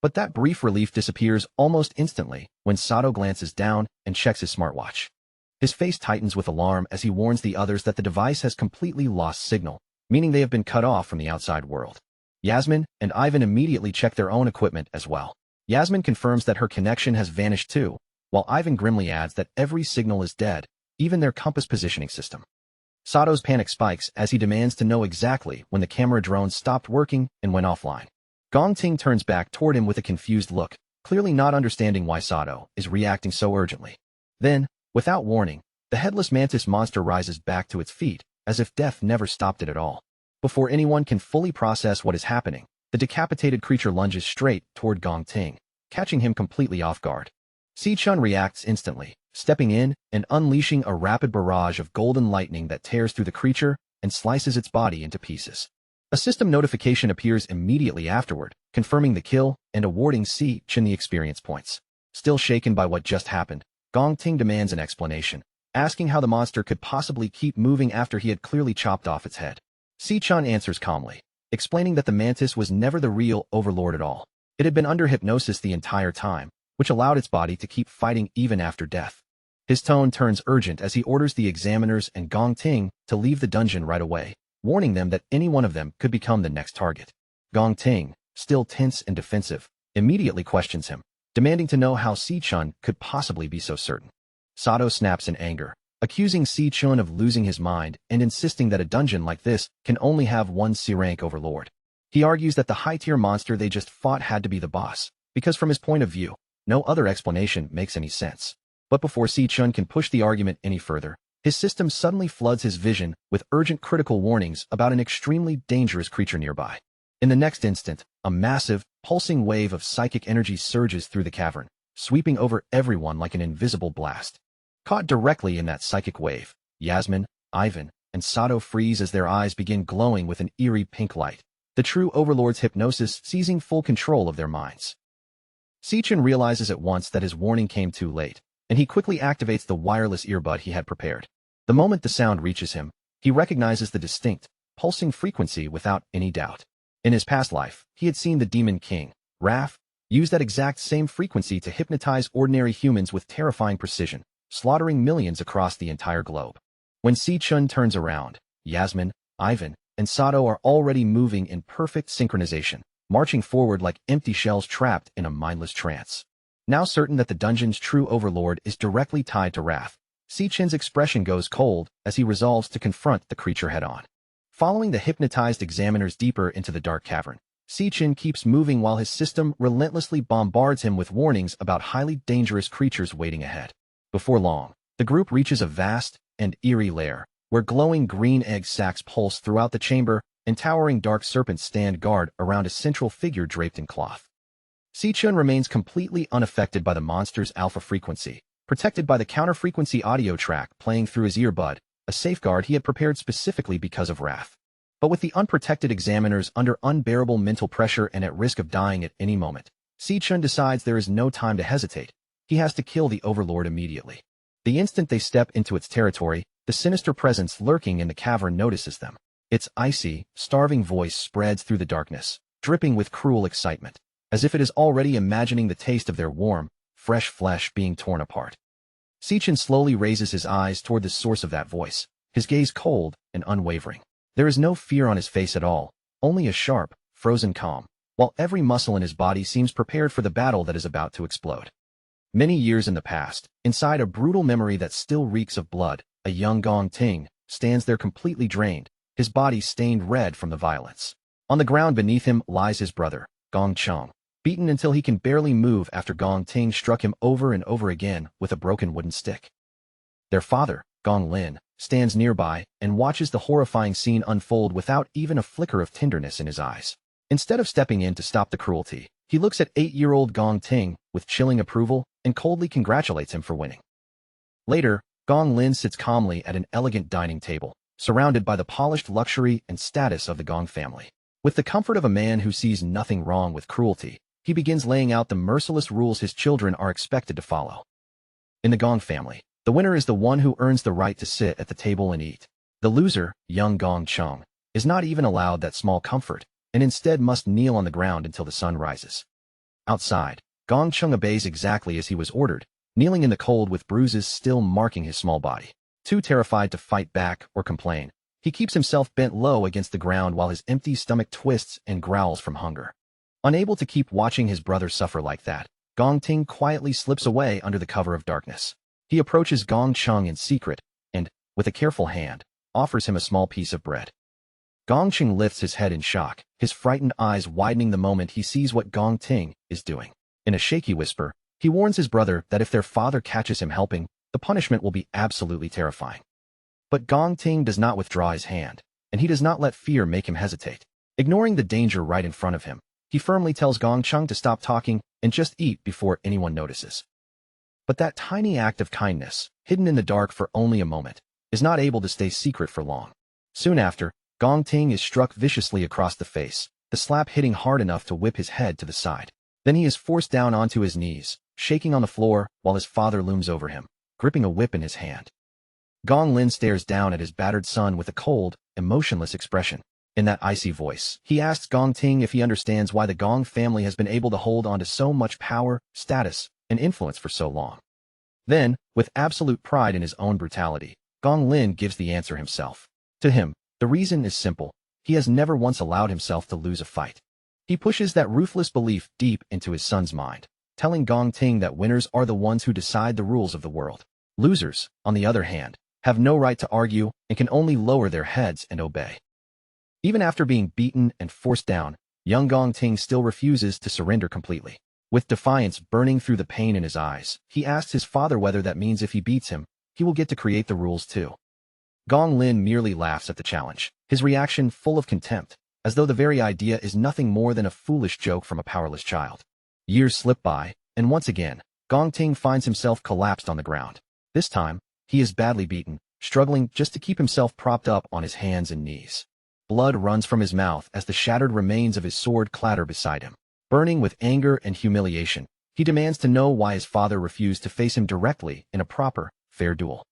But that brief relief disappears almost instantly when Sato glances down and checks his smartwatch. His face tightens with alarm as he warns the others that the device has completely lost signal, meaning they have been cut off from the outside world. Yasmin and Ivan immediately check their own equipment as well. Yasmin confirms that her connection has vanished too, while Ivan grimly adds that every signal is dead, even their compass positioning system. Sato's panic spikes as he demands to know exactly when the camera drone stopped working and went offline. Gong Ting turns back toward him with a confused look, clearly not understanding why Sato is reacting so urgently. Then, without warning, the headless mantis monster rises back to its feet, as if death never stopped it at all. Before anyone can fully process what is happening, the decapitated creature lunges straight toward Gong Ting, catching him completely off guard. Si-chun reacts instantly, stepping in and unleashing a rapid barrage of golden lightning that tears through the creature and slices its body into pieces. A system notification appears immediately afterward, confirming the kill and awarding Si-chun the experience points. Still shaken by what just happened, Gong Ting demands an explanation, asking how the monster could possibly keep moving after he had clearly chopped off its head. Si-chun answers calmly, explaining that the mantis was never the real overlord at all. It had been under hypnosis the entire time, which allowed its body to keep fighting even after death. His tone turns urgent as he orders the examiners and Gong Ting to leave the dungeon right away, warning them that any one of them could become the next target. Gong Ting, still tense and defensive, immediately questions him, demanding to know how Si-chun could possibly be so certain. Sato snaps in anger, accusing Si-chun of losing his mind and insisting that a dungeon like this can only have one C-rank overlord. He argues that the high-tier monster they just fought had to be the boss, because from his point of view, no other explanation makes any sense. But before Si-chun can push the argument any further, his system suddenly floods his vision with urgent critical warnings about an extremely dangerous creature nearby. In the next instant, a massive, pulsing wave of psychic energy surges through the cavern, sweeping over everyone like an invisible blast. Caught directly in that psychic wave, Yasmin, Ivan, and Sato freeze as their eyes begin glowing with an eerie pink light, the true overlord's hypnosis seizing full control of their minds. Si-chan realizes at once that his warning came too late, and he quickly activates the wireless earbud he had prepared. The moment the sound reaches him, he recognizes the distinct, pulsing frequency without any doubt. In his past life, he had seen the Demon King, Raph, use that exact same frequency to hypnotize ordinary humans with terrifying precision, slaughtering millions across the entire globe. When Si-chun turns around, Yasmin, Ivan, and Sato are already moving in perfect synchronization, marching forward like empty shells trapped in a mindless trance. Now certain that the dungeon's true overlord is directly tied to Wrath, Si-chin's expression goes cold as he resolves to confront the creature head-on. Following the hypnotized examiners deeper into the dark cavern, Si-chin keeps moving while his system relentlessly bombards him with warnings about highly dangerous creatures waiting ahead. Before long, the group reaches a vast and eerie lair, where glowing green egg sacs pulse throughout the chamber and towering dark serpents stand guard around a central figure draped in cloth. Si-chun remains completely unaffected by the monster's alpha frequency, protected by the counter-frequency audio track playing through his earbud, a safeguard he had prepared specifically because of Wrath. But with the unprotected examiners under unbearable mental pressure and at risk of dying at any moment, Si-chun decides there is no time to hesitate. He has to kill the overlord immediately. The instant they step into its territory, the sinister presence lurking in the cavern notices them. Its icy, starving voice spreads through the darkness, dripping with cruel excitement, as if it is already imagining the taste of their warm, fresh flesh being torn apart. Si-chan slowly raises his eyes toward the source of that voice, his gaze cold and unwavering. There is no fear on his face at all, only a sharp, frozen calm, while every muscle in his body seems prepared for the battle that is about to explode. Many years in the past, inside a brutal memory that still reeks of blood, a young Gong Ting stands there completely drained, his body stained red from the violence. On the ground beneath him lies his brother, Gong Cheng, beaten until he can barely move after Gong Ting struck him over and over again with a broken wooden stick. Their father, Gong Lin, stands nearby and watches the horrifying scene unfold without even a flicker of tenderness in his eyes. Instead of stepping in to stop the cruelty, he looks at 8-year-old Gong Ting with chilling approval and coldly congratulates him for winning. Later, Gong Lin sits calmly at an elegant dining table, surrounded by the polished luxury and status of the Gong family. With the comfort of a man who sees nothing wrong with cruelty, he begins laying out the merciless rules his children are expected to follow. In the Gong family, the winner is the one who earns the right to sit at the table and eat. The loser, young Gong Cheng, is not even allowed that small comfort, and instead must kneel on the ground until the sun rises. Outside, Gong Cheng obeys exactly as he was ordered, kneeling in the cold with bruises still marking his small body. Too terrified to fight back or complain, he keeps himself bent low against the ground while his empty stomach twists and growls from hunger. Unable to keep watching his brother suffer like that, Gong Ting quietly slips away under the cover of darkness. He approaches Gong Cheng in secret and, with a careful hand, offers him a small piece of bread. Gong Cheng lifts his head in shock, his frightened eyes widening the moment he sees what Gong Ting is doing. In a shaky whisper, he warns his brother that if their father catches him helping, the punishment will be absolutely terrifying. But Gong Ting does not withdraw his hand, and he does not let fear make him hesitate. Ignoring the danger right in front of him, he firmly tells Gong Cheng to stop talking and just eat before anyone notices. But that tiny act of kindness, hidden in the dark for only a moment, is not able to stay secret for long. Soon after, Gong Ting is struck viciously across the face, the slap hitting hard enough to whip his head to the side. Then he is forced down onto his knees, shaking on the floor while his father looms over him, gripping a whip in his hand. Gong Lin stares down at his battered son with a cold, emotionless expression. In that icy voice, he asks Gong Ting if he understands why the Gong family has been able to hold on to so much power, status, and influence for so long. Then, with absolute pride in his own brutality, Gong Lin gives the answer himself. To him, the reason is simple. He has never once allowed himself to lose a fight. He pushes that ruthless belief deep into his son's mind, telling Gong Ting that winners are the ones who decide the rules of the world. Losers, on the other hand, have no right to argue and can only lower their heads and obey. Even after being beaten and forced down, young Gong Ting still refuses to surrender completely. With defiance burning through the pain in his eyes, he asks his father whether that means if he beats him, he will get to create the rules too. Gong Lin merely laughs at the challenge, his reaction full of contempt, as though the very idea is nothing more than a foolish joke from a powerless child. Years slip by, and once again, Gong Ting finds himself collapsed on the ground. This time, he is badly beaten, struggling just to keep himself propped up on his hands and knees. Blood runs from his mouth as the shattered remains of his sword clatter beside him. Burning with anger and humiliation, He demands to know why his father refused to face him directly in a proper, fair duel.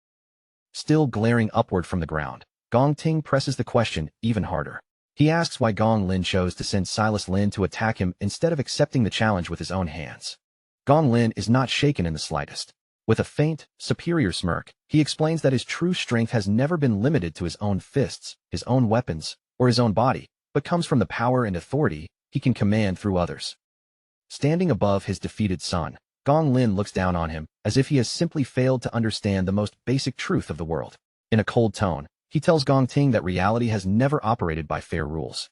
Still glaring upward from the ground, Gong Ting presses the question even harder. He asks why Gong Lin chose to send Silas Lin to attack him instead of accepting the challenge with his own hands. Gong Lin is not shaken in the slightest. With a faint, superior smirk, he explains that his true strength has never been limited to his own fists, his own weapons, or his own body, but comes from the power and authority he can command through others. Standing above his defeated son, Gong Lin looks down on him as if he has simply failed to understand the most basic truth of the world. In a cold tone, he tells Gong Ting that reality has never operated by fair rules.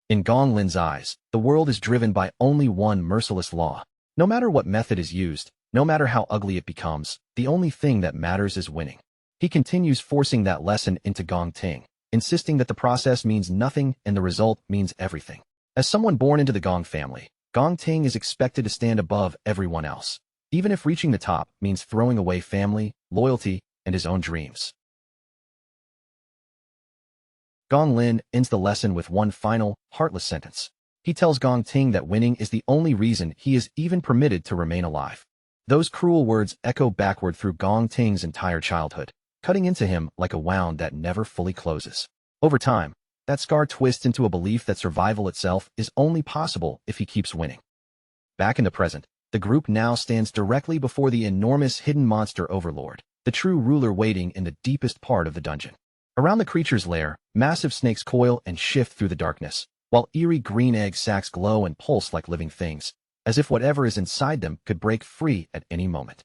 In Gong Lin's eyes, the world is driven by only one merciless law. No matter what method is used, no matter how ugly it becomes, the only thing that matters is winning. He continues forcing that lesson into Gong Ting, insisting that the process means nothing and the result means everything. As someone born into the Gong family, Gong Ting is expected to stand above everyone else, even if reaching the top means throwing away family, loyalty, and his own dreams. Gong Lin ends the lesson with one final, heartless sentence. He tells Gong Ting that winning is the only reason he is even permitted to remain alive. Those cruel words echo backward through Gong Ting's entire childhood, cutting into him like a wound that never fully closes. Over time, that scar twists into a belief that survival itself is only possible if he keeps winning. Back in the present, the group now stands directly before the enormous hidden monster overlord, the true ruler waiting in the deepest part of the dungeon. Around the creature's lair, massive snakes coil and shift through the darkness, while eerie green egg sacs glow and pulse like living things, as if whatever is inside them could break free at any moment.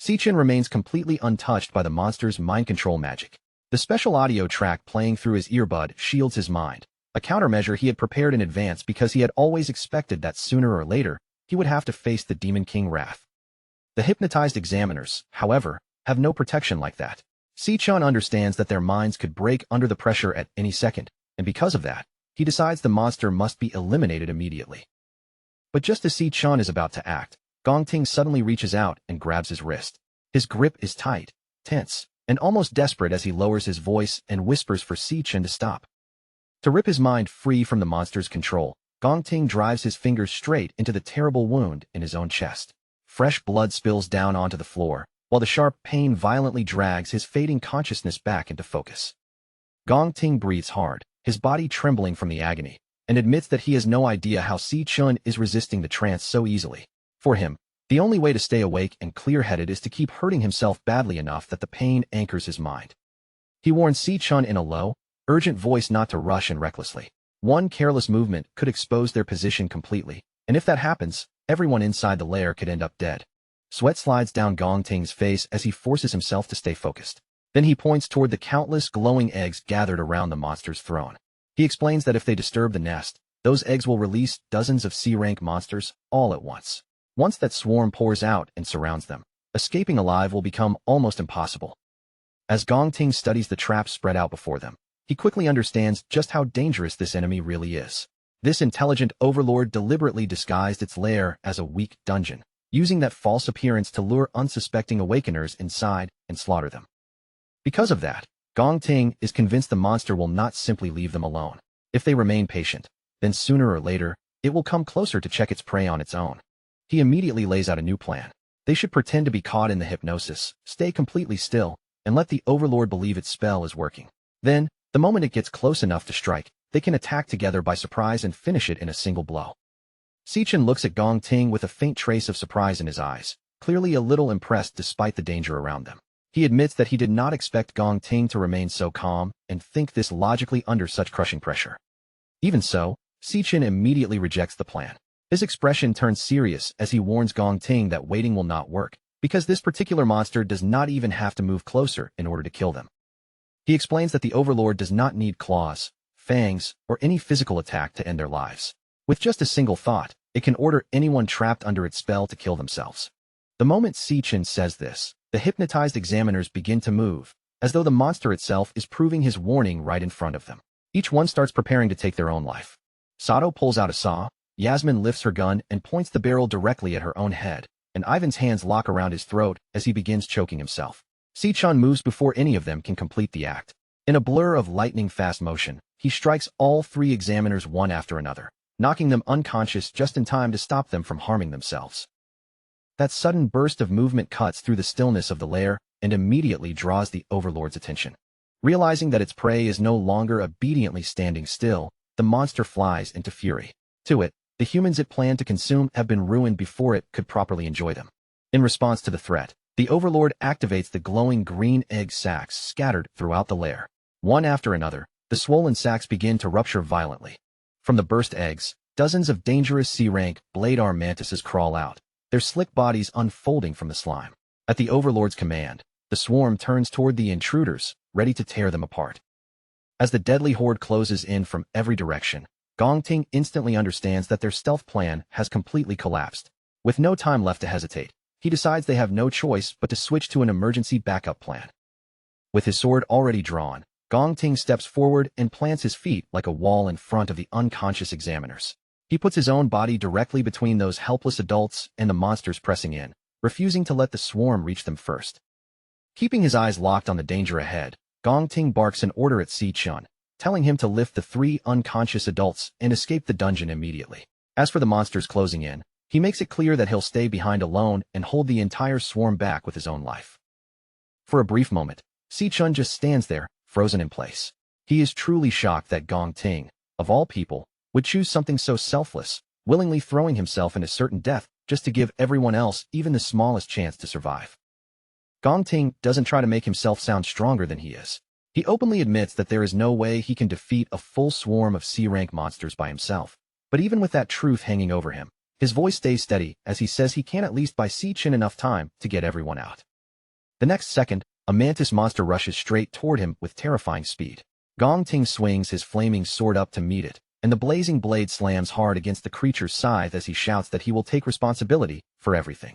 Sichin remains completely untouched by the monster's mind control magic. The special audio track playing through his earbud shields his mind, a countermeasure he had prepared in advance because he had always expected that sooner or later he would have to face the Demon King wrath. The hypnotized examiners, however, have no protection like that. Sichin understands that their minds could break under the pressure at any second, and because of that, he decides the monster must be eliminated immediately. But just as Sichin is about to act, Gong Ting suddenly reaches out and grabs his wrist. His grip is tight, tense, and almost desperate as he lowers his voice and whispers for Sichin to stop. To rip his mind free from the monster's control, Gong Ting drives his fingers straight into the terrible wound in his own chest. Fresh blood spills down onto the floor, while the sharp pain violently drags his fading consciousness back into focus. Gong Ting breathes hard, his body trembling from the agony, and admits that he has no idea how Sichin is resisting the trance so easily. For him, the only way to stay awake and clear-headed is to keep hurting himself badly enough that the pain anchors his mind. He warns Sichin in a low, urgent voice not to rush in recklessly. One careless movement could expose their position completely, and if that happens, everyone inside the lair could end up dead. Sweat slides down Gong Ting's face as he forces himself to stay focused. Then he points toward the countless glowing eggs gathered around the monster's throne. He explains that if they disturb the nest, those eggs will release dozens of C-rank monsters all at once. Once that swarm pours out and surrounds them, escaping alive will become almost impossible. As Gong Ting studies the traps spread out before them, he quickly understands just how dangerous this enemy really is. This intelligent overlord deliberately disguised its lair as a weak dungeon, using that false appearance to lure unsuspecting awakeners inside and slaughter them. Because of that, Gong Ting is convinced the monster will not simply leave them alone. If they remain patient, then sooner or later, it will come closer to check its prey on its own. He immediately lays out a new plan. They should pretend to be caught in the hypnosis, stay completely still, and let the overlord believe its spell is working. Then, the moment it gets close enough to strike, they can attack together by surprise and finish it in a single blow. Sichin looks at Gong Ting with a faint trace of surprise in his eyes, clearly a little impressed despite the danger around them. He admits that he did not expect Gong Ting to remain so calm and think this logically under such crushing pressure. Even so, Sichin immediately rejects the plan. His expression turns serious as he warns Gong Ting that waiting will not work, because this particular monster does not even have to move closer in order to kill them. He explains that the overlord does not need claws, fangs, or any physical attack to end their lives. With just a single thought, it can order anyone trapped under its spell to kill themselves. The moment Sichin says this, the hypnotized examiners begin to move, as though the monster itself is proving his warning right in front of them. Each one starts preparing to take their own life. Sato pulls out a saw, Yasmin lifts her gun and points the barrel directly at her own head, and Ivan's hands lock around his throat as he begins choking himself. Sichin moves before any of them can complete the act. In a blur of lightning-fast motion, he strikes all three examiners one after another, knocking them unconscious just in time to stop them from harming themselves. That sudden burst of movement cuts through the stillness of the lair and immediately draws the Overlord's attention. Realizing that its prey is no longer obediently standing still, the monster flies into fury. To it, the humans it planned to consume have been ruined before it could properly enjoy them. In response to the threat, the Overlord activates the glowing green egg sacs scattered throughout the lair. One after another, the swollen sacs begin to rupture violently. From the burst eggs, dozens of dangerous C-rank blade arm mantises crawl out, their slick bodies unfolding from the slime. At the Overlord's command, the swarm turns toward the intruders, ready to tear them apart. As the deadly horde closes in from every direction, Gong Ting instantly understands that their stealth plan has completely collapsed. With no time left to hesitate, he decides they have no choice but to switch to an emergency backup plan. With his sword already drawn, Gong Ting steps forward and plants his feet like a wall in front of the unconscious examiners. He puts his own body directly between those helpless adults and the monsters pressing in, refusing to let the swarm reach them first. Keeping his eyes locked on the danger ahead, Gong Ting barks an order at Si Chun, telling him to lift the 3 unconscious adults and escape the dungeon immediately. As for the monsters closing in, he makes it clear that he'll stay behind alone and hold the entire swarm back with his own life. For a brief moment, Si Chun just stands there, frozen in place. He is truly shocked that Gong Ting, of all people, would choose something so selfless, willingly throwing himself into certain death just to give everyone else even the smallest chance to survive. Gong Ting doesn't try to make himself sound stronger than he is. He openly admits that there is no way he can defeat a full swarm of C-rank monsters by himself. But even with that truth hanging over him, his voice stays steady as he says he can at least buy Si Chun enough time to get everyone out. The next second, a mantis monster rushes straight toward him with terrifying speed. Gong Ting swings his flaming sword up to meet it, and the blazing blade slams hard against the creature's scythe as he shouts that he will take responsibility for everything.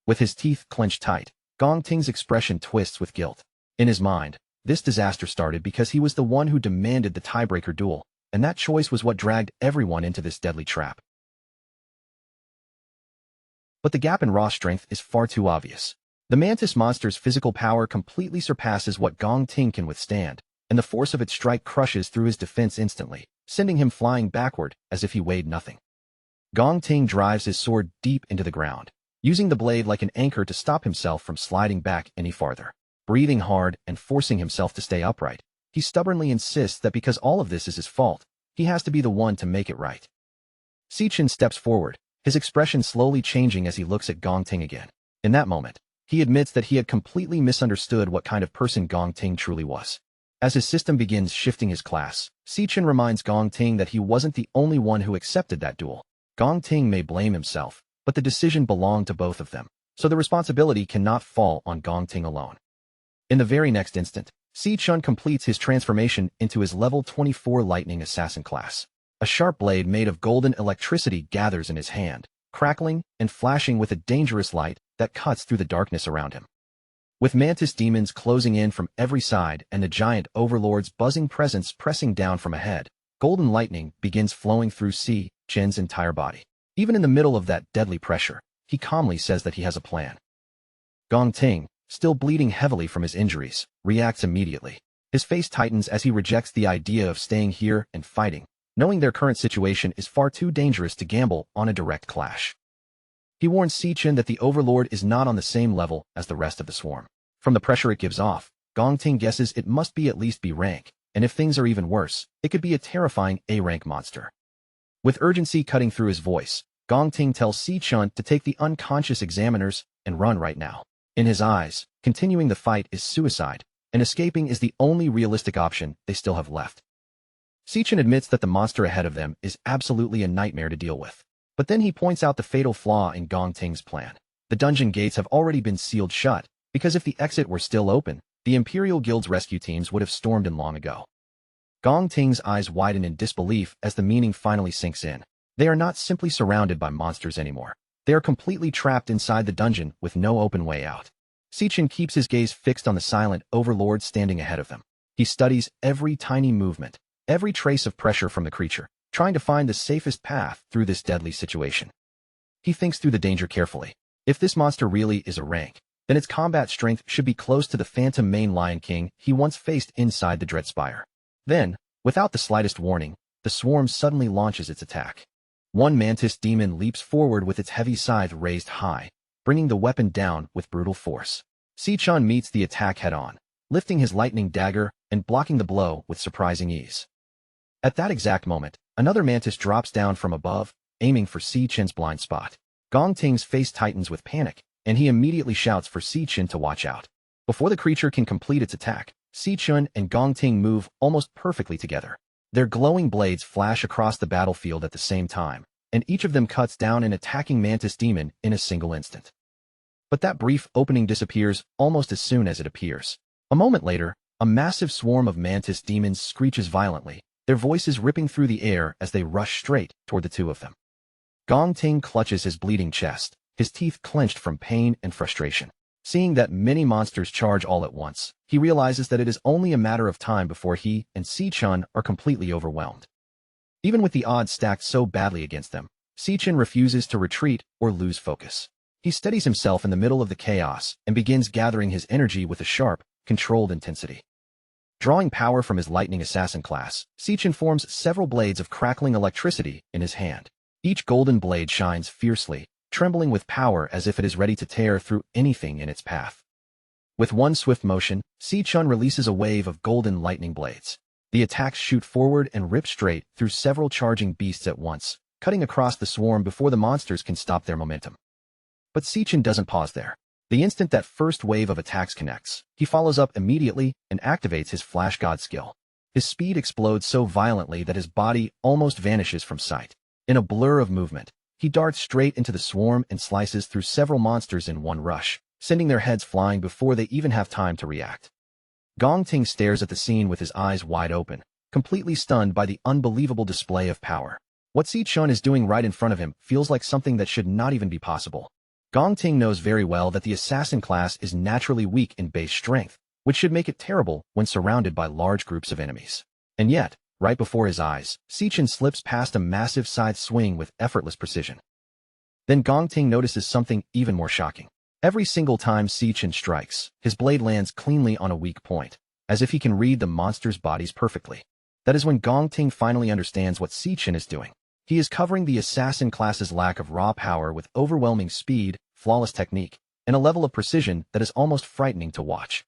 With his teeth clenched tight, Gong Ting's expression twists with guilt. In his mind, this disaster started because he was the one who demanded the tiebreaker duel, and that choice was what dragged everyone into this deadly trap. But the gap in raw strength is far too obvious. The mantis monster's physical power completely surpasses what Gong Ting can withstand, and the force of its strike crushes through his defense instantly, sending him flying backward as if he weighed nothing. Gong Ting drives his sword deep into the ground, using the blade like an anchor to stop himself from sliding back any farther. Breathing hard and forcing himself to stay upright, he stubbornly insists that because all of this is his fault, he has to be the one to make it right. Si Chun steps forward, his expression slowly changing as he looks at Gong Ting again. In that moment, he admits that he had completely misunderstood what kind of person Gong Ting truly was. As his system begins shifting his class, Si Chun reminds Gong Ting that he wasn't the only one who accepted that duel. Gong Ting may blame himself, but the decision belonged to both of them, so the responsibility cannot fall on Gong Ting alone. In the very next instant, Si Chun completes his transformation into his level 24 lightning assassin class. A sharp blade made of golden electricity gathers in his hand, crackling and flashing with a dangerous light that cuts through the darkness around him. With mantis demons closing in from every side and the giant overlord's buzzing presence pressing down from ahead, golden lightning begins flowing through Si Chun's entire body. Even in the middle of that deadly pressure, he calmly says that he has a plan. Gong Ting, still bleeding heavily from his injuries, reacts immediately. His face tightens as he rejects the idea of staying here and fighting, knowing their current situation is far too dangerous to gamble on a direct clash. He warns Si Chun that the Overlord is not on the same level as the rest of the swarm. From the pressure it gives off, Gong Ting guesses it must be at least B rank, and if things are even worse, it could be a terrifying A rank monster. With urgency cutting through his voice, Gong Ting tells Si Chun to take the unconscious examiners and run right now. In his eyes, continuing the fight is suicide, and escaping is the only realistic option they still have left. Si Chun admits that the monster ahead of them is absolutely a nightmare to deal with. But then he points out the fatal flaw in Gong Ting's plan. The dungeon gates have already been sealed shut, because if the exit were still open, the Imperial Guild's rescue teams would have stormed in long ago. Gong Ting's eyes widen in disbelief as the meaning finally sinks in. They are not simply surrounded by monsters anymore. They are completely trapped inside the dungeon with no open way out. Si Chun keeps his gaze fixed on the silent overlord standing ahead of them. He studies every tiny movement, every trace of pressure from the creature, trying to find the safest path through this deadly situation. He thinks through the danger carefully. If this monster really is a rank, then its combat strength should be close to the phantom main Lion King he once faced inside the Dreadspire. Then, without the slightest warning, the swarm suddenly launches its attack. One mantis demon leaps forward with its heavy scythe raised high, bringing the weapon down with brutal force. Si-chan meets the attack head-on, lifting his lightning dagger and blocking the blow with surprising ease. At that exact moment, another mantis drops down from above, aiming for Si-chan's blind spot. Gong Ting's face tightens with panic, and he immediately shouts for Si-chan to watch out. Before the creature can complete its attack, Si-chan and Gong Ting move almost perfectly together. Their glowing blades flash across the battlefield at the same time, and each of them cuts down an attacking mantis demon in a single instant. But that brief opening disappears almost as soon as it appears. A moment later, a massive swarm of mantis demons screeches violently, their voices ripping through the air as they rush straight toward the two of them. Gong Ting clutches his bleeding chest, his teeth clenched from pain and frustration. Seeing that many monsters charge all at once, he realizes that it is only a matter of time before he and Si-chan are completely overwhelmed. Even with the odds stacked so badly against them, Si-chan refuses to retreat or lose focus. He steadies himself in the middle of the chaos and begins gathering his energy with a sharp, controlled intensity. Drawing power from his lightning assassin class, Si-chan forms several blades of crackling electricity in his hand. Each golden blade shines fiercely, trembling with power as if it is ready to tear through anything in its path. With one swift motion, Si-chan releases a wave of golden lightning blades. The attacks shoot forward and rip straight through several charging beasts at once, cutting across the swarm before the monsters can stop their momentum. But Si-chan doesn't pause there. The instant that first wave of attacks connects, he follows up immediately and activates his Flash God skill. His speed explodes so violently that his body almost vanishes from sight. In a blur of movement, he darts straight into the swarm and slices through several monsters in one rush, sending their heads flying before they even have time to react. Gong Ting stares at the scene with his eyes wide open, completely stunned by the unbelievable display of power. What Si-chan is doing right in front of him feels like something that should not even be possible. Gong Ting knows very well that the assassin class is naturally weak in base strength, which should make it terrible when surrounded by large groups of enemies. And yet, right before his eyes, Si-chan slips past a massive side swing with effortless precision. Then Gong Ting notices something even more shocking. Every single time Si-chan strikes, his blade lands cleanly on a weak point, as if he can read the monster's bodies perfectly. That is when Gong Ting finally understands what Si-chan is doing. He is covering the assassin class's lack of raw power with overwhelming speed, flawless technique, and a level of precision that is almost frightening to watch.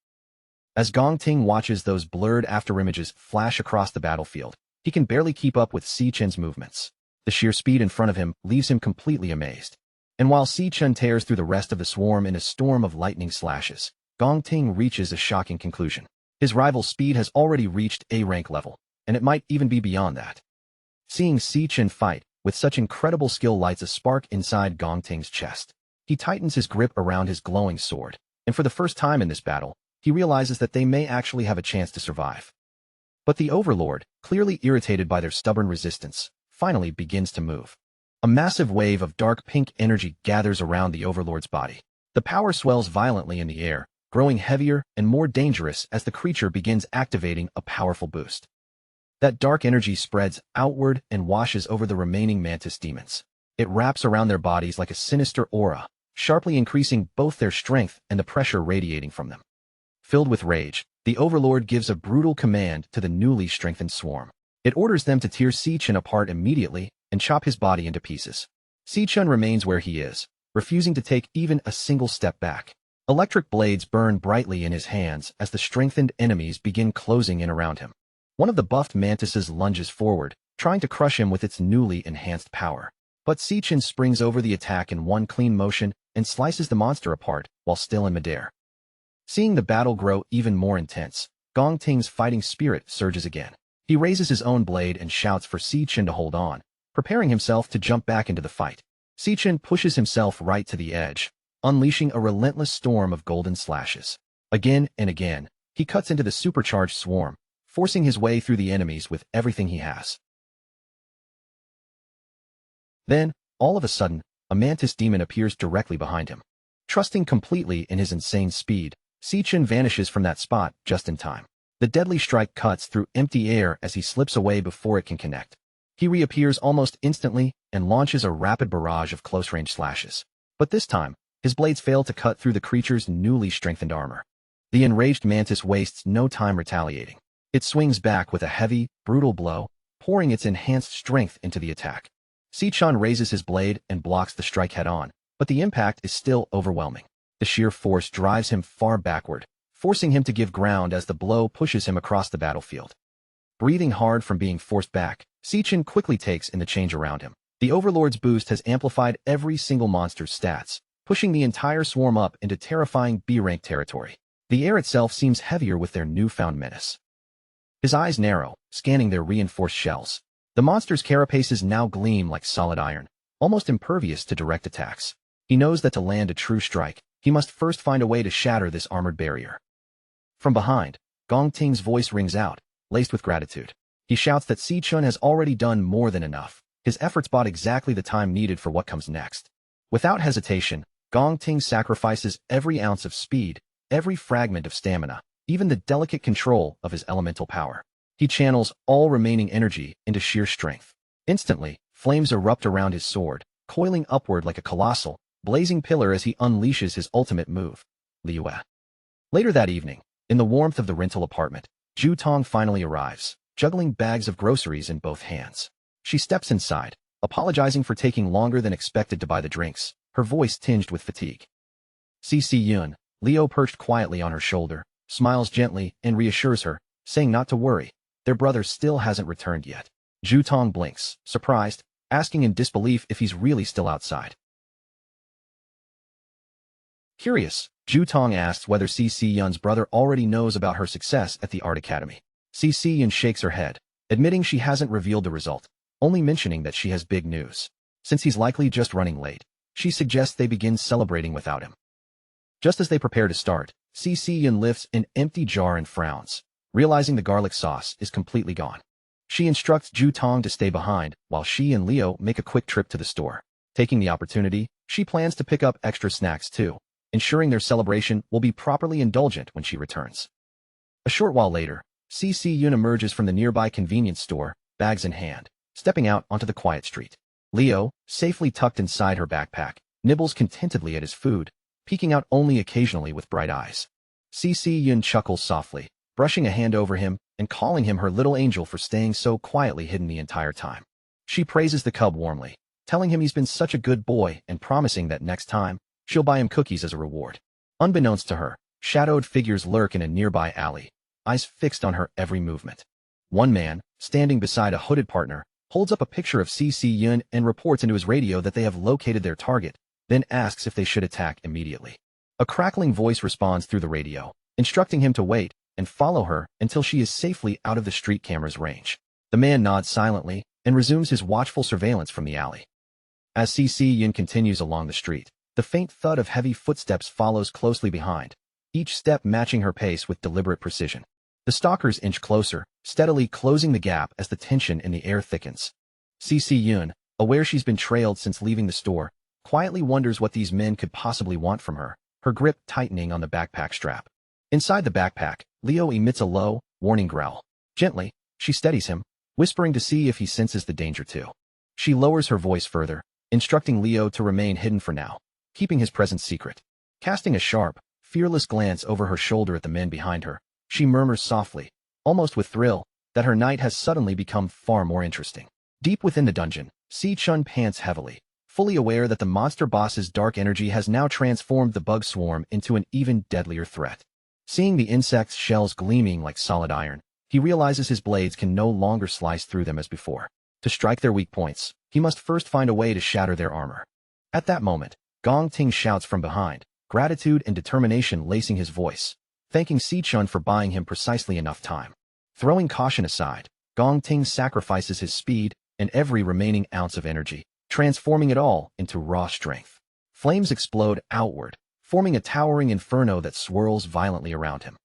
As Gong Ting watches those blurred afterimages flash across the battlefield, he can barely keep up with Si-chan's movements. The sheer speed in front of him leaves him completely amazed. And while Si-chan tears through the rest of the swarm in a storm of lightning slashes, Gong Ting reaches a shocking conclusion. His rival's speed has already reached A-rank level, and it might even be beyond that. Seeing Si-chan fight with such incredible skill lights a spark inside Gong Ting's chest. He tightens his grip around his glowing sword, and for the first time in this battle, he realizes that they may actually have a chance to survive. But the Overlord, clearly irritated by their stubborn resistance, finally begins to move. A massive wave of dark pink energy gathers around the Overlord's body. The power swells violently in the air, growing heavier and more dangerous as the creature begins activating a powerful boost. That dark energy spreads outward and washes over the remaining mantis demons. It wraps around their bodies like a sinister aura, sharply increasing both their strength and the pressure radiating from them. Filled with rage, the Overlord gives a brutal command to the newly strengthened swarm. It orders them to tear Si-chan apart immediately and chop his body into pieces. Si-chan remains where he is, refusing to take even a single step back. Electric blades burn brightly in his hands as the strengthened enemies begin closing in around him. One of the buffed mantises lunges forward, trying to crush him with its newly enhanced power. But Si-chan springs over the attack in one clean motion and slices the monster apart while still in midair. Seeing the battle grow even more intense, Gong Ting's fighting spirit surges again. He raises his own blade and shouts for Si-chan to hold on, preparing himself to jump back into the fight. Si-chan pushes himself right to the edge, unleashing a relentless storm of golden slashes. Again and again, he cuts into the supercharged swarm, forcing his way through the enemies with everything he has. Then, all of a sudden, a mantis demon appears directly behind him. Trusting completely in his insane speed, Si-chan vanishes from that spot just in time. The deadly strike cuts through empty air as he slips away before it can connect. He reappears almost instantly and launches a rapid barrage of close-range slashes. But this time, his blades fail to cut through the creature's newly strengthened armor. The enraged mantis wastes no time retaliating. It swings back with a heavy, brutal blow, pouring its enhanced strength into the attack. Si-chan raises his blade and blocks the strike head-on, but the impact is still overwhelming. The sheer force drives him far backward, forcing him to give ground as the blow pushes him across the battlefield. Breathing hard from being forced back, Sichin quickly takes in the change around him. The Overlord's boost has amplified every single monster's stats, pushing the entire swarm up into terrifying B-rank territory. The air itself seems heavier with their newfound menace. His eyes narrow, scanning their reinforced shells. The monster's carapaces now gleam like solid iron, almost impervious to direct attacks. He knows that to land a true strike, he must first find a way to shatter this armored barrier. From behind, Gong Ting's voice rings out, laced with gratitude. He shouts that Sichun has already done more than enough. His efforts bought exactly the time needed for what comes next. Without hesitation, Gong Ting sacrifices every ounce of speed, every fragment of stamina, even the delicate control of his elemental power. He channels all remaining energy into sheer strength. Instantly, flames erupt around his sword, coiling upward like a colossal, blazing pillar as he unleashes his ultimate move, Liue. Later that evening, in the warmth of the rental apartment, Ju Tong finally arrives, juggling bags of groceries in both hands. She steps inside, apologizing for taking longer than expected to buy the drinks, her voice tinged with fatigue. CC Yun, Leo perched quietly on her shoulder, smiles gently and reassures her, saying not to worry, their brother still hasn't returned yet. Ju Tong blinks, surprised, asking in disbelief if he's really still outside. Curious, Ju Tong asks whether CC Yun's brother already knows about her success at the art academy. CC Yun shakes her head, admitting she hasn't revealed the result, only mentioning that she has big news. Since he's likely just running late, she suggests they begin celebrating without him. Just as they prepare to start, CC Yun lifts an empty jar and frowns, realizing the garlic sauce is completely gone. She instructs Ju Tong to stay behind while she and Leo make a quick trip to the store. Taking the opportunity, she plans to pick up extra snacks too, ensuring their celebration will be properly indulgent when she returns. A short while later, CC Yun emerges from the nearby convenience store, bags in hand, stepping out onto the quiet street. Leo, safely tucked inside her backpack, nibbles contentedly at his food, peeking out only occasionally with bright eyes. CC Yun chuckles softly, brushing a hand over him and calling him her little angel for staying so quietly hidden the entire time. She praises the cub warmly, telling him he's been such a good boy and promising that next time, she'll buy him cookies as a reward. Unbeknownst to her, shadowed figures lurk in a nearby alley, eyes fixed on her every movement. One man, standing beside a hooded partner, holds up a picture of CC Yun and reports into his radio that they have located their target, then asks if they should attack immediately. A crackling voice responds through the radio, instructing him to wait and follow her until she is safely out of the street camera's range. The man nods silently and resumes his watchful surveillance from the alley. As CC Yun continues along the street, the faint thud of heavy footsteps follows closely behind, each step matching her pace with deliberate precision. The stalkers inch closer, steadily closing the gap as the tension in the air thickens. CC Yun, aware she's been trailed since leaving the store, quietly wonders what these men could possibly want from her, her grip tightening on the backpack strap. Inside the backpack, Leo emits a low, warning growl. Gently, she steadies him, whispering to see if he senses the danger too. She lowers her voice further, instructing Leo to remain hidden for now, keeping his presence secret. Casting a sharp, fearless glance over her shoulder at the men behind her, she murmurs softly, almost with thrill, that her night has suddenly become far more interesting. Deep within the dungeon, Si-chun pants heavily, fully aware that the monster boss's dark energy has now transformed the bug swarm into an even deadlier threat. Seeing the insect's shells gleaming like solid iron, he realizes his blades can no longer slice through them as before. To strike their weak points, he must first find a way to shatter their armor. At that moment, Gong Ting shouts from behind, gratitude and determination lacing his voice, thanking Si-chun for buying him precisely enough time. Throwing caution aside, Gong Ting sacrifices his speed and every remaining ounce of energy, transforming it all into raw strength. Flames explode outward, forming a towering inferno that swirls violently around him.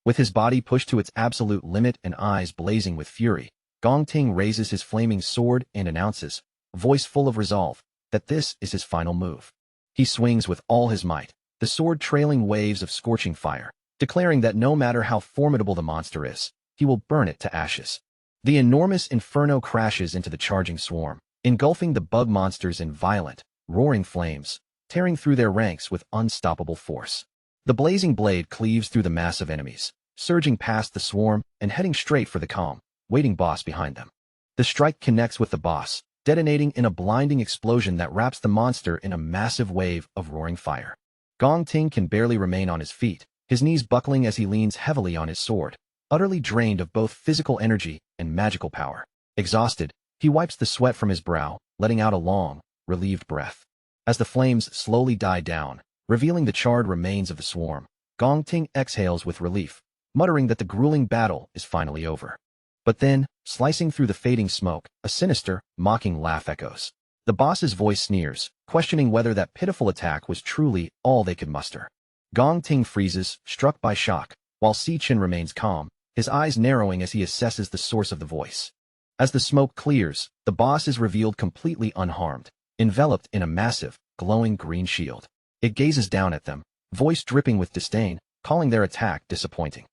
With his body pushed to its absolute limit and eyes blazing with fury, Gong Ting raises his flaming sword and announces, a voice full of resolve, that this is his final move. He swings with all his might, the sword trailing waves of scorching fire, declaring that no matter how formidable the monster is, he will burn it to ashes. The enormous inferno crashes into the charging swarm, engulfing the bug monsters in violent, roaring flames, tearing through their ranks with unstoppable force. The blazing blade cleaves through the mass of enemies, surging past the swarm and heading straight for the calm, waiting boss behind them. The strike connects with the boss, detonating in a blinding explosion that wraps the monster in a massive wave of roaring fire. Gong Ting can barely remain on his feet, his knees buckling as he leans heavily on his sword, utterly drained of both physical energy and magical power. Exhausted, he wipes the sweat from his brow, letting out a long, relieved breath. As the flames slowly die down, revealing the charred remains of the swarm, Gong Ting exhales with relief, muttering that the grueling battle is finally over. But then, slicing through the fading smoke, a sinister, mocking laugh echoes. The boss's voice sneers, questioning whether that pitiful attack was truly all they could muster. Gong Ting freezes, struck by shock, while Si-Chin remains calm, his eyes narrowing as he assesses the source of the voice. As the smoke clears, the boss is revealed completely unharmed, enveloped in a massive, glowing green shield. It gazes down at them, voice dripping with disdain, calling their attack disappointing.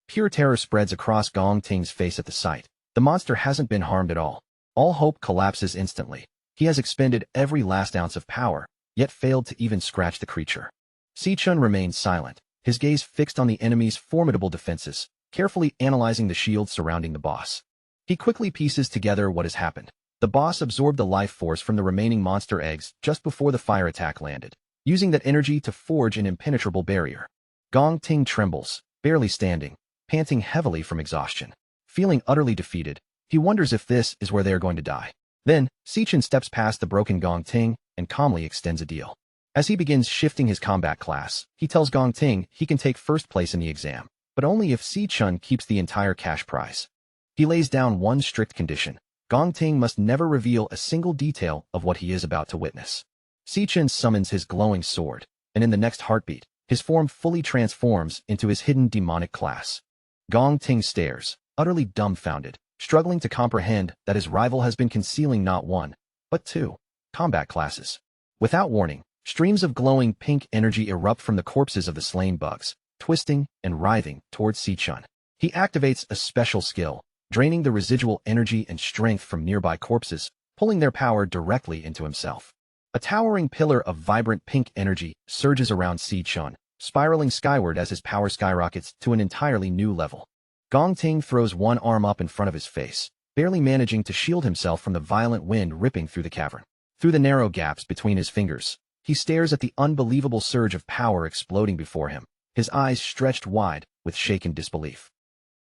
Pure terror spreads across Gong Ting's face at the sight. The monster hasn't been harmed at all. All hope collapses instantly. He has expended every last ounce of power, yet failed to even scratch the creature. Si-Chun remains silent, his gaze fixed on the enemy's formidable defenses, carefully analyzing the shield surrounding the boss. He quickly pieces together what has happened. The boss absorbed the life force from the remaining monster eggs just before the fire attack landed, using that energy to forge an impenetrable barrier. Gong Ting trembles, barely standing, panting heavily from exhaustion. Feeling utterly defeated, he wonders if this is where they are going to die. Then, Si-Chin steps past the broken Gong Ting and calmly extends a deal. As he begins shifting his combat class, he tells Gong Ting he can take first place in the exam, but only if Si-Chun keeps the entire cash prize. He lays down one strict condition. Gong Ting must never reveal a single detail of what he is about to witness. Si-Chin summons his glowing sword, and in the next heartbeat, his form fully transforms into his hidden demonic class. Gong Ting stares, utterly dumbfounded, struggling to comprehend that his rival has been concealing not one, but two combat classes. Without warning, streams of glowing pink energy erupt from the corpses of the slain bugs, twisting and writhing towards Si-Chun. He activates a special skill, draining the residual energy and strength from nearby corpses, pulling their power directly into himself. A towering pillar of vibrant pink energy surges around Si-Chun, spiraling skyward as his power skyrockets to an entirely new level. Gong Ting throws one arm up in front of his face, barely managing to shield himself from the violent wind ripping through the cavern. Through the narrow gaps between his fingers, he stares at the unbelievable surge of power exploding before him, his eyes stretched wide with shaken disbelief.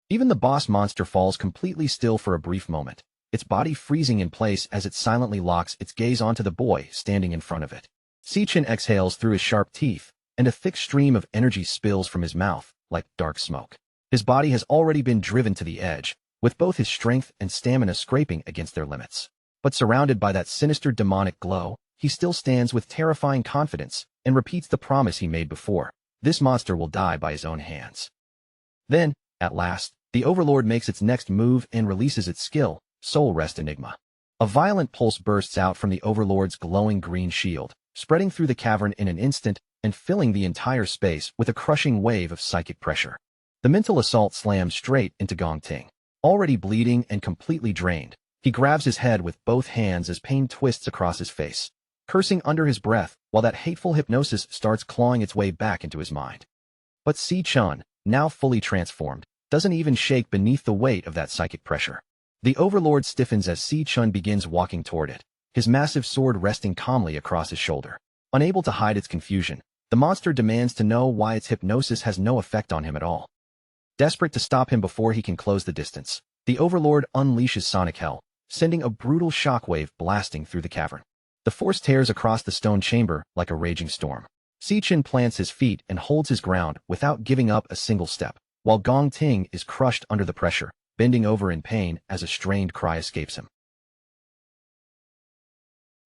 Even the boss monster falls completely still for a brief moment, its body freezing in place as it silently locks its gaze onto the boy standing in front of it. Si-Chin exhales through his sharp teeth, and a thick stream of energy spills from his mouth, like dark smoke. His body has already been driven to the edge, with both his strength and stamina scraping against their limits. But surrounded by that sinister demonic glow, he still stands with terrifying confidence and repeats the promise he made before. This monster will die by his own hands. Then, at last, the Overlord makes its next move and releases its skill, Soul Rest Enigma. A violent pulse bursts out from the Overlord's glowing green shield, spreading through the cavern in an instant and filling the entire space with a crushing wave of psychic pressure. The mental assault slams straight into Gong Ting. Already bleeding and completely drained, he grabs his head with both hands as pain twists across his face, cursing under his breath while that hateful hypnosis starts clawing its way back into his mind. But Si-Chun, now fully transformed, doesn't even shake beneath the weight of that psychic pressure. The Overlord stiffens as Si-Chun begins walking toward it, his massive sword resting calmly across his shoulder. Unable to hide its confusion, the monster demands to know why its hypnosis has no effect on him at all. Desperate to stop him before he can close the distance, the Overlord unleashes Sonic Hell, sending a brutal shockwave blasting through the cavern. The force tears across the stone chamber like a raging storm. Si-Chin plants his feet and holds his ground without giving up a single step, while Gong Ting is crushed under the pressure, bending over in pain as a strained cry escapes him.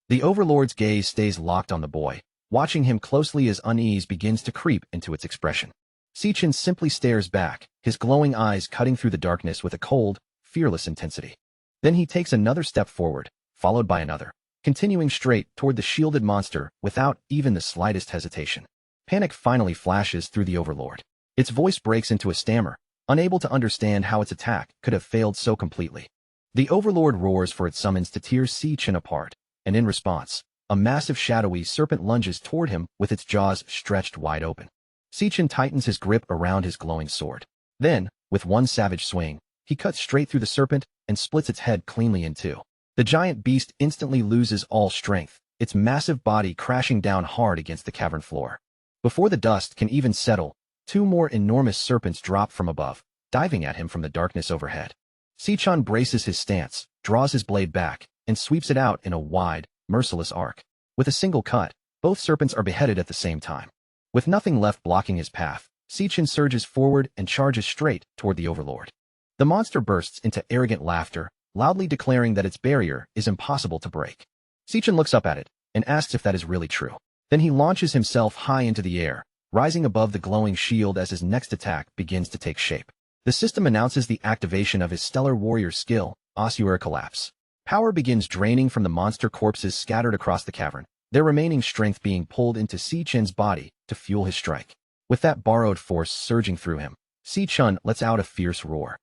The Overlord's gaze stays locked on the boy, watching him closely as unease begins to creep into its expression. Si-Chin simply stares back, his glowing eyes cutting through the darkness with a cold, fearless intensity. Then he takes another step forward, followed by another, continuing straight toward the shielded monster without even the slightest hesitation. Panic finally flashes through the Overlord. Its voice breaks into a stammer, unable to understand how its attack could have failed so completely. The Overlord roars for its summons to tear Si-Chin apart, and in response, a massive shadowy serpent lunges toward him with its jaws stretched wide open. Si-Chin tightens his grip around his glowing sword. Then, with one savage swing, he cuts straight through the serpent and splits its head cleanly in two. The giant beast instantly loses all strength, its massive body crashing down hard against the cavern floor. Before the dust can even settle, two more enormous serpents drop from above, diving at him from the darkness overhead. Si-chan braces his stance, draws his blade back, and sweeps it out in a wide, merciless arc. With a single cut, both serpents are beheaded at the same time. With nothing left blocking his path, Si-chan surges forward and charges straight toward the Overlord. The monster bursts into arrogant laughter, loudly declaring that its barrier is impossible to break. Si-chan looks up at it and asks if that is really true. Then he launches himself high into the air, rising above the glowing shield as his next attack begins to take shape. The system announces the activation of his Stellar Warrior skill, Ossuary Collapse. Power begins draining from the monster corpses scattered across the cavern, their remaining strength being pulled into Si-chan's body to fuel his strike. With that borrowed force surging through him, Si-chan lets out a fierce roar.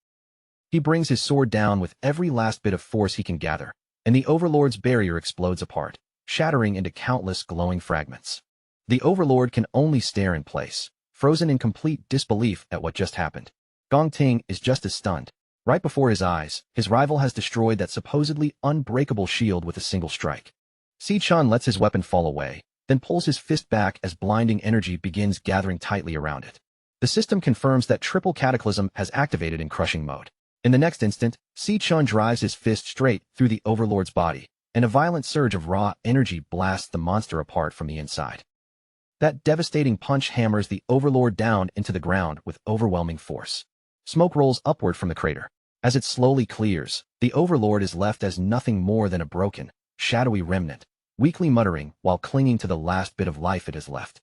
He brings his sword down with every last bit of force he can gather, and the Overlord's barrier explodes apart, shattering into countless glowing fragments. The Overlord can only stare in place, frozen in complete disbelief at what just happened. Gong Ting is just as stunned. Right before his eyes, his rival has destroyed that supposedly unbreakable shield with a single strike. Si-chan lets his weapon fall away, then pulls his fist back as blinding energy begins gathering tightly around it. The system confirms that Triple Cataclysm has activated in crushing mode. In the next instant, Si-chan drives his fist straight through the Overlord's body, and a violent surge of raw energy blasts the monster apart from the inside. That devastating punch hammers the Overlord down into the ground with overwhelming force. Smoke rolls upward from the crater. As it slowly clears, the Overlord is left as nothing more than a broken, shadowy remnant, weakly muttering while clinging to the last bit of life it has left.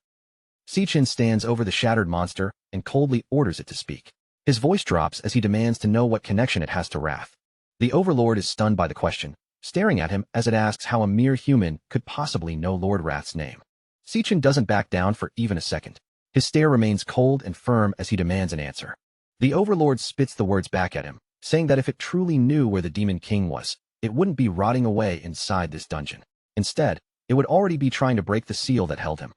Si-chan stands over the shattered monster and coldly orders it to speak. His voice drops as he demands to know what connection it has to Wrath. The Overlord is stunned by the question, staring at him as it asks how a mere human could possibly know Lord Wrath's name. Si-chan doesn't back down for even a second. His stare remains cold and firm as he demands an answer. The Overlord spits the words back at him, saying that if it truly knew where the Demon King was, it wouldn't be rotting away inside this dungeon. Instead, it would already be trying to break the seal that held him.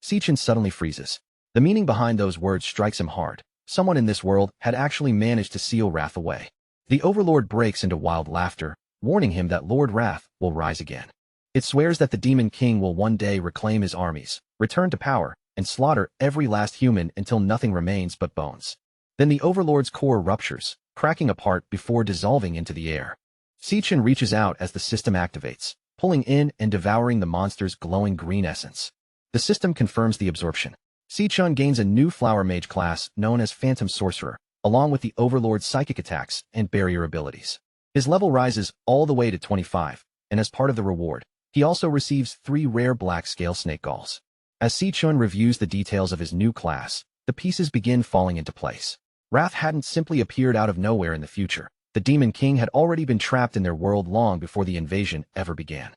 Si-chan suddenly freezes. The meaning behind those words strikes him hard. Someone in this world had actually managed to seal Wrath away. The Overlord breaks into wild laughter, warning him that Lord Wrath will rise again. It swears that the Demon King will one day reclaim his armies, return to power, and slaughter every last human until nothing remains but bones. Then the Overlord's core ruptures, cracking apart before dissolving into the air. Si-chan reaches out as the system activates, pulling in and devouring the monster's glowing green essence. The system confirms the absorption. Si-chan gains a new Flower Mage class known as Phantom Sorcerer, along with the Overlord's psychic attacks and barrier abilities. His level rises all the way to 25, and as part of the reward, he also receives 3 rare black scale snake galls. As Si-chan reviews the details of his new class, the pieces begin falling into place. Wrath hadn't simply appeared out of nowhere in the future. The Demon King had already been trapped in their world long before the invasion ever began.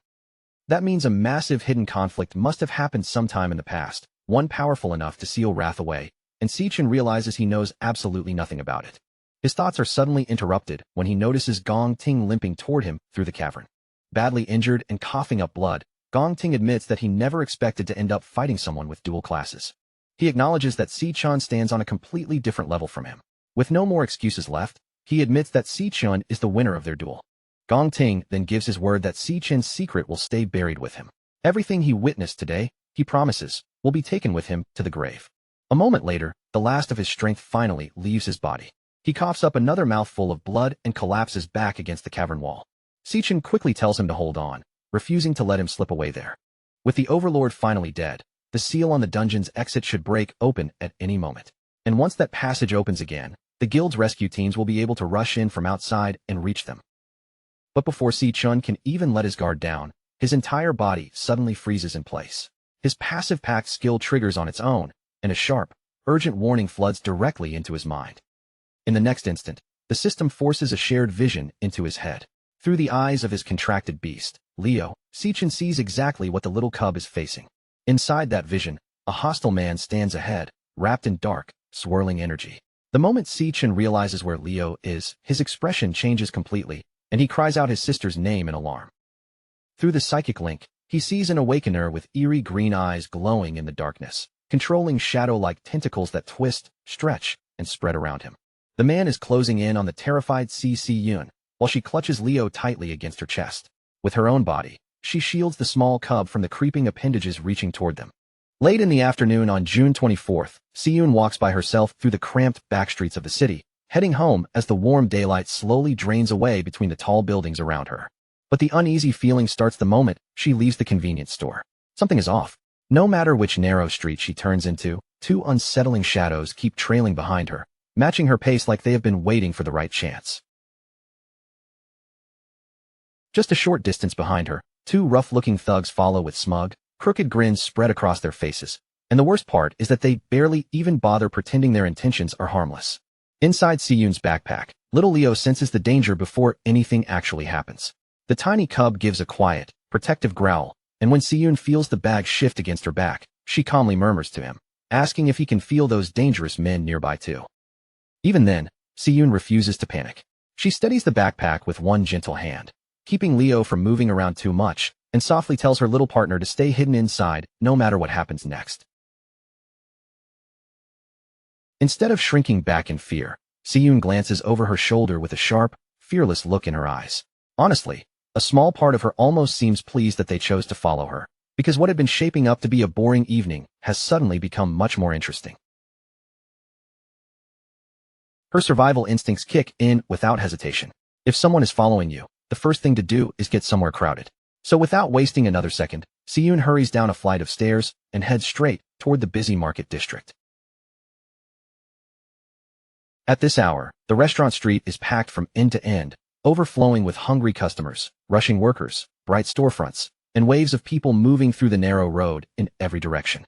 That means a massive hidden conflict must have happened sometime in the past, one powerful enough to seal Wrath away, and Si-chan realizes he knows absolutely nothing about it. His thoughts are suddenly interrupted when he notices Gong Ting limping toward him through the cavern. Badly injured and coughing up blood, Gong Ting admits that he never expected to end up fighting someone with dual classes. He acknowledges that Si-chan stands on a completely different level from him. With no more excuses left, he admits that Si-chan is the winner of their duel. Gong Ting then gives his word that Si-chan's secret will stay buried with him. Everything he witnessed today, he promises, will be taken with him to the grave. A moment later, the last of his strength finally leaves his body. He coughs up another mouthful of blood and collapses back against the cavern wall. Si-chan quickly tells him to hold on, refusing to let him slip away there. With the Overlord finally dead, the seal on the dungeon's exit should break open at any moment. And once that passage opens again, the guild's rescue teams will be able to rush in from outside and reach them. But before Si-chan can even let his guard down, his entire body suddenly freezes in place. His passive pact skill triggers on its own, and a sharp, urgent warning floods directly into his mind. In the next instant, the system forces a shared vision into his head. Through the eyes of his contracted beast, Leo, Si-chan sees exactly what the little cub is facing. Inside that vision, a hostile man stands ahead, wrapped in dark, swirling energy. The moment Si-chan realizes where Leo is, his expression changes completely, and he cries out his sister's name in alarm. Through the psychic link, he sees an awakener with eerie green eyes glowing in the darkness, controlling shadow-like tentacles that twist, stretch, and spread around him. The man is closing in on the terrified Si-Yun, while she clutches Leo tightly against her chest. With her own body, she shields the small cub from the creeping appendages reaching toward them. Late in the afternoon on June 24th, Siyun walks by herself through the cramped backstreets of the city, heading home as the warm daylight slowly drains away between the tall buildings around her. But the uneasy feeling starts the moment she leaves the convenience store. Something is off. No matter which narrow street she turns into, two unsettling shadows keep trailing behind her, matching her pace like they have been waiting for the right chance. Just a short distance behind her, two rough-looking thugs follow with smug, crooked grins spread across their faces, and the worst part is that they barely even bother pretending their intentions are harmless. Inside Siyun's backpack, little Leo senses the danger before anything actually happens. The tiny cub gives a quiet, protective growl, and when Siyun feels the bag shift against her back, she calmly murmurs to him, asking if he can feel those dangerous men nearby too. Even then, Siyun refuses to panic. She steadies the backpack with one gentle hand, keeping Leo from moving around too much, and softly tells her little partner to stay hidden inside no matter what happens next. Instead of shrinking back in fear, Siyun glances over her shoulder with a sharp, fearless look in her eyes. Honestly, a small part of her almost seems pleased that they chose to follow her, because what had been shaping up to be a boring evening has suddenly become much more interesting. Her survival instincts kick in without hesitation. If someone is following you, the first thing to do is get somewhere crowded. So without wasting another second, Siyun hurries down a flight of stairs and heads straight toward the busy market district. At this hour, the restaurant street is packed from end to end, overflowing with hungry customers, rushing workers, bright storefronts, and waves of people moving through the narrow road in every direction.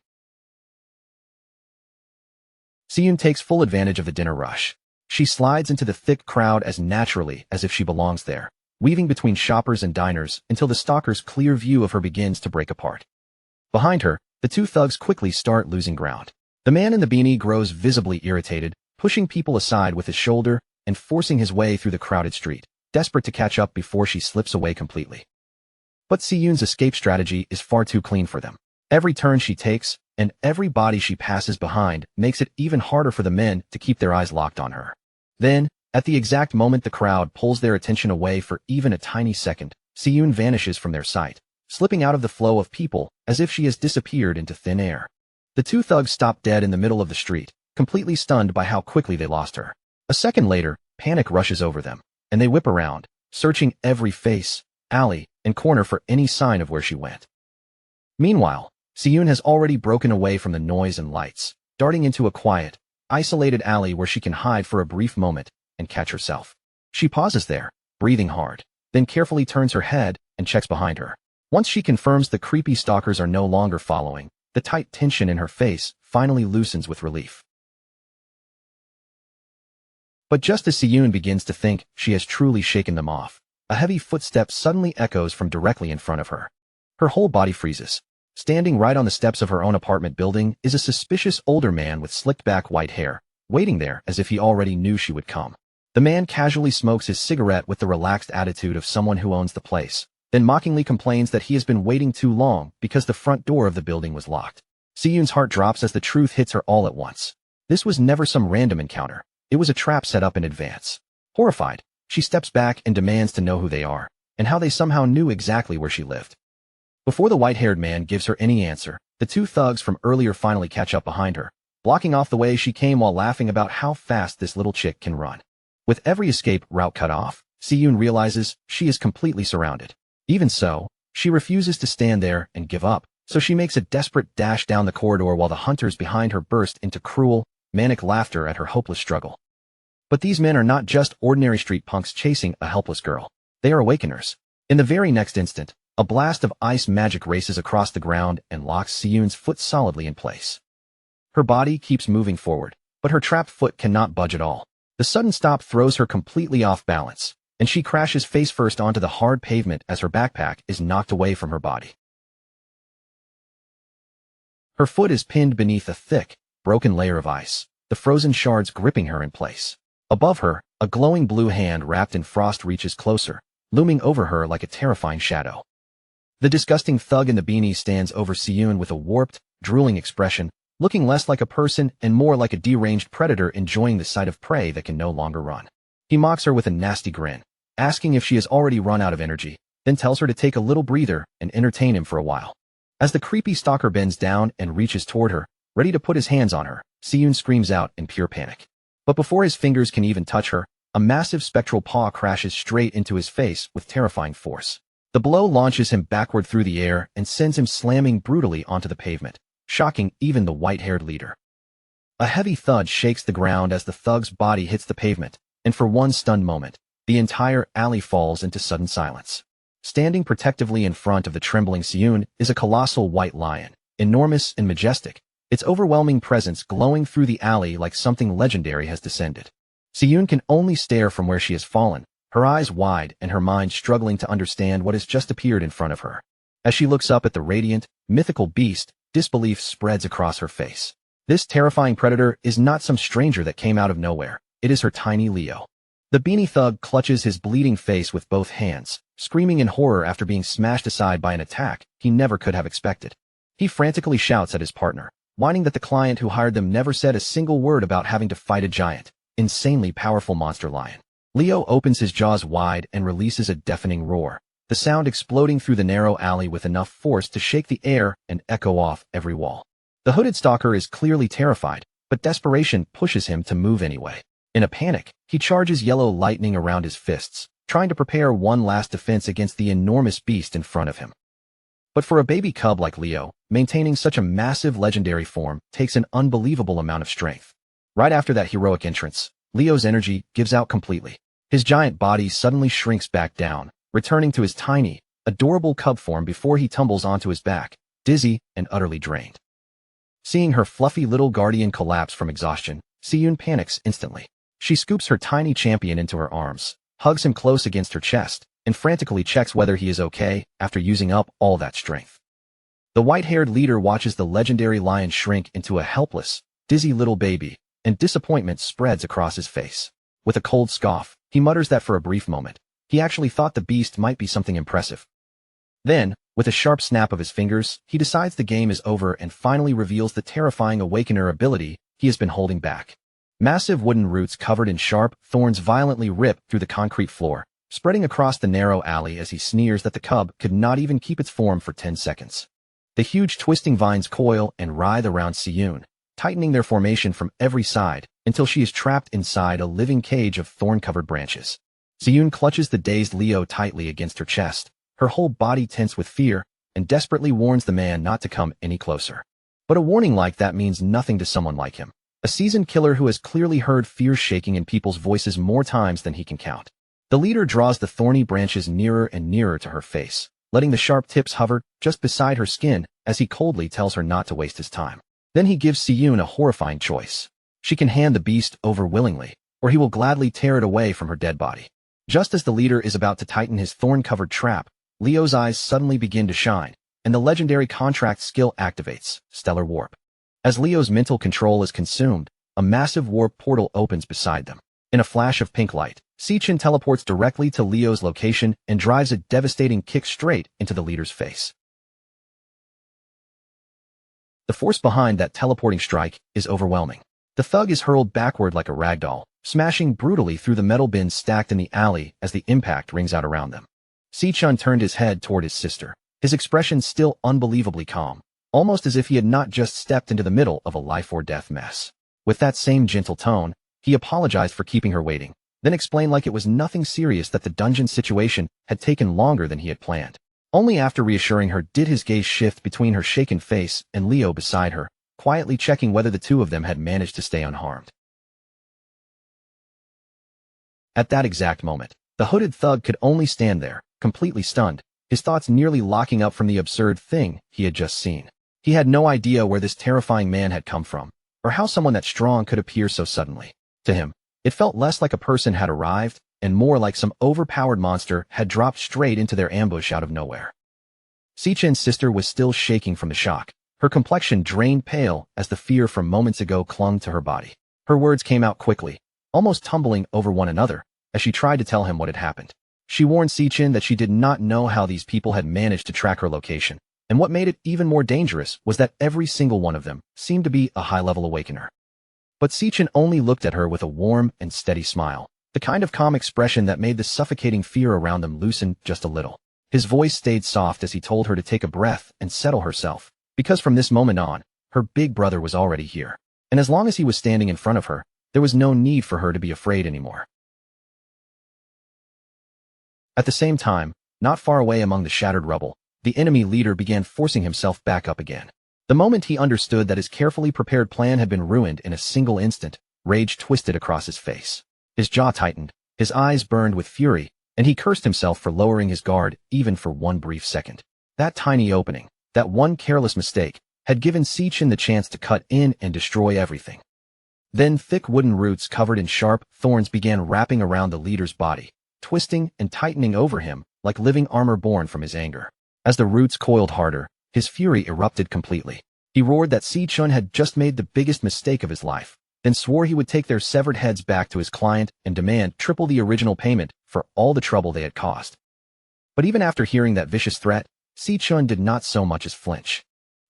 Siyun takes full advantage of the dinner rush. She slides into the thick crowd as naturally as if she belongs there, weaving between shoppers and diners until the stalker's clear view of her begins to break apart. Behind her, the two thugs quickly start losing ground. The man in the beanie grows visibly irritated, pushing people aside with his shoulder and forcing his way through the crowded street, desperate to catch up before she slips away completely. But Siyun's escape strategy is far too clean for them. Every turn she takes, and every body she passes behind makes it even harder for the men to keep their eyes locked on her. Then, at the exact moment the crowd pulls their attention away for even a tiny second, Siyun vanishes from their sight, slipping out of the flow of people as if she has disappeared into thin air. The two thugs stop dead in the middle of the street, completely stunned by how quickly they lost her. A second later, panic rushes over them, and they whip around, searching every face, alley, and corner for any sign of where she went. Meanwhile, Siyun has already broken away from the noise and lights, darting into a quiet, isolated alley where she can hide for a brief moment and catch herself. She pauses there, breathing hard, then carefully turns her head and checks behind her. Once she confirms the creepy stalkers are no longer following, the tight tension in her face finally loosens with relief. But just as Siyun begins to think she has truly shaken them off, a heavy footstep suddenly echoes from directly in front of her. Her whole body freezes. Standing right on the steps of her own apartment building is a suspicious older man with slicked-back white hair, waiting there as if he already knew she would come. The man casually smokes his cigarette with the relaxed attitude of someone who owns the place, then mockingly complains that he has been waiting too long because the front door of the building was locked. Siyun's heart drops as the truth hits her all at once. This was never some random encounter. It was a trap set up in advance. Horrified, she steps back and demands to know who they are, and how they somehow knew exactly where she lived. Before the white-haired man gives her any answer, the two thugs from earlier finally catch up behind her, blocking off the way she came while laughing about how fast this little chick can run. With every escape route cut off, Siyun realizes she is completely surrounded. Even so, she refuses to stand there and give up, so she makes a desperate dash down the corridor while the hunters behind her burst into cruel, manic laughter at her hopeless struggle. But these men are not just ordinary street punks chasing a helpless girl. They are awakeners. In the very next instant, a blast of ice magic races across the ground and locks Siyun's foot solidly in place. Her body keeps moving forward, but her trapped foot cannot budge at all. The sudden stop throws her completely off balance, and she crashes face first onto the hard pavement as her backpack is knocked away from her body. Her foot is pinned beneath a thick, broken layer of ice, the frozen shards gripping her in place. Above her, a glowing blue hand wrapped in frost reaches closer, looming over her like a terrifying shadow. The disgusting thug in the beanie stands over Siyun with a warped, drooling expression, looking less like a person and more like a deranged predator enjoying the sight of prey that can no longer run. He mocks her with a nasty grin, asking if she has already run out of energy, then tells her to take a little breather and entertain him for a while. As the creepy stalker bends down and reaches toward her, ready to put his hands on her, Siyun screams out in pure panic. But before his fingers can even touch her, a massive spectral paw crashes straight into his face with terrifying force. The blow launches him backward through the air and sends him slamming brutally onto the pavement, shocking even the white-haired leader. A heavy thud shakes the ground as the thug's body hits the pavement, and for one stunned moment, the entire alley falls into sudden silence. Standing protectively in front of the trembling Siyun is a colossal white lion, enormous and majestic, its overwhelming presence glowing through the alley like something legendary has descended. Siyun can only stare from where she has fallen, her eyes wide and her mind struggling to understand what has just appeared in front of her. As she looks up at the radiant, mythical beast, disbelief spreads across her face. This terrifying predator is not some stranger that came out of nowhere. It is her tiny Leo. The beanie thug clutches his bleeding face with both hands, screaming in horror after being smashed aside by an attack he never could have expected. He frantically shouts at his partner, whining that the client who hired them never said a single word about having to fight a giant, insanely powerful monster lion. Leo opens his jaws wide and releases a deafening roar, the sound exploding through the narrow alley with enough force to shake the air and echo off every wall. The hooded stalker is clearly terrified, but desperation pushes him to move anyway. In a panic, he charges yellow lightning around his fists, trying to prepare one last defense against the enormous beast in front of him. But for a baby cub like Leo, maintaining such a massive legendary form takes an unbelievable amount of strength. Right after that heroic entrance, Leo's energy gives out completely. His giant body suddenly shrinks back down, returning to his tiny, adorable cub form before he tumbles onto his back, dizzy and utterly drained. Seeing her fluffy little guardian collapse from exhaustion, Siyun panics instantly. She scoops her tiny champion into her arms, hugs him close against her chest, and frantically checks whether he is okay after using up all that strength. The white-haired leader watches the legendary lion shrink into a helpless, dizzy little baby, and disappointment spreads across his face. With a cold scoff, he mutters that for a brief moment, he actually thought the beast might be something impressive. Then, with a sharp snap of his fingers, he decides the game is over and finally reveals the terrifying Awakener ability he has been holding back. Massive wooden roots covered in sharp thorns violently rip through the concrete floor, spreading across the narrow alley as he sneers that the cub could not even keep its form for 10 seconds. The huge twisting vines coil and writhe around Siyun, tightening their formation from every side until she is trapped inside a living cage of thorn-covered branches. Siyun clutches the dazed Leo tightly against her chest, her whole body tense with fear, and desperately warns the man not to come any closer. But a warning like that means nothing to someone like him, a seasoned killer who has clearly heard fear shaking in people's voices more times than he can count. The leader draws the thorny branches nearer and nearer to her face, letting the sharp tips hover just beside her skin as he coldly tells her not to waste his time. Then he gives Siyun a horrifying choice. She can hand the beast over willingly, or he will gladly tear it away from her dead body. Just as the leader is about to tighten his thorn-covered trap, Leo's eyes suddenly begin to shine, and the legendary contract skill activates, Stellar Warp. As Leo's mental control is consumed, a massive warp portal opens beside them. In a flash of pink light, Sichin teleports directly to Leo's location and drives a devastating kick straight into the leader's face. The force behind that teleporting strike is overwhelming. The thug is hurled backward like a ragdoll, smashing brutally through the metal bins stacked in the alley as the impact rings out around them. Sichin turned his head toward his sister, his expression still unbelievably calm, almost as if he had not just stepped into the middle of a life-or-death mess. With that same gentle tone, he apologized for keeping her waiting, then explained like it was nothing serious that the dungeon situation had taken longer than he had planned. Only after reassuring her did his gaze shift between her shaken face and Leo beside her, quietly checking whether the two of them had managed to stay unharmed. At that exact moment, the hooded thug could only stand there, completely stunned, his thoughts nearly locking up from the absurd thing he had just seen. He had no idea where this terrifying man had come from, or how someone that strong could appear so suddenly. To him, it felt less like a person had arrived, and more like some overpowered monster had dropped straight into their ambush out of nowhere. Sichin's sister was still shaking from the shock, her complexion drained pale as the fear from moments ago clung to her body. Her words came out quickly, almost tumbling over one another, as she tried to tell him what had happened. She warned Sichin that she did not know how these people had managed to track her location, and what made it even more dangerous was that every single one of them seemed to be a high-level awakener. But Sichin only looked at her with a warm and steady smile, the kind of calm expression that made the suffocating fear around them loosen just a little. His voice stayed soft as he told her to take a breath and settle herself, because from this moment on, her big brother was already here. And as long as he was standing in front of her, there was no need for her to be afraid anymore. At the same time, not far away among the shattered rubble, the enemy leader began forcing himself back up again. The moment he understood that his carefully prepared plan had been ruined in a single instant, rage twisted across his face. His jaw tightened, his eyes burned with fury, and he cursed himself for lowering his guard even for one brief second. That tiny opening, that one careless mistake, had given Sichin the chance to cut in and destroy everything. Then thick wooden roots covered in sharp thorns began wrapping around the leader's body, twisting and tightening over him like living armor born from his anger. As the roots coiled harder, his fury erupted completely. He roared that Sichin had just made the biggest mistake of his life, then swore he would take their severed heads back to his client and demand triple the original payment for all the trouble they had caused. But even after hearing that vicious threat, Sichin did not so much as flinch.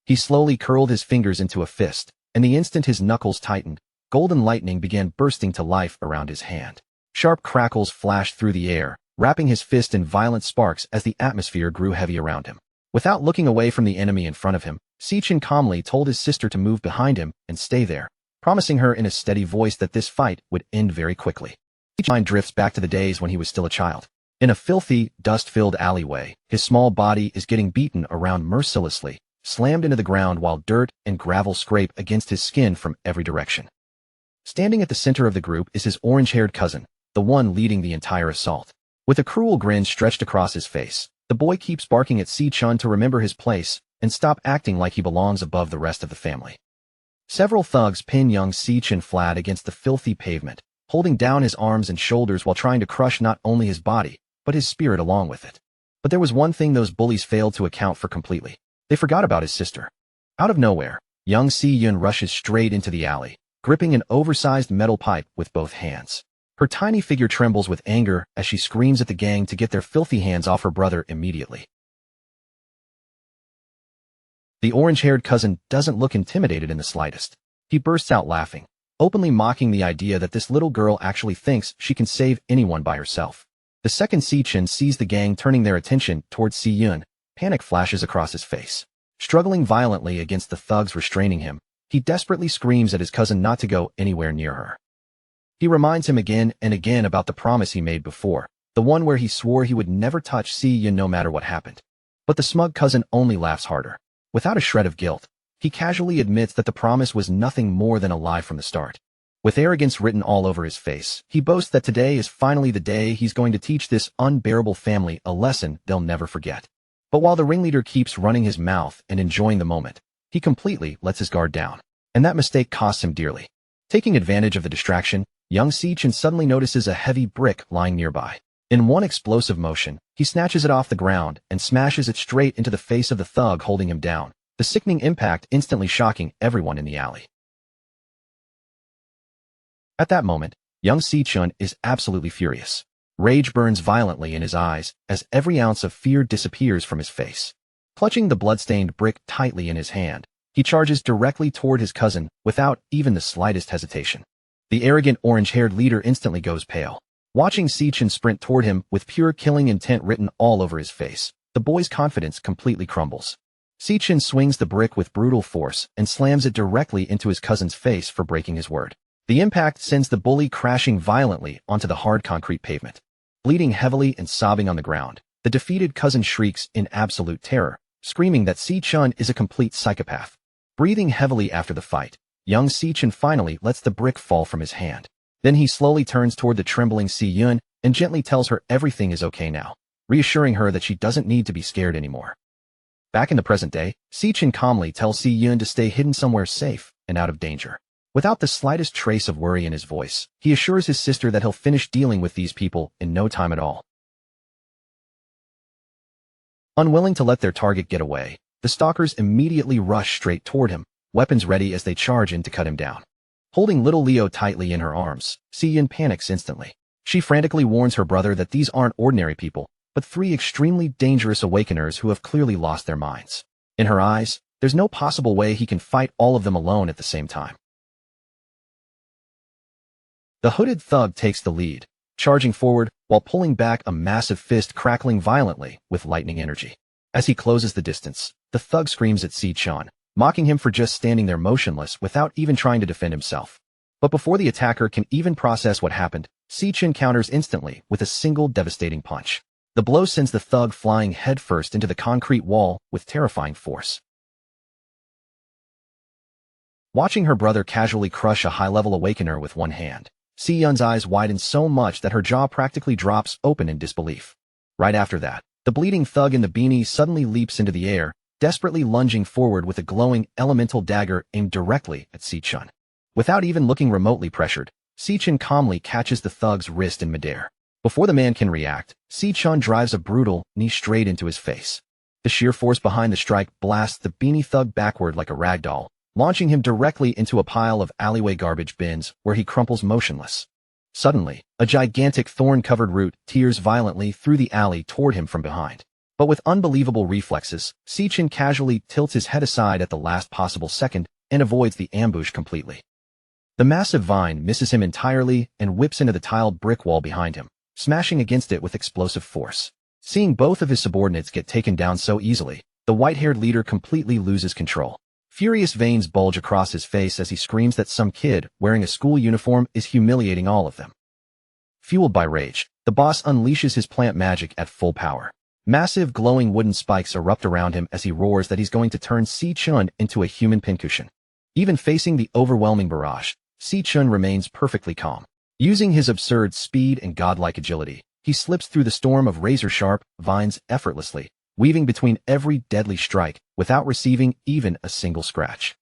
He slowly curled his fingers into a fist, and the instant his knuckles tightened, golden lightning began bursting to life around his hand. Sharp crackles flashed through the air, wrapping his fist in violent sparks as the atmosphere grew heavy around him. Without looking away from the enemy in front of him, Sichin calmly told his sister to move behind him and stay there, promising her in a steady voice that this fight would end very quickly. Sichin's mind drifts back to the days when he was still a child. In a filthy, dust-filled alleyway, his small body is getting beaten around mercilessly, slammed into the ground while dirt and gravel scrape against his skin from every direction. Standing at the center of the group is his orange-haired cousin, the one leading the entire assault. With a cruel grin stretched across his face, the boy keeps barking at Sichin to remember his place and stop acting like he belongs above the rest of the family. Several thugs pin young Sichin flat against the filthy pavement, holding down his arms and shoulders while trying to crush not only his body, but his spirit along with it. But there was one thing those bullies failed to account for completely. They forgot about his sister. Out of nowhere, young Si-Yun rushes straight into the alley, gripping an oversized metal pipe with both hands. Her tiny figure trembles with anger as she screams at the gang to get their filthy hands off her brother immediately. The orange-haired cousin doesn't look intimidated in the slightest. He bursts out laughing, openly mocking the idea that this little girl actually thinks she can save anyone by herself. The second Sichin sees the gang turning their attention towards Si-Yun. Panic flashes across his face. Struggling violently against the thugs restraining him, he desperately screams at his cousin not to go anywhere near her. He reminds him again and again about the promise he made before, the one where he swore he would never touch Si-Yun no matter what happened. But the smug cousin only laughs harder. Without a shred of guilt, he casually admits that the promise was nothing more than a lie from the start. With arrogance written all over his face, he boasts that today is finally the day he's going to teach this unbearable family a lesson they'll never forget. But while the ringleader keeps running his mouth and enjoying the moment, he completely lets his guard down, and that mistake costs him dearly. Taking advantage of the distraction, young Sichin suddenly notices a heavy brick lying nearby. In one explosive motion, he snatches it off the ground and smashes it straight into the face of the thug holding him down, the sickening impact instantly shocking everyone in the alley. At that moment, young Sichin is absolutely furious. Rage burns violently in his eyes as every ounce of fear disappears from his face. Clutching the blood-stained brick tightly in his hand, he charges directly toward his cousin without even the slightest hesitation. The arrogant orange-haired leader instantly goes pale. Watching Sichin sprint toward him with pure killing intent written all over his face, the boy's confidence completely crumbles. Sichin swings the brick with brutal force and slams it directly into his cousin's face for breaking his word. The impact sends the bully crashing violently onto the hard concrete pavement. Bleeding heavily and sobbing on the ground, the defeated cousin shrieks in absolute terror, screaming that Sichin is a complete psychopath. Breathing heavily after the fight, young Sichin finally lets the brick fall from his hand. Then he slowly turns toward the trembling Si-Yun and gently tells her everything is okay now, reassuring her that she doesn't need to be scared anymore. Back in the present day, Sichin calmly tells Si-Yun to stay hidden somewhere safe and out of danger. Without the slightest trace of worry in his voice, he assures his sister that he'll finish dealing with these people in no time at all. Unwilling to let their target get away, the stalkers immediately rush straight toward him, weapons ready as they charge in to cut him down. Holding little Leo tightly in her arms, Si-Yun panics instantly. She frantically warns her brother that these aren't ordinary people, but three extremely dangerous awakeners who have clearly lost their minds. In her eyes, there's no possible way he can fight all of them alone at the same time. The hooded thug takes the lead, charging forward while pulling back a massive fist crackling violently with lightning energy. As he closes the distance, the thug screams at Si-chan, mocking him for just standing there motionless without even trying to defend himself. But before the attacker can even process what happened, Si-chan counters instantly with a single devastating punch. The blow sends the thug flying headfirst into the concrete wall with terrifying force. Watching her brother casually crush a high-level awakener with one hand, Si-yun's eyes widen so much that her jaw practically drops open in disbelief. Right after that, the bleeding thug in the beanie suddenly leaps into the air, desperately lunging forward with a glowing elemental dagger aimed directly at Si-chan. Without even looking remotely pressured, Si-chan calmly catches the thug's wrist in midair. Before the man can react, Si-chan drives a brutal knee straight into his face. The sheer force behind the strike blasts the beanie thug backward like a ragdoll, launching him directly into a pile of alleyway garbage bins where he crumples motionless. Suddenly, a gigantic thorn-covered root tears violently through the alley toward him from behind. But with unbelievable reflexes, Si-chan casually tilts his head aside at the last possible second and avoids the ambush completely. The massive vine misses him entirely and whips into the tiled brick wall behind him, smashing against it with explosive force. Seeing both of his subordinates get taken down so easily, the white-haired leader completely loses control. Furious veins bulge across his face as he screams that some kid wearing a school uniform is humiliating all of them. Fueled by rage, the boss unleashes his plant magic at full power. Massive glowing wooden spikes erupt around him as he roars that he's going to turn Si-chan into a human pincushion. Even facing the overwhelming barrage, Si-chan remains perfectly calm. Using his absurd speed and godlike agility, he slips through the storm of razor-sharp vines effortlessly, weaving between every deadly strike without receiving even a single scratch.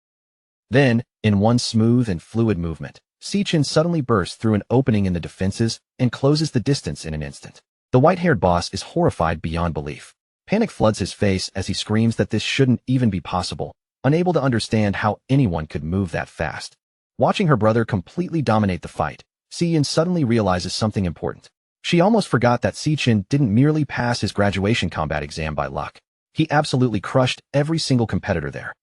Then, in one smooth and fluid movement, Si-chan suddenly bursts through an opening in the defenses and closes the distance in an instant. The white-haired boss is horrified beyond belief. Panic floods his face as he screams that this shouldn't even be possible, unable to understand how anyone could move that fast. Watching her brother completely dominate the fight, Si-yun suddenly realizes something important. She almost forgot that Si-chan didn't merely pass his graduation combat exam by luck. He absolutely crushed every single competitor there.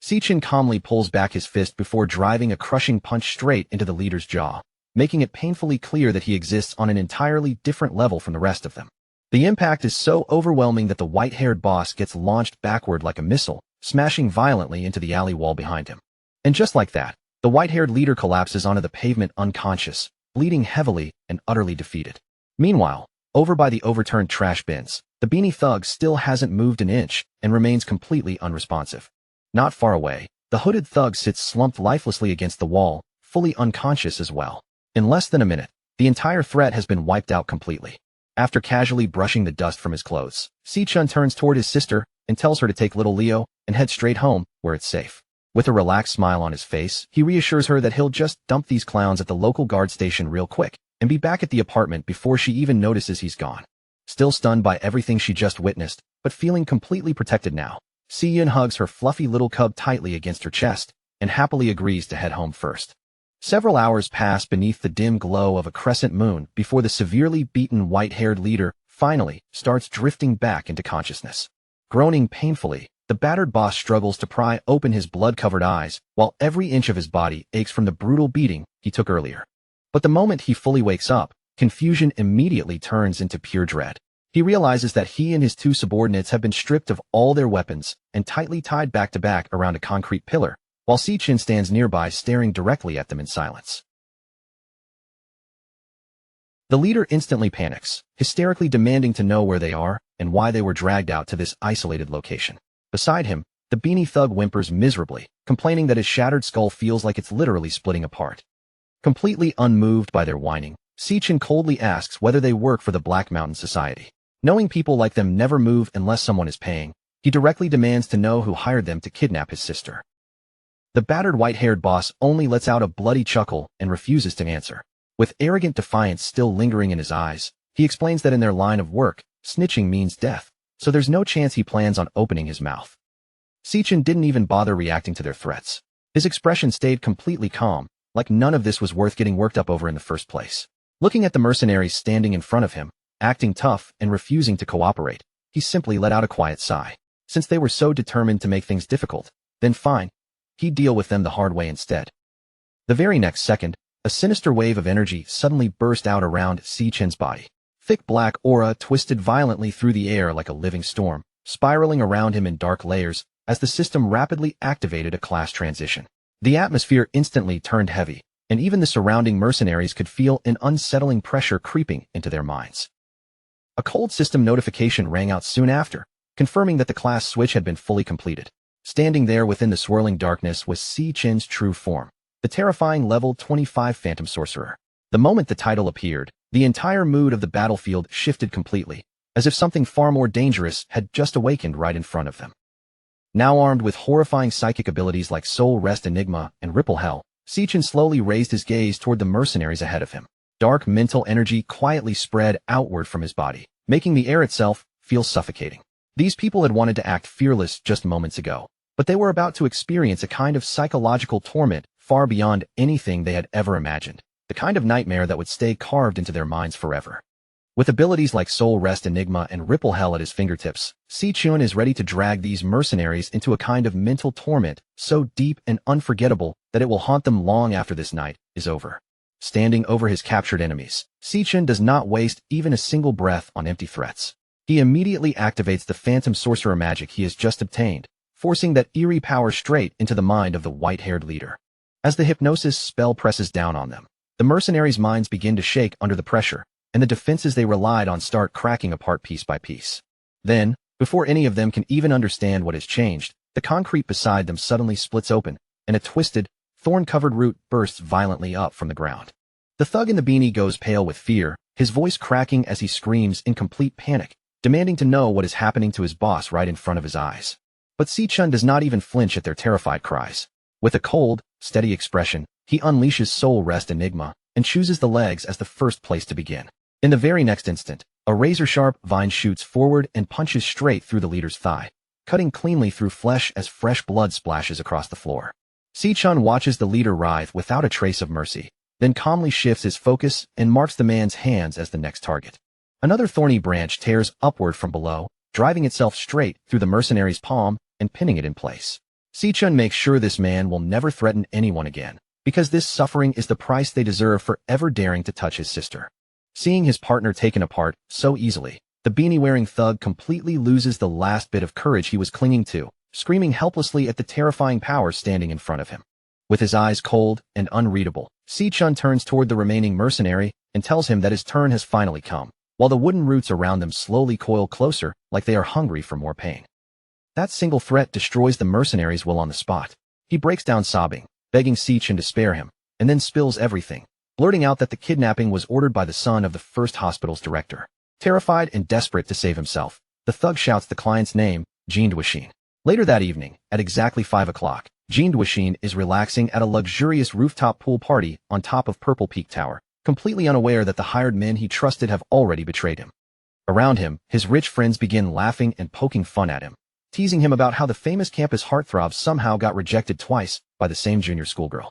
Si-chan calmly pulls back his fist before driving a crushing punch straight into the leader's jaw, making it painfully clear that he exists on an entirely different level from the rest of them. The impact is so overwhelming that the white-haired boss gets launched backward like a missile, smashing violently into the alley wall behind him. And just like that, the white-haired leader collapses onto the pavement unconscious, bleeding heavily and utterly defeated. Meanwhile, over by the overturned trash bins, the beanie thug still hasn't moved an inch and remains completely unresponsive. Not far away, the hooded thug sits slumped lifelessly against the wall, fully unconscious as well. In less than a minute, the entire threat has been wiped out completely. After casually brushing the dust from his clothes, Si-chan turns toward his sister and tells her to take little Leo and head straight home, where it's safe. With a relaxed smile on his face, he reassures her that he'll just dump these clowns at the local guard station real quick and be back at the apartment before she even notices he's gone. Still stunned by everything she just witnessed, but feeling completely protected now, Si-yun hugs her fluffy little cub tightly against her chest and happily agrees to head home first. Several hours pass beneath the dim glow of a crescent moon before the severely beaten white-haired leader finally starts drifting back into consciousness. Groaning painfully, the battered boss struggles to pry open his blood-covered eyes while every inch of his body aches from the brutal beating he took earlier. But the moment he fully wakes up, confusion immediately turns into pure dread. He realizes that he and his two subordinates have been stripped of all their weapons and tightly tied back-to-back around a concrete pillar, while Si-chan stands nearby staring directly at them in silence. The leader instantly panics, hysterically demanding to know where they are and why they were dragged out to this isolated location. Beside him, the beanie thug whimpers miserably, complaining that his shattered skull feels like it's literally splitting apart. Completely unmoved by their whining, Si-chan coldly asks whether they work for the Black Mountain Society. Knowing people like them never move unless someone is paying, he directly demands to know who hired them to kidnap his sister. The battered white-haired boss only lets out a bloody chuckle and refuses to answer. With arrogant defiance still lingering in his eyes, he explains that in their line of work, snitching means death, so there's no chance he plans on opening his mouth. Si-chan didn't even bother reacting to their threats. His expression stayed completely calm, like none of this was worth getting worked up over in the first place. Looking at the mercenaries standing in front of him, acting tough and refusing to cooperate, he simply let out a quiet sigh. Since they were so determined to make things difficult, then fine, he'd deal with them the hard way instead. The very next second, A sinister wave of energy suddenly burst out around Si-chen's body. Thick black aura twisted violently through the air like a living storm, spiraling around him in dark layers as the system rapidly activated a class transition. The atmosphere instantly turned heavy, and even the surrounding mercenaries could feel an unsettling pressure creeping into their minds. A cold system notification rang out soon after, confirming that the class switch had been fully completed. Standing there within the swirling darkness was Si-chen's true form, the terrifying level 25 Phantom Sorcerer. The moment the title appeared, the entire mood of the battlefield shifted completely, as if something far more dangerous had just awakened right in front of them. Now armed with horrifying psychic abilities like Soul Rest Enigma and Ripple Hell, Si-chen slowly raised his gaze toward the mercenaries ahead of him. Dark mental energy quietly spread outward from his body, making the air itself feel suffocating. These people had wanted to act fearless just moments ago, but they were about to experience a kind of psychological torment far beyond anything they had ever imagined, the kind of nightmare that would stay carved into their minds forever. With abilities like Soul Rest Enigma and Ripple Hell at his fingertips, Si-chen is ready to drag these mercenaries into a kind of mental torment so deep and unforgettable that it will haunt them long after this night is over. Standing over his captured enemies, Si-chen does not waste even a single breath on empty threats. He immediately activates the Phantom Sorcerer magic he has just obtained, forcing that eerie power straight into the mind of the white-haired leader. As the hypnosis spell presses down on them, the mercenaries' minds begin to shake under the pressure, and the defenses they relied on start cracking apart piece by piece. Then, before any of them can even understand what has changed, the concrete beside them suddenly splits open, and a twisted, thorn-covered root bursts violently up from the ground. The thug in the beanie goes pale with fear, his voice cracking as he screams in complete panic, demanding to know what is happening to his boss right in front of his eyes. But Si-chen does not even flinch at their terrified cries. With a cold, steady expression, he unleashes Soul Rest Enigma and chooses the legs as the first place to begin. In the very next instant, a razor-sharp vine shoots forward and punches straight through the leader's thigh, cutting cleanly through flesh as fresh blood splashes across the floor. Si-chen watches the leader writhe without a trace of mercy, then calmly shifts his focus and marks the man's hands as the next target. Another thorny branch tears upward from below, driving itself straight through the mercenary's palm and pinning it in place. Si-chen makes sure this man will never threaten anyone again, because this suffering is the price they deserve for ever daring to touch his sister. Seeing his partner taken apart so easily, the beanie-wearing thug completely loses the last bit of courage he was clinging to, screaming helplessly at the terrifying power standing in front of him. With his eyes cold and unreadable, Si-chen turns toward the remaining mercenary and tells him that his turn has finally come, while the wooden roots around them slowly coil closer like they are hungry for more pain. That single threat destroys the mercenary's will on the spot. He breaks down sobbing, begging Si-chen to spare him, and then spills everything, blurting out that the kidnapping was ordered by the son of the first hospital's director. Terrified and desperate to save himself, the thug shouts the client's name, Jean Duishin. Later that evening, at exactly 5 o'clock, Jean Duishin is relaxing at a luxurious rooftop pool party on top of Purple Peak Tower, completely unaware that the hired men he trusted have already betrayed him. Around him, his rich friends begin laughing and poking fun at him, teasing him about how the famous campus heartthrob somehow got rejected twice by the same junior schoolgirl.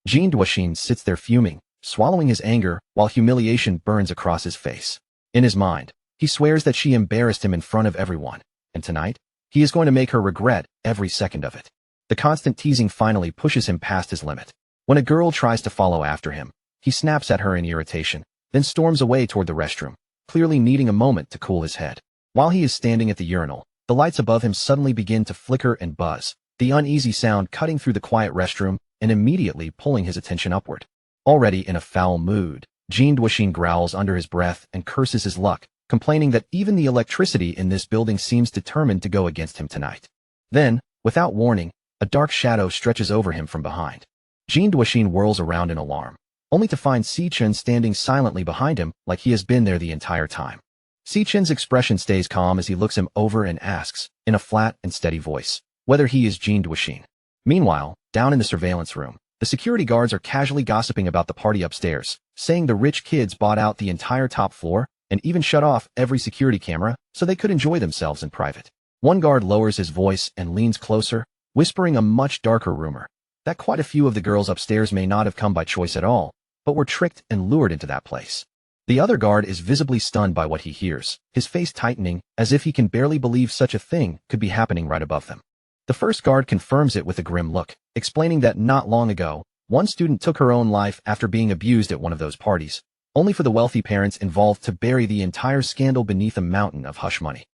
Jean Duishin sits there fuming, swallowing his anger while humiliation burns across his face. In his mind, he swears that she embarrassed him in front of everyone, and tonight, he is going to make her regret every second of it. The constant teasing finally pushes him past his limit. When a girl tries to follow after him, he snaps at her in irritation, then storms away toward the restroom, clearly needing a moment to cool his head. While he is standing at the urinal, the lights above him suddenly begin to flicker and buzz, the uneasy sound cutting through the quiet restroom and immediately pulling his attention upward. Already in a foul mood, Jean Duishin growls under his breath and curses his luck, complaining that even the electricity in this building seems determined to go against him tonight. Then, without warning, a dark shadow stretches over him from behind. Jean Duishin whirls around in alarm, only to find Si-chen standing silently behind him like he has been there the entire time. Si-chen's expression stays calm as he looks him over and asks, in a flat and steady voice, whether he is Jean Duishin. Meanwhile, down in the surveillance room, the security guards are casually gossiping about the party upstairs, saying the rich kids bought out the entire top floor and even shut off every security camera so they could enjoy themselves in private. One guard lowers his voice and leans closer, whispering a much darker rumor, that quite a few of the girls upstairs may not have come by choice at all, but were tricked and lured into that place. The other guard is visibly stunned by what he hears, his face tightening as if he can barely believe such a thing could be happening right above them. The first guard confirms it with a grim look, explaining that not long ago, One student took her own life after being abused at one of those parties, only for the wealthy parents involved to bury the entire scandal beneath a mountain of hush money.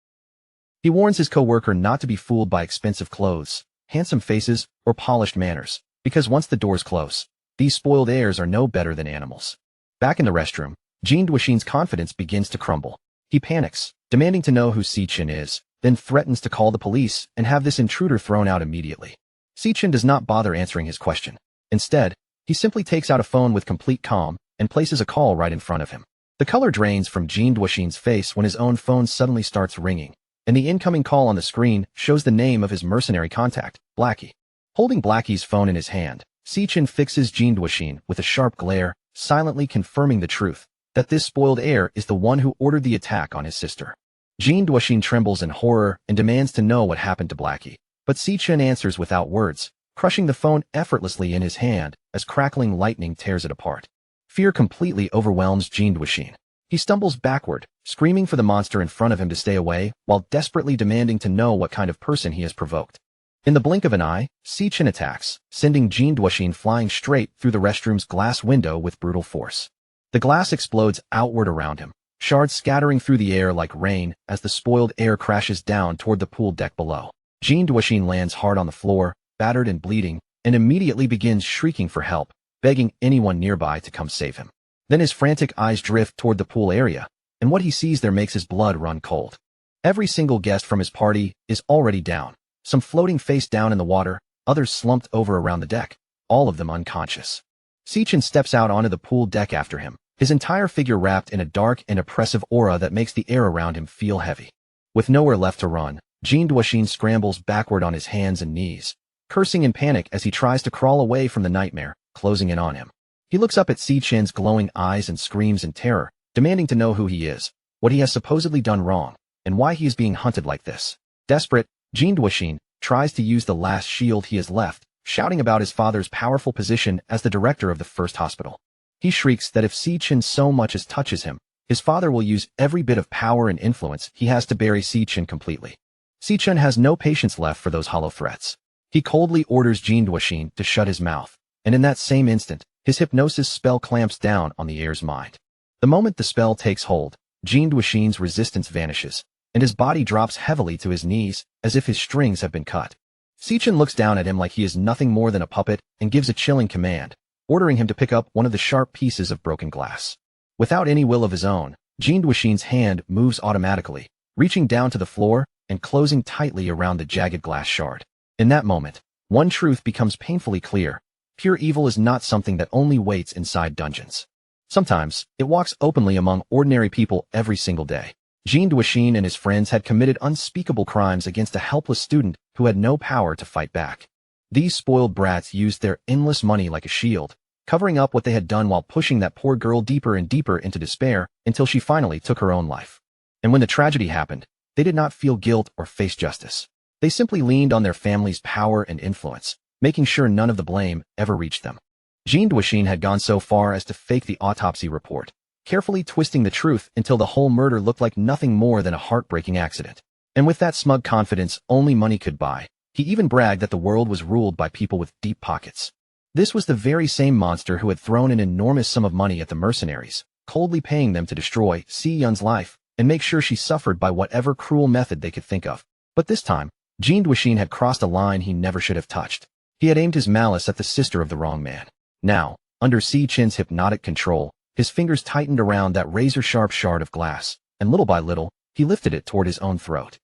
He warns his co-worker not to be fooled by expensive clothes, handsome faces, or polished manners, because once the doors close, these spoiled heirs are no better than animals. Back in the restroom, Jean Duishin's confidence begins to crumble. He panics, demanding to know who Si-chin is, then threatens to call the police and have this intruder thrown out immediately. Si-chin does not bother answering his question. Instead, he simply takes out a phone with complete calm and places a call right in front of him. The color drains from Jean Duishin's face when his own phone suddenly starts ringing, and the incoming call on the screen shows the name of his mercenary contact, Blackie. Holding Blackie's phone in his hand, Si-chin fixes Jean Duishin with a sharp glare, silently confirming the truth, that this spoiled heir is the one who ordered the attack on his sister. Jean Duishin trembles in horror and demands to know what happened to Blackie, but Si-chin answers without words, crushing the phone effortlessly in his hand as crackling lightning tears it apart. Fear completely overwhelms Jean Duishin. He stumbles backward, screaming for the monster in front of him to stay away, while desperately demanding to know what kind of person he has provoked. In the blink of an eye, Si-chin attacks, sending Jean Duishin flying straight through the restroom's glass window with brutal force. The glass explodes outward around him, shards scattering through the air like rain as the spoiled heir crashes down toward the pool deck below. Jean Duishin lands hard on the floor, battered and bleeding, and immediately begins shrieking for help, begging anyone nearby to come save him. Then his frantic eyes drift toward the pool area, and what he sees there makes his blood run cold. Every single guest from his party is already down, some floating face down in the water, others slumped over around the deck, all of them unconscious. Si-chin steps out onto the pool deck after him, his entire figure wrapped in a dark and oppressive aura that makes the air around him feel heavy. With nowhere left to run, Jean Duishin scrambles backward on his hands and knees, cursing in panic as he tries to crawl away from the nightmare, closing in on him. He looks up at Si-chin's glowing eyes and screams in terror, demanding to know who he is, what he has supposedly done wrong, and why he is being hunted like this. Desperate, Jean Duishin tries to use the last shield he has left, shouting about his father's powerful position as the director of the first hospital. He shrieks that if Si-chin so much as touches him, his father will use every bit of power and influence he has to bury Si-chin completely. Si-chin has no patience left for those hollow threats. He coldly orders Jean Duishin to shut his mouth, and in that same instant, his hypnosis spell clamps down on the heir's mind. The moment the spell takes hold, Jean Duishin's resistance vanishes, and his body drops heavily to his knees as if his strings have been cut. Si-chin looks down at him like he is nothing more than a puppet and gives a chilling command, ordering him to pick up one of the sharp pieces of broken glass. Without any will of his own, Jean Duishin's hand moves automatically, reaching down to the floor and closing tightly around the jagged glass shard. In that moment, one truth becomes painfully clear. Pure evil is not something that only waits inside dungeons. Sometimes, it walks openly among ordinary people every single day. Jean Duishin and his friends had committed unspeakable crimes against a helpless student who had no power to fight back. These spoiled brats used their endless money like a shield, covering up what they had done while pushing that poor girl deeper and deeper into despair until she finally took her own life. And when the tragedy happened, they did not feel guilt or face justice. They simply leaned on their family's power and influence, making sure none of the blame ever reached them. Jean Duishin had gone so far as to fake the autopsy report, carefully twisting the truth until the whole murder looked like nothing more than a heartbreaking accident. And with that smug confidence only money could buy, he even bragged that the world was ruled by people with deep pockets. This was the very same monster who had thrown an enormous sum of money at the mercenaries, coldly paying them to destroy Si-yun's life and make sure she suffered by whatever cruel method they could think of. But this time, Jean Duishin had crossed a line he never should have touched. He had aimed his malice at the sister of the wrong man. Now, under Si-chin's hypnotic control, his fingers tightened around that razor-sharp shard of glass, and little by little, he lifted it toward his own throat.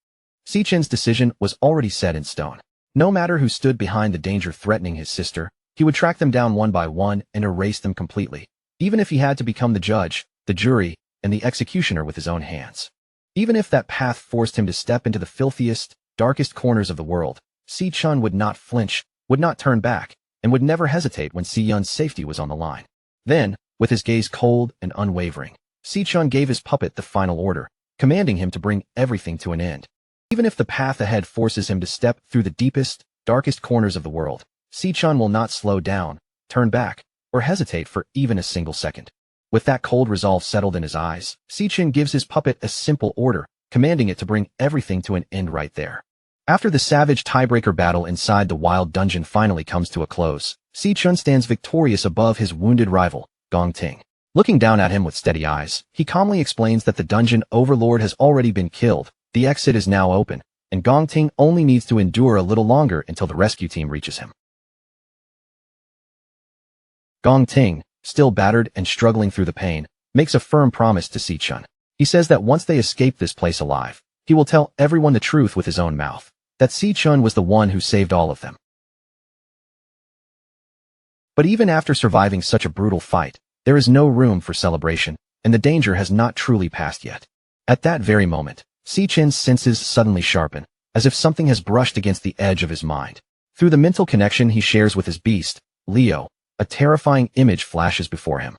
Si-chin's decision was already set in stone. No matter who stood behind the danger threatening his sister, he would track them down one by one and erase them completely, even if he had to become the judge, the jury, and the executioner with his own hands. Even if that path forced him to step into the filthiest, darkest corners of the world, Si-chin would not flinch, would not turn back, and would never hesitate when Si-yun's safety was on the line. Then, with his gaze cold and unwavering, Si-chin gave his puppet the final order, commanding him to bring everything to an end. Even if the path ahead forces him to step through the deepest, darkest corners of the world, Si-chin will not slow down, turn back, or hesitate for even a single second. With that cold resolve settled in his eyes, Si-chin gives his puppet a simple order, commanding it to bring everything to an end right there. After the savage tiebreaker battle inside the wild dungeon finally comes to a close, Si-chun stands victorious above his wounded rival, Gong Ting. Looking down at him with steady eyes, he calmly explains that the dungeon overlord has already been killed, the exit is now open, and Gong Ting only needs to endure a little longer until the rescue team reaches him. Gong Ting, still battered and struggling through the pain, makes a firm promise to Si-chun. He says that once they escape this place alive, he will tell everyone the truth with his own mouth, that Si-chun was the one who saved all of them. But even after surviving such a brutal fight, there is no room for celebration, and the danger has not truly passed yet. At that very moment, Si-chun's senses suddenly sharpen, as if something has brushed against the edge of his mind. Through the mental connection he shares with his beast, Leo, a terrifying image flashes before him.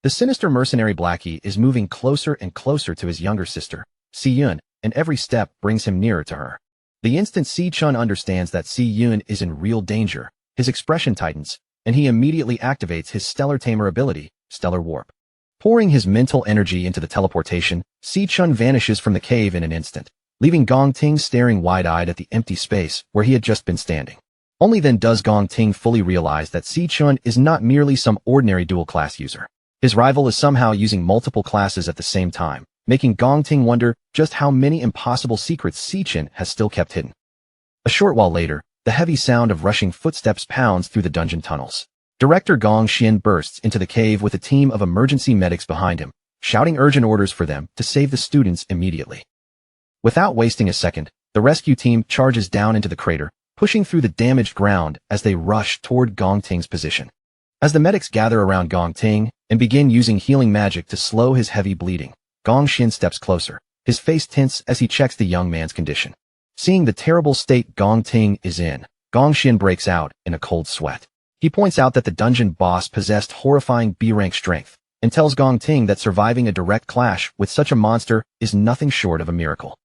The sinister mercenary Blackie is moving closer and closer to his younger sister, Si-yun, and every step brings him nearer to her. The instant Si-chun understands that Si-yun is in real danger, his expression tightens, and he immediately activates his Stellar Tamer ability, Stellar Warp. Pouring his mental energy into the teleportation, Si-chun vanishes from the cave in an instant, leaving Gong Ting staring wide-eyed at the empty space where he had just been standing. Only then does Gong Ting fully realize that Si-chun is not merely some ordinary dual-class user. His rival is somehow using multiple classes at the same time, making Gong Ting wonder just how many impossible secrets Si-chun has still kept hidden. A short while later, the heavy sound of rushing footsteps pounds through the dungeon tunnels. Director Gong Xian bursts into the cave with a team of emergency medics behind him, shouting urgent orders for them to save the students immediately. Without wasting a second, the rescue team charges down into the crater, pushing through the damaged ground as they rush toward Gong Ting's position. As the medics gather around Gong Ting and begin using healing magic to slow his heavy bleeding, Gong Xian steps closer, his face tense as he checks the young man's condition. Seeing the terrible state Gong Ting is in, Gong Xian breaks out in a cold sweat. He points out that the dungeon boss possessed horrifying B-rank strength, and tells Gong Ting that surviving a direct clash with such a monster is nothing short of a miracle.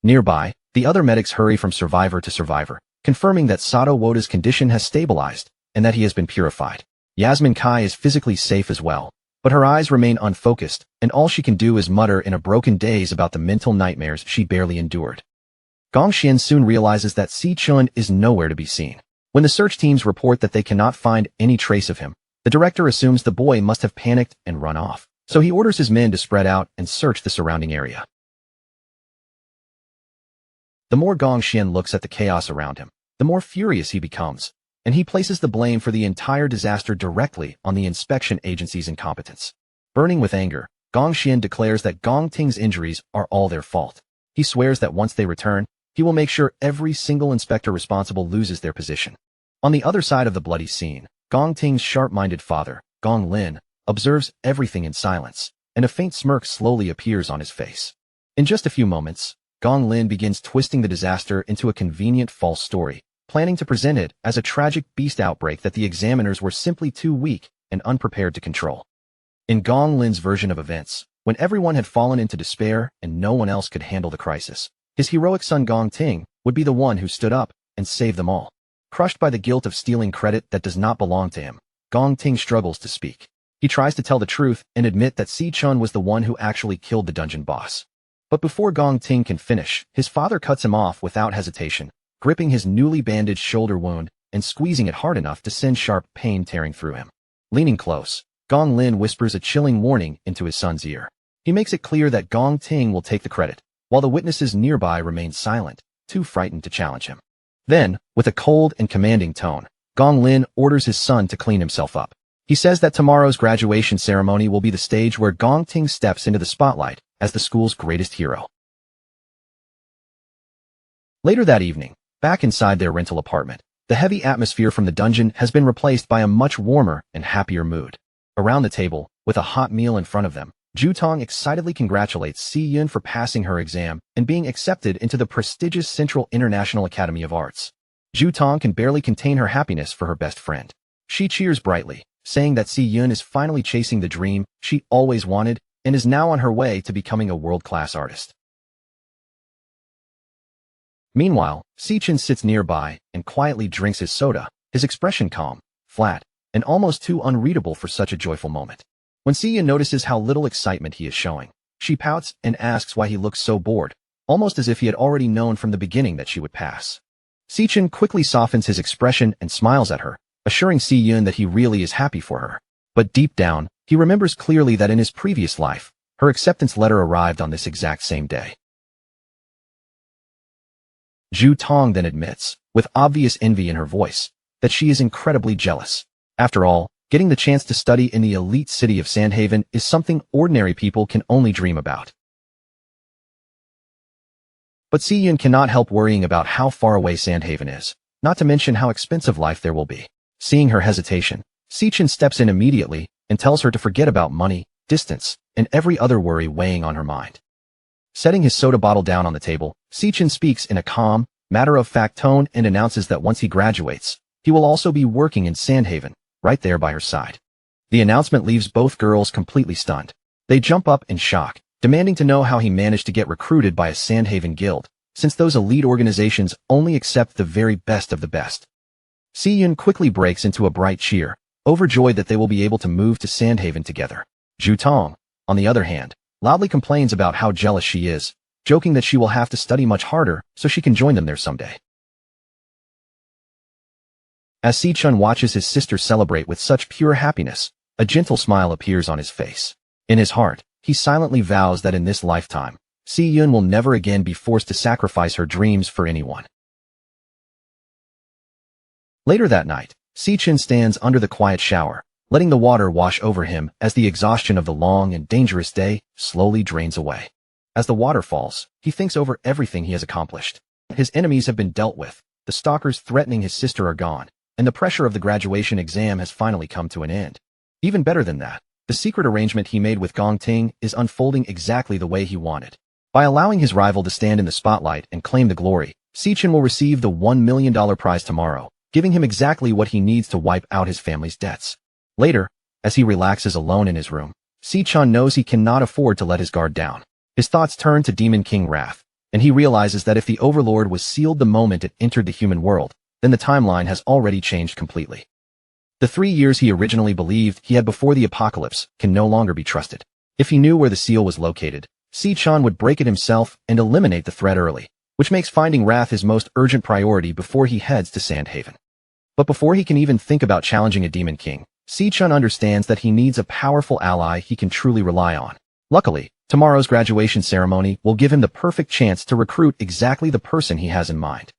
Nearby, the other medics hurry from survivor to survivor, confirming that Sato Woda's condition has stabilized, and that he has been purified. Yasmin Kai is physically safe as well, but her eyes remain unfocused, and all she can do is mutter in a broken daze about the mental nightmares she barely endured. Gong Xian soon realizes that Si-chun is nowhere to be seen. When the search teams report that they cannot find any trace of him, the director assumes the boy must have panicked and run off, so he orders his men to spread out and search the surrounding area. The more Gong Xian looks at the chaos around him, the more furious he becomes, and he places the blame for the entire disaster directly on the inspection agency's incompetence. Burning with anger, Gong Xian declares that Gong Ting's injuries are all their fault. He swears that once they return, he will make sure every single inspector responsible loses their position. On the other side of the bloody scene, Gong Ting's sharp-minded father, Gong Lin, observes everything in silence, and a faint smirk slowly appears on his face. In just a few moments, Gong Lin begins twisting the disaster into a convenient false story, planning to present it as a tragic beast outbreak that the examiners were simply too weak and unprepared to control. In Gong Lin's version of events, when everyone had fallen into despair and no one else could handle the crisis, his heroic son Gong Ting would be the one who stood up and saved them all. Crushed by the guilt of stealing credit that does not belong to him, Gong Ting struggles to speak. He tries to tell the truth and admit that Si-chun was the one who actually killed the dungeon boss. But before Gong Ting can finish, his father cuts him off without hesitation, gripping his newly bandaged shoulder wound and squeezing it hard enough to send sharp pain tearing through him. Leaning close, Gong Lin whispers a chilling warning into his son's ear. He makes it clear that Gong Ting will take the credit, while the witnesses nearby remain silent, too frightened to challenge him. Then, with a cold and commanding tone, Gong Lin orders his son to clean himself up. He says that tomorrow's graduation ceremony will be the stage where Gong Ting steps into the spotlight as the school's greatest hero. Later that evening, back inside their rental apartment, the heavy atmosphere from the dungeon has been replaced by a much warmer and happier mood. Around the table, with a hot meal in front of them, Ju Tong excitedly congratulates Si-yun for passing her exam and being accepted into the prestigious Central International Academy of Arts. Ju Tong can barely contain her happiness for her best friend. She cheers brightly, saying that Si-yun is finally chasing the dream she always wanted and is now on her way to becoming a world-class artist. Meanwhile, Si-chun sits nearby and quietly drinks his soda, his expression calm, flat, and almost too unreadable for such a joyful moment. When Si-yun notices how little excitement he is showing, she pouts and asks why he looks so bored, almost as if he had already known from the beginning that she would pass. Si-chun quickly softens his expression and smiles at her, assuring Si-Yun that he really is happy for her. But deep down, he remembers clearly that in his previous life, her acceptance letter arrived on this exact same day. Zhu Tong then admits, with obvious envy in her voice, that she is incredibly jealous. After all, getting the chance to study in the elite city of Sandhaven is something ordinary people can only dream about. But Si-Yun cannot help worrying about how far away Sandhaven is, not to mention how expensive life there will be. Seeing her hesitation, Si-Chin steps in immediately and tells her to forget about money, distance, and every other worry weighing on her mind. Setting his soda bottle down on the table, Si-Chin speaks in a calm, matter-of-fact tone and announces that once he graduates, he will also be working in Sandhaven, right there by her side. The announcement leaves both girls completely stunned. They jump up in shock, demanding to know how he managed to get recruited by a Sandhaven guild, since those elite organizations only accept the very best of the best. Si-Yun quickly breaks into a bright cheer, overjoyed that they will be able to move to Sandhaven together. Zhu Tong, on the other hand, loudly complains about how jealous she is, joking that she will have to study much harder so she can join them there someday. As Si-Chun watches his sister celebrate with such pure happiness, a gentle smile appears on his face. In his heart, he silently vows that in this lifetime, Si-Yun will never again be forced to sacrifice her dreams for anyone. Later that night, Si-Chun stands under the quiet shower, letting the water wash over him as the exhaustion of the long and dangerous day slowly drains away. As the water falls, he thinks over everything he has accomplished. His enemies have been dealt with, the stalkers threatening his sister are gone, and the pressure of the graduation exam has finally come to an end. Even better than that, the secret arrangement he made with Gong Ting is unfolding exactly the way he wanted. By allowing his rival to stand in the spotlight and claim the glory, Si-Chun will receive the $1 million prize tomorrow, giving him exactly what he needs to wipe out his family's debts. Later, as he relaxes alone in his room, Si-Chun knows he cannot afford to let his guard down. His thoughts turn to Demon King Wrath, and he realizes that if the Overlord was sealed the moment it entered the human world, then the timeline has already changed completely. The 3 years he originally believed he had before the apocalypse can no longer be trusted. If he knew where the seal was located, Si-Chun would break it himself and eliminate the threat early, which makes finding Wrath his most urgent priority before he heads to Sandhaven. But before he can even think about challenging a Demon King, Si-Chun understands that he needs a powerful ally he can truly rely on. Luckily, tomorrow's graduation ceremony will give him the perfect chance to recruit exactly the person he has in mind.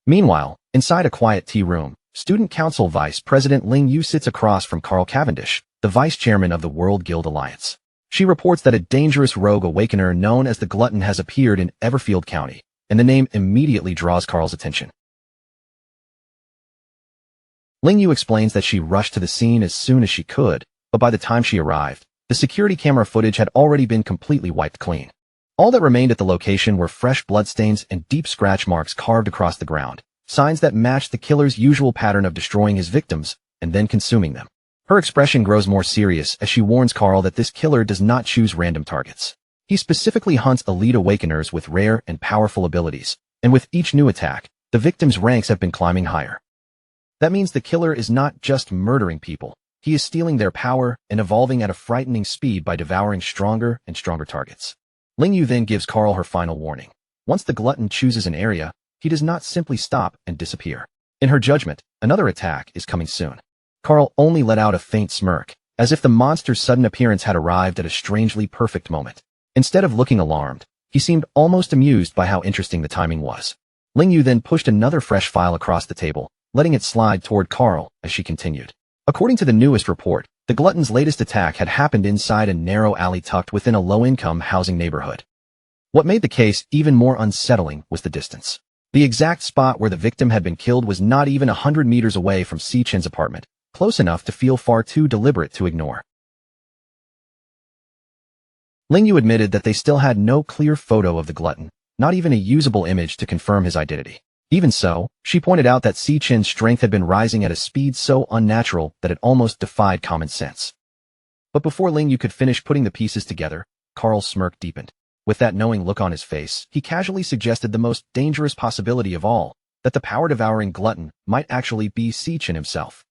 Meanwhile, inside a quiet tea room, Student Council Vice President Ling Yu sits across from Carl Cavendish, the Vice Chairman of the World Guild Alliance. She reports that a dangerous rogue awakener known as the Glutton has appeared in Everfield County, and the name immediately draws Carl's attention. Ling Yu explains that she rushed to the scene as soon as she could, but by the time she arrived, the security camera footage had already been completely wiped clean. All that remained at the location were fresh bloodstains and deep scratch marks carved across the ground, signs that matched the killer's usual pattern of destroying his victims and then consuming them. Her expression grows more serious as she warns Carl that this killer does not choose random targets. He specifically hunts elite awakeners with rare and powerful abilities, and with each new attack, the victim's ranks have been climbing higher. That means the killer is not just murdering people, he is stealing their power and evolving at a frightening speed by devouring stronger and stronger targets. Ling Yu then gives Carl her final warning. Once the Glutton chooses an area, he does not simply stop and disappear. In her judgment, another attack is coming soon. Carl only let out a faint smirk, as if the monster's sudden appearance had arrived at a strangely perfect moment. Instead of looking alarmed, he seemed almost amused by how interesting the timing was. Ling Yu then pushed another fresh file across the table, letting it slide toward Carl as she continued. According to the newest report, the Glutton's latest attack had happened inside a narrow alley tucked within a low-income housing neighborhood. What made the case even more unsettling was the distance. The exact spot where the victim had been killed was not even 100 meters away from Si-Chin's apartment, close enough to feel far too deliberate to ignore. Ling Yu admitted that they still had no clear photo of the Glutton, not even a usable image to confirm his identity. Even so, she pointed out that Si-Chin's strength had been rising at a speed so unnatural that it almost defied common sense. But before Ling Yu could finish putting the pieces together, Carl's smirk deepened. With that knowing look on his face, he casually suggested the most dangerous possibility of all, that the power-devouring Glutton might actually be Si-Chin himself.